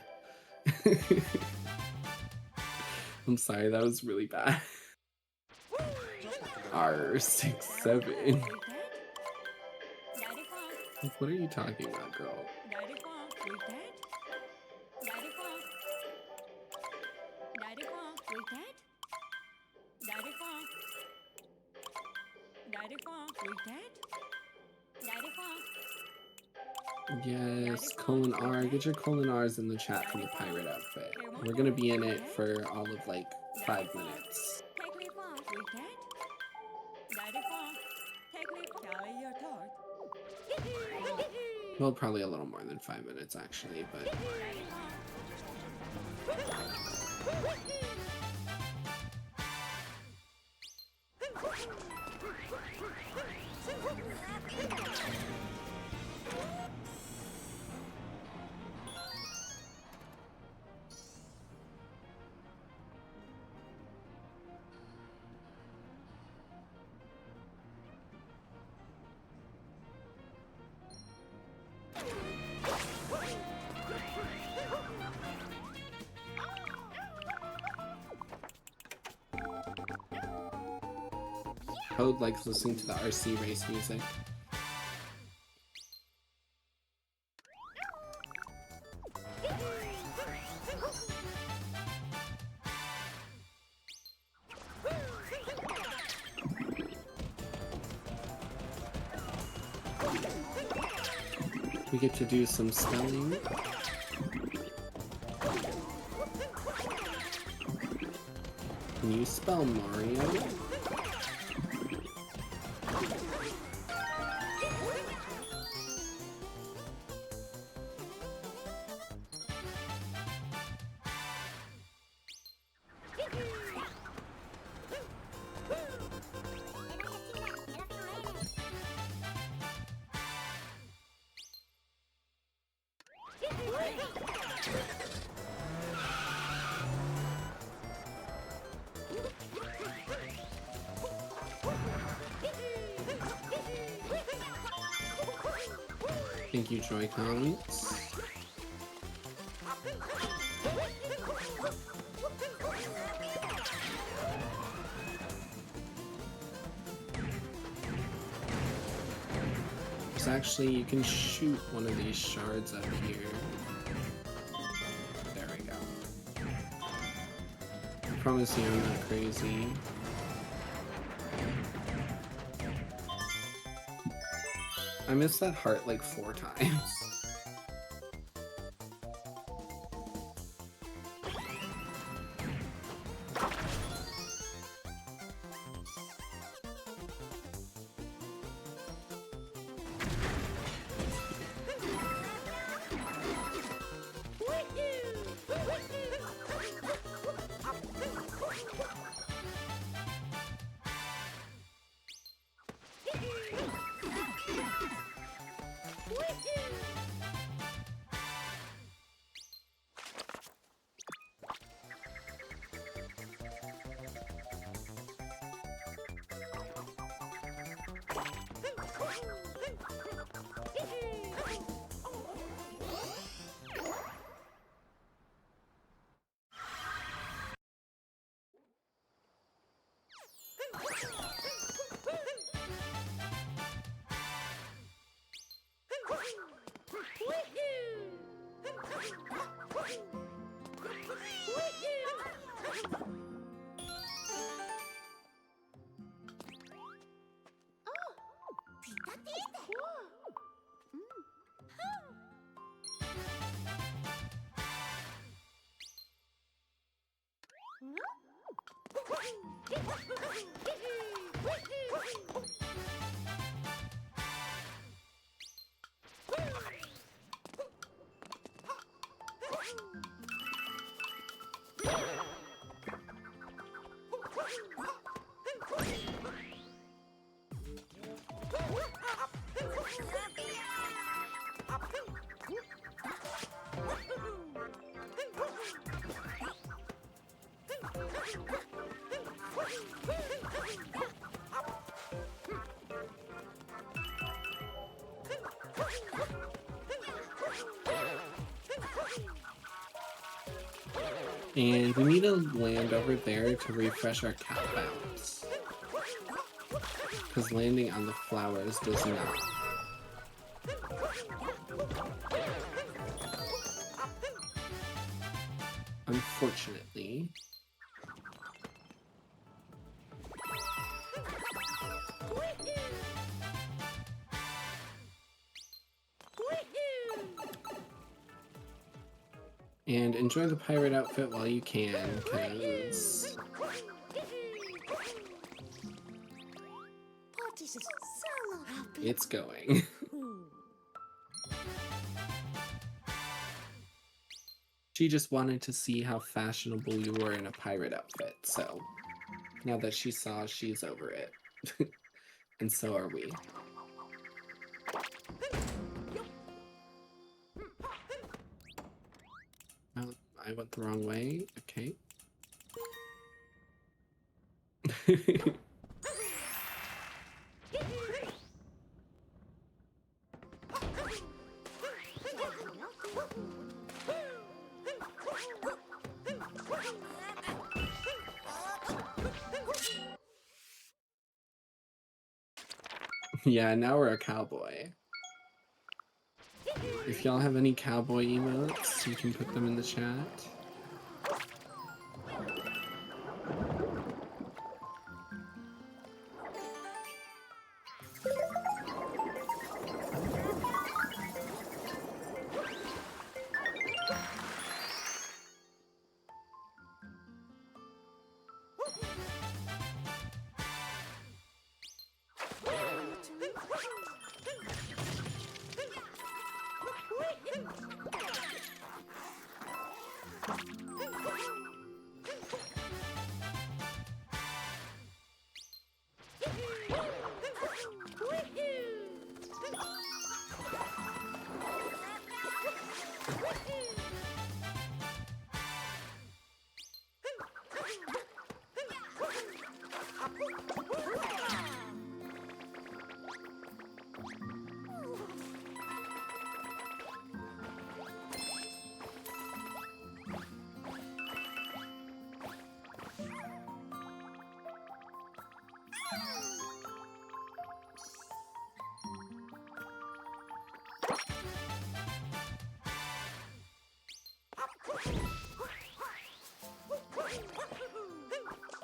S1: I'm sorry, that was really bad. R67. Like, what are you talking about, girl? Yes, colon R. Get your colon R's in the chat from the pirate outfit. We're gonna be in it for all of like 5 minutes. Well, probably a little more than 5 minutes actually, but Code likes listening to the RC race music. We get to do some spelling. Can you spell Mario? Thank you, Joy-Cons. So actually, you can shoot one of these shards up here. There we go. I promise you I'm not crazy. I missed that heart like 4 times. And we need to land over there to refresh our cat bounce. Because landing on the flowers does not. Unfortunately. And enjoy the pirate outfit while you can, because it's going. She just wanted to see how fashionable you were in a pirate outfit, so now that she saw, she's over it. And so are we. Oh, I went the wrong way. Okay. Yeah, now we're a cowboy. If y'all have any cowboy emotes, you can put them in the chat.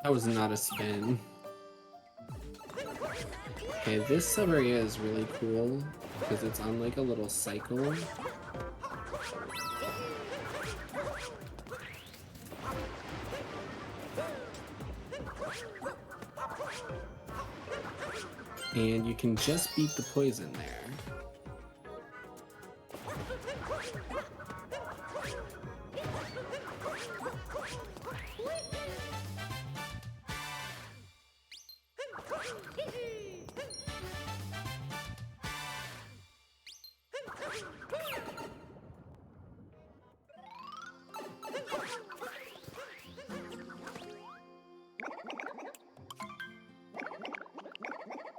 S1: That was not a spin. Okay, this area is really cool because it's on like a little cycle. And you can just beat the poison there.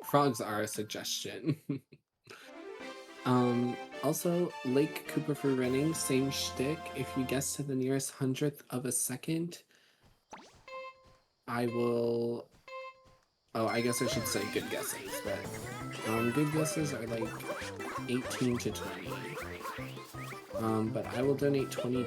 S1: Frogs are a suggestion. Also, Lake Cooper for running, same shtick. If you guess to the nearest 100th of a second, I will... Oh, I guess I should say good guesses, but good guesses are like 18 to 20. But I will donate $20.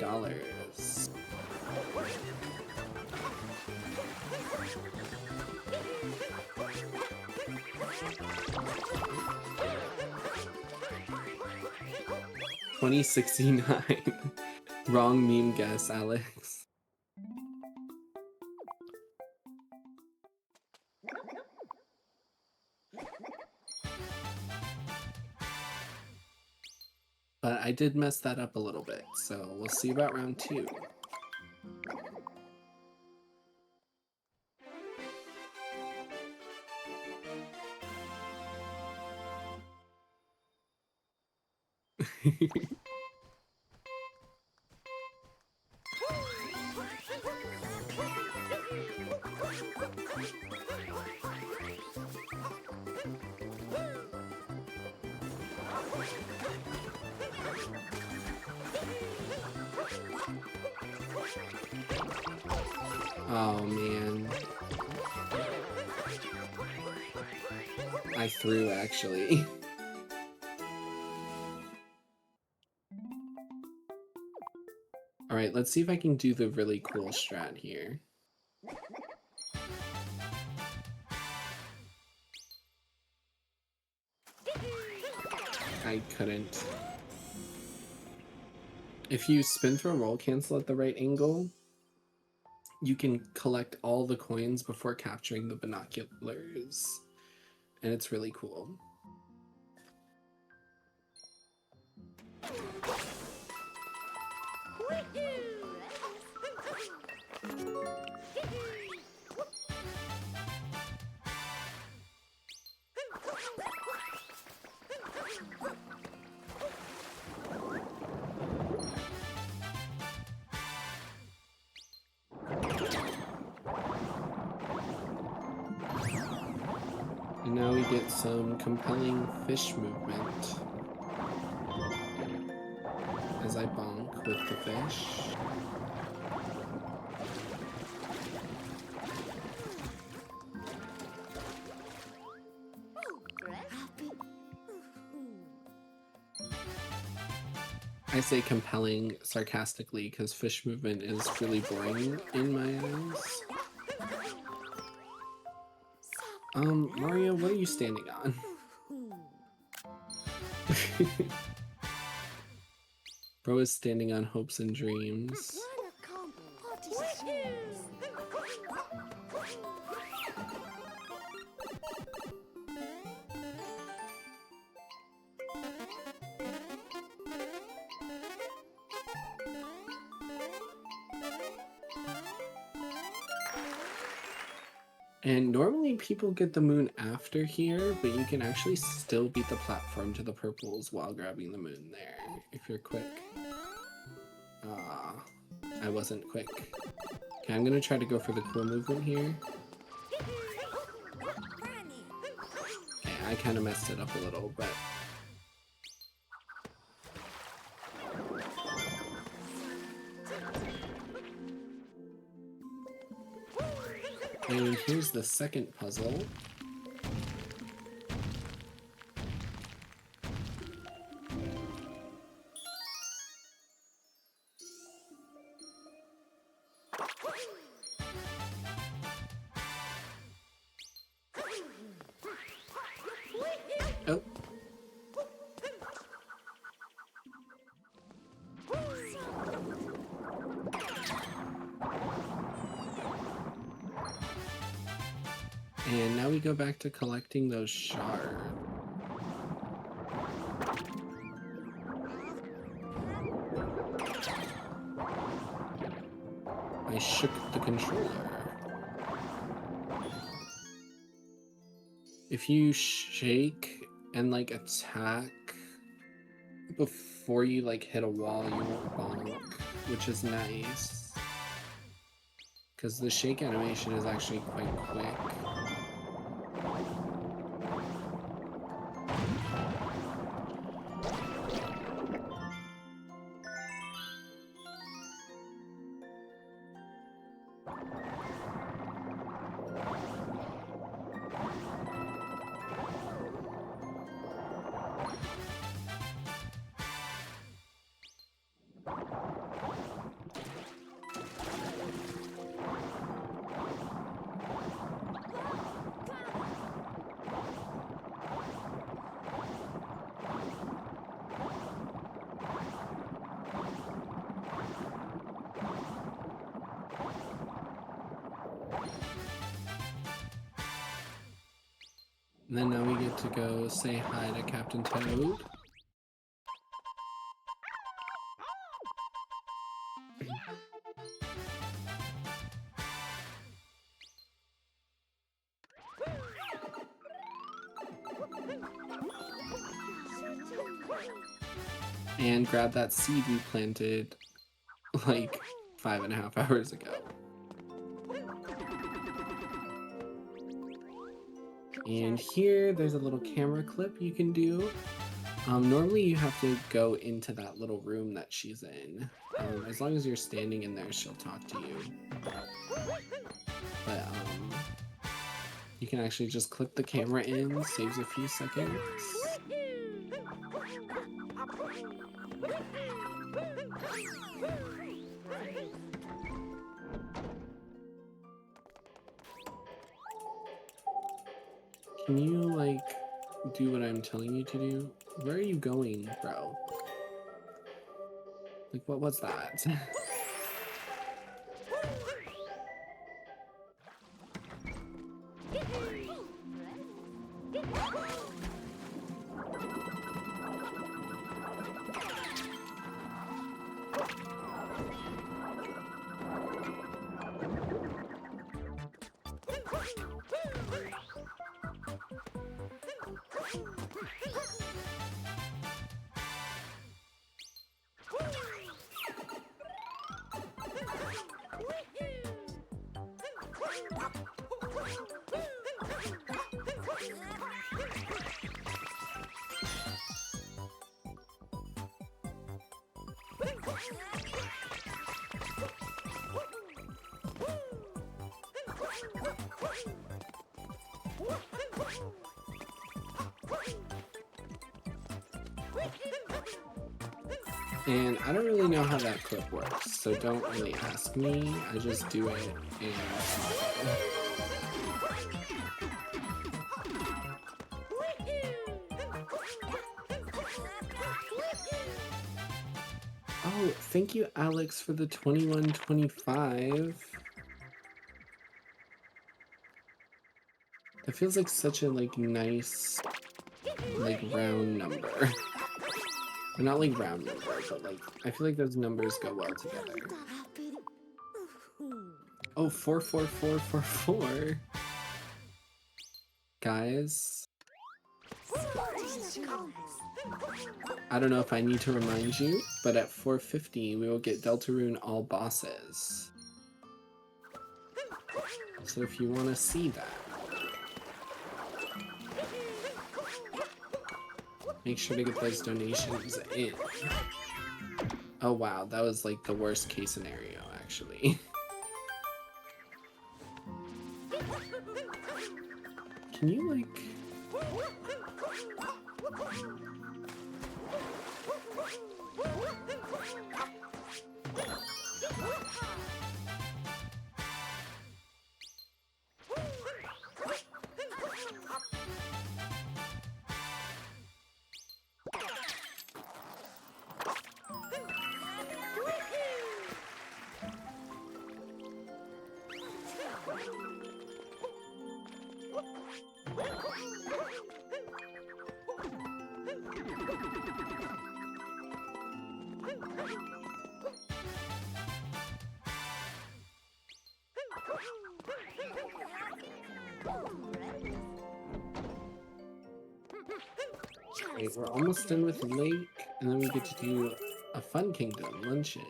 S1: $20.69. Wrong meme guess, Alex. But I did mess that up a little bit, so we'll see about round 2. Oh man. I threw actually. Alright, let's see if I can do the really cool strat here. I couldn't. If you spin through a roll cancel at the right angle, you can collect all the coins before capturing the binoculars. And it's really cool. And now we get some compelling fish movement as I bonk with the fish. I say compelling sarcastically because fish movement is really boring in my eyes. Mario, what are you standing on? Bro is standing on hopes and dreams. And normally people get the moon after here, but you can actually still beat the platform to the purples while grabbing the moon there, if you're quick. Ah, I wasn't quick. Okay, I'm gonna try to go for the cool movement here. Okay, I kind of messed it up a little, but... And here's the second puzzle. Oh. And now we go back to collecting those shards. I shook the controller. If you shake and like attack before you like hit a wall, you won't bonk, which is nice. Because the shake animation is actually quite quick. And then now we get to go say hi to Captain Toad. And grab that seed we planted like 5.5 hours ago. And here, there's a little camera clip you can do. Normally you have to go into that little room that she's in. As long as you're standing in there, she'll talk to you. but you can actually just clip the camera in, saves a few seconds. Can you, like, do what I'm telling you to do? Where are you going, bro? Like, what was that? And I don't really know how that clip works, so don't really ask me. I just do it and oh, thank you, Alex, for the 2125. That feels like such a nice round number. Or not like round number, but I feel like those numbers go well together. Oh, 44444. Guys, I don't know if I need to remind you, but at 450 we will get Deltarune all bosses. So if you want to see that, make sure to get those donations in. Oh wow, that was like the worst case scenario, actually. Can you like... Wait, we're almost done with the lake, and then we get to do a fun kingdom, luncheon.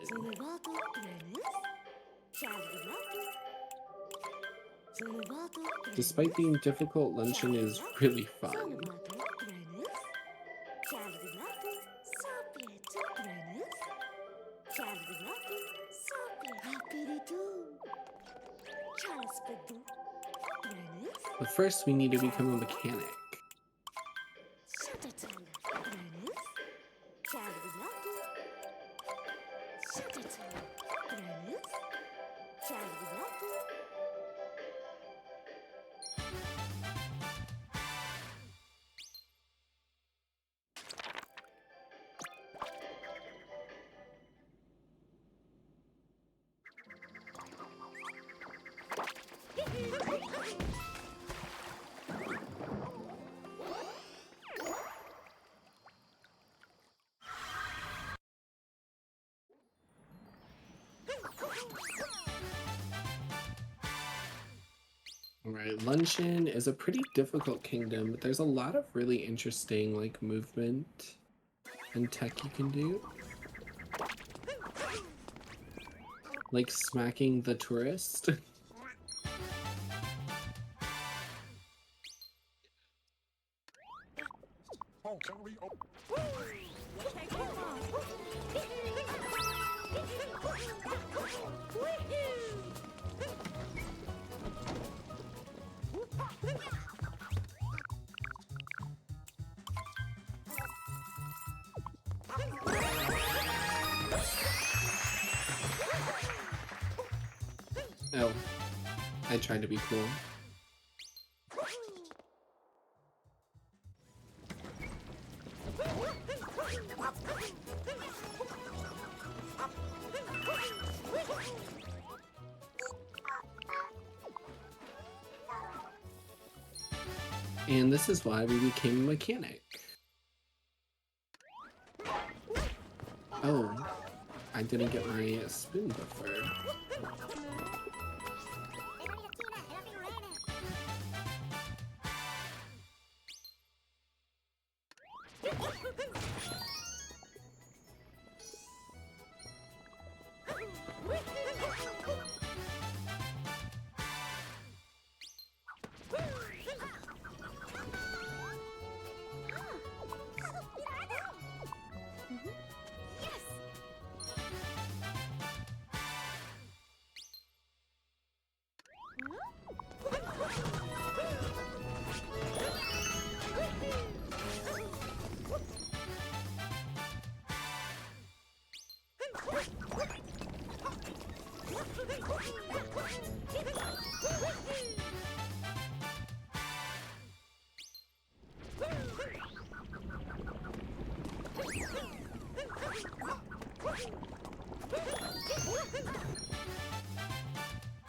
S1: Despite being difficult, luncheon is really fun. But first we need to become a mechanic. Alright, Luncheon is a pretty difficult kingdom, but there's a lot of really interesting, like, movement and tech you can do. Like smacking the tourist. Oh, I tried to be cool. And this is why we became a mechanic. Oh, I didn't get my spoon before.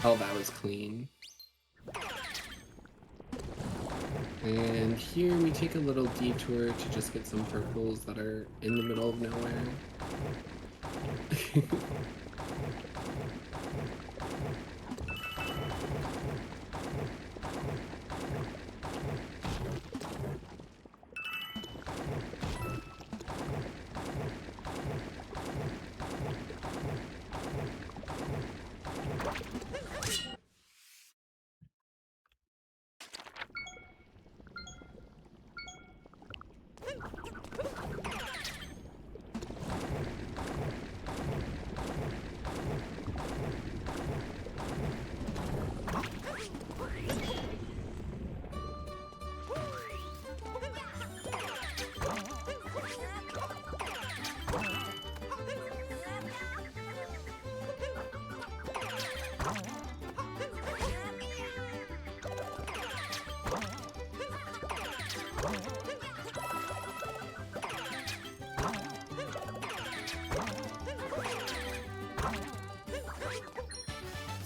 S1: Oh, that was clean. And here we take a little detour to just get some purples that are in the middle of nowhere.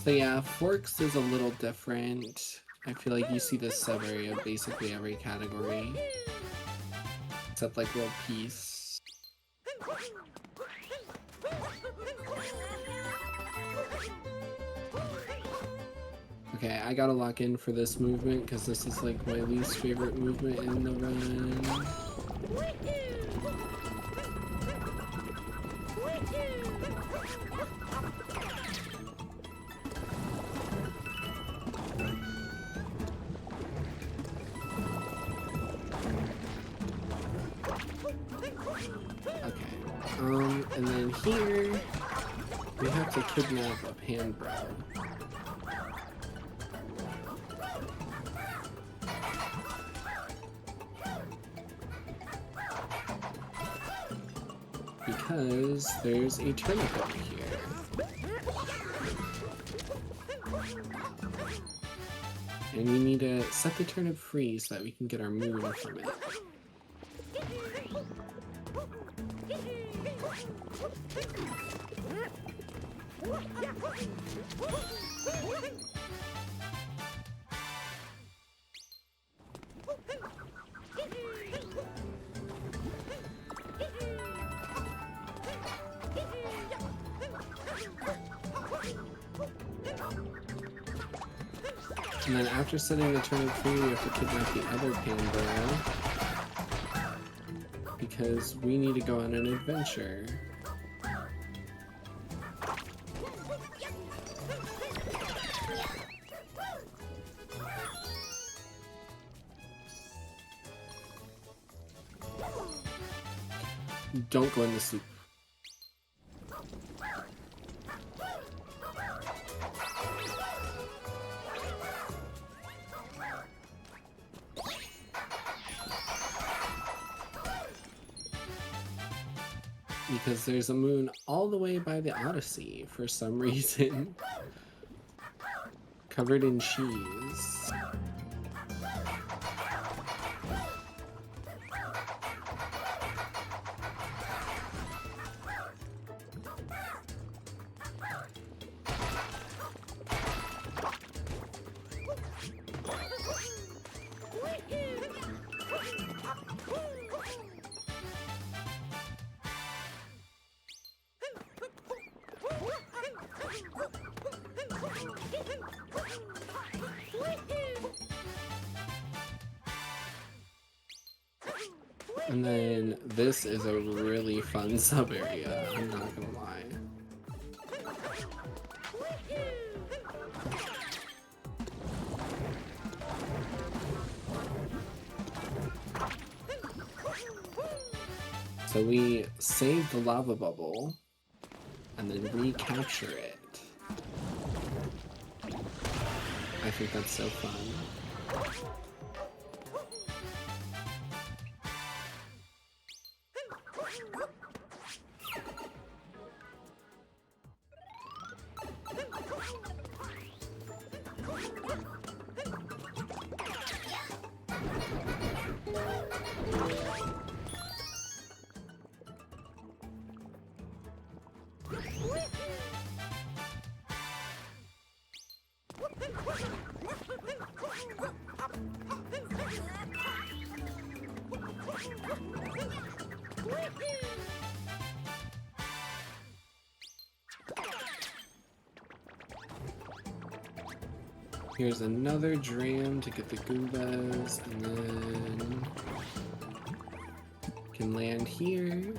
S1: So yeah, forks is a little different. I feel like you see this summary of basically every category. Except like world peace. Okay, I gotta lock in for this movement because this is like my least favorite movement in the run. And then here, we have to kidnap a Panbro. Because there's a turnip over here. And we need to set the turnip free so that we can get our moon from it. And then after setting the turnip free, we have to kidnap the other Panbro. Because we need to go on an adventure. Don't go in the soup. because there's a moon all the way by the Odyssey for some reason. Covered in cheese. And then this is a really fun sub area, I'm not gonna lie. So we save the lava bubble and then recapture it. I think that's so fun. Here's another dram to get the Goombas, and then can land here.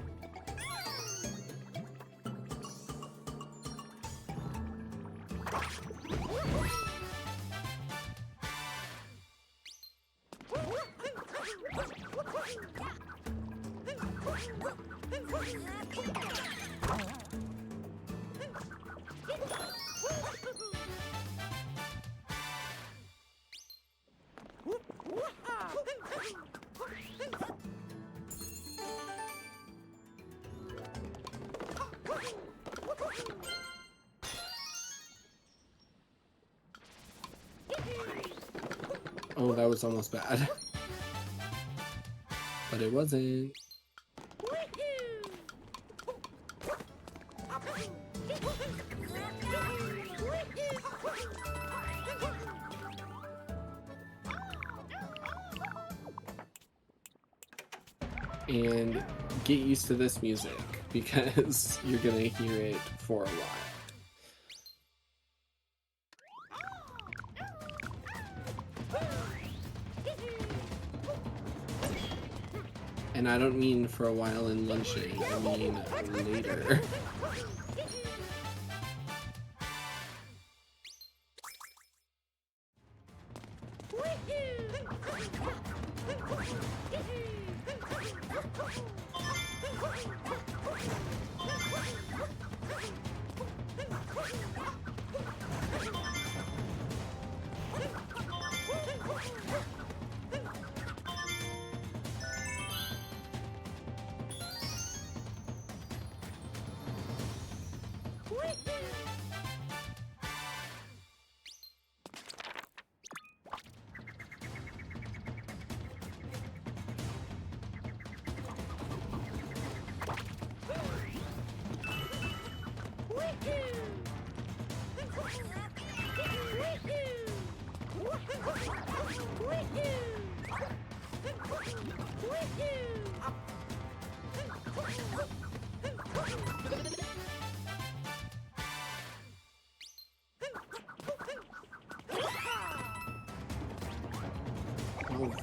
S1: Oh, that was almost bad. But it wasn't. And get used to this music because you're gonna hear it for a while. And I don't mean for a while in lunching, I mean later.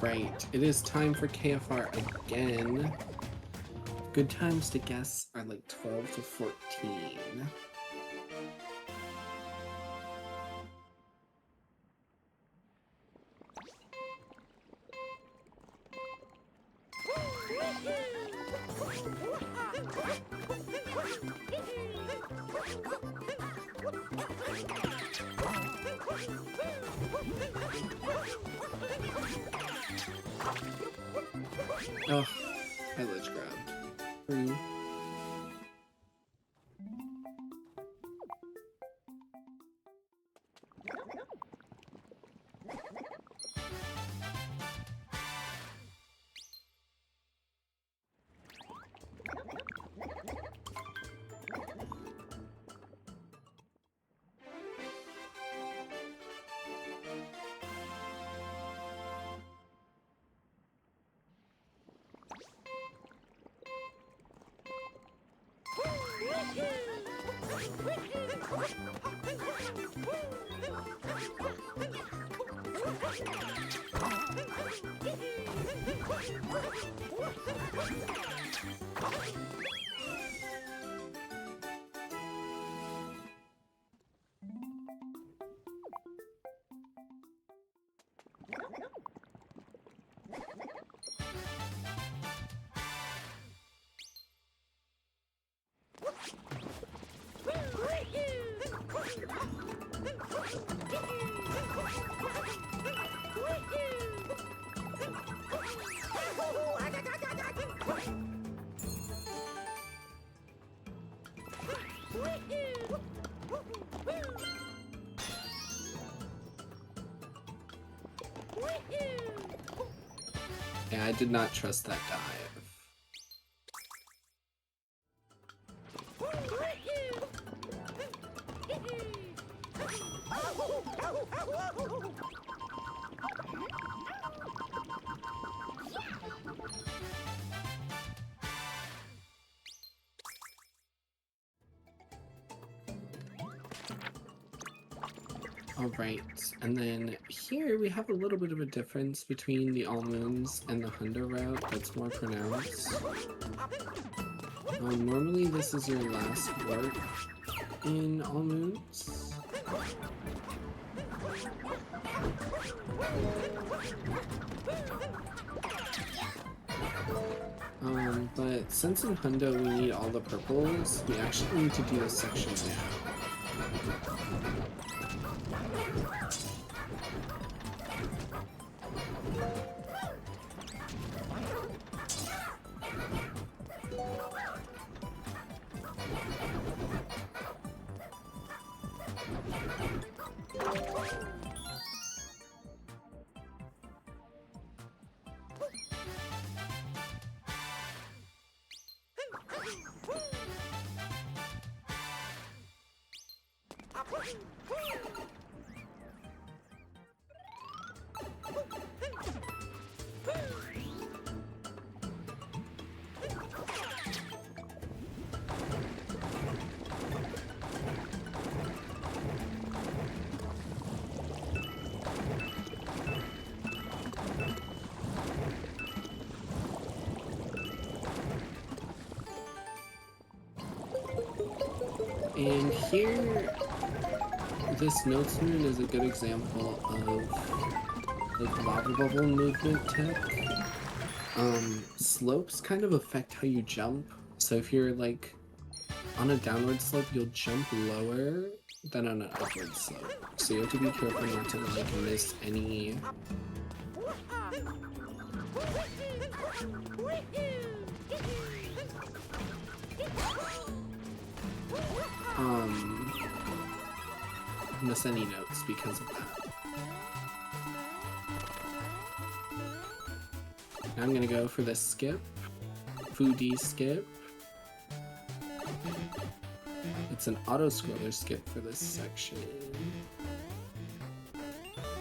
S1: Alright, it is time for KFR again. Good times to guess are like 12 to 14. Oh, I ledge grabbed. 3, Yeah, I did not trust that dive. Alright, and then here we have a little bit of a difference between the almonds and the Hundo route that's more pronounced. Normally this is your last work in almonds. But since in Hundo we need all the purples, we actually need to do this section now. And here, this Notes Moon is a good example of like lava bubble movement tech. Slopes kind of affect how you jump. So if you're like on a downward slope, you'll jump lower than on an upward slope. So you have to be careful not to like miss any miss any notes because of that. Now I'm gonna go for the skip, foodie skip. It's an auto scroller skip for this section.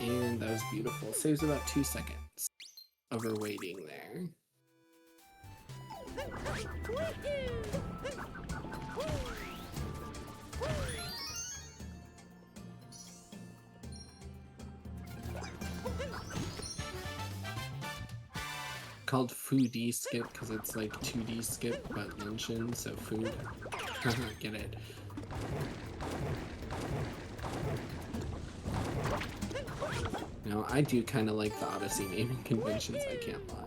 S1: And that was beautiful. Saves about 2 seconds over waiting there. Called foodie skip because it's like 2D skip but luncheon, so food. Get it. No, I do kind of like the Odyssey naming conventions, I can't lie.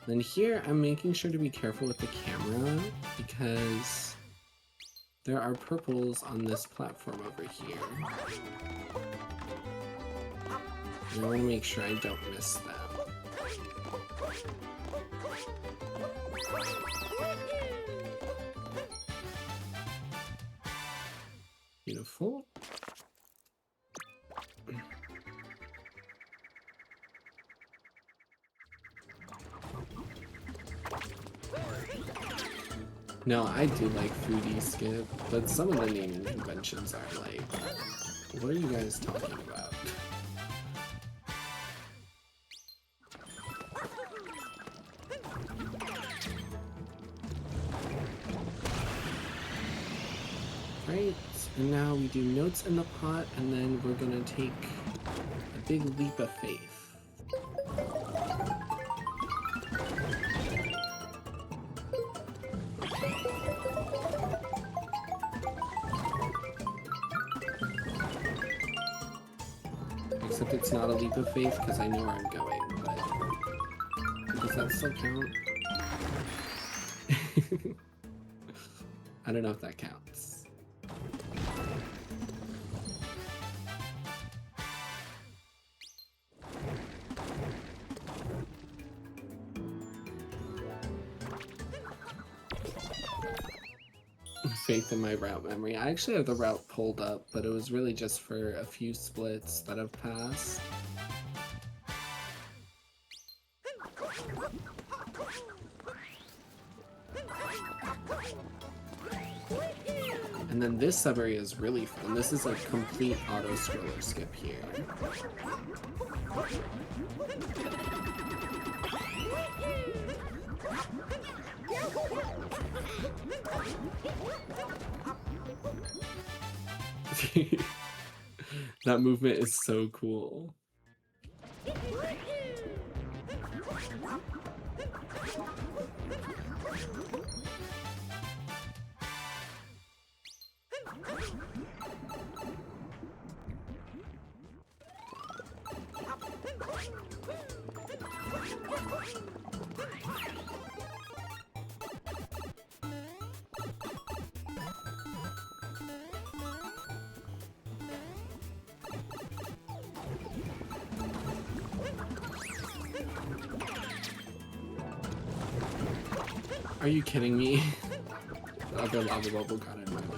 S1: Then here, I'm making sure to be careful with the camera because there are purples on this platform over here. And I want to make sure I don't miss them. Beautiful. No, I do like foodie skip, but some of the naming conventions are like What are you guys talking about? Right, and now we do notes in the pot, and then we're gonna take a big leap of faith. Except it's not a leap of faith because I know where I'm going, but does that still count? I don't know if that counts. Faith in my route memory. I actually have the route pulled up, but it was really just for a few splits that have passed. And then this sub-area is really fun. This is a complete auto-scroller skip here. That movement is so cool. Are you kidding me? The other lava bubble got in my way.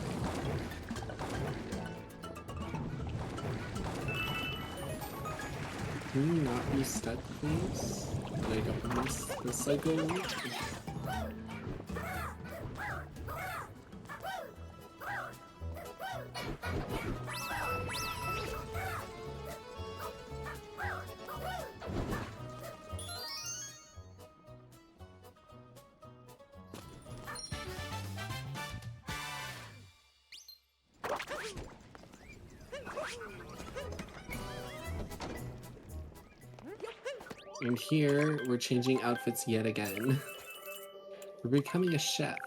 S1: Can you not be stuck, please? And I don't miss the cycle. And here, we're changing outfits yet again. We're becoming a chef.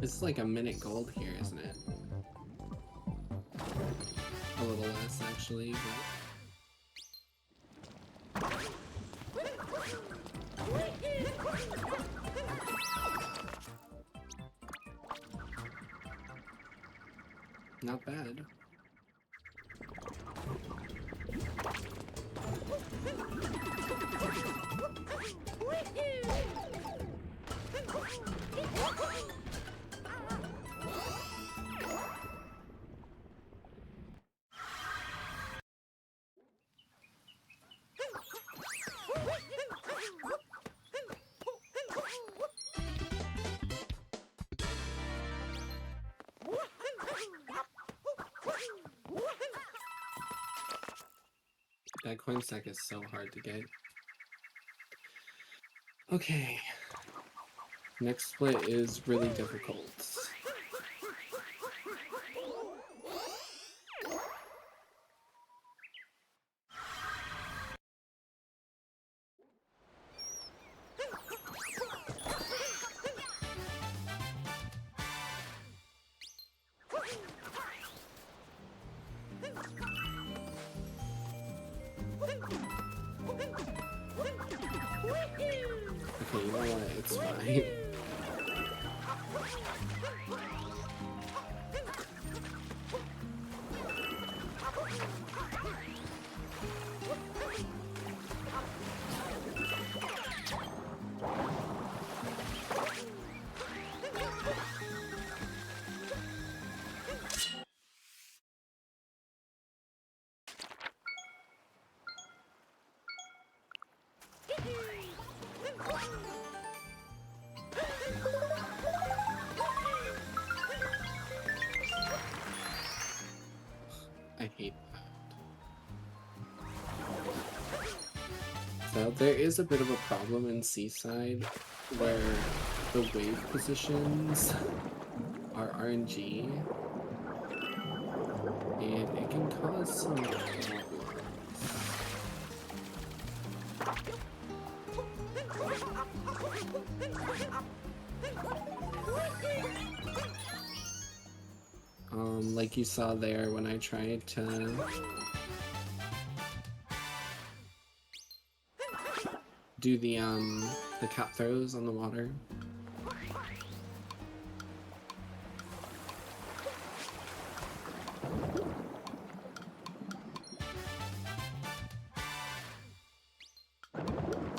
S1: It's like a minute gold here, isn't it? A little less, actually, but... Not bad. That coin stack is so hard to get. Okay. Next split is really difficult. Okay, you know what? It's fine. I hate that. So there is a bit of a problem in Seaside where the wave positions are RNG and it can cause some problems. Like you saw there when I tried to do the cat throws on the water.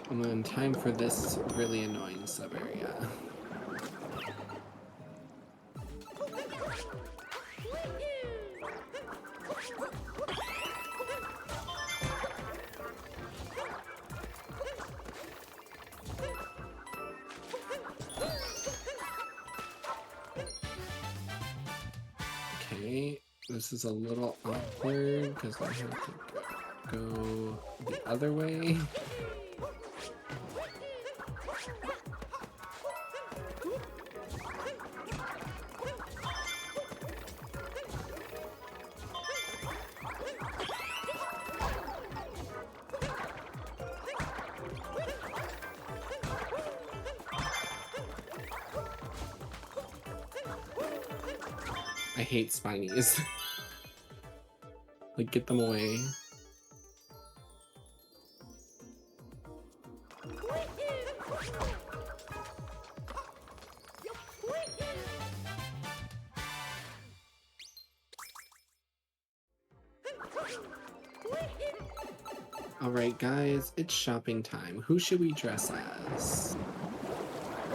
S1: And then time for this really annoying sub area. Okay, this is a little awkward because I have to go the other way. I hate spinies. Like, get them away. Alright guys, it's shopping time. Who should we dress as?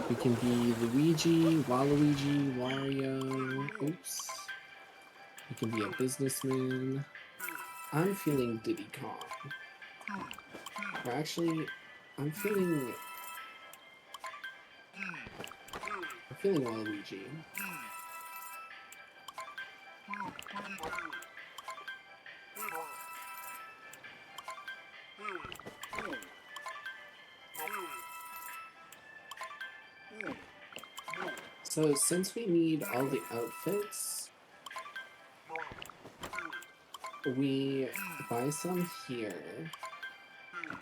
S1: We can be Luigi, Waluigi, Wario, oops. We can be a businessman. I'm feeling Diddy Kong. Or actually, I'm feeling Waluigi. So since we need all the outfits, we buy some here,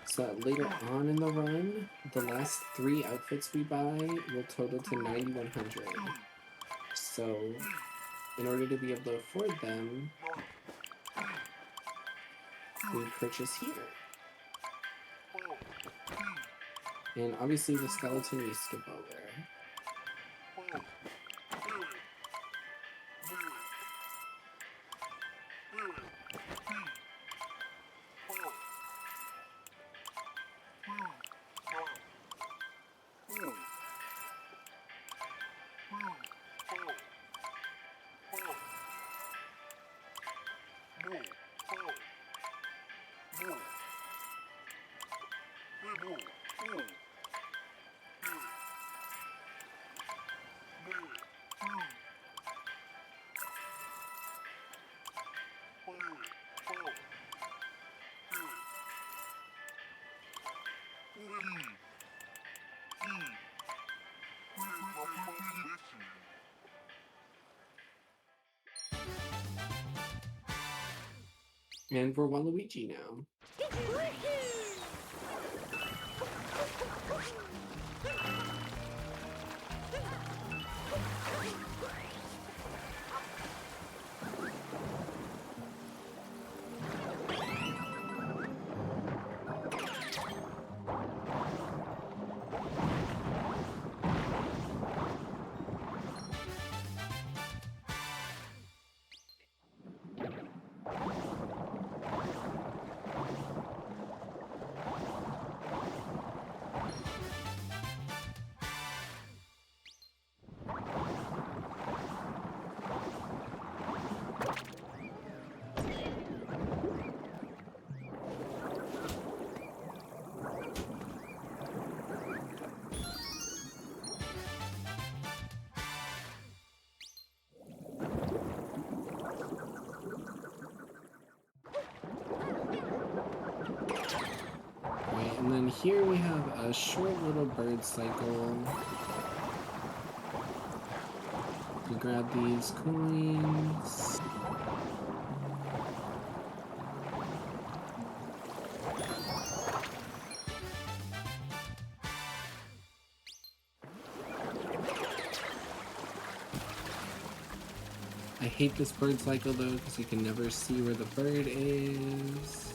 S1: so that later on in the run, the last 3 outfits we buy will total to 9,100. So in order to be able to afford them, we purchase here. And obviously the skeleton we skip over. And we're Waluigi now. And then here we have a short little bird cycle. We grab these coins. I hate this bird cycle though because you can never see where the bird is.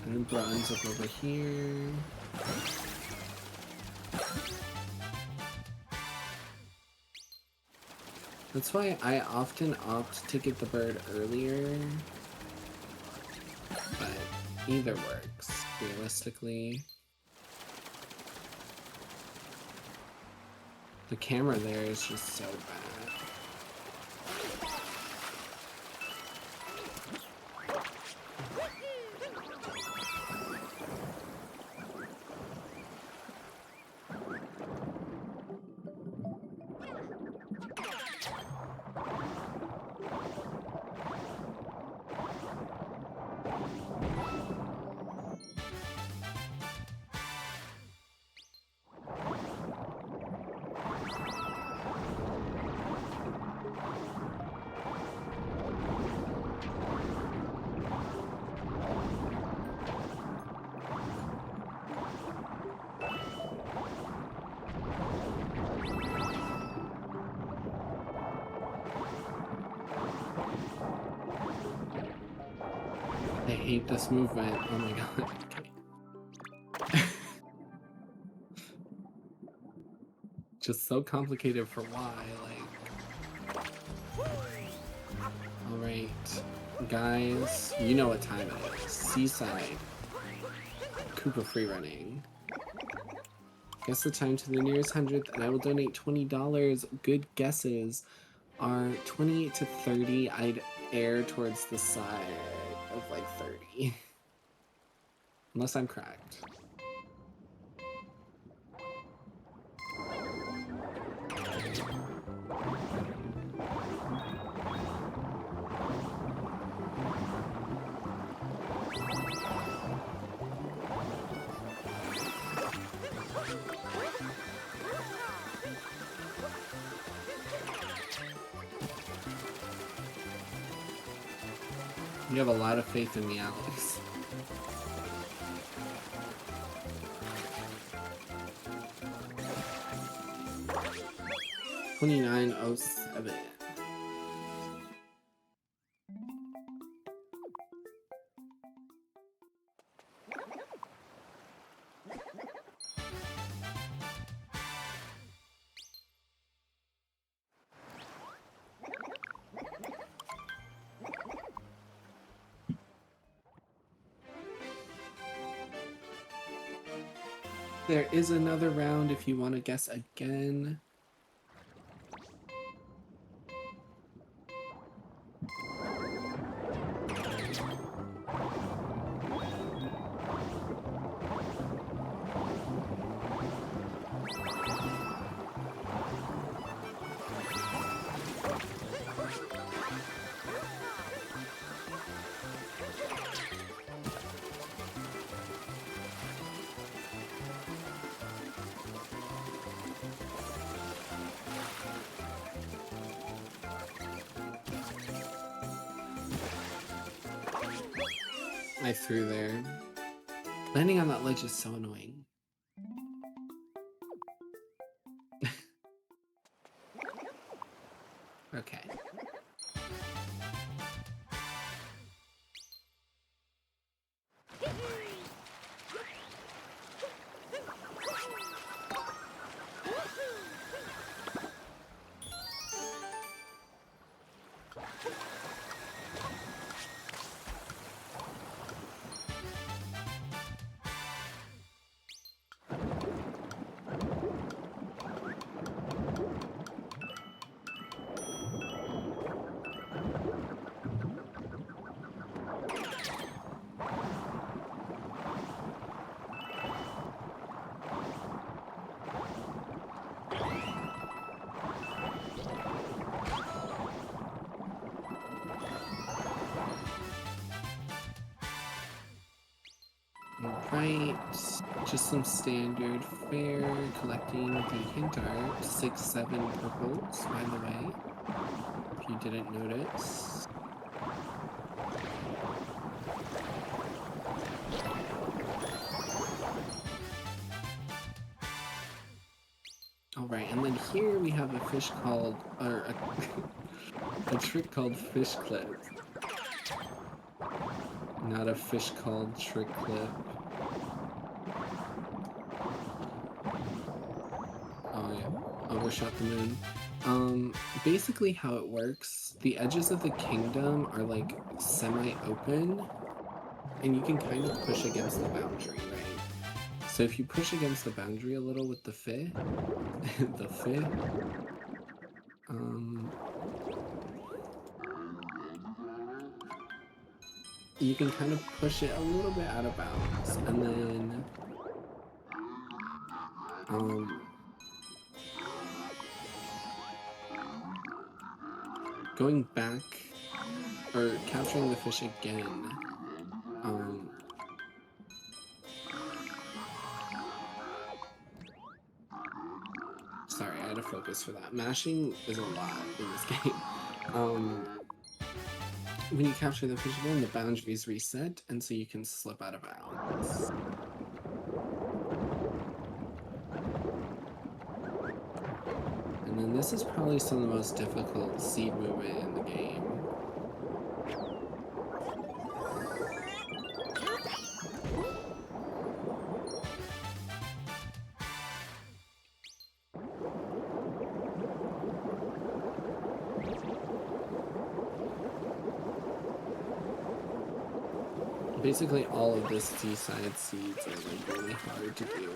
S1: And then bronze up over here. That's why I often opt to get the bird earlier. But either works, realistically. The camera there is just so bad. I hate this movement. Oh my god. Just so complicated for why, like. Alright. Guys, you know what time it is. Seaside. Koopa free running. Guess the time to the nearest 100th and I will donate $20. Good guesses are 28 to 30. I'd err towards the side of like 30. Unless I'm correct. You have a lot of faith in me, Alex. $29.07. There is another round if you want to guess again. I threw there. Landing on that ledge is so annoying. Okay. Alright, just some standard fare, collecting the hint art, 6-7 purples, by the way, if you didn't notice. Alright, and then here we have a fish called, or a trick called fish clip. Not a fish called trick clip. Oh yeah, overshot the moon. Basically how it works, the edges of the kingdom are like semi-open, and you can kind of push against the boundary, right? So if you push against the boundary a little with the fi, the fi, you can kind of push it a little bit out of bounds, and then going back, or capturing the fish again, sorry, I had to focus for that. Mashing is a lot in this game. When you capture the fish again, the boundaries reset, and so you can slip out of bounds. And then this is probably some of the most difficult seed movement in the game. Basically all of the seaside seeds are like really hard to do.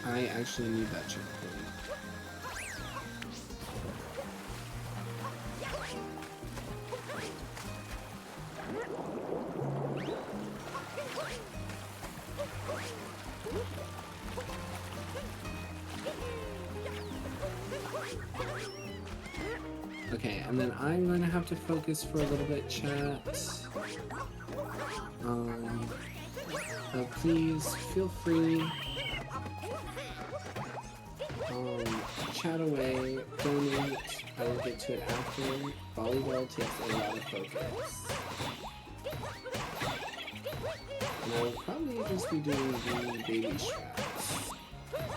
S1: I actually need that checkpoint. Okay, and then I'm going to have to focus for a little bit, chat. Please feel free. Chat away, donate, I will get to it after. Volleyball takes a lot of focus. And I will probably just be doing the baby straps,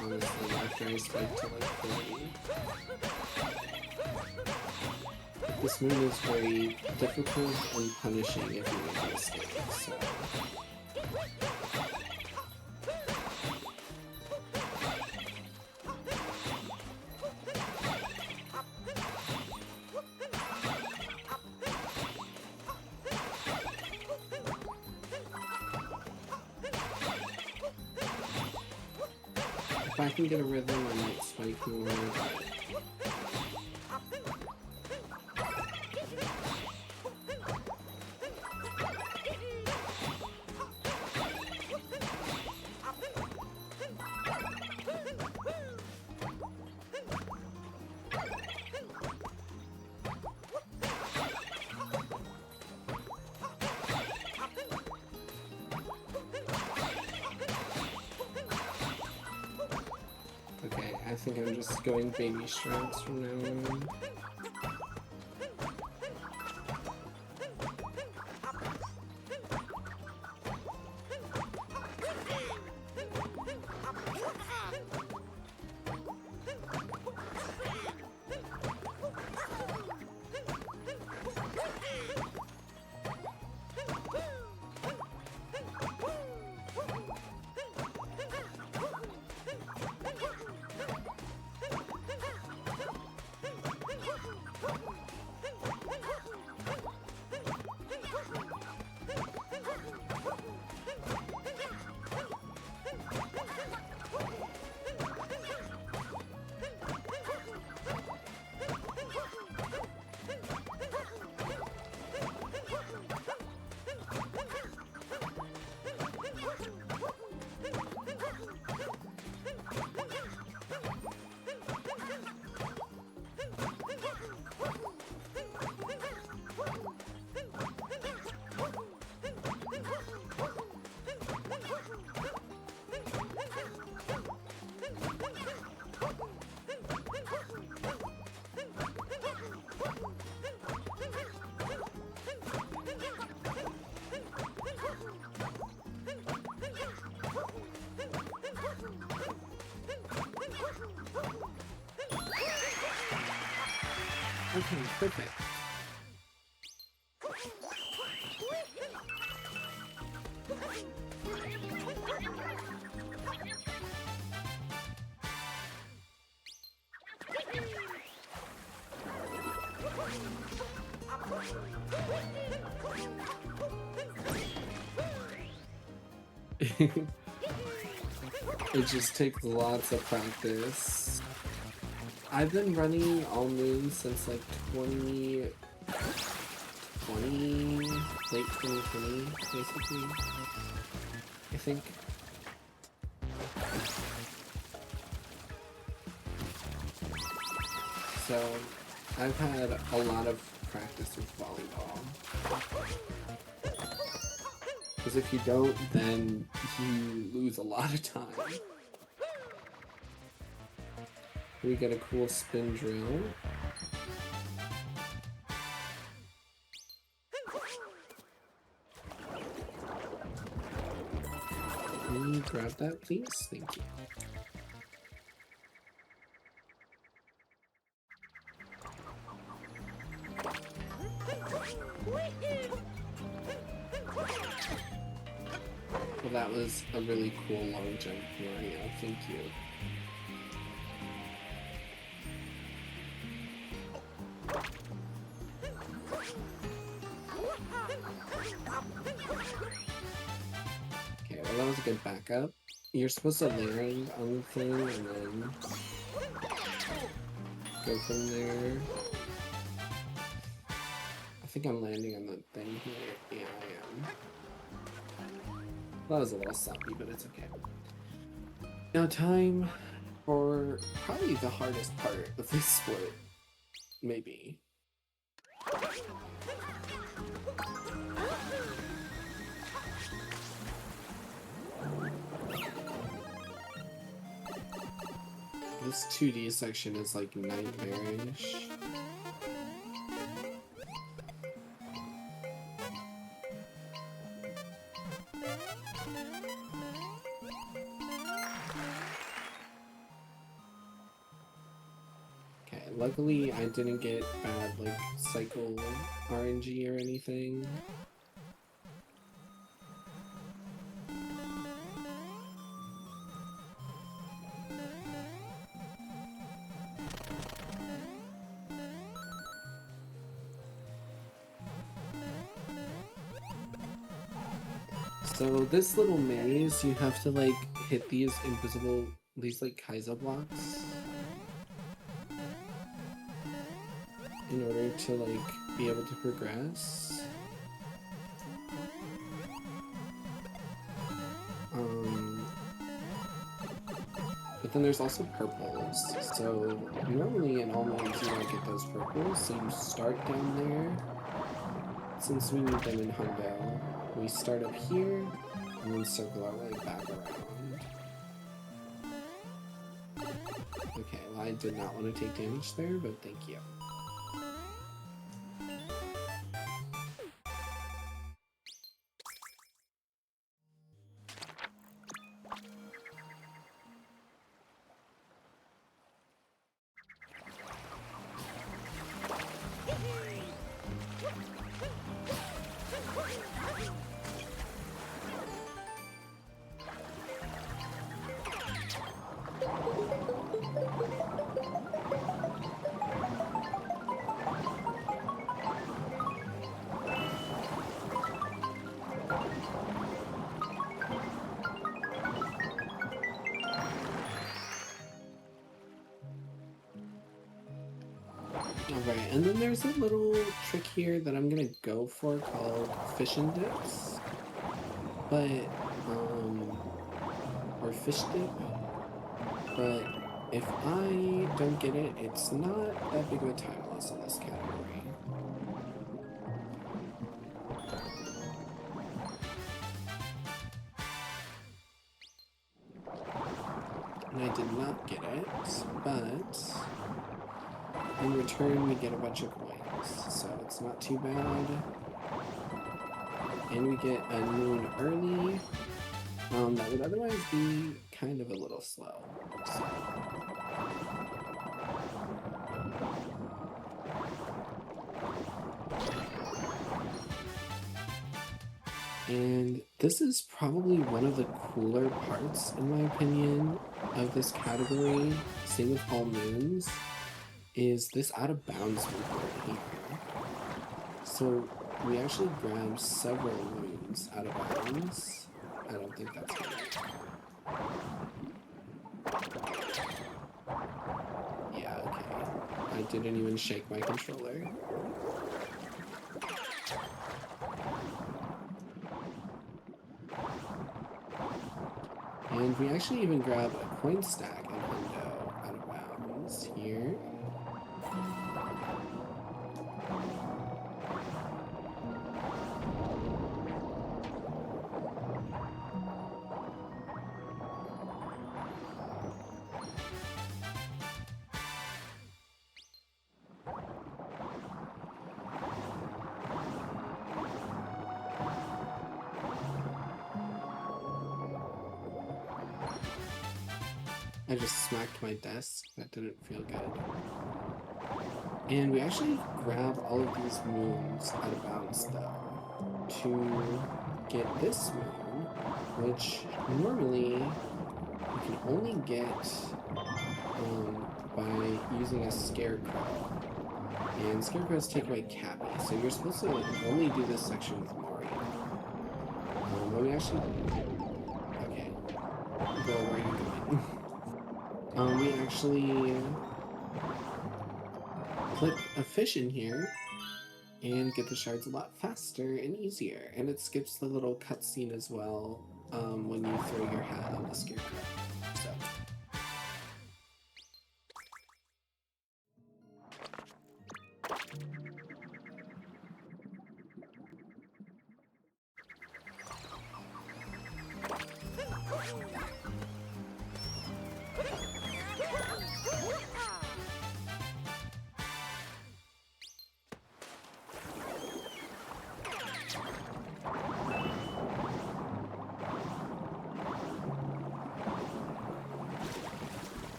S1: honestly, after I spike to like 30. This move is very difficult and punishing if you make a mistake, so... If I can get a rhythm, I might spike more. think I'm just going baby straps from now on. Okay, perfect. It just takes lots of practice. I've been running all moon since like 2020, late 2020, basically, I think. So I've had a lot of practice with volleyball. Because if you don't, then you lose a lot of time. We get a cool spin drill. Can you grab that, please? Thank you. Well, that was a really cool long jump, Mario. Thank you. Okay, well that was a good backup. You're supposed to land on the thing and then go from there. I think I'm landing on the thing here. Yeah, I am. That was a little sloppy, but it's okay. Now time for probably the hardest part of this sport. Maybe. This 2D section is like nightmarish. Okay, luckily I didn't get bad like cycle RNG or anything. So this little maze, you have to like hit these like Kaizo blocks in order to like be able to progress. But then there's also purples. So normally in all modes you don't get those purples, so you start down there. Since we need them in Hundo, we start up here and then circle our way back around. Okay, I did not want to take damage there, but thank you. Alright, and then there's a little trick here that I'm gonna go for called fish and dips. But, or fish dip. But if I don't get it, it's not that big of a time loss in this category. And I did not get it, but in return we get a bunch of coins, so it's not too bad. And we get a moon early. That would otherwise be kind of a little slow. So. And this is probably one of the cooler parts, in my opinion, of this category, same with all moons, is this out of bounds movement here. So we actually grab several moons out of bounds. I don't think that's right. Yeah, okay. I didn't even shake my controller. And we actually even grab a coin stack and window out of bounds here. I just smacked my desk. That didn't feel good. And we actually grab all of these moons out of bounds, though, to get this moon, which normally you can only get by using a scarecrow. And scarecrows take away Cappy, so you're supposed to only do this section with Mori. But we actually... Okay. Girl, where are you going? We actually click a fish in here and get the shards a lot faster and easier. And it skips the little cutscene as well when you throw your hat on the scarecrow. So.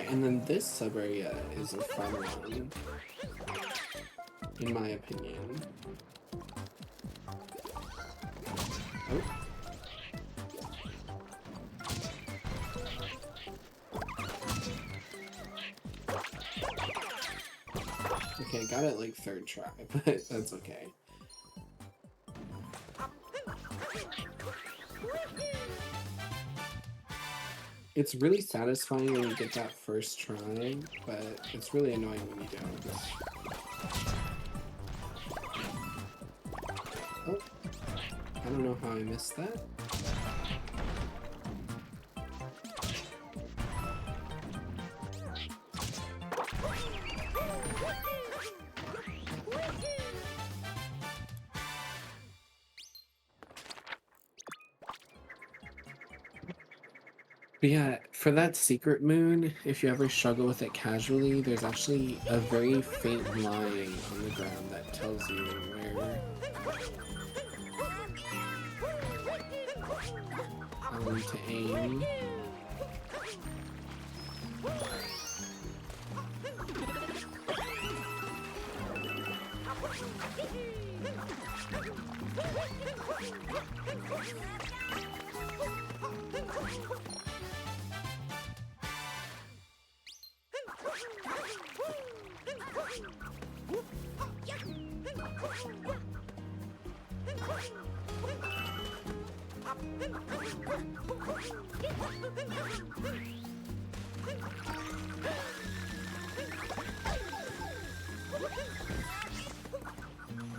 S1: And then this sub-area is a fun one, in my opinion. Oh. Okay, got it like third try, but that's okay. It's really satisfying when you get that first try, but it's really annoying when you don't. Oh, I don't know how I missed that. But yeah, for that secret moon, if you ever struggle with it casually, there's actually a very faint line on the ground that tells you where to aim.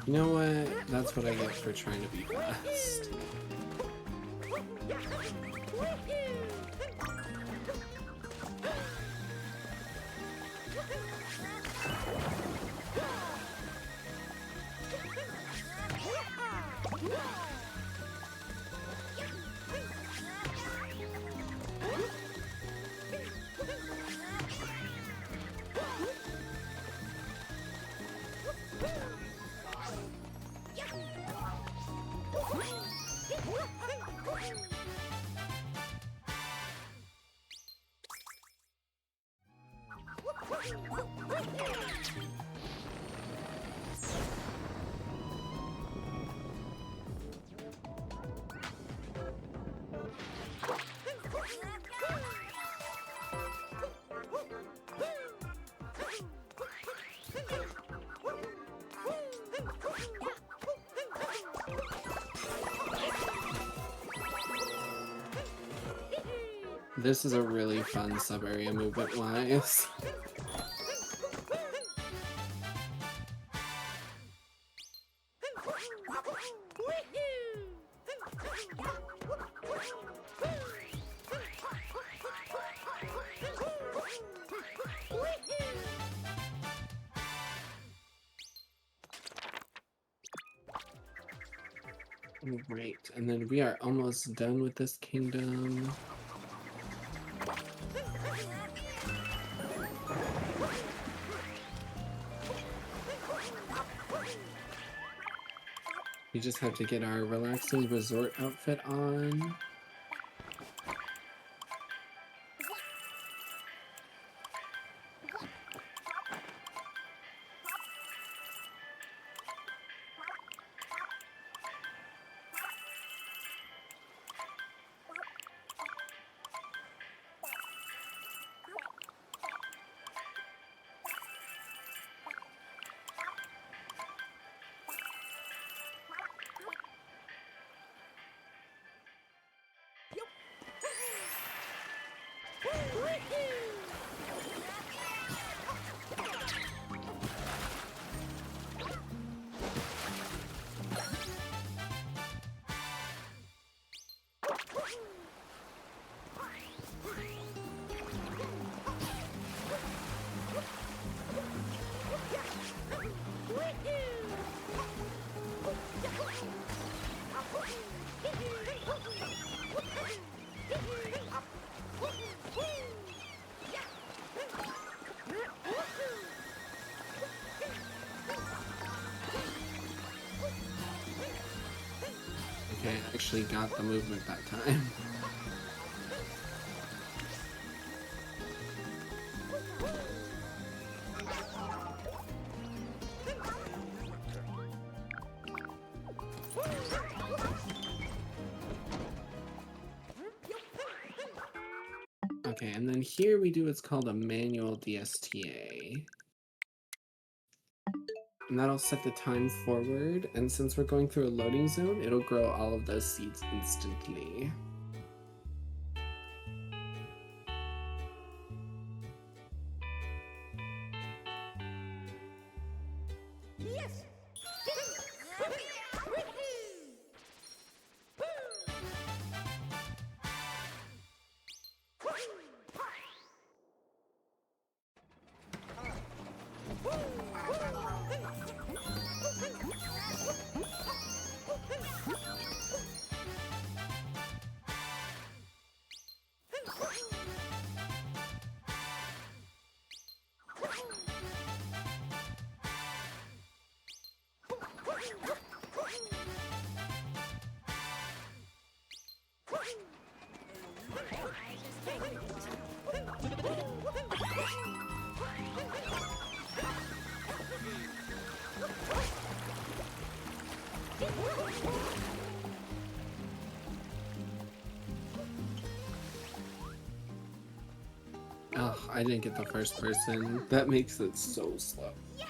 S1: You know what? That's what I get for trying to be fast. This is a really fun sub-area movement-wise. Right, and then we are almost done with this kingdom. We just have to get our relaxing resort outfit on. Okay, I actually got the movement that time. Okay, and then here we do what's called a manual DSTA. And that'll set the time forward, and since we're going through a loading zone, it'll grow all of those seeds instantly.
S3: Yes!
S1: Oh, I didn't get the first person. That makes it so slow.
S3: Yes.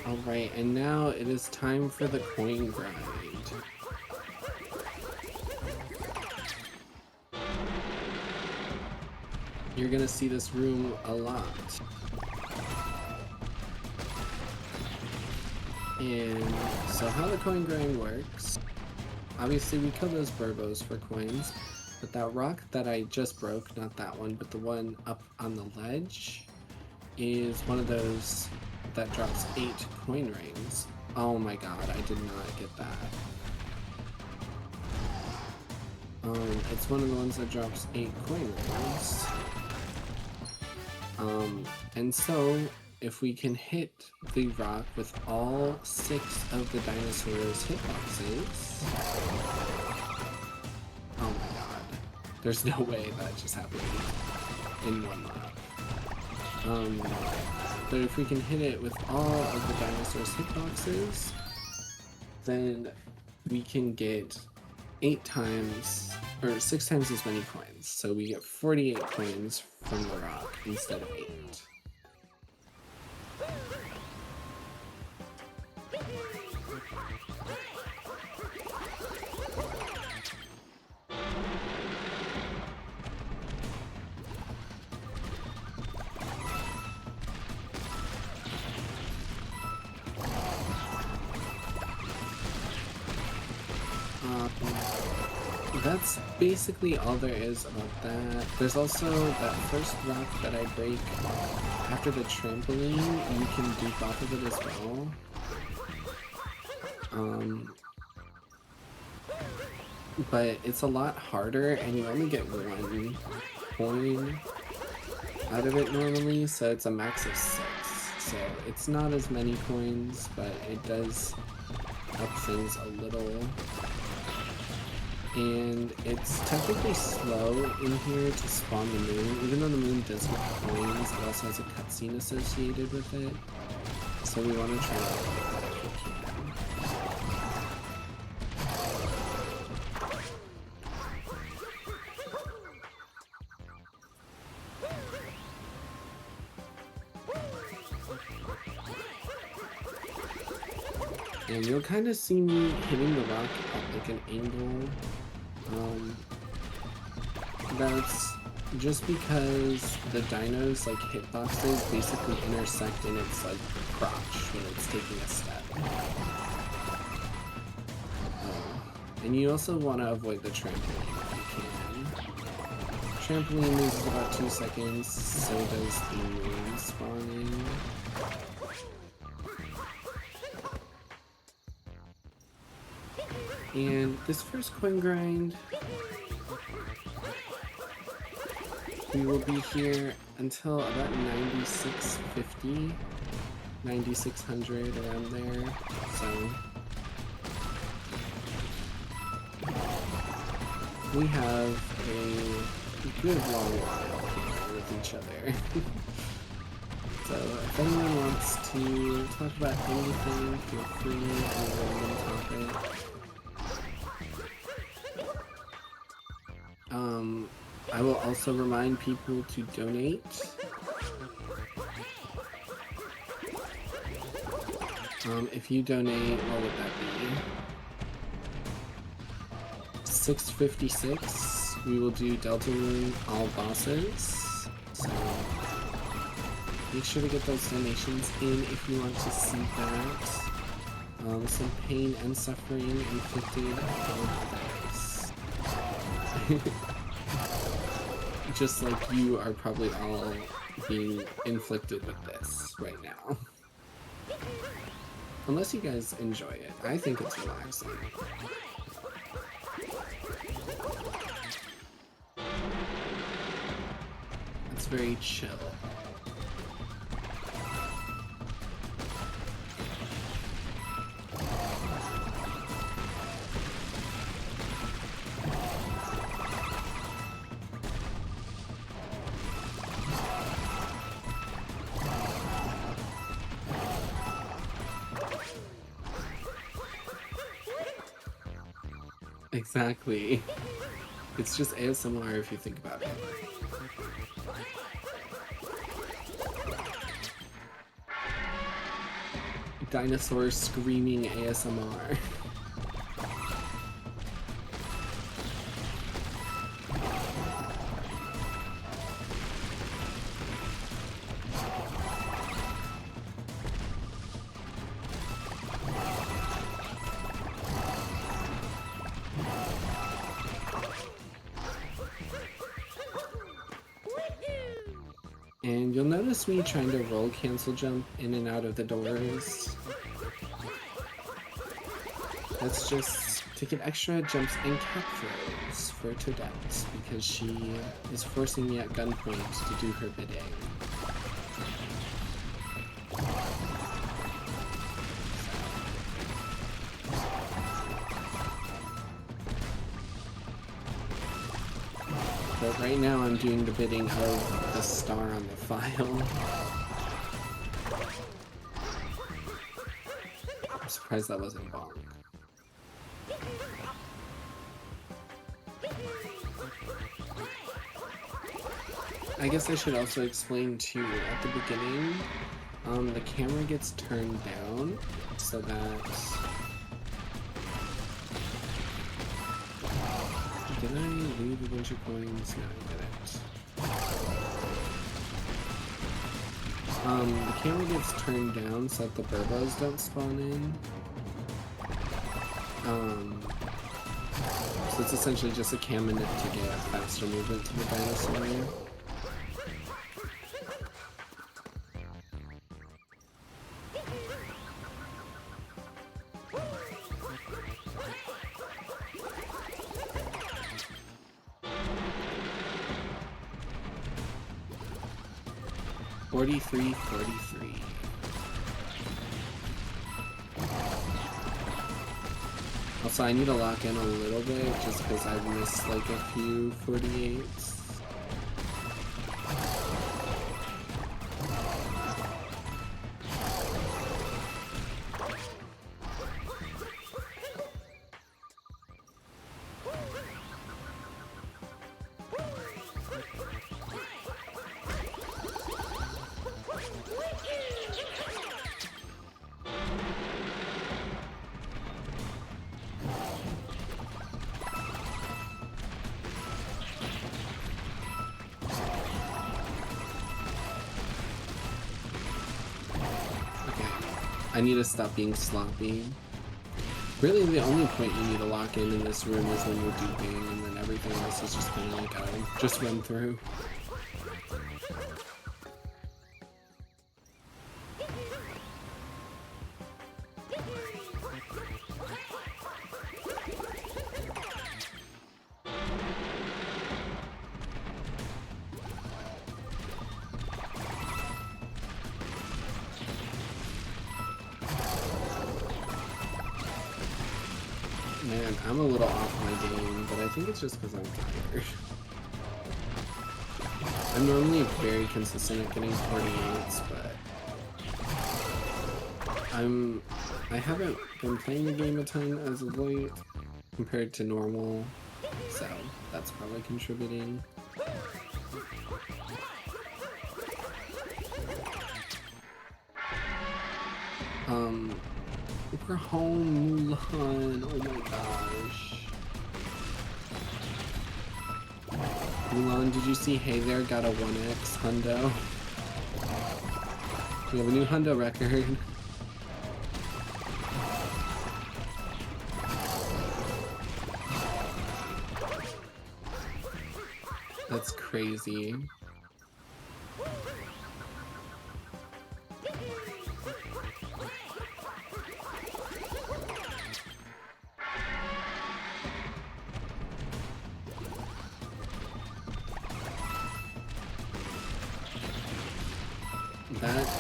S1: Alright, and now it is time for the coin grind. You're gonna see this room a lot. And so how the coin grind works, obviously we kill those burbos for coins, but that rock that I just broke, not that one, but the one up on the ledge, is one of those that drops 8 coin rings. Oh my god, I did not get that. It's one of the ones that drops 8 coin rings. And so, if we can hit the rock with all 6 of the dinosaurs' hitboxes... Oh my god. There's no way that just happened in one lap. But if we can hit it with all of the dinosaurs' hitboxes, then we can get 8 times, or 6 times as many coins. So we get 48 coins from the rock instead of 8. That's basically all there is about that. There's also that first rock that I break after the trampoline. You can dupe off of it as well. But it's a lot harder, and you only get 1 coin out of it normally, so it's a max of 6. So it's not as many coins, but it does up things a little. And it's technically slow in here to spawn the moon. Even though the moon does get coins, it also has a cutscene associated with it. So we want to try to avoid that if we can. And you'll kind of see me hitting the rock at like an angle. That's just because the dino's like hitboxes basically intersect in its like crotch when it's taking a step. And you also want to avoid the trampoline if you can. Trampoline loses about 2 seconds, so does the moon spawning. And this first coin grind, we will be here until about 9650, 9600 around there. So we have a good long while here with each other. So if anyone wants to talk about anything, feel free, any random topic. I will also remind people to donate. If you donate, what would that be? $6.56. We will do Delta Moon all bosses. So make sure to get those donations in if you want to see that. Some pain and suffering inflicted on others. Just like you are probably all being inflicted with this right now. Unless you guys enjoy it. I think it's relaxing. It's very chill. Exactly. It's just ASMR if you think about it. Dinosaurs screaming ASMR. And you'll notice me trying to roll cancel jump in and out of the doors. That's just to get extra jumps and cap throws for Toadette, because she is forcing me at gunpoint to do her bidding. But right now I'm doing the bidding of the star on the file. I'm surprised that wasn't bonk. I guess I should also explain too, at the beginning, the camera gets turned down so that... Did I leave a bunch of coins? No, I didn't. The camera gets turned down so that the burbos don't spawn in. So it's essentially just a cam minute to get faster movement to the dinosaur. 43. Also, I need to lock in a little bit just because I've missed like a few 48s. I need to stop being sloppy. Really, the only point you need to lock in this room is when you're duping, and then everything else is just kind of like, just run through. Man, I'm a little off my game, but I think it's just because I'm tired. I'm normally very consistent at getting 48s, but I haven't been playing the game a ton as of late compared to normal, so that's probably contributing. We're home, Mulan. Oh my gosh. Mulan, did you see Hey There got a 1x hundo? We have a new hundo record. That's crazy.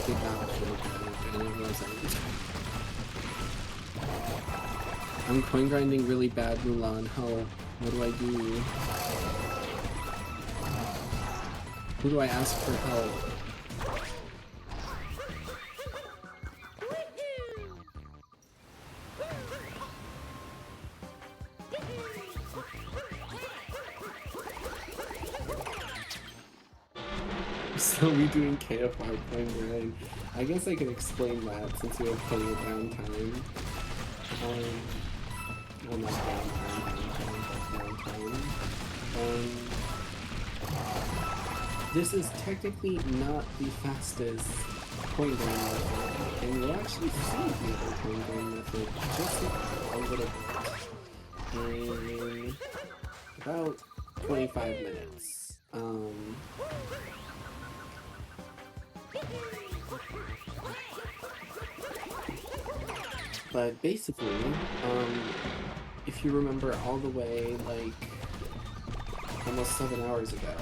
S1: did not feel good, and it wasn't. I'm coin grinding really bad, Mulan. Help. What do I do? Who do I ask for help? So we doing KFR coin grind. I guess I can explain that since we have plenty of downtime. Well, not downtime. This is technically not the fastest coin grind method, and we'll actually see the other coin grind method just a little bit in about 25 minutes. But basically, if you remember all the way, like, almost 7 hours ago,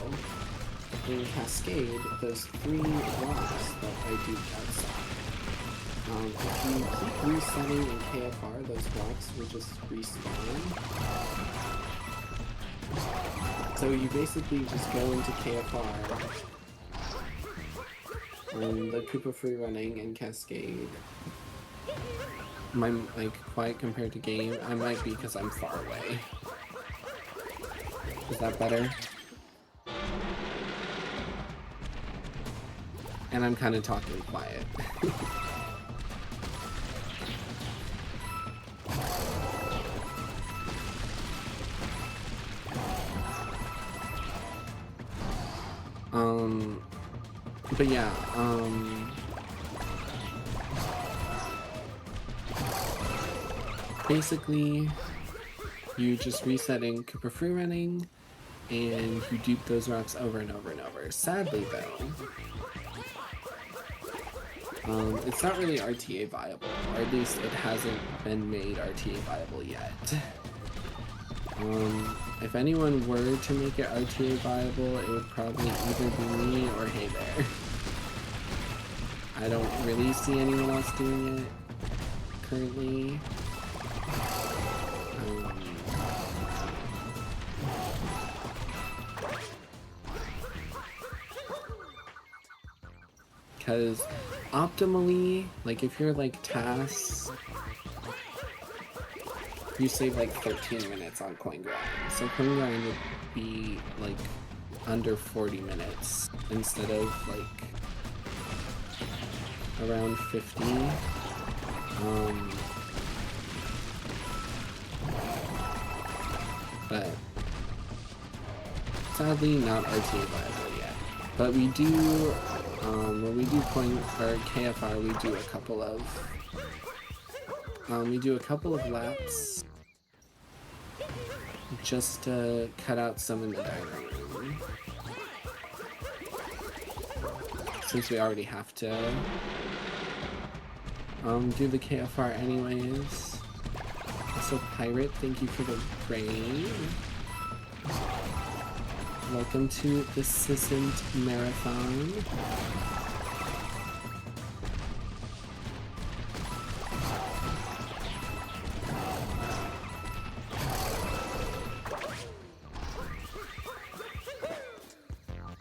S1: in Cascade, those 3 blocks that I do outside, if you keep resetting in KFR, those blocks will just respawn. So you basically just go into KFR, and the Koopa free running in Cascade. Am I, like, quiet compared to game? I might be because I'm far away. Is that better? And I'm kind of talking quiet. But yeah, basically, you just resetting Koopa free running, and you dupe those rocks over and over and over. Sadly, though, it's not really RTA viable, or at least it hasn't been made RTA viable yet. If anyone were to make it RTA viable, it would probably either be me or Hey There. I don't really see anyone else doing it currently. Because optimally, like if you're like tasks, you save like 13 minutes on coin grind. So coin grind would be like under 40 minutes instead of like around 50. But sadly not RTA viable yet. But we do, when we do coin or KFR, we do a couple of laps just to cut out some in the dining room, since we already have to do the KFR anyways. Also, Pirate, thank you for the raid. Welcome to the Cisn't Marathon.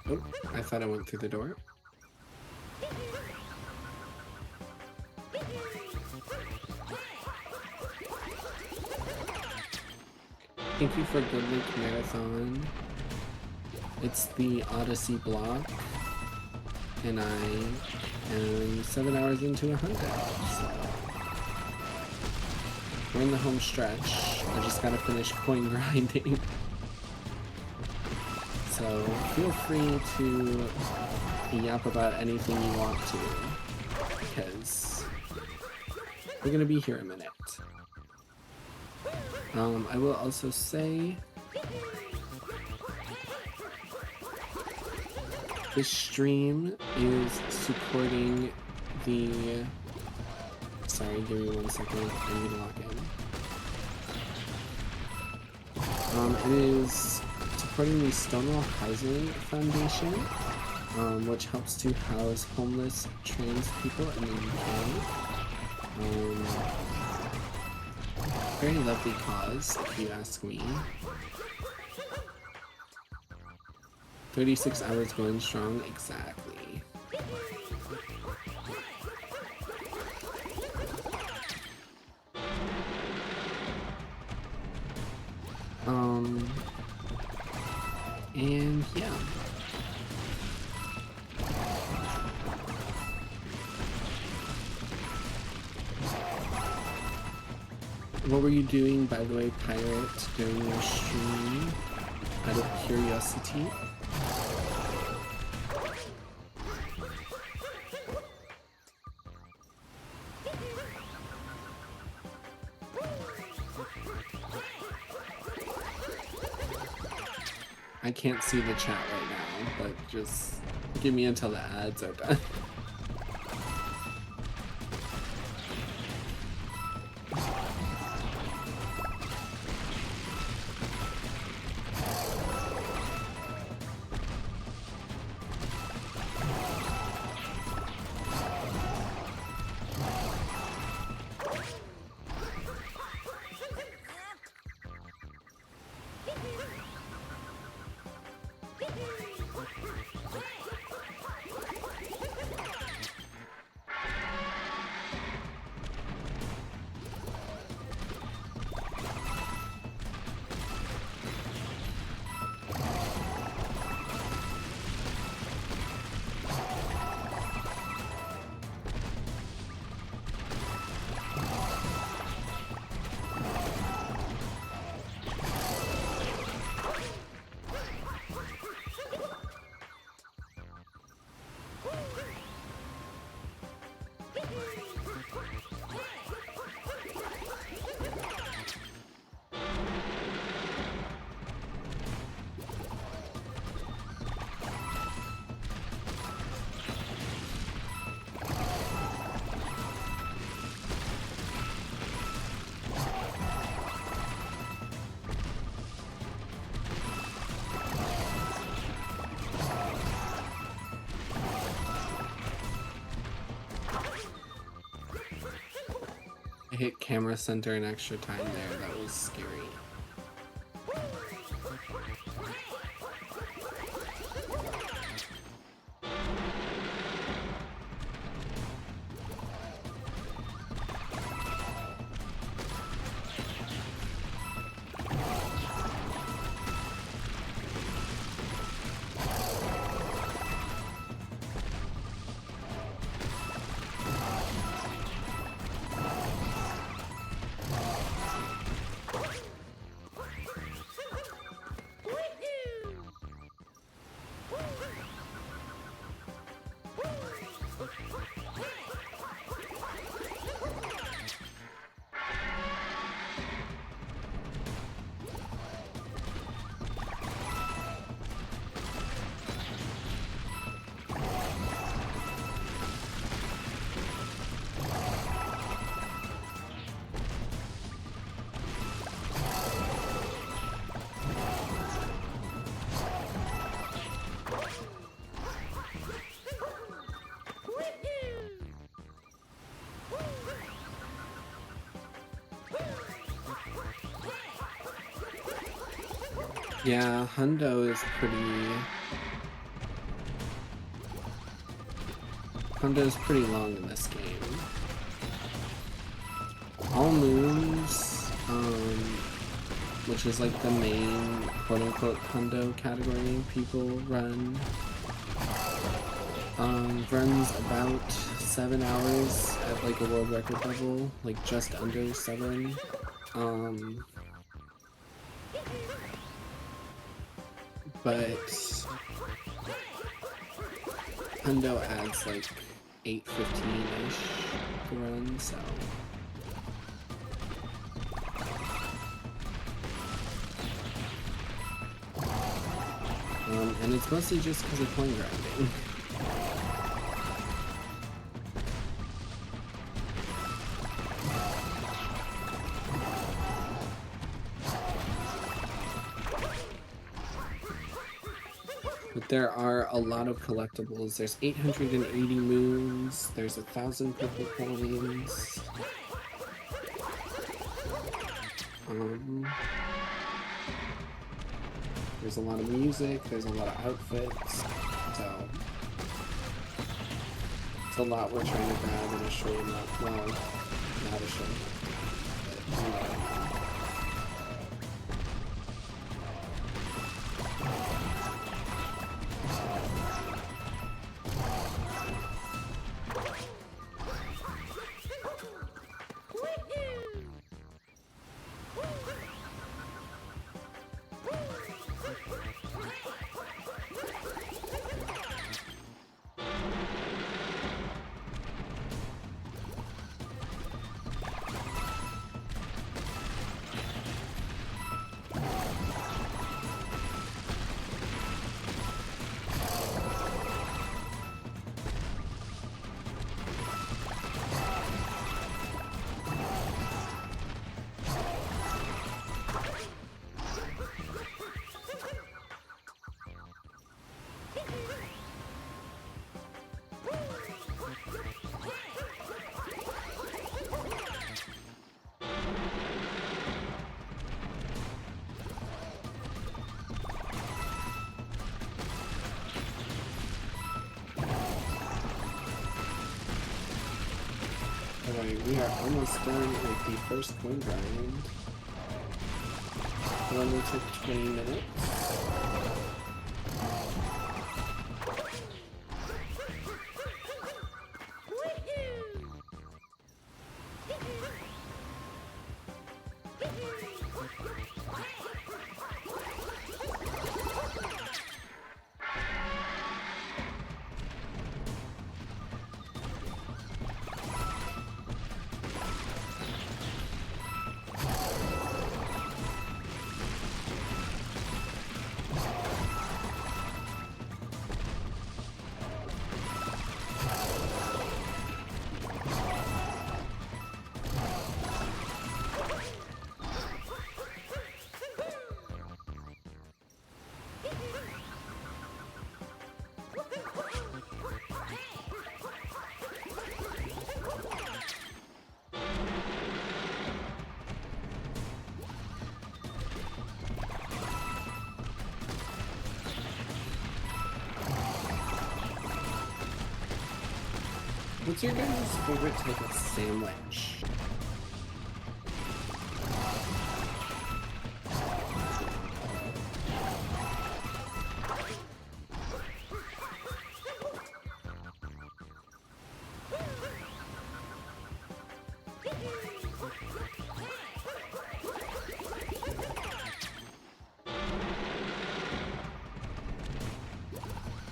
S1: Oh, I thought I went through the door. Thank you for Good Luck Marathon. It's the Odyssey block, and I am 7 hours into 100, so we're in the home stretch. I just gotta finish coin grinding. So feel free to yap about anything you want to, because we're gonna be here a minute. I will also say this stream is supporting the... Sorry, give me 1 second. I need to log in. It is supporting the Stonewall Housing Foundation which helps to house homeless trans people in the UK. Very lovely cause, if you ask me. 36 hours going strong, exactly. And yeah. What were you doing, by the way, Pirate, during your stream? Out of curiosity? I can't see the chat right now, but just give me until the ads are done. I hit camera center an extra time there, that was scary. Yeah, Hundo is pretty long in this game. All Moons, which is like the main quote-unquote Hundo category people run, runs about 7 hours at like a world record level, like just under 7. But Hundo adds like 8:15-ish to run, so. And it's mostly just because of coin grinding. There are a lot of collectibles. There's 880 moons. There's 1,000 purple coins. There's a lot of music. There's a lot of outfits. So it's a lot we're trying to grab in a short amount. Well, not a short amount. But, you know what I mean. Alright, we are almost done with the first coin grind. It only took 20 minutes. What's your guys' favorite type of sandwich?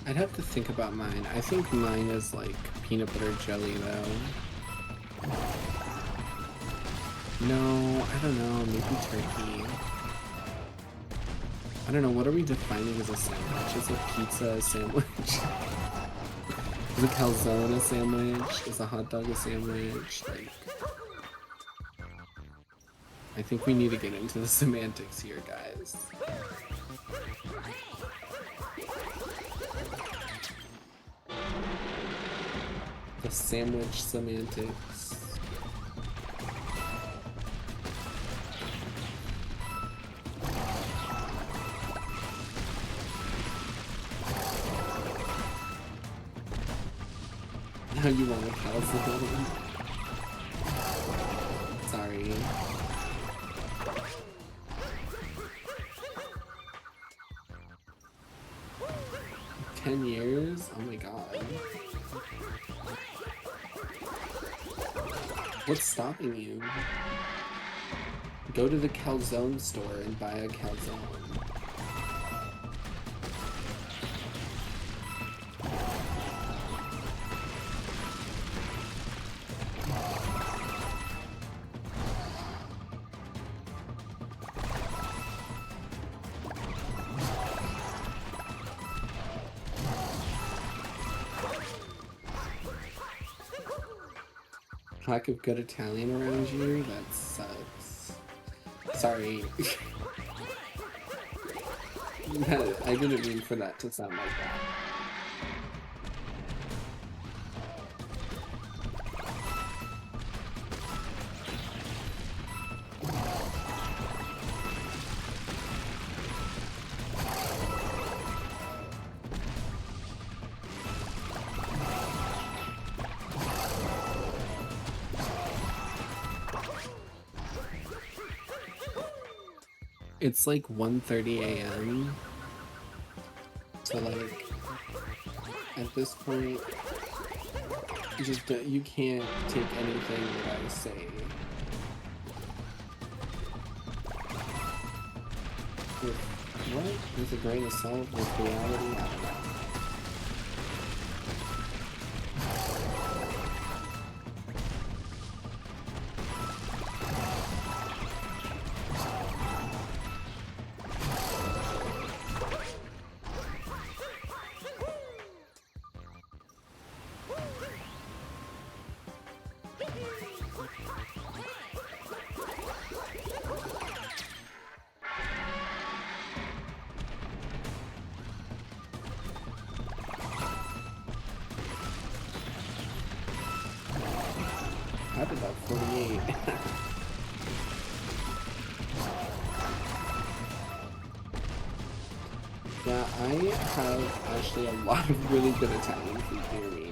S1: I'd have to think about mine. I think mine is like peanut butter jelly though. No, I don't know, maybe turkey. I don't know, what are we defining as a sandwich? Is a pizza a sandwich? Is a calzone a sandwich? Is a hot dog a sandwich? Like, I think we need to get into the semantics here, guys. The sandwich semantics. Now you want a calzone? Sorry. 10 years? Oh my god. What's stopping you? Go to the calzone store and buy a calzone. Lack of good Italian around you? That sucks. Sorry. I didn't mean for that to sound like that. It's like 1:30 a.m. So like at this point you can't take anything that I say with what? With a grain of salt, with reality, I don't know. I did about 48. Yeah, I have actually a lot of really good Italian food near me.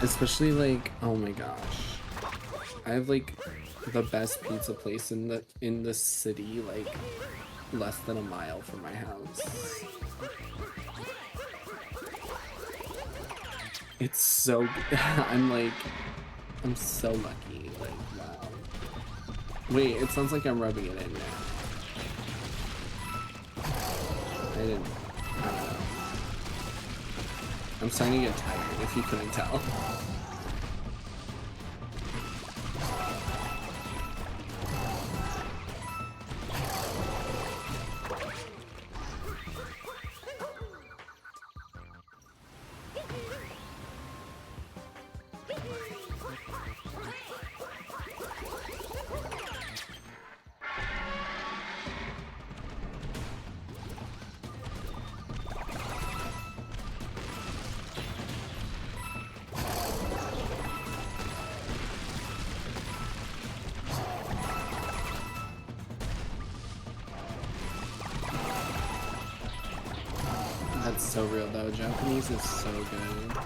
S1: Especially like, oh my gosh. I have like the best pizza place in the city, like less than a mile from my house. It's so good. I'm so lucky. Like, wow. Wait, it sounds like I'm rubbing it in now. I don't know. I'm starting to get tired, if you couldn't tell. That's so real though. Japanese is so good.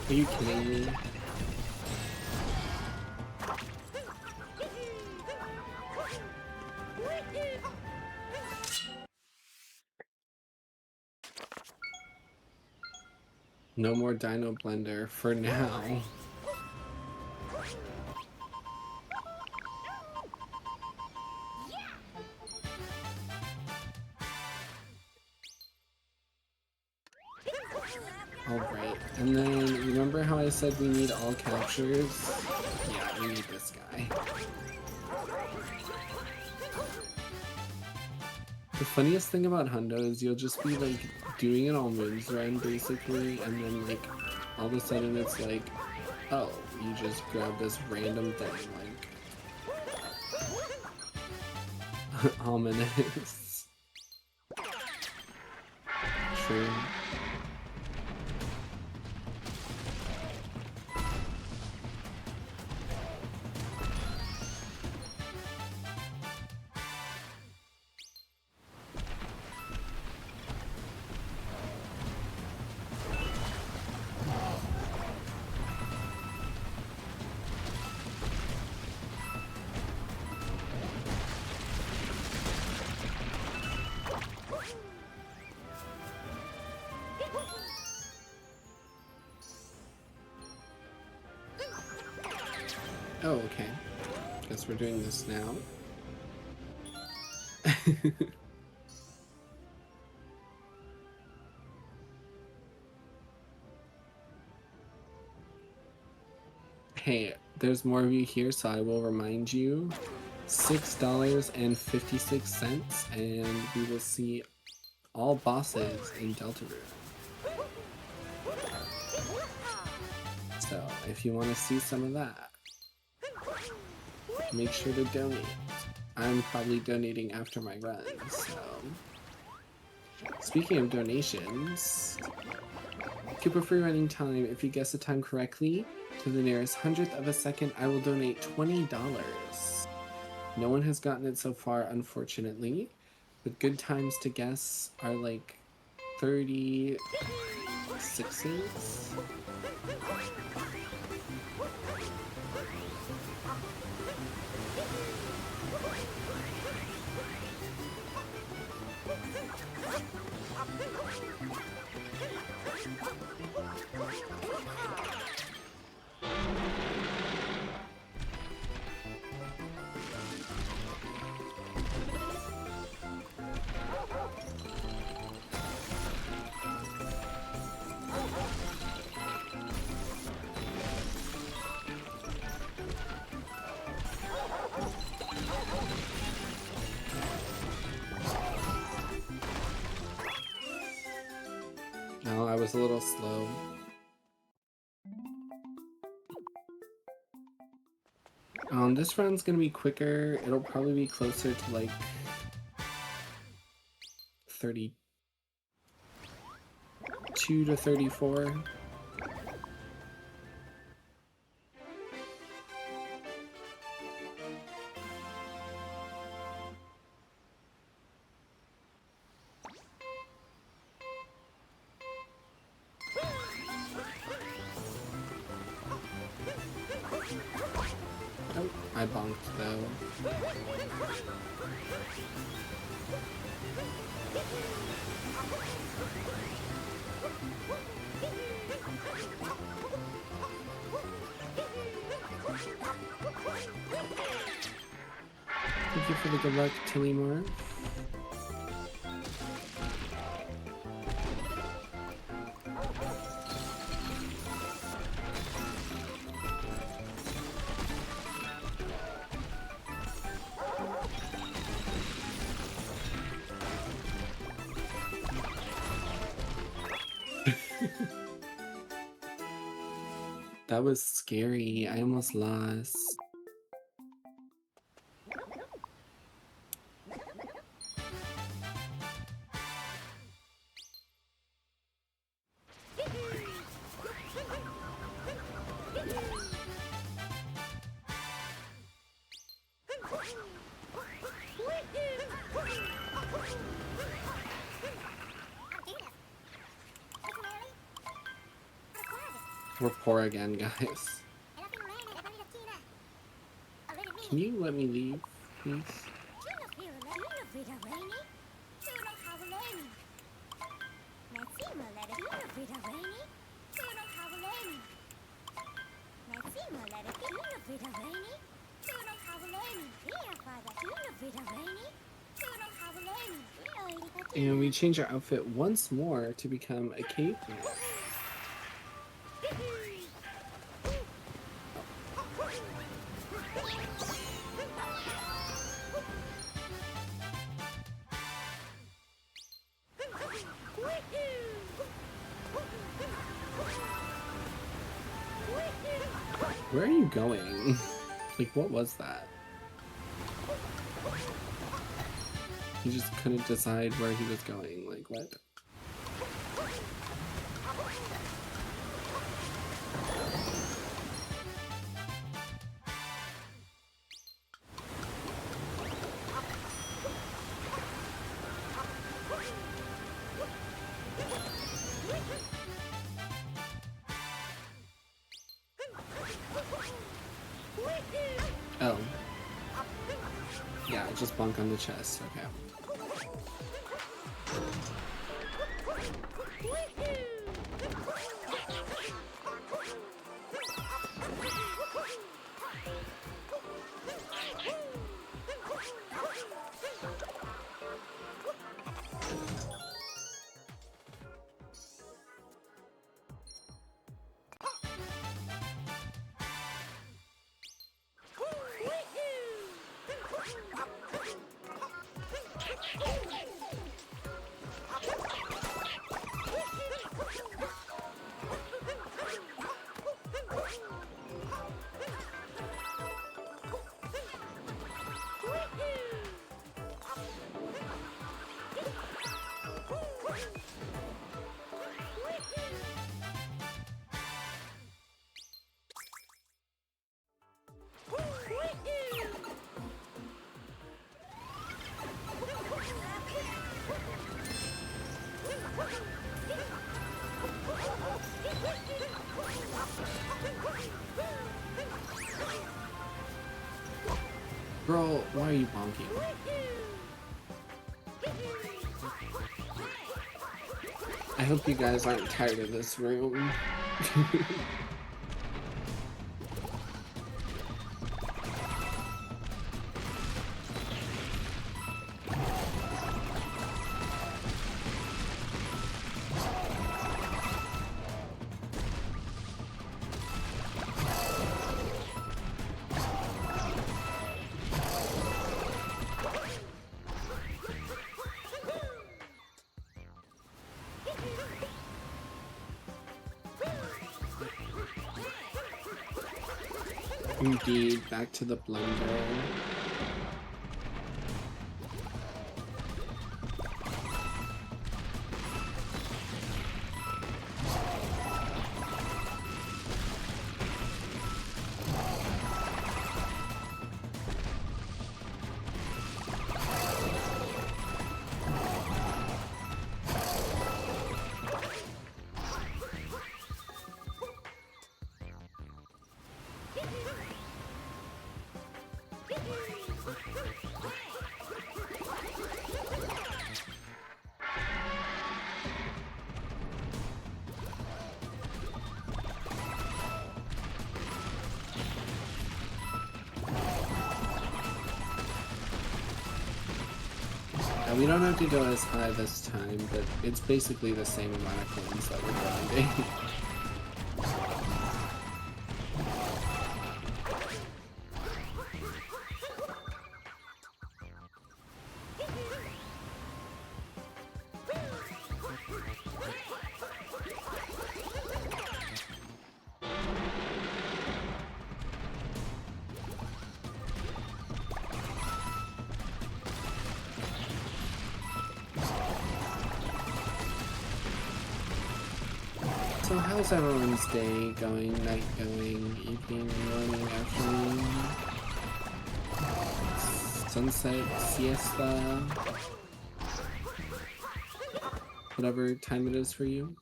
S1: Are you kidding me? No more Dino Blender for now. Alright, and then remember how I said we need all captures? Yeah, we need this guy. The funniest thing about Hundo is you'll just be like doing an all moons run basically, and then like all of a sudden it's like, oh, you just grab this random thing, like ominous. true. Oh, okay. Guess we're doing this now. Hey, there's more of you here, so I will remind you. $6.56, and we will see all bosses in Deltarune. So, if you want to see some of that, make sure to donate. I'm probably donating after my run, so... Speaking of donations, keep a free running time. If you guess the time correctly, to the nearest hundredth of a second, I will donate $20. No one has gotten it so far, unfortunately, but good times to guess are like 36s. No, I was a little slow. This run's gonna be quicker. It'll probably be closer to like 32 to 34. Oh, I bonked though. Thank you for the good luck, Tillymore. That was scary. I almost lost. We're poor again, guys. Can you let me leave, please? And we change our outfit once more to become a caveman. Where are you going? Like, what was that? He just couldn't decide where he was going. Like, what? just bonk on the chest. Okay. Girl, why are you bonking? I hope you guys aren't tired of this room. Indeed, back to the blender. We don't have to go as high this time, but it's basically the same amount of coins that we're grinding. So how's everyone's day going, night going, evening, morning, afternoon, sunset, siesta, whatever time it is for you?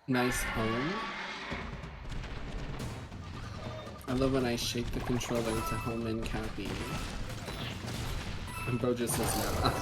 S1: Nice home. I love when I shake the controller to home in Cappy. And bro just says no.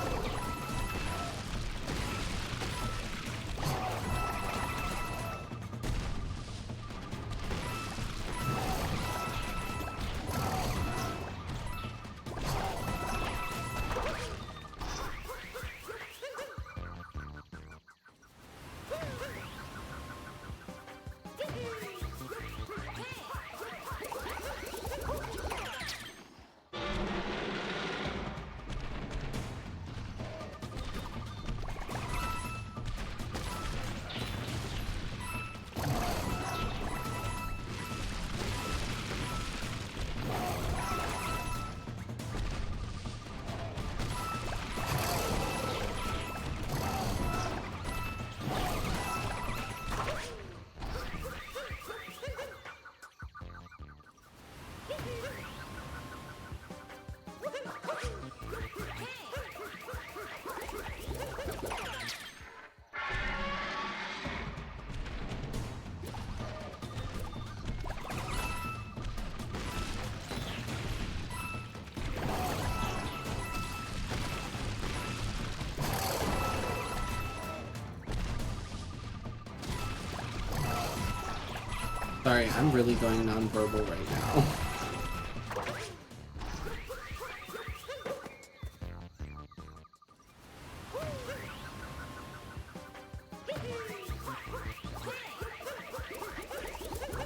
S1: Sorry, I'm really going non-verbal right now.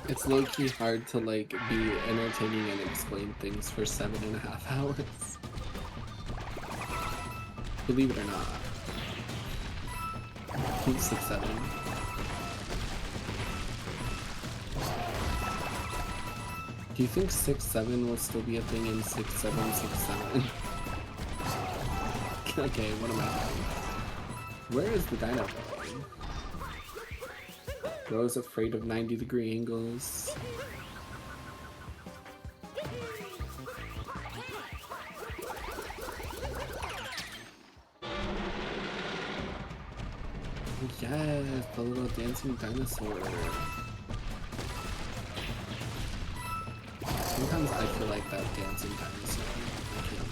S1: It's low-key hard to like be entertaining and explain things for 7.5 hours. Believe it or not. 6, 7. Do you think 6-7 will still be a thing in 6-7, 6-7? Okay, what am I doing? Where is the dino going? Bro's afraid of 90-degree angles. Yes, the little dancing dinosaur. Sometimes I feel like that dancing dinosaur. I can't lie.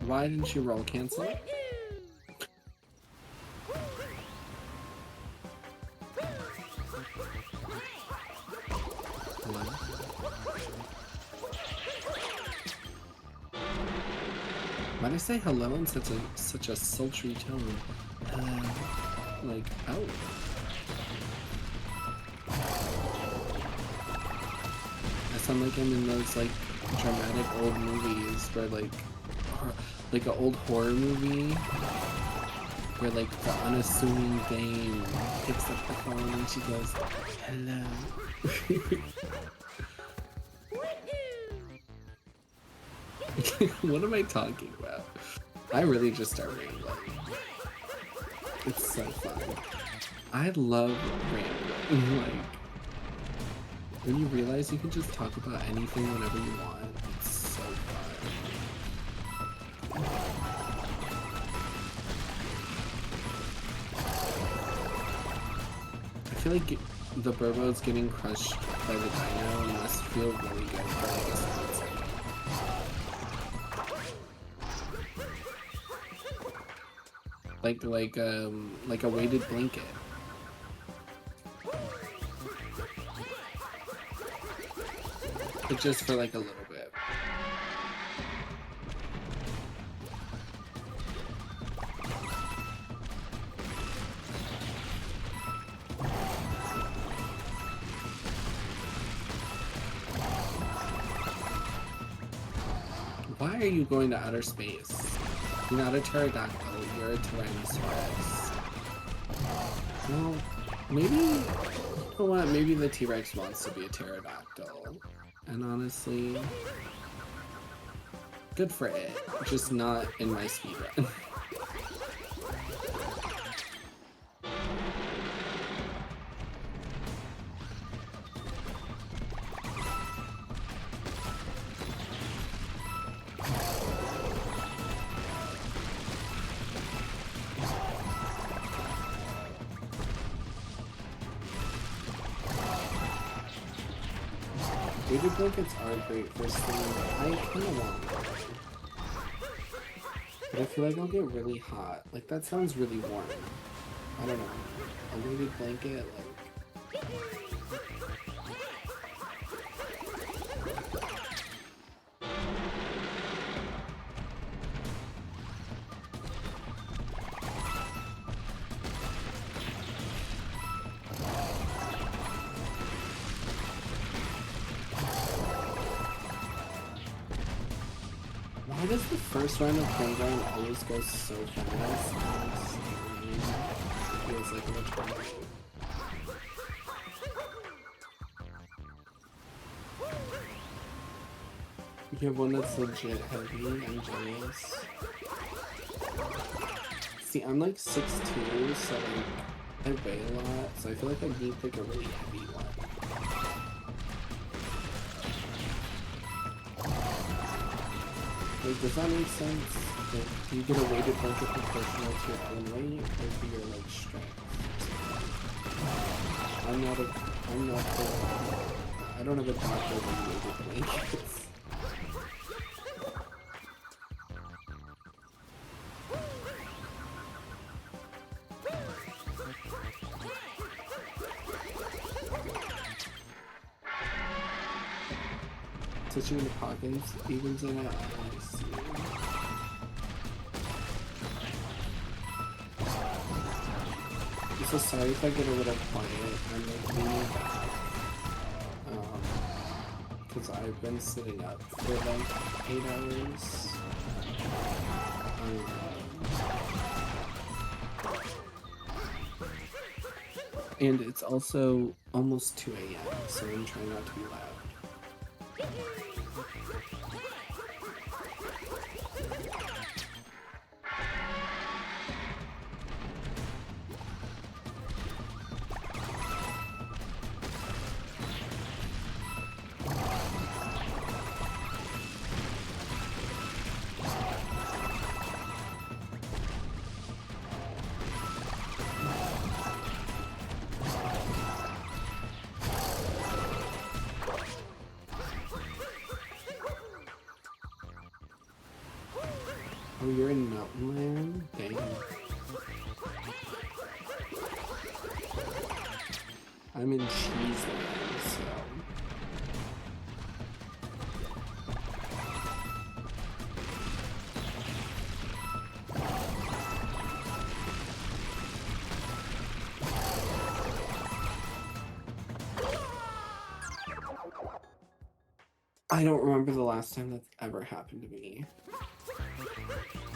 S1: Why didn't you roll cancel? Hello? Why'd I say hello in such a sultry tone? Like, oh. I sound like I'm in those like dramatic old movies where like an old horror movie where like the unassuming dame picks up the phone and she goes, hello. What am I talking about? I really just start rambling. It's so fun. I love rambling. Like, when you realize you can just talk about anything whenever you want, it's so fun. I feel like the Burbo's getting crushed by the dino must feel really good for like a split second. Like a weighted blanket. But just for like a little bit. Why are you going to outer space? You're not a pterodactyl, you're a tyrannosaurus. Well, maybe, you know what, maybe the T-Rex wants to be a pterodactyl. And honestly, good for it, just not in my speedrun. Weighted blankets are great for sleeping. I kind of want one. But I feel like I'll get really hot. Like, that sounds really warm. I don't know. A weighted blanket, like... Why does the first round of Playground always go so fast? It feels like an eternity. You have one that's legit heavy, I'm jealous. See, I'm like 6'2", so like, I weigh a lot, so I feel like I need like a really heavy one. Like, does that make sense? Like, do you get a weighted blanket proportional to your own weight, or to your, like, strength? I don't have a doctor with weighted blankets. Switching the pockets evens it out. I see. I'm so sorry if I get a little quiet. I'm like leaning back. Because I've been sitting up for like 8 hours. And it's also almost 2 a.m., so I'm trying not to be loud. Oh, you're in Mountain Land? Dang. I'm in Cheese Land, so... I don't remember the last time that's ever happened to me.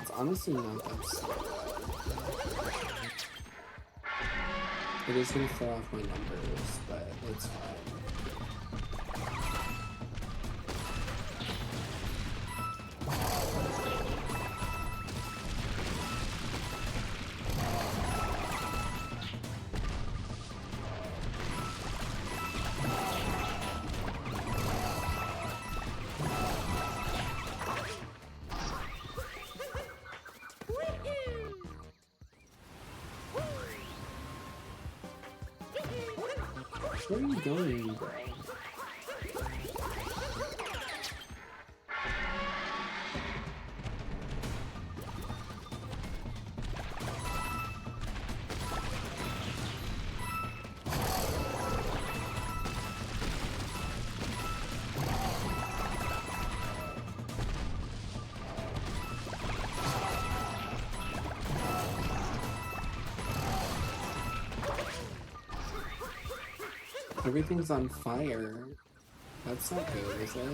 S1: It's honestly not that sad. It is gonna throw off my numbers, but it's fine. Where are you going, bro? Everything's on fire. That's not good, is it?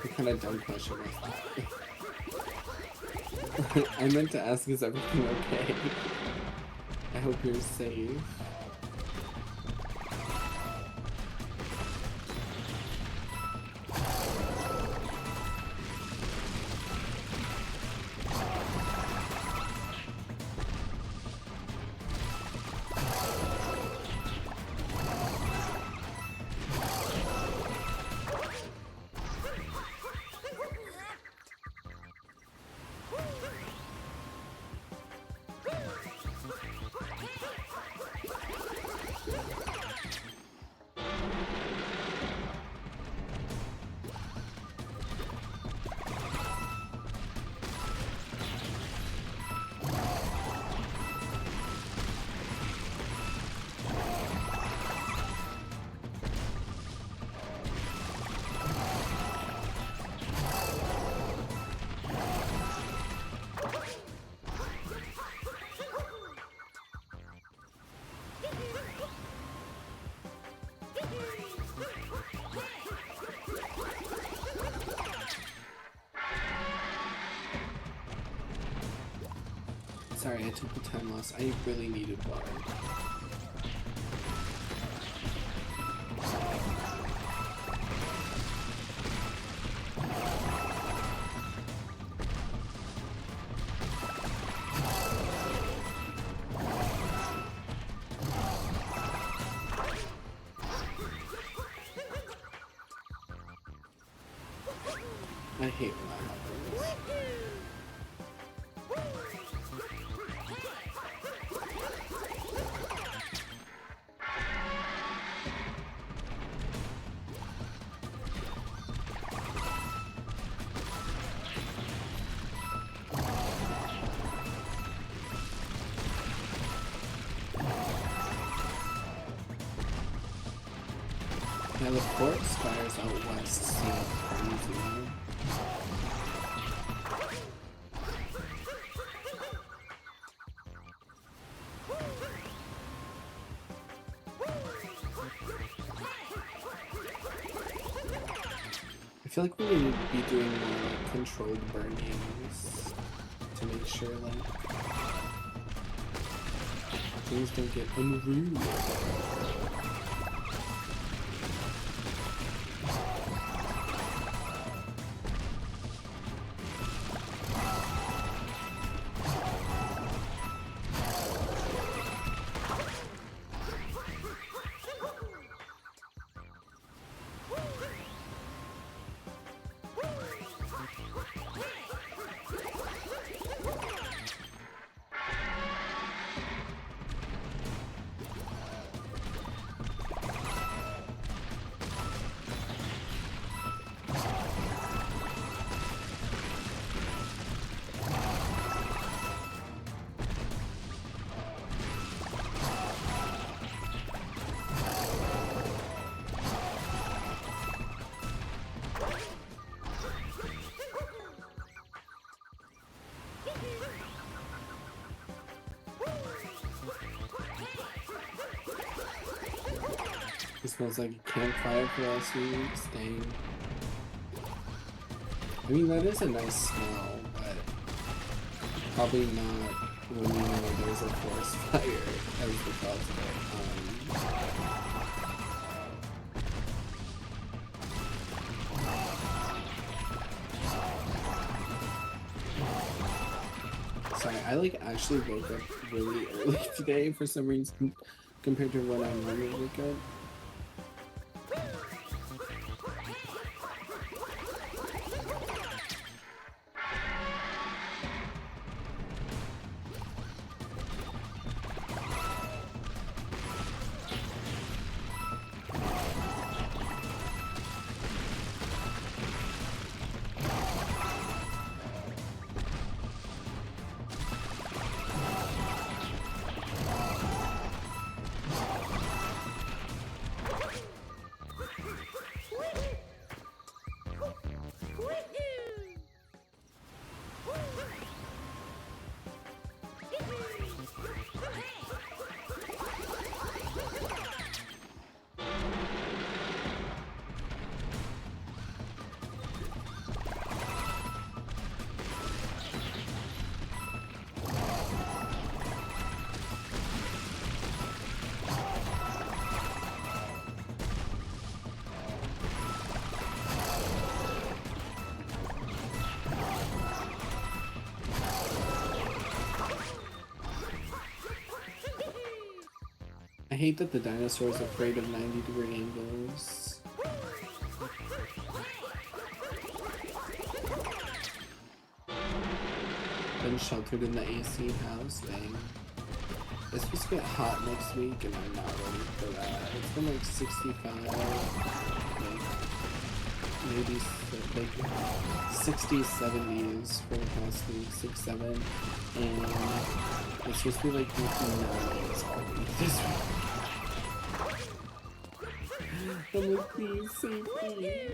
S1: What kind of dumb question was that? I meant to ask, is everything okay? I hope you're safe. Sorry, I took the time loss. I really needed water. I hate when that happens. Yeah, the fort spires out west seem crazy. I feel like we need to be doing more like controlled burnings to make sure like things don't get unruly. It smells like a campfire for us staying. I mean, that is a nice smell, but probably not when you know there's a forest fire as the cause of it. Sorry, I like actually woke up really early today for some reason compared to when I normally wake up. hate that the dinosaur's afraid of 90-degree angles. Been sheltered in the AC house, dang. It's supposed to get hot next week and I'm not ready for that. It's been like 65, like, maybe like 60s, 70s for the past week, 6, 7, and it's supposed to be like 90s all week this week. I'm like, please, save me.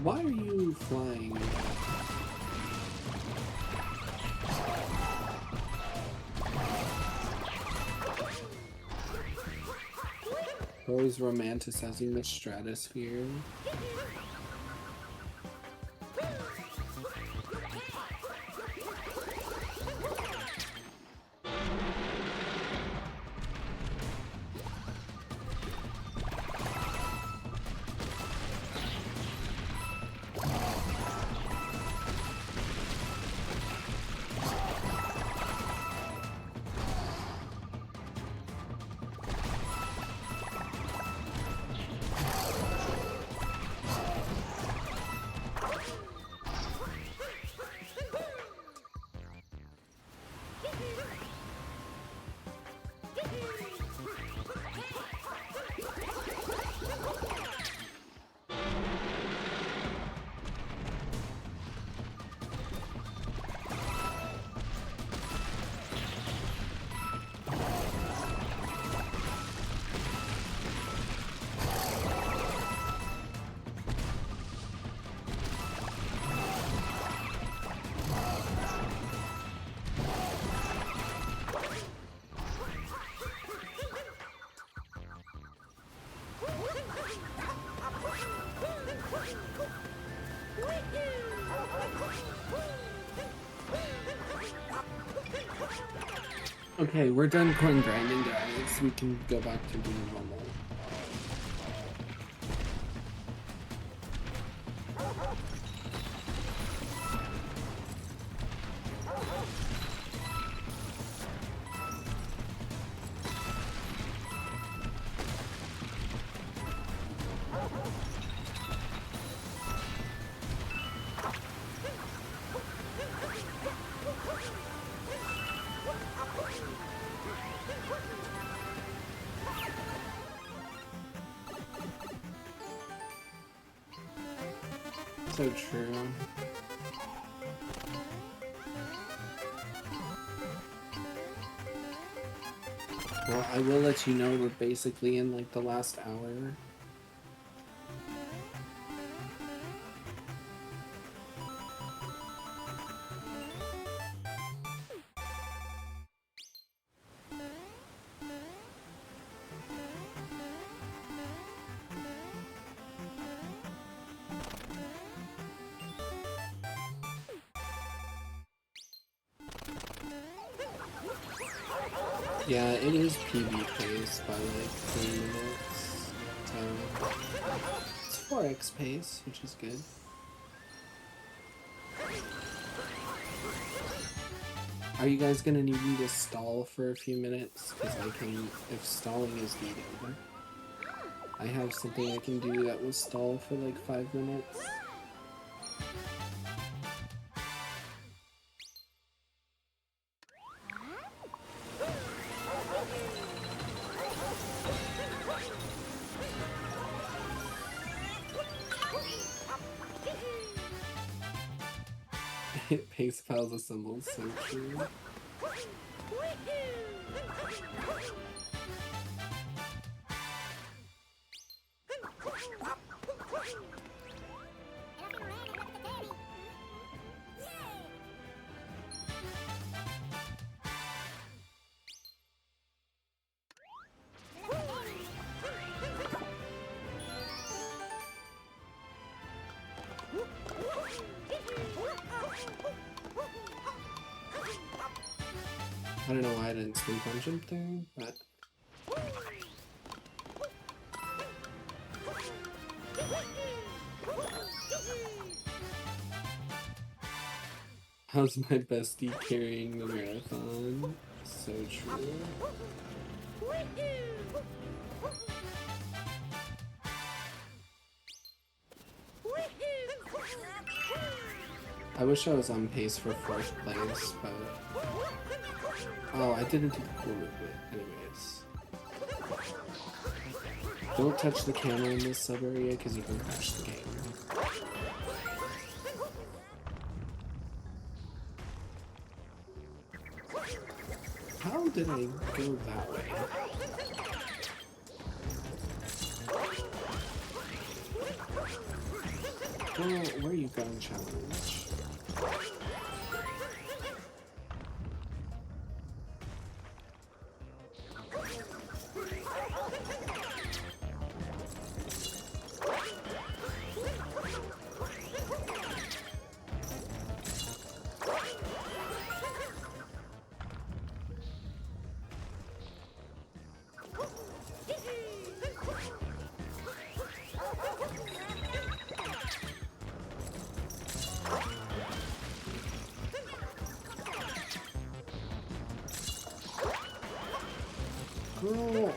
S1: Why are you flying? Always romanticizing the stratosphere. Okay, we're done coin grinding, guys. We can go back to being normal. So true. Well, I will let you know we're basically in like the last hour. Yeah, it is PB pace by like 3 minutes. So it's 4x pace, which is good. Are you guys gonna need me to stall for a few minutes? Because I can, if stalling is needed. I have something I can do that will stall for like 5 minutes. Pace files assembled, so true. I don't know why I didn't sleep on jump there, but how's my bestie carrying the marathon? So true. I wish I was on pace for 4th place, but oh, I didn't do the cool movement. Anyways, don't touch the camera in this sub area because you can crash the game. How did I go that way? Well, where are you going, challenge? Girl.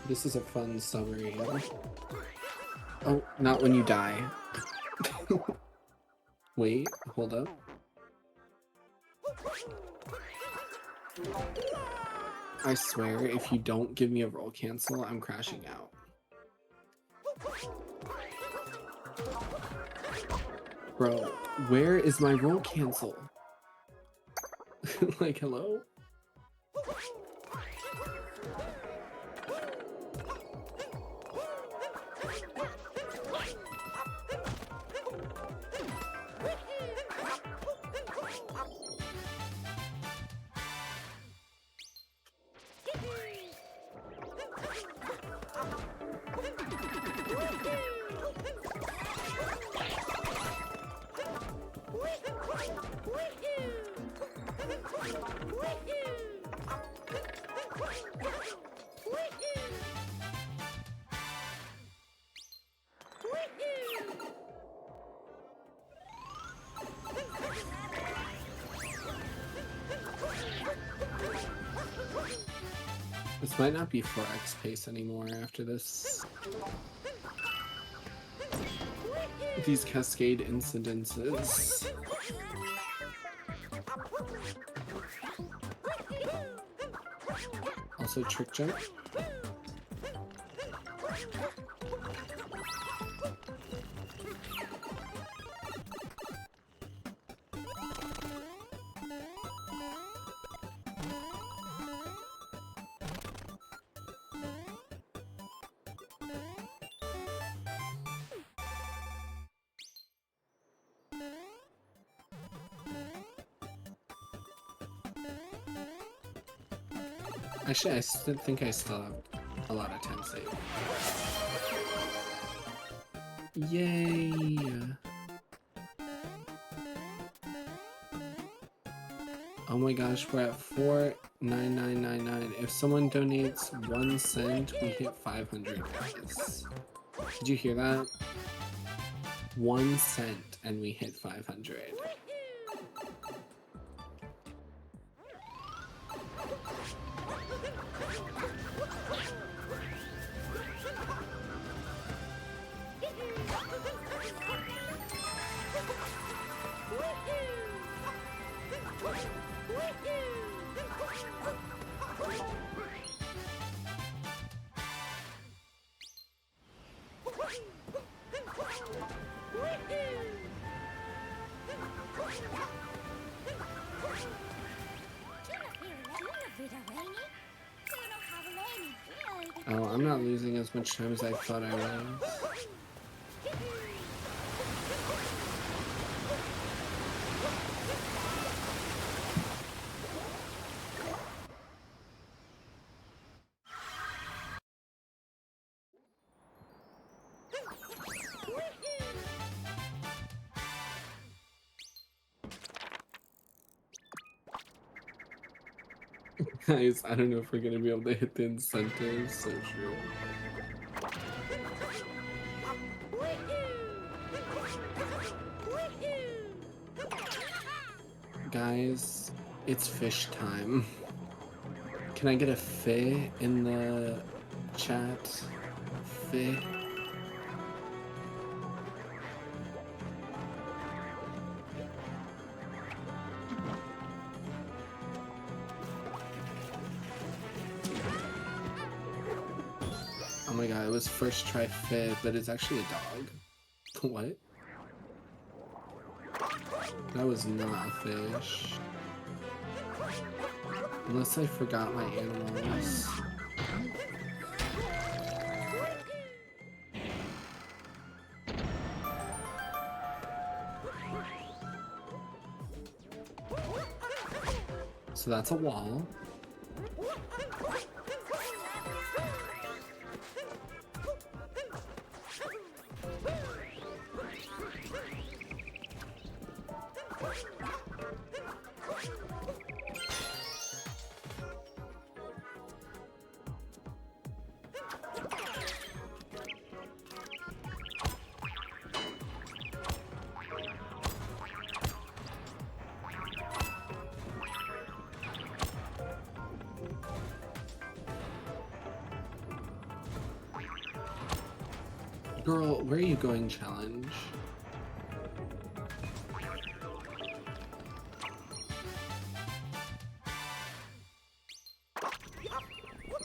S1: This is a fun summary. Oh, not when you die. Wait, hold up. I swear, if you don't give me a roll cancel, I'm crashing out. Bro, where is my roll cancel? Like, hello? This might not be 4x pace anymore after this. These cascade incidences. Also trick jump. Actually, I still think I still have a lot of time saved. Yay! Oh my gosh, we're at 49999. If someone donates 1 cent, we hit 500, guys. Did you hear that? 1 cent and we hit 500. Oh, I'm not losing as much time as I thought I was. Guys, I don't know if we're gonna be able to hit the incentives, so true. Guys, it's fish time. Can I get a fi in the chat? Fi? Oh my god, it was first try fi, but it's actually a dog. What? That was not a fish. Unless I forgot my animals. So that's a wall. Girl, where are you going, challenge?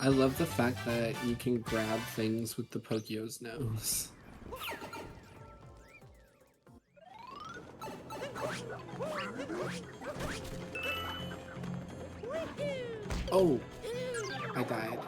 S1: I love the fact that you can grab things with the Pokio's nose. Oh, I died.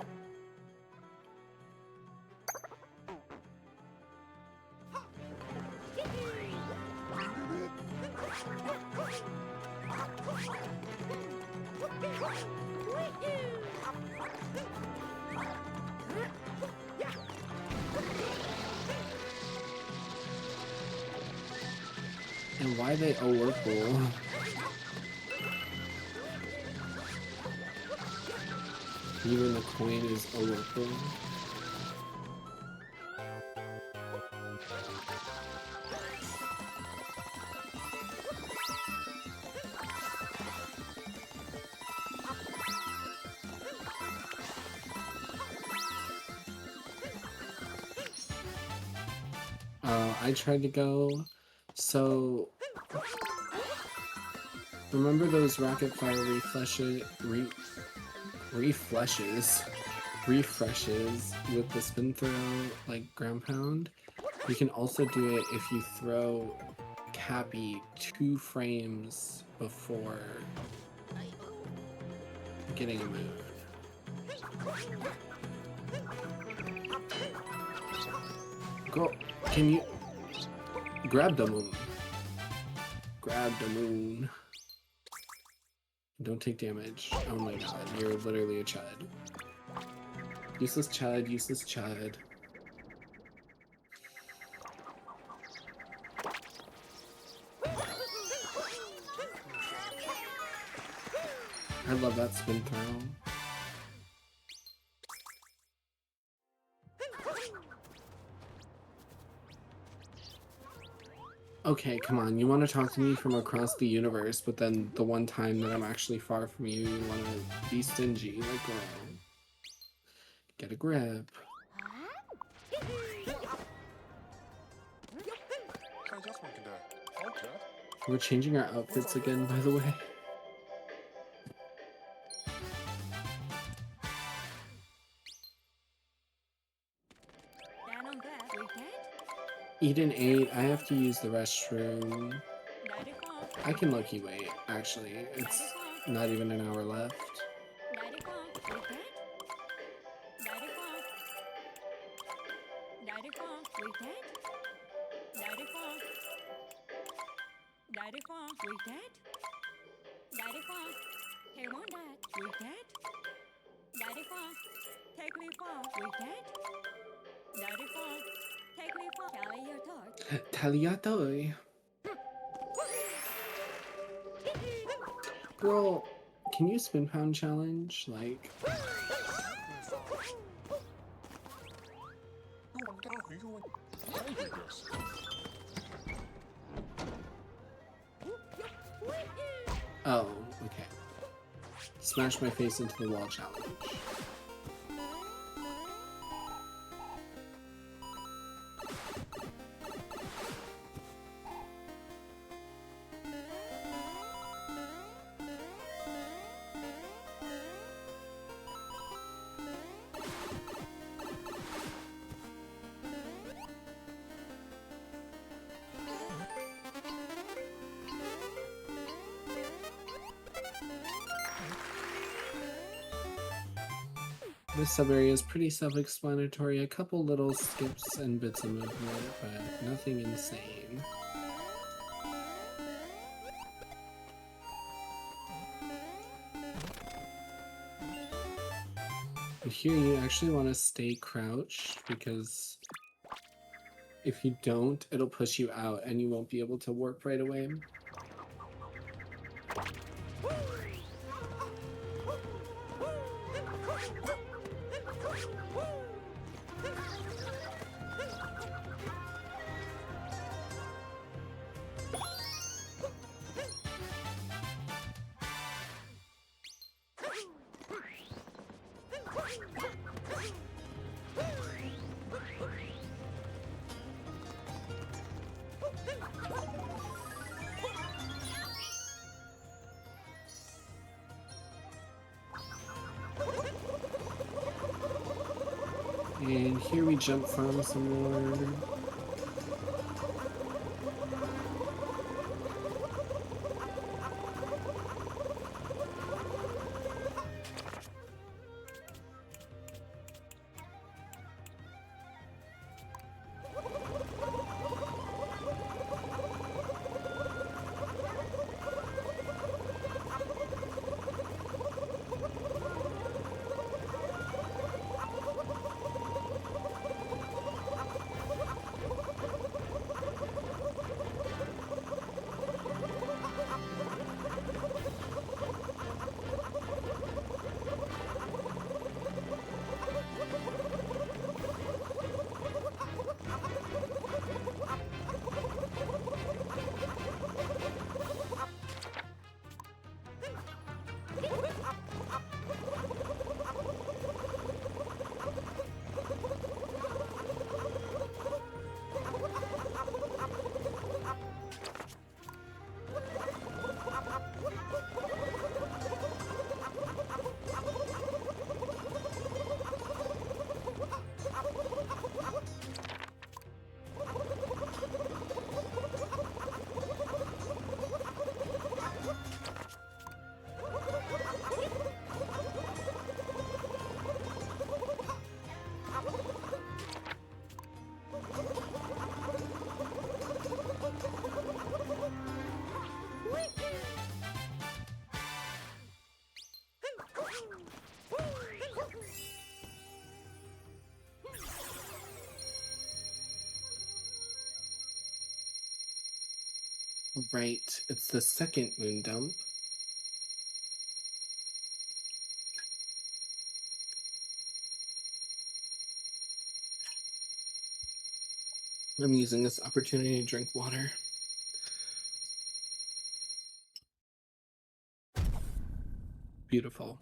S1: And why they Whirlpool? Even the coin is Whirlpool. I tried to go. So remember those rapid fire refreshes with the spin throw, like ground pound? You can also do it if you throw Cappy 2 frames before getting a move. Girl, can you grab the moon? Grab the moon. Don't take damage. Oh my god, you're literally a chud. Useless chud, useless chud. I love that spin throw. Okay, come on, you want to talk to me from across the universe, but then the one time that I'm actually far from you, you want to be stingy, like, girl. Get a grip. We're changing our outfits again, by the way. Eden 8, I have to use the restroom. I can low-key wait, actually. It's not even an hour left. Taliatoy. Girl, can you spin pound challenge? Like... Oh, okay. Smash my face into the wall challenge. This sub-area is pretty self-explanatory, a couple little skips and bits of movement, but nothing insane. But here you actually want to stay crouched, because if you don't, it'll push you out and you won't be able to warp right away. And here we jump from some more. Right, it's the second moon dump. I'm using this opportunity to drink water. Beautiful.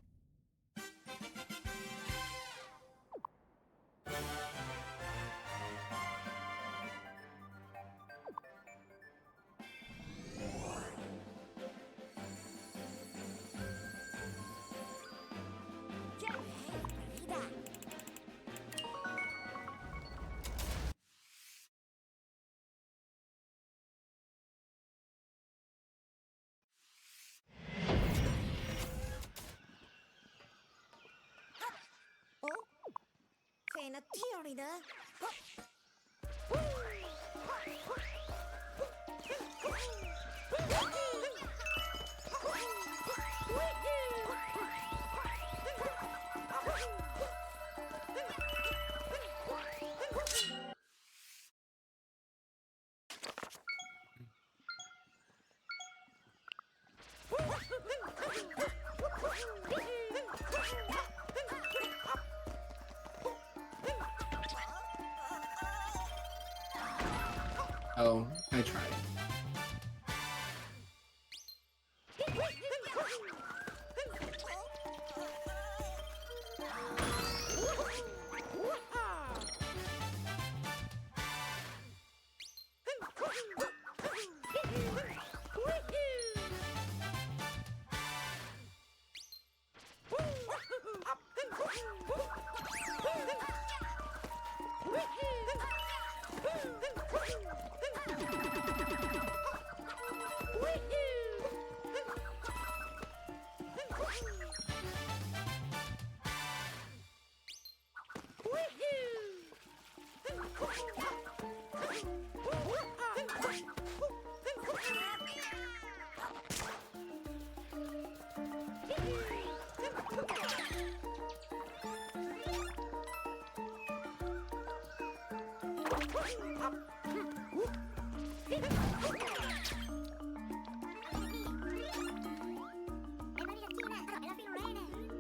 S3: Oh, fan a theory there.
S1: Oh, I tried.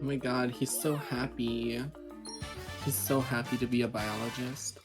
S1: Oh my god, he's so happy. He's so happy to be a biologist.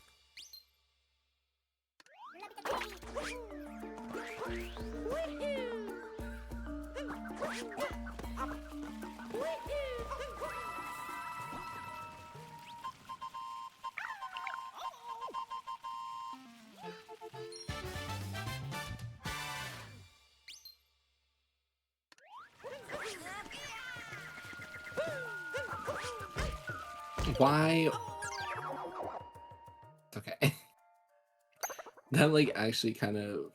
S1: Why? It's okay. That like actually kind of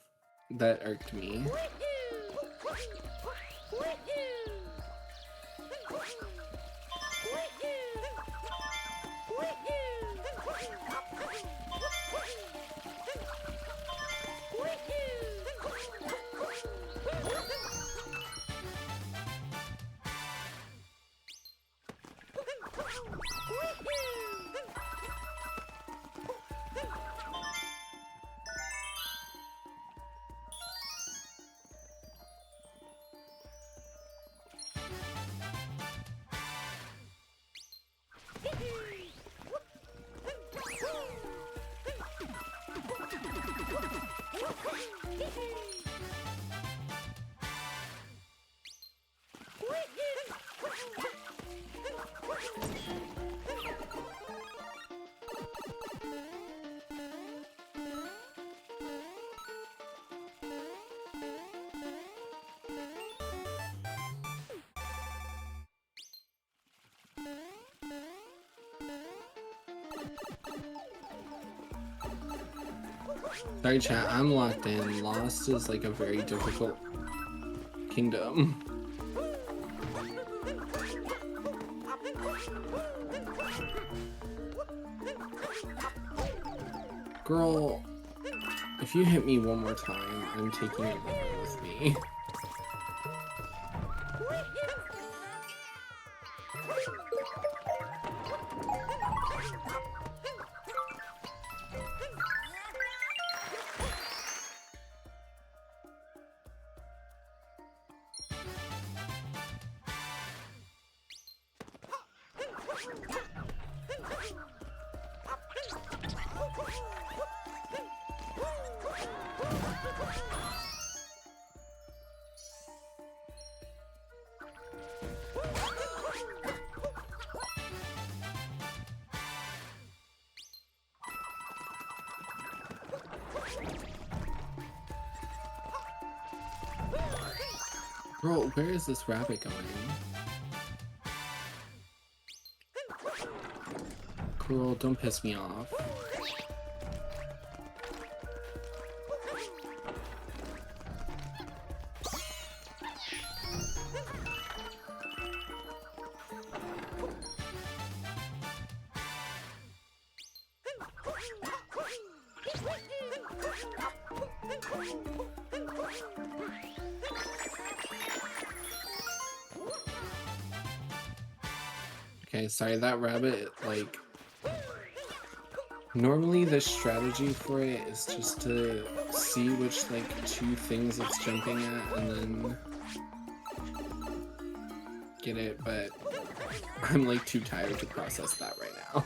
S1: that irked me. Sorry chat, I'm locked in. Lost is like a very difficult kingdom. Girl, if you hit me one more time, I'm taking it over with me. Bro, where is this rabbit going? Cool, don't piss me off. Okay, sorry, that rabbit, like... Normally the strategy for it is just to see which, like, 2 things it's jumping at and then... get it, but I'm, like, too tired to process that right now.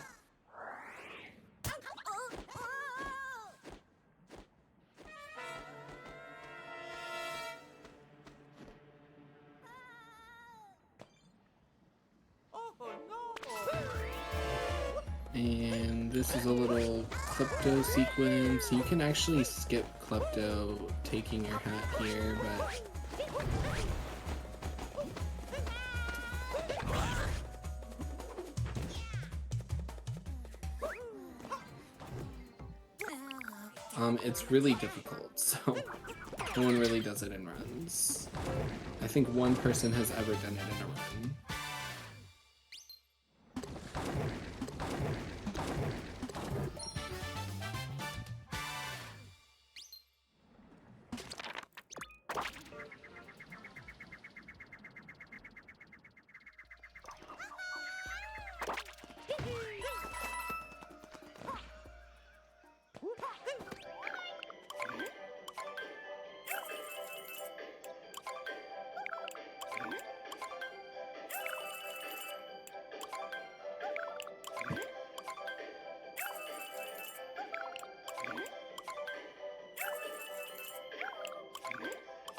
S1: And this is a little Klepto sequence. You can actually skip Klepto taking your hat here, but... it's really difficult, so no one really does it in runs. I think one person has ever done it in a run.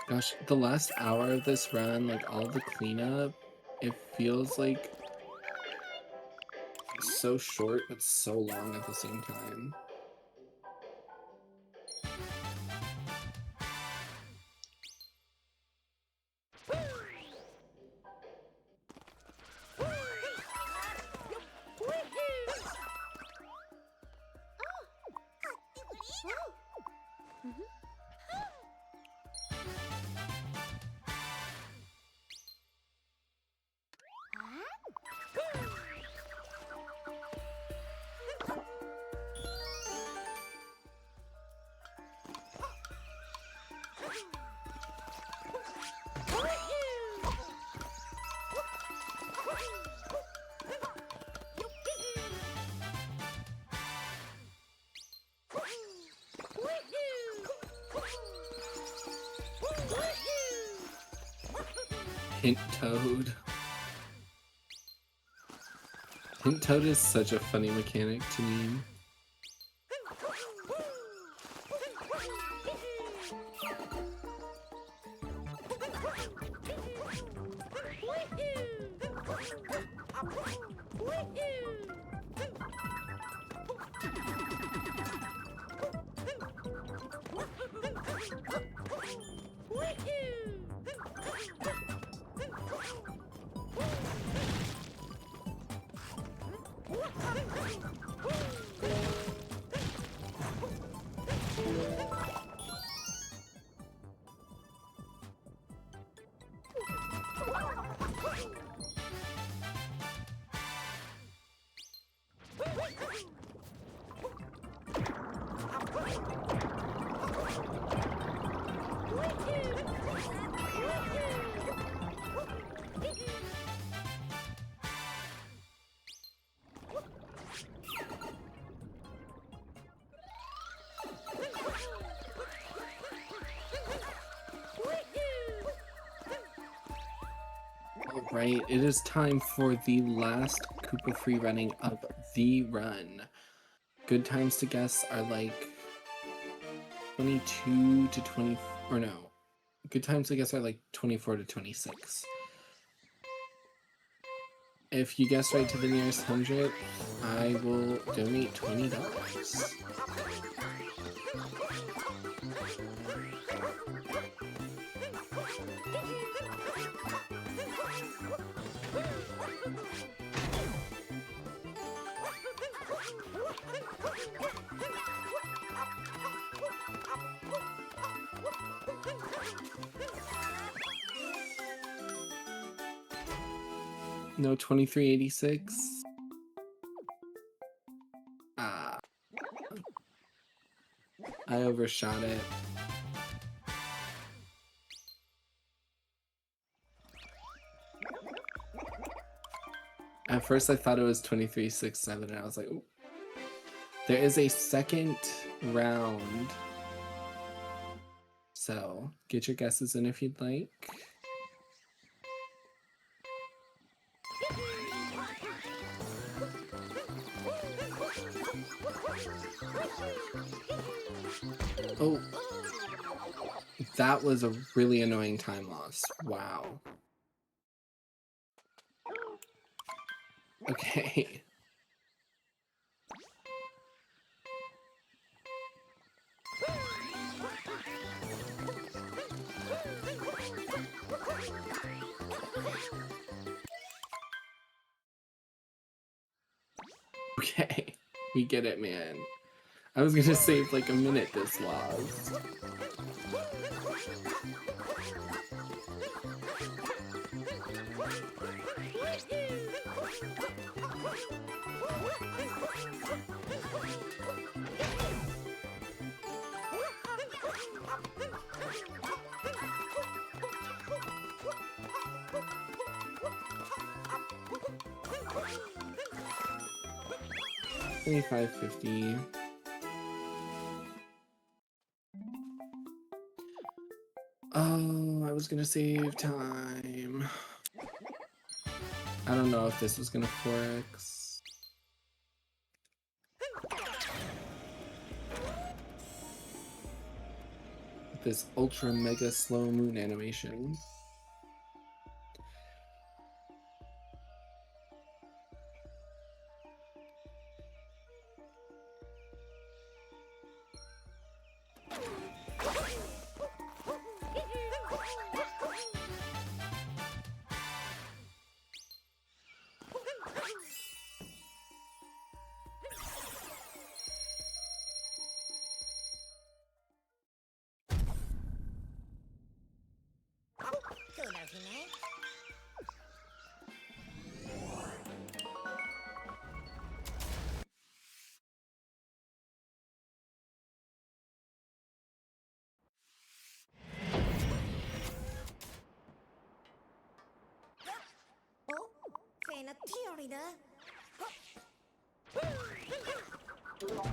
S1: Gosh, the last hour of this run, like all the cleanup, it feels like so short but so long at the same time. Hint Toad. Hint Toad is such a funny mechanic to me. Alright, it is time for the last Koopa free running of the run. Good times to guess are like 22 to 20, or no. Good times to guess are like 24 to 26. If you guess right to the nearest 100, I will donate $20. No 2386. Ah. I overshot it. At first I thought it was 2367 and I was like, ooh. There is a second round. So get your guesses in if you'd like. Oh, that was a really annoying time loss. Wow. Okay. Okay, we get it, man. I was gonna save like a minute this lost. $25.50. Oh, I was gonna save time. I don't know if this was gonna 4x. This ultra mega slow moon animation.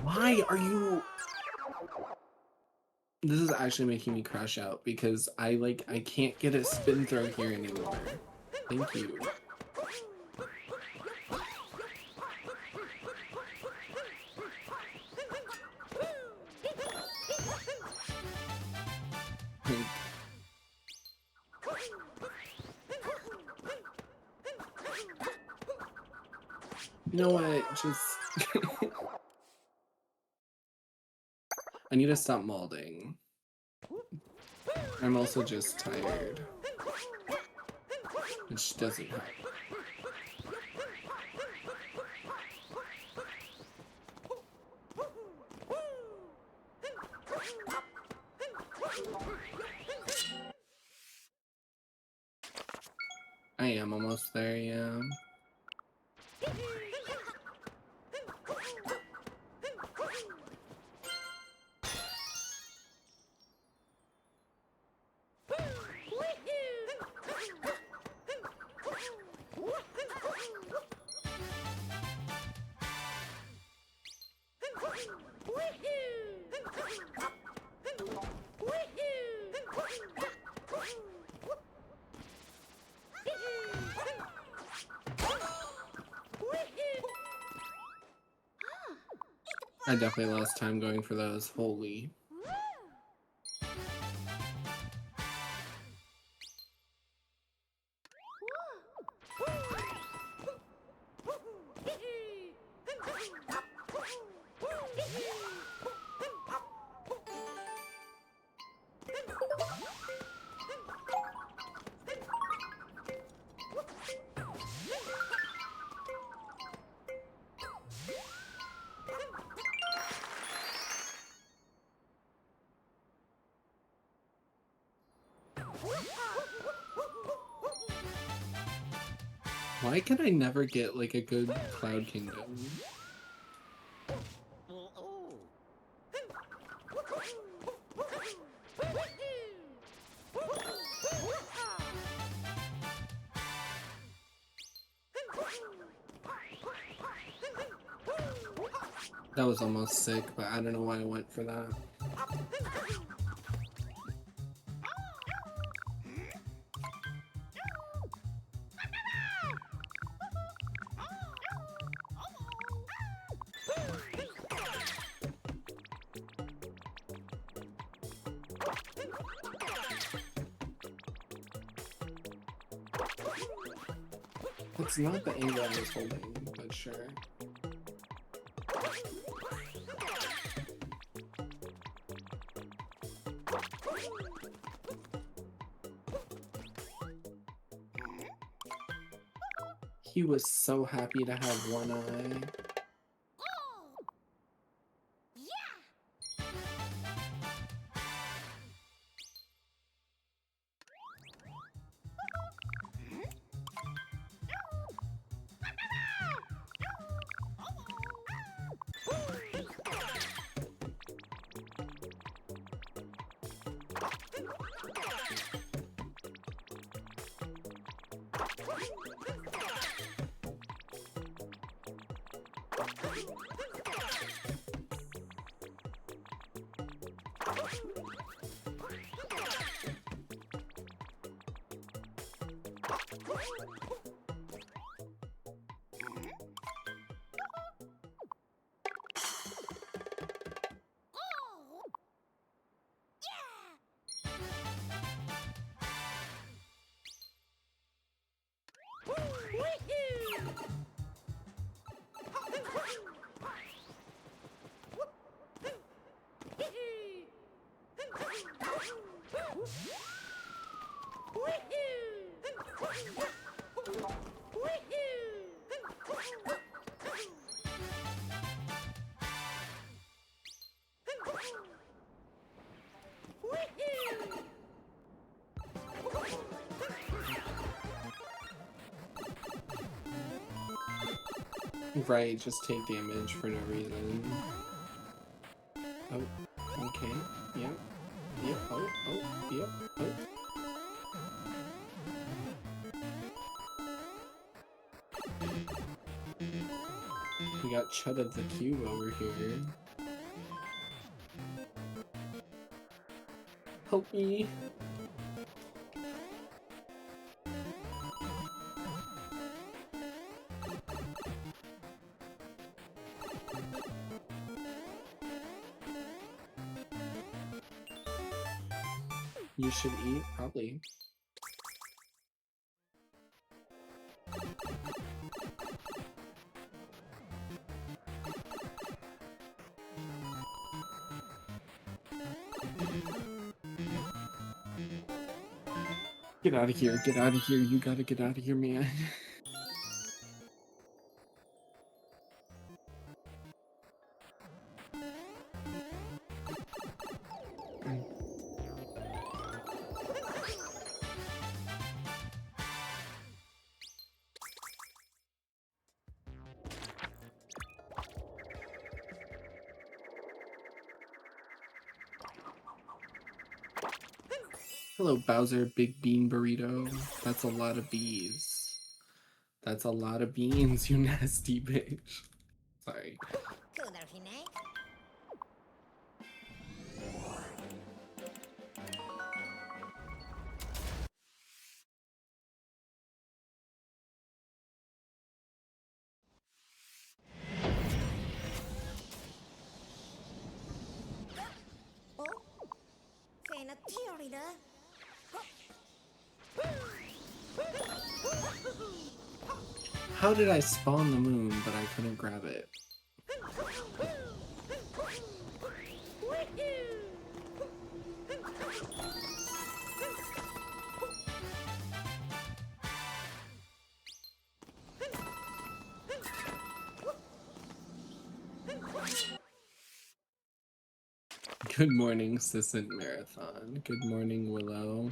S1: Why are you... This is actually making me crash out because I can't get a spin throw here anymore. Thank you. You know what? Just... I need to stop molding. I'm also just tired. Which doesn't help. I am almost there, yeah. I definitely lost time going for those. Holy. Why can I never get like a good Cloud Kingdom? That was almost sick, but I don't know why I went for that. It's not the angle I was holding, but sure. He was so happy to have one eye. Right, just take damage for no reason. Oh, okay. Yep. Yep. Oh, yep. Oh. We got Chud of the Cube over here. Help me. You should eat, probably. Get out of here, get out of here, you gotta get out of here, man. Hello, Bowser, Big Bean Burrito. That's a lot of bees. That's a lot of beans, you nasty bitch. Sorry.
S3: นักเที่ยวเลยนะ
S1: How did I spawn the moon, but I couldn't grab it? Good morning, Cisnt Marathon. Good morning, Willow.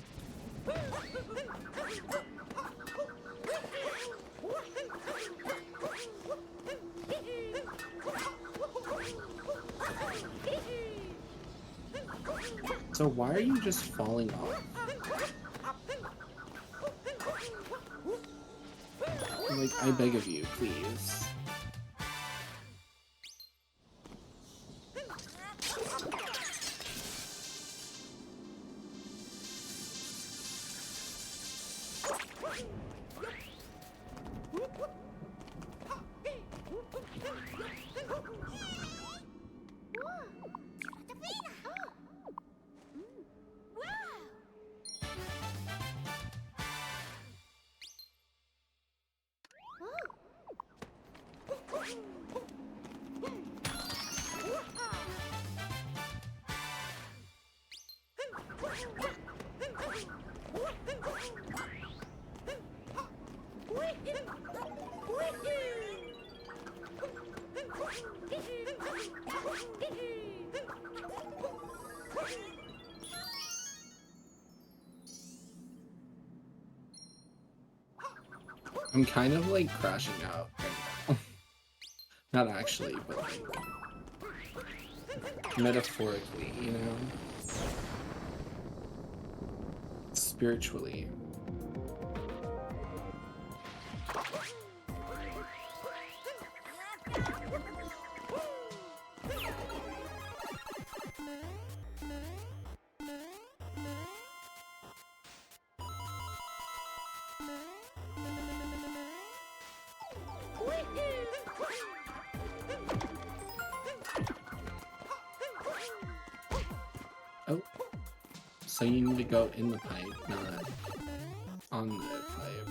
S1: So why are you just falling off? Like, I beg of you, please. I'm kind of like crashing out right now. Not actually, but like metaphorically, you know? Spiritually. Oh, so you need to go in the pipe, not on the pipe.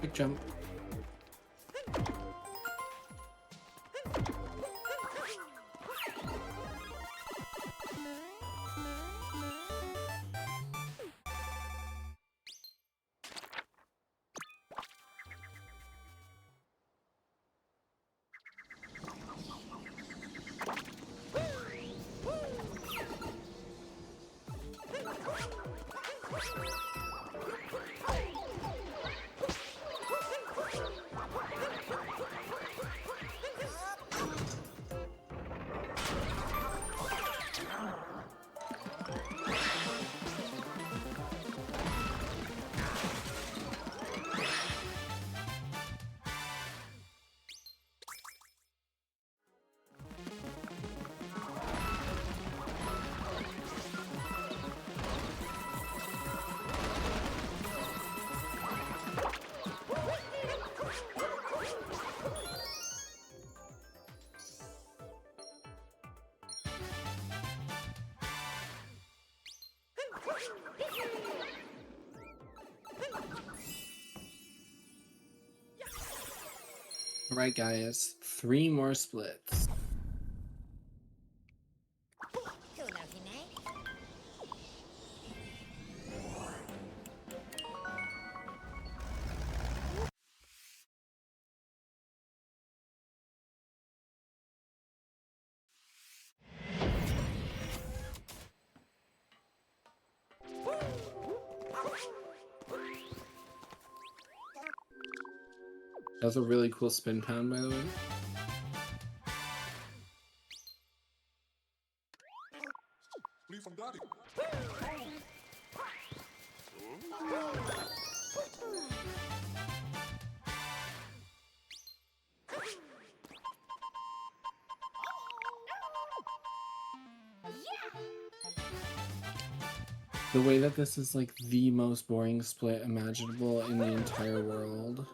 S1: Big jump. Alright guys, 3 more splits.
S3: 今日だけね Woo!
S1: That was a really cool spin pound, by the way. The way that this is like the most boring split imaginable in the entire world.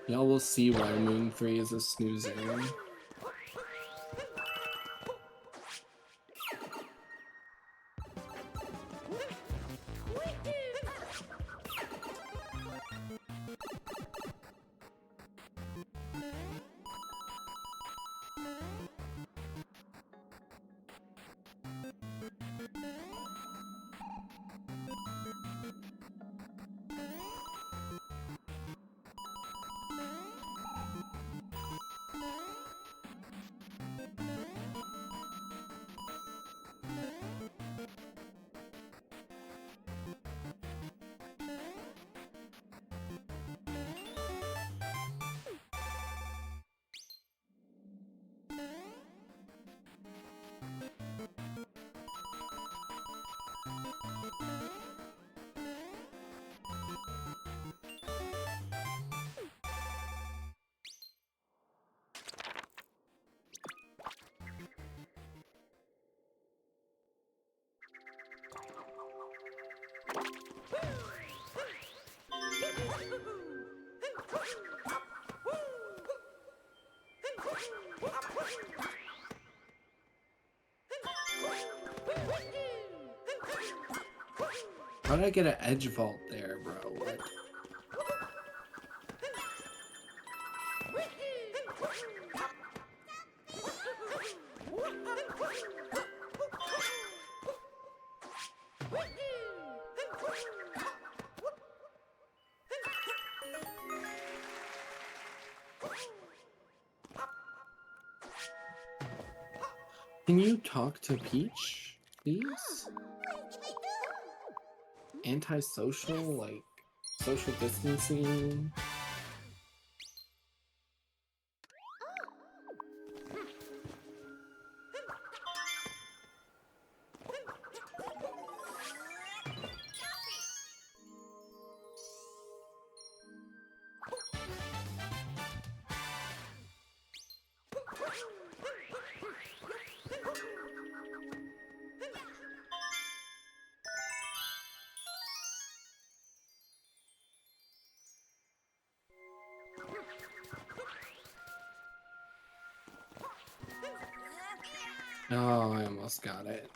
S1: Y'all will see why Moon 3 is a snoozer. How did I get an edge vault there, bro? What? Can you talk to Peach, please? Antisocial, like social distancing. Oh, I almost got it.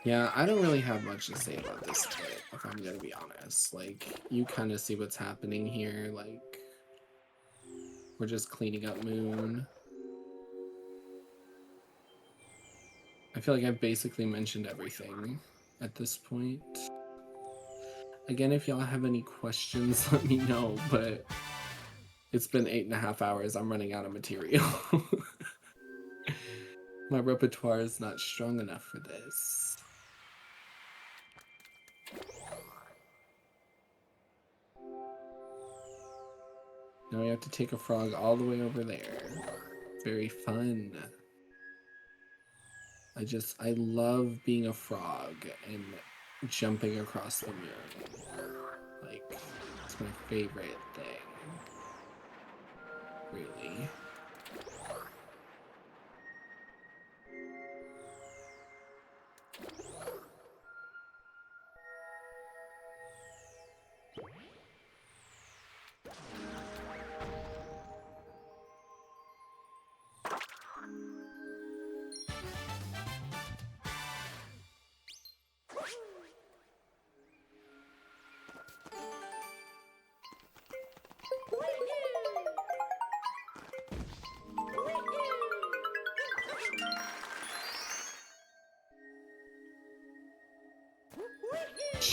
S1: Yeah, I don't really have much to say about this split, if I'm gonna be honest. Like, you kind of see what's happening here. Like, we're just cleaning up Moon. I feel like I've basically mentioned everything at this point. Again, if y'all have any questions, let me know, but it's been 8.5 hours. I'm running out of material. My repertoire is not strong enough for this. Now we have to take a frog all the way over there. Very fun. I love being a frog and jumping across the moon. Like, it's my favorite thing. Really.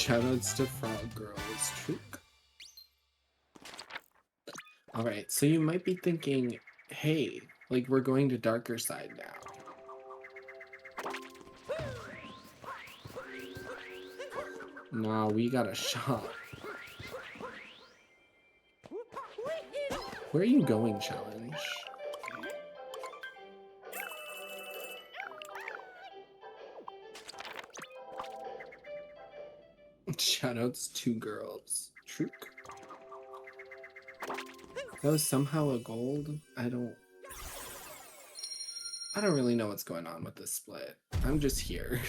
S1: Shoutouts to Frog Girls. Trook. Alright, so you might be thinking, hey, like we're going to darker side now. Nah, we got a shot. Where are you going, challenge? Shoutouts to girls. Trook. That was somehow a gold? I don't really know what's going on with this split. I'm just here.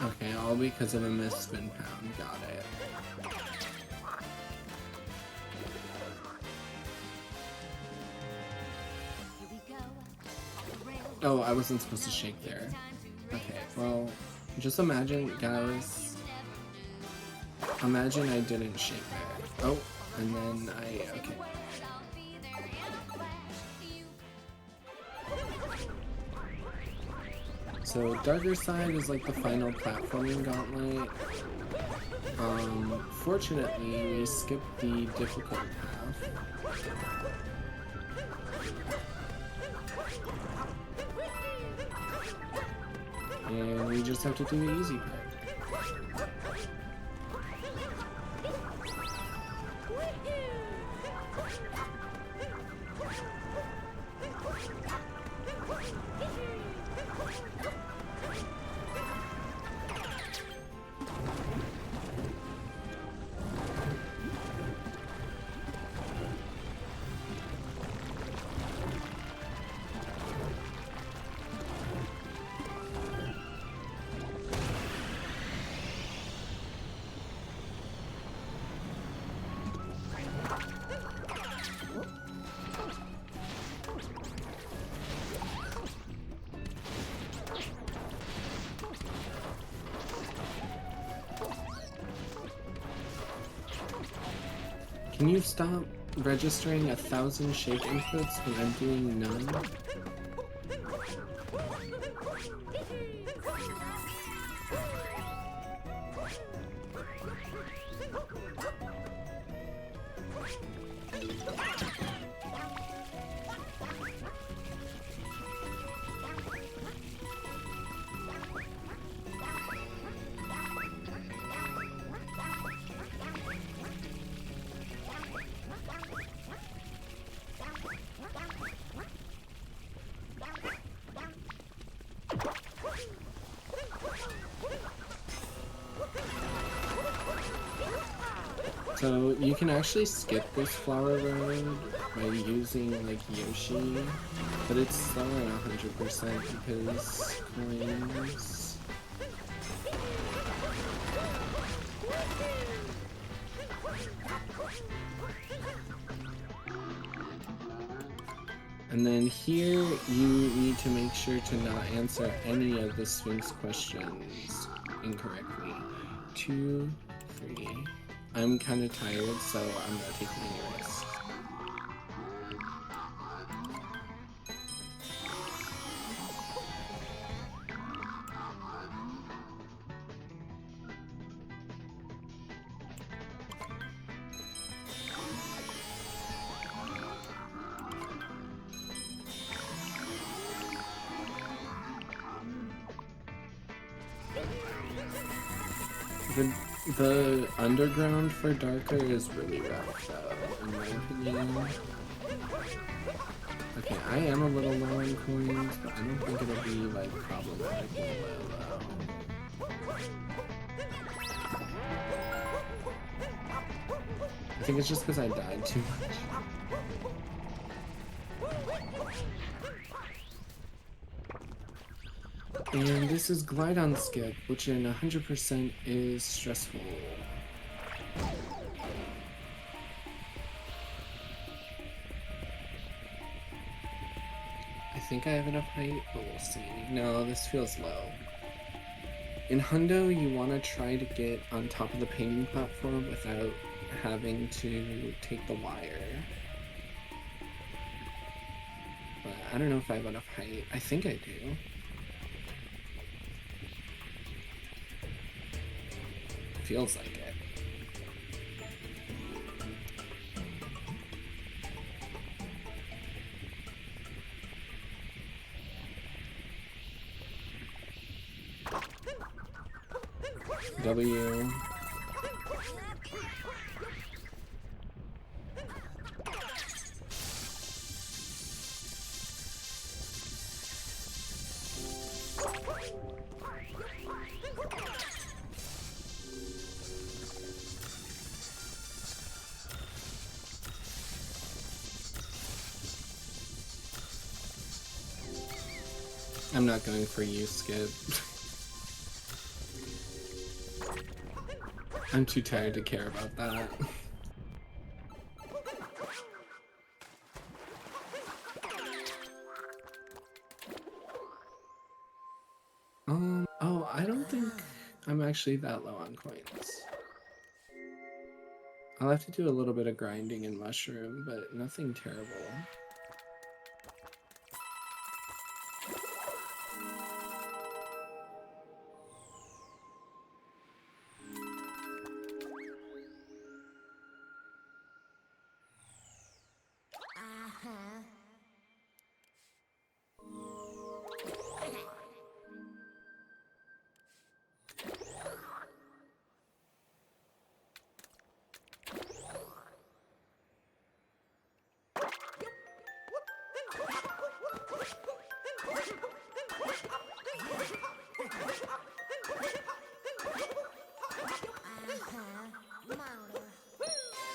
S1: Okay, all because of a missed spin pound. Got it. Oh, I wasn't supposed to shake there. Okay, well, just imagine, guys. Imagine I didn't shake there. Oh, and then okay. So darker side is like the final platforming gauntlet. Fortunately, we skipped the difficult path. And we just have to do the easy part. Can you stop registering 1,000 shake inputs when I'm doing none? So you can actually skip this flower road by using like Yoshi, but it's still at 100% because coins. And then here you need to make sure to not answer any of the Sphinx questions incorrectly. 2, 3. I'm kind of tired, so I'm not taking any risks. The underground for darker is really rough, though, in my opinion. Okay, I am a little low on coins, but I don't think it'll be, like, problematically low. I think it's just because I died too much. And this is Glide on Skip, which in 100% is stressful. think I have enough height, but we'll see. No, this feels low. In Hundo, you want to try to get on top of the painting platform without having to take the wire. But I don't know if I have enough height. I think I do. Feels like it. W. I'm not going for you, Skip. I'm too tired to care about that. Oh, I don't think I'm actually that low on coins. I'll have to do a little bit of grinding in Mushroom, but nothing terrible.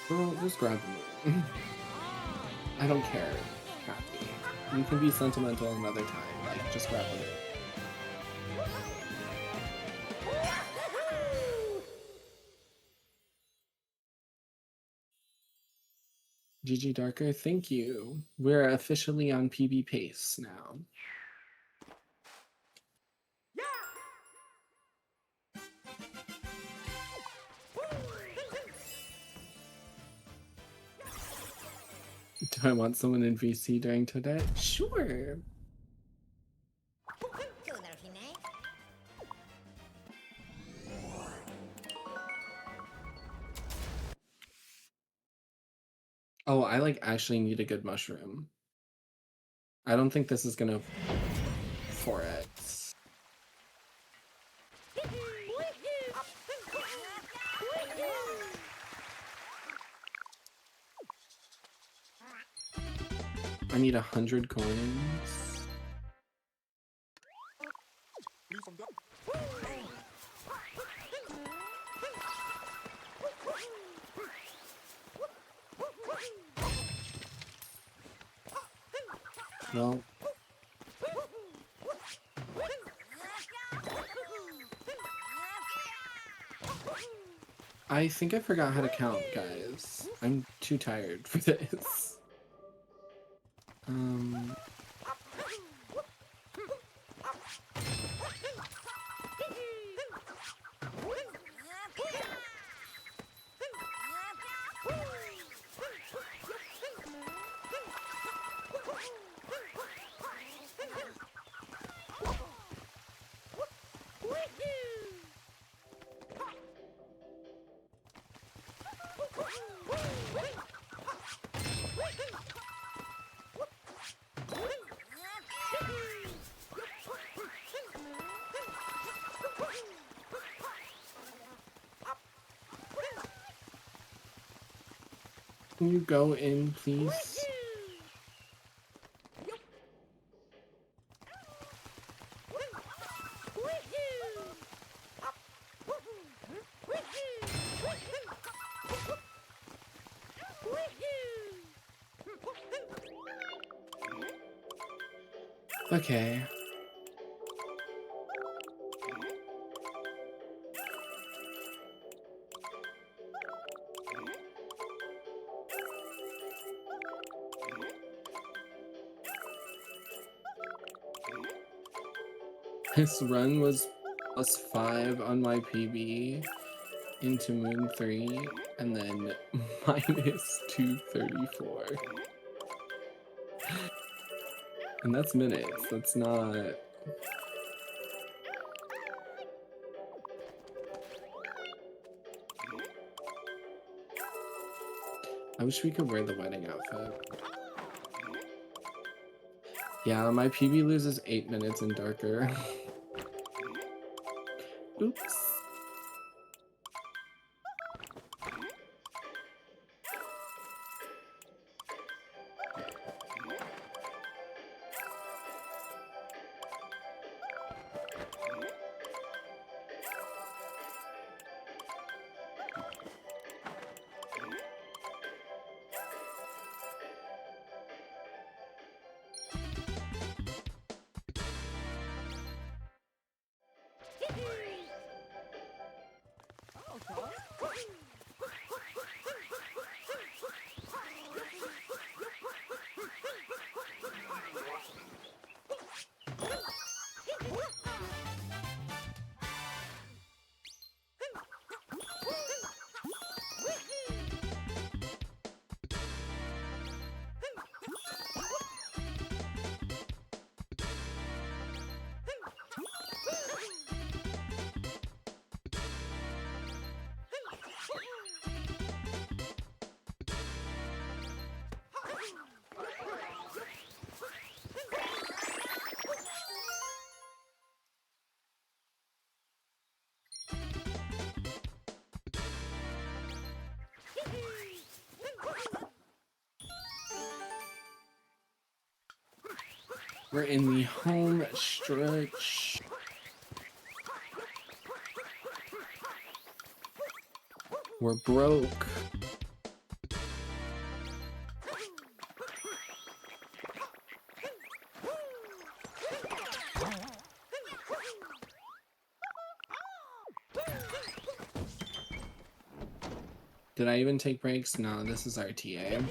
S1: Girl, just grab the moon. I don't care, Happy. You can be sentimental another time. Like, just grab the moon. GG Darker, thank you. We're officially on PB pace now. Do I want someone in VC during Toadette? Sure. Oh, I like actually need a good mushroom. I don't think this is gonna for it. I need 100 coins. Well, I think I forgot how to count, guys. I'm too tired for this. Can you go in, please? Okay. This run was +5 on my PB into Moon 3, and then -234. And that's minutes, that's not... I wish we could wear the wedding outfit. Yeah, my PB loses 8 minutes in darker. Oops. We're in the home stretch. We're broke. Did I even take breaks? No, this is RTA.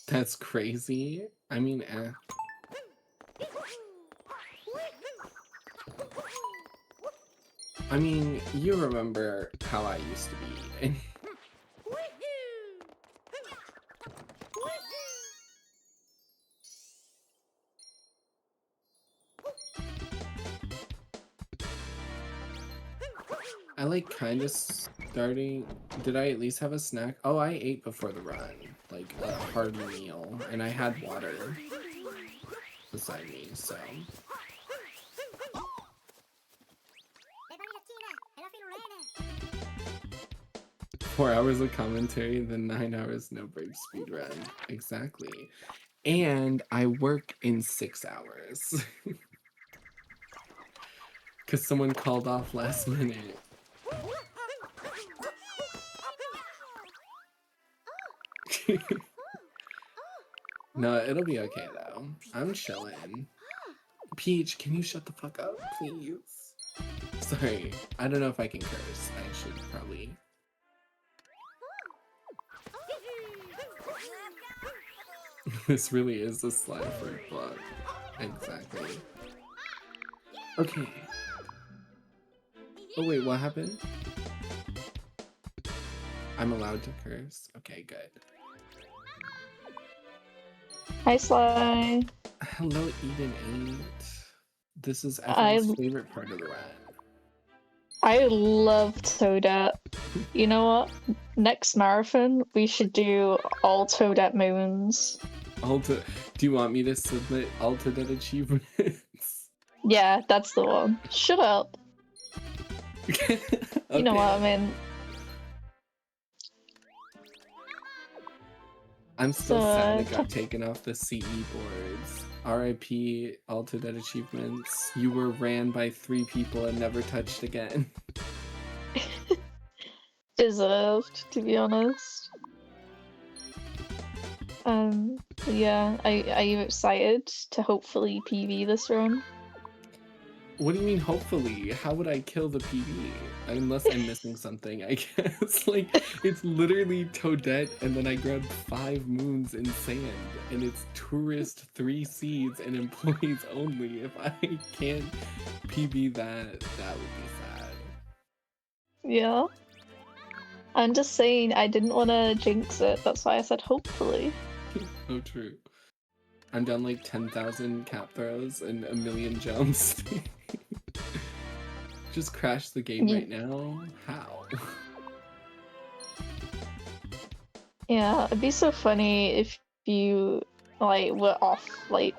S1: That's crazy. I mean, I mean, you remember how I used to be eating. I like kind of starting. Did I at least have a snack? Oh, I ate before the run, like a hearty meal, and I had water beside me, so. 4 hours of commentary, then 9 hours no break speed run. Exactly. And I work in 6 hours. Because someone called off last minute. No, it'll be okay though. I'm chilling. Peach, can you shut the fuck up, please? Sorry, I don't know if I can curse. I should probably. This really is a Slyfreak1 block. Exactly. Okay. Oh wait, what happened? I'm allowed to curse? Okay, good.
S4: Hi, Sly.
S1: Hello, Eden8. This is everyone's favorite part of the run.
S4: I love Toadette. You know what? Next marathon, we should do all Toadette moons.
S1: Do you want me to submit alternate achievements?
S4: Yeah, that's the one. Shut up.
S1: Okay.
S4: You know what I mean?
S1: I'm still sad it got taken off the CE boards. RIP alternate achievements. You were ran by 3 people and never touched again.
S4: Deserved, to be honest. Yeah, are you excited to hopefully PB this run?
S1: What do you mean, hopefully? How would I kill the PB? Unless I'm missing something, I guess. Like, it's literally Toadette, and then I grabbed 5 moons in sand, and it's tourist 3 seeds and employees only. If I can't PB that, that would be sad.
S4: Yeah. I'm just saying I didn't want to jinx it. That's why I said hopefully.
S1: So true. I'm down like 10,000 cap throws and a million jumps. Just crash the game right now? How?
S4: Yeah, it'd be so funny if you like were off like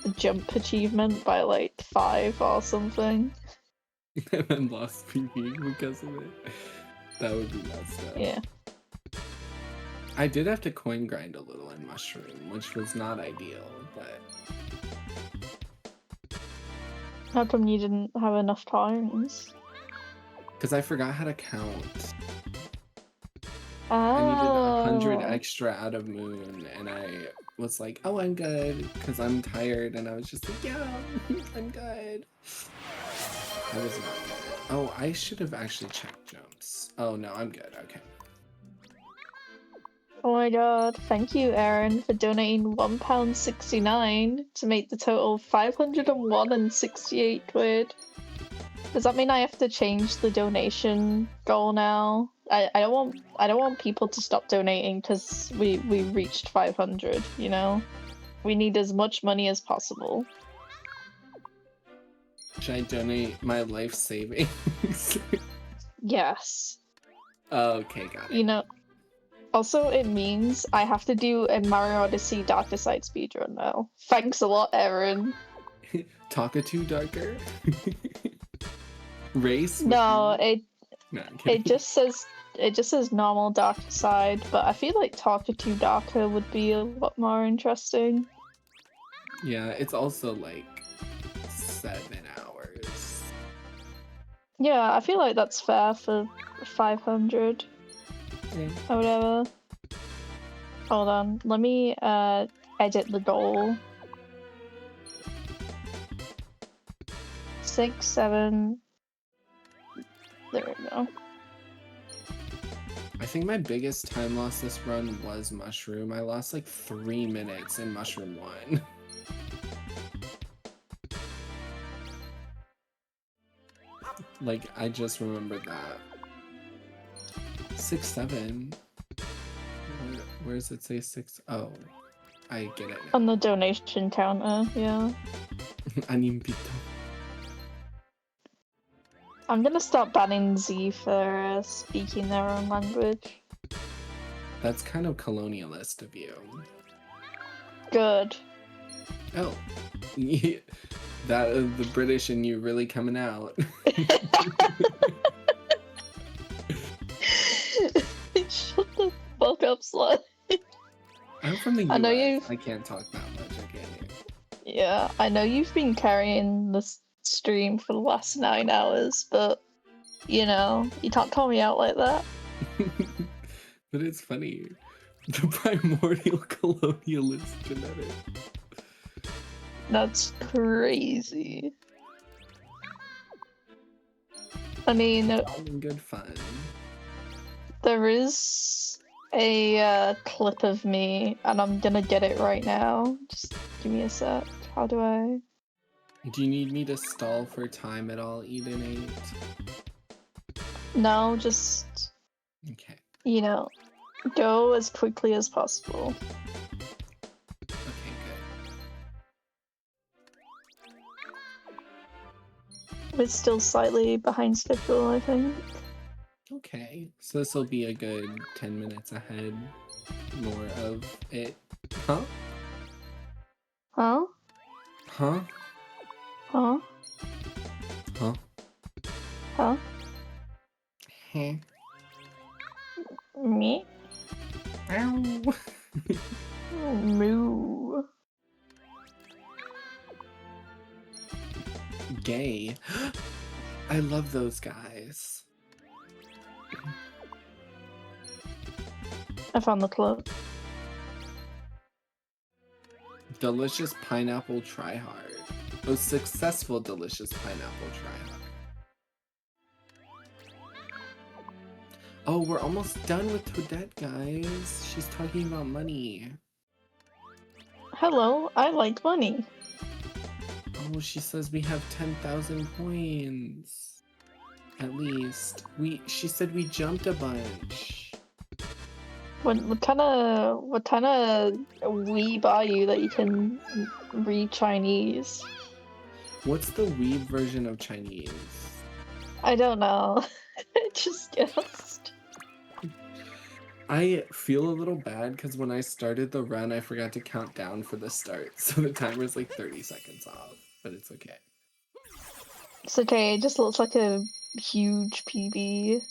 S4: the jump achievement by like 5 or something.
S1: And then lost PB because of it. That would be messed up.
S4: Yeah.
S1: I did have to coin grind a little in Mushroom, which was not ideal, but
S4: How come you didn't have enough times?
S1: because I forgot how to count. I needed 100
S4: Oh.
S1: extra out of Moon, and I was like, oh, I'm good, because I'm tired, and I was just like, yeah, I'm good. I was not good. Oh, I should have actually checked jumps. Oh, no, I'm good, okay.
S4: Oh my god, thank you, Aaron, for donating £1.69 to make the total 501 and 68 quid. Does that mean I have to change the donation goal now? I don't want people to stop donating because we reached 500, you know? We need as much money as possible.
S1: Should I donate my life savings?
S4: Yes.
S1: Okay, got it.
S4: You know, also it means I have to do a Mario Odyssey Darker Side speedrun now. Thanks a lot, Aaron.
S1: Talkatoo Darker? Race?
S4: No,
S1: No, I'm kidding.
S4: it just says normal Darker Side, but I feel like Talkatoo Darker would be a lot more interesting.
S1: Yeah, it's also like 7 hours.
S4: Yeah, I feel like that's fair for 500
S1: Yeah.
S4: or whatever. Hold on, let me edit the goal. 6, 7. There we go.
S1: I think my biggest time loss this run was Mushroom. I lost like 3 minutes in Mushroom 1. Like, I just remembered that. 6, 7. Where does it say 6? Oh, I get it now.
S4: On the donation counter, yeah.
S1: Animpito.
S4: I'm gonna start banning Z for speaking their own language.
S1: That's kind of colonialist of you.
S4: Good.
S1: Oh, that the British in you really coming out.
S4: Shut the fuck up, slut.
S1: I'm from the US.
S4: I know you've-
S1: I can't talk that much. I can't.
S4: Yeah, I know you've been carrying this stream for the last 9 hours, but you know, you can't call me out like that.
S1: But it's funny. The primordial colonialist genetic.
S4: That's crazy. I mean,
S1: All in good fun.
S4: there is a clip of me, and I'm gonna get it right now. Just give me a sec. How do I?
S1: Do you need me to stall for time at all, Eden 8?
S4: No, just,
S1: Okay.
S4: you know, go as quickly as possible.
S1: Okay, good.
S4: We're still slightly behind schedule, I think.
S1: Okay. So this will be a good 10 minutes ahead. More of it. Huh?
S4: Huh?
S1: Huh?
S4: Huh?
S1: Huh?
S4: Huh?
S1: Huh?
S4: Me?
S1: Ow.
S4: Moo.
S1: Gay. I love those guys.
S4: I found the clip.
S1: Delicious pineapple try hard. Oh, successful delicious pineapple try hard. Oh, we're almost done with Toadette, guys. She's talking about money.
S4: Hello, I like money.
S1: Oh, she says we have 10,000 coins. At least. She said we jumped a bunch.
S4: What kind of weeb are you that you can read Chinese?
S1: What's the weeb version of Chinese?
S4: I don't know. I just guessed.
S1: I feel a little bad because when I started the run, I forgot to count down for the start. So the timer's like 30 seconds off, but it's okay.
S4: It's okay, it just looks like a huge PB.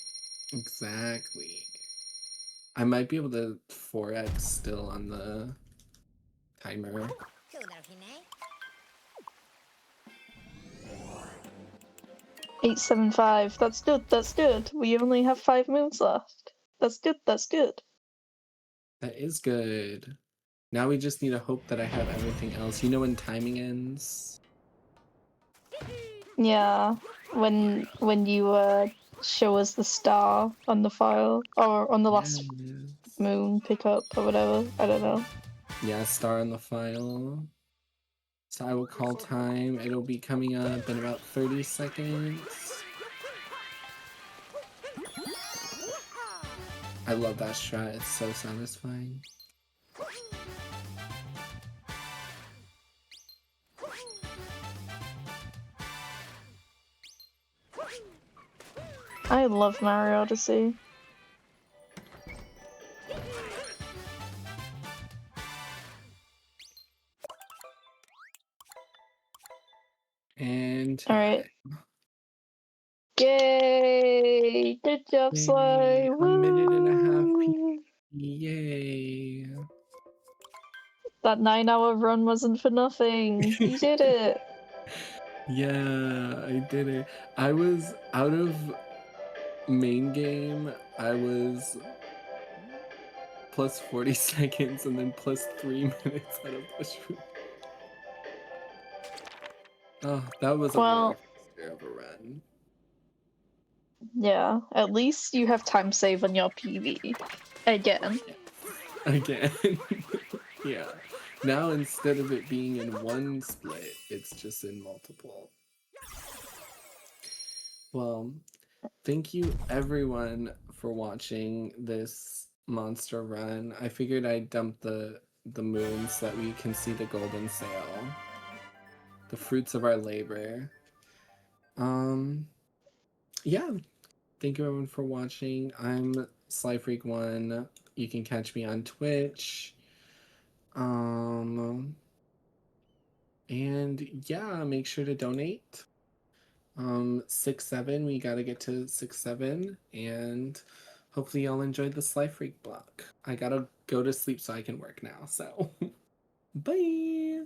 S1: Exactly. I might be able to 4x still on the timer.
S4: 875. That's good, that's good. We only have 5 moves left. That's good, that's good.
S1: That is good. Now we just need to hope that I have everything else. You know when timing ends?
S4: Yeah, when you show us the star on the file, or on the last
S1: Yes.
S4: moon pickup or whatever. I don't know.
S1: Yeah, star on the file. So I will call time. It'll be coming up in about 30 seconds. I love that strat. It's so satisfying.
S4: I love Mario Odyssey.
S1: And
S4: Alright. Yay! Good job, Sly!
S1: Yay, a minute and a half.
S4: Woo!
S1: Yay.
S4: That 9-hour run wasn't for nothing. You did it.
S1: Yeah, I did it. I was out of main game. I was plus 40 seconds and then plus 3 minutes out of push. Oh, that was a roller
S4: Well,
S1: coaster of a run.
S4: yeah. At least you have time save on your PV. Again.
S1: Again. Yeah. Now instead of it being in one split, it's just in multiple. Well, thank you everyone for watching this monster run. I figured I'd dump the moon so that we can see the golden sail. The fruits of our labor. Yeah. Thank you everyone for watching. I'm Slyfreak1. You can catch me on Twitch. And yeah, make sure to donate. 6-7, we gotta get to 6-7, and hopefully y'all enjoyed the Slyfreak block. I gotta go to sleep so I can work now, so bye.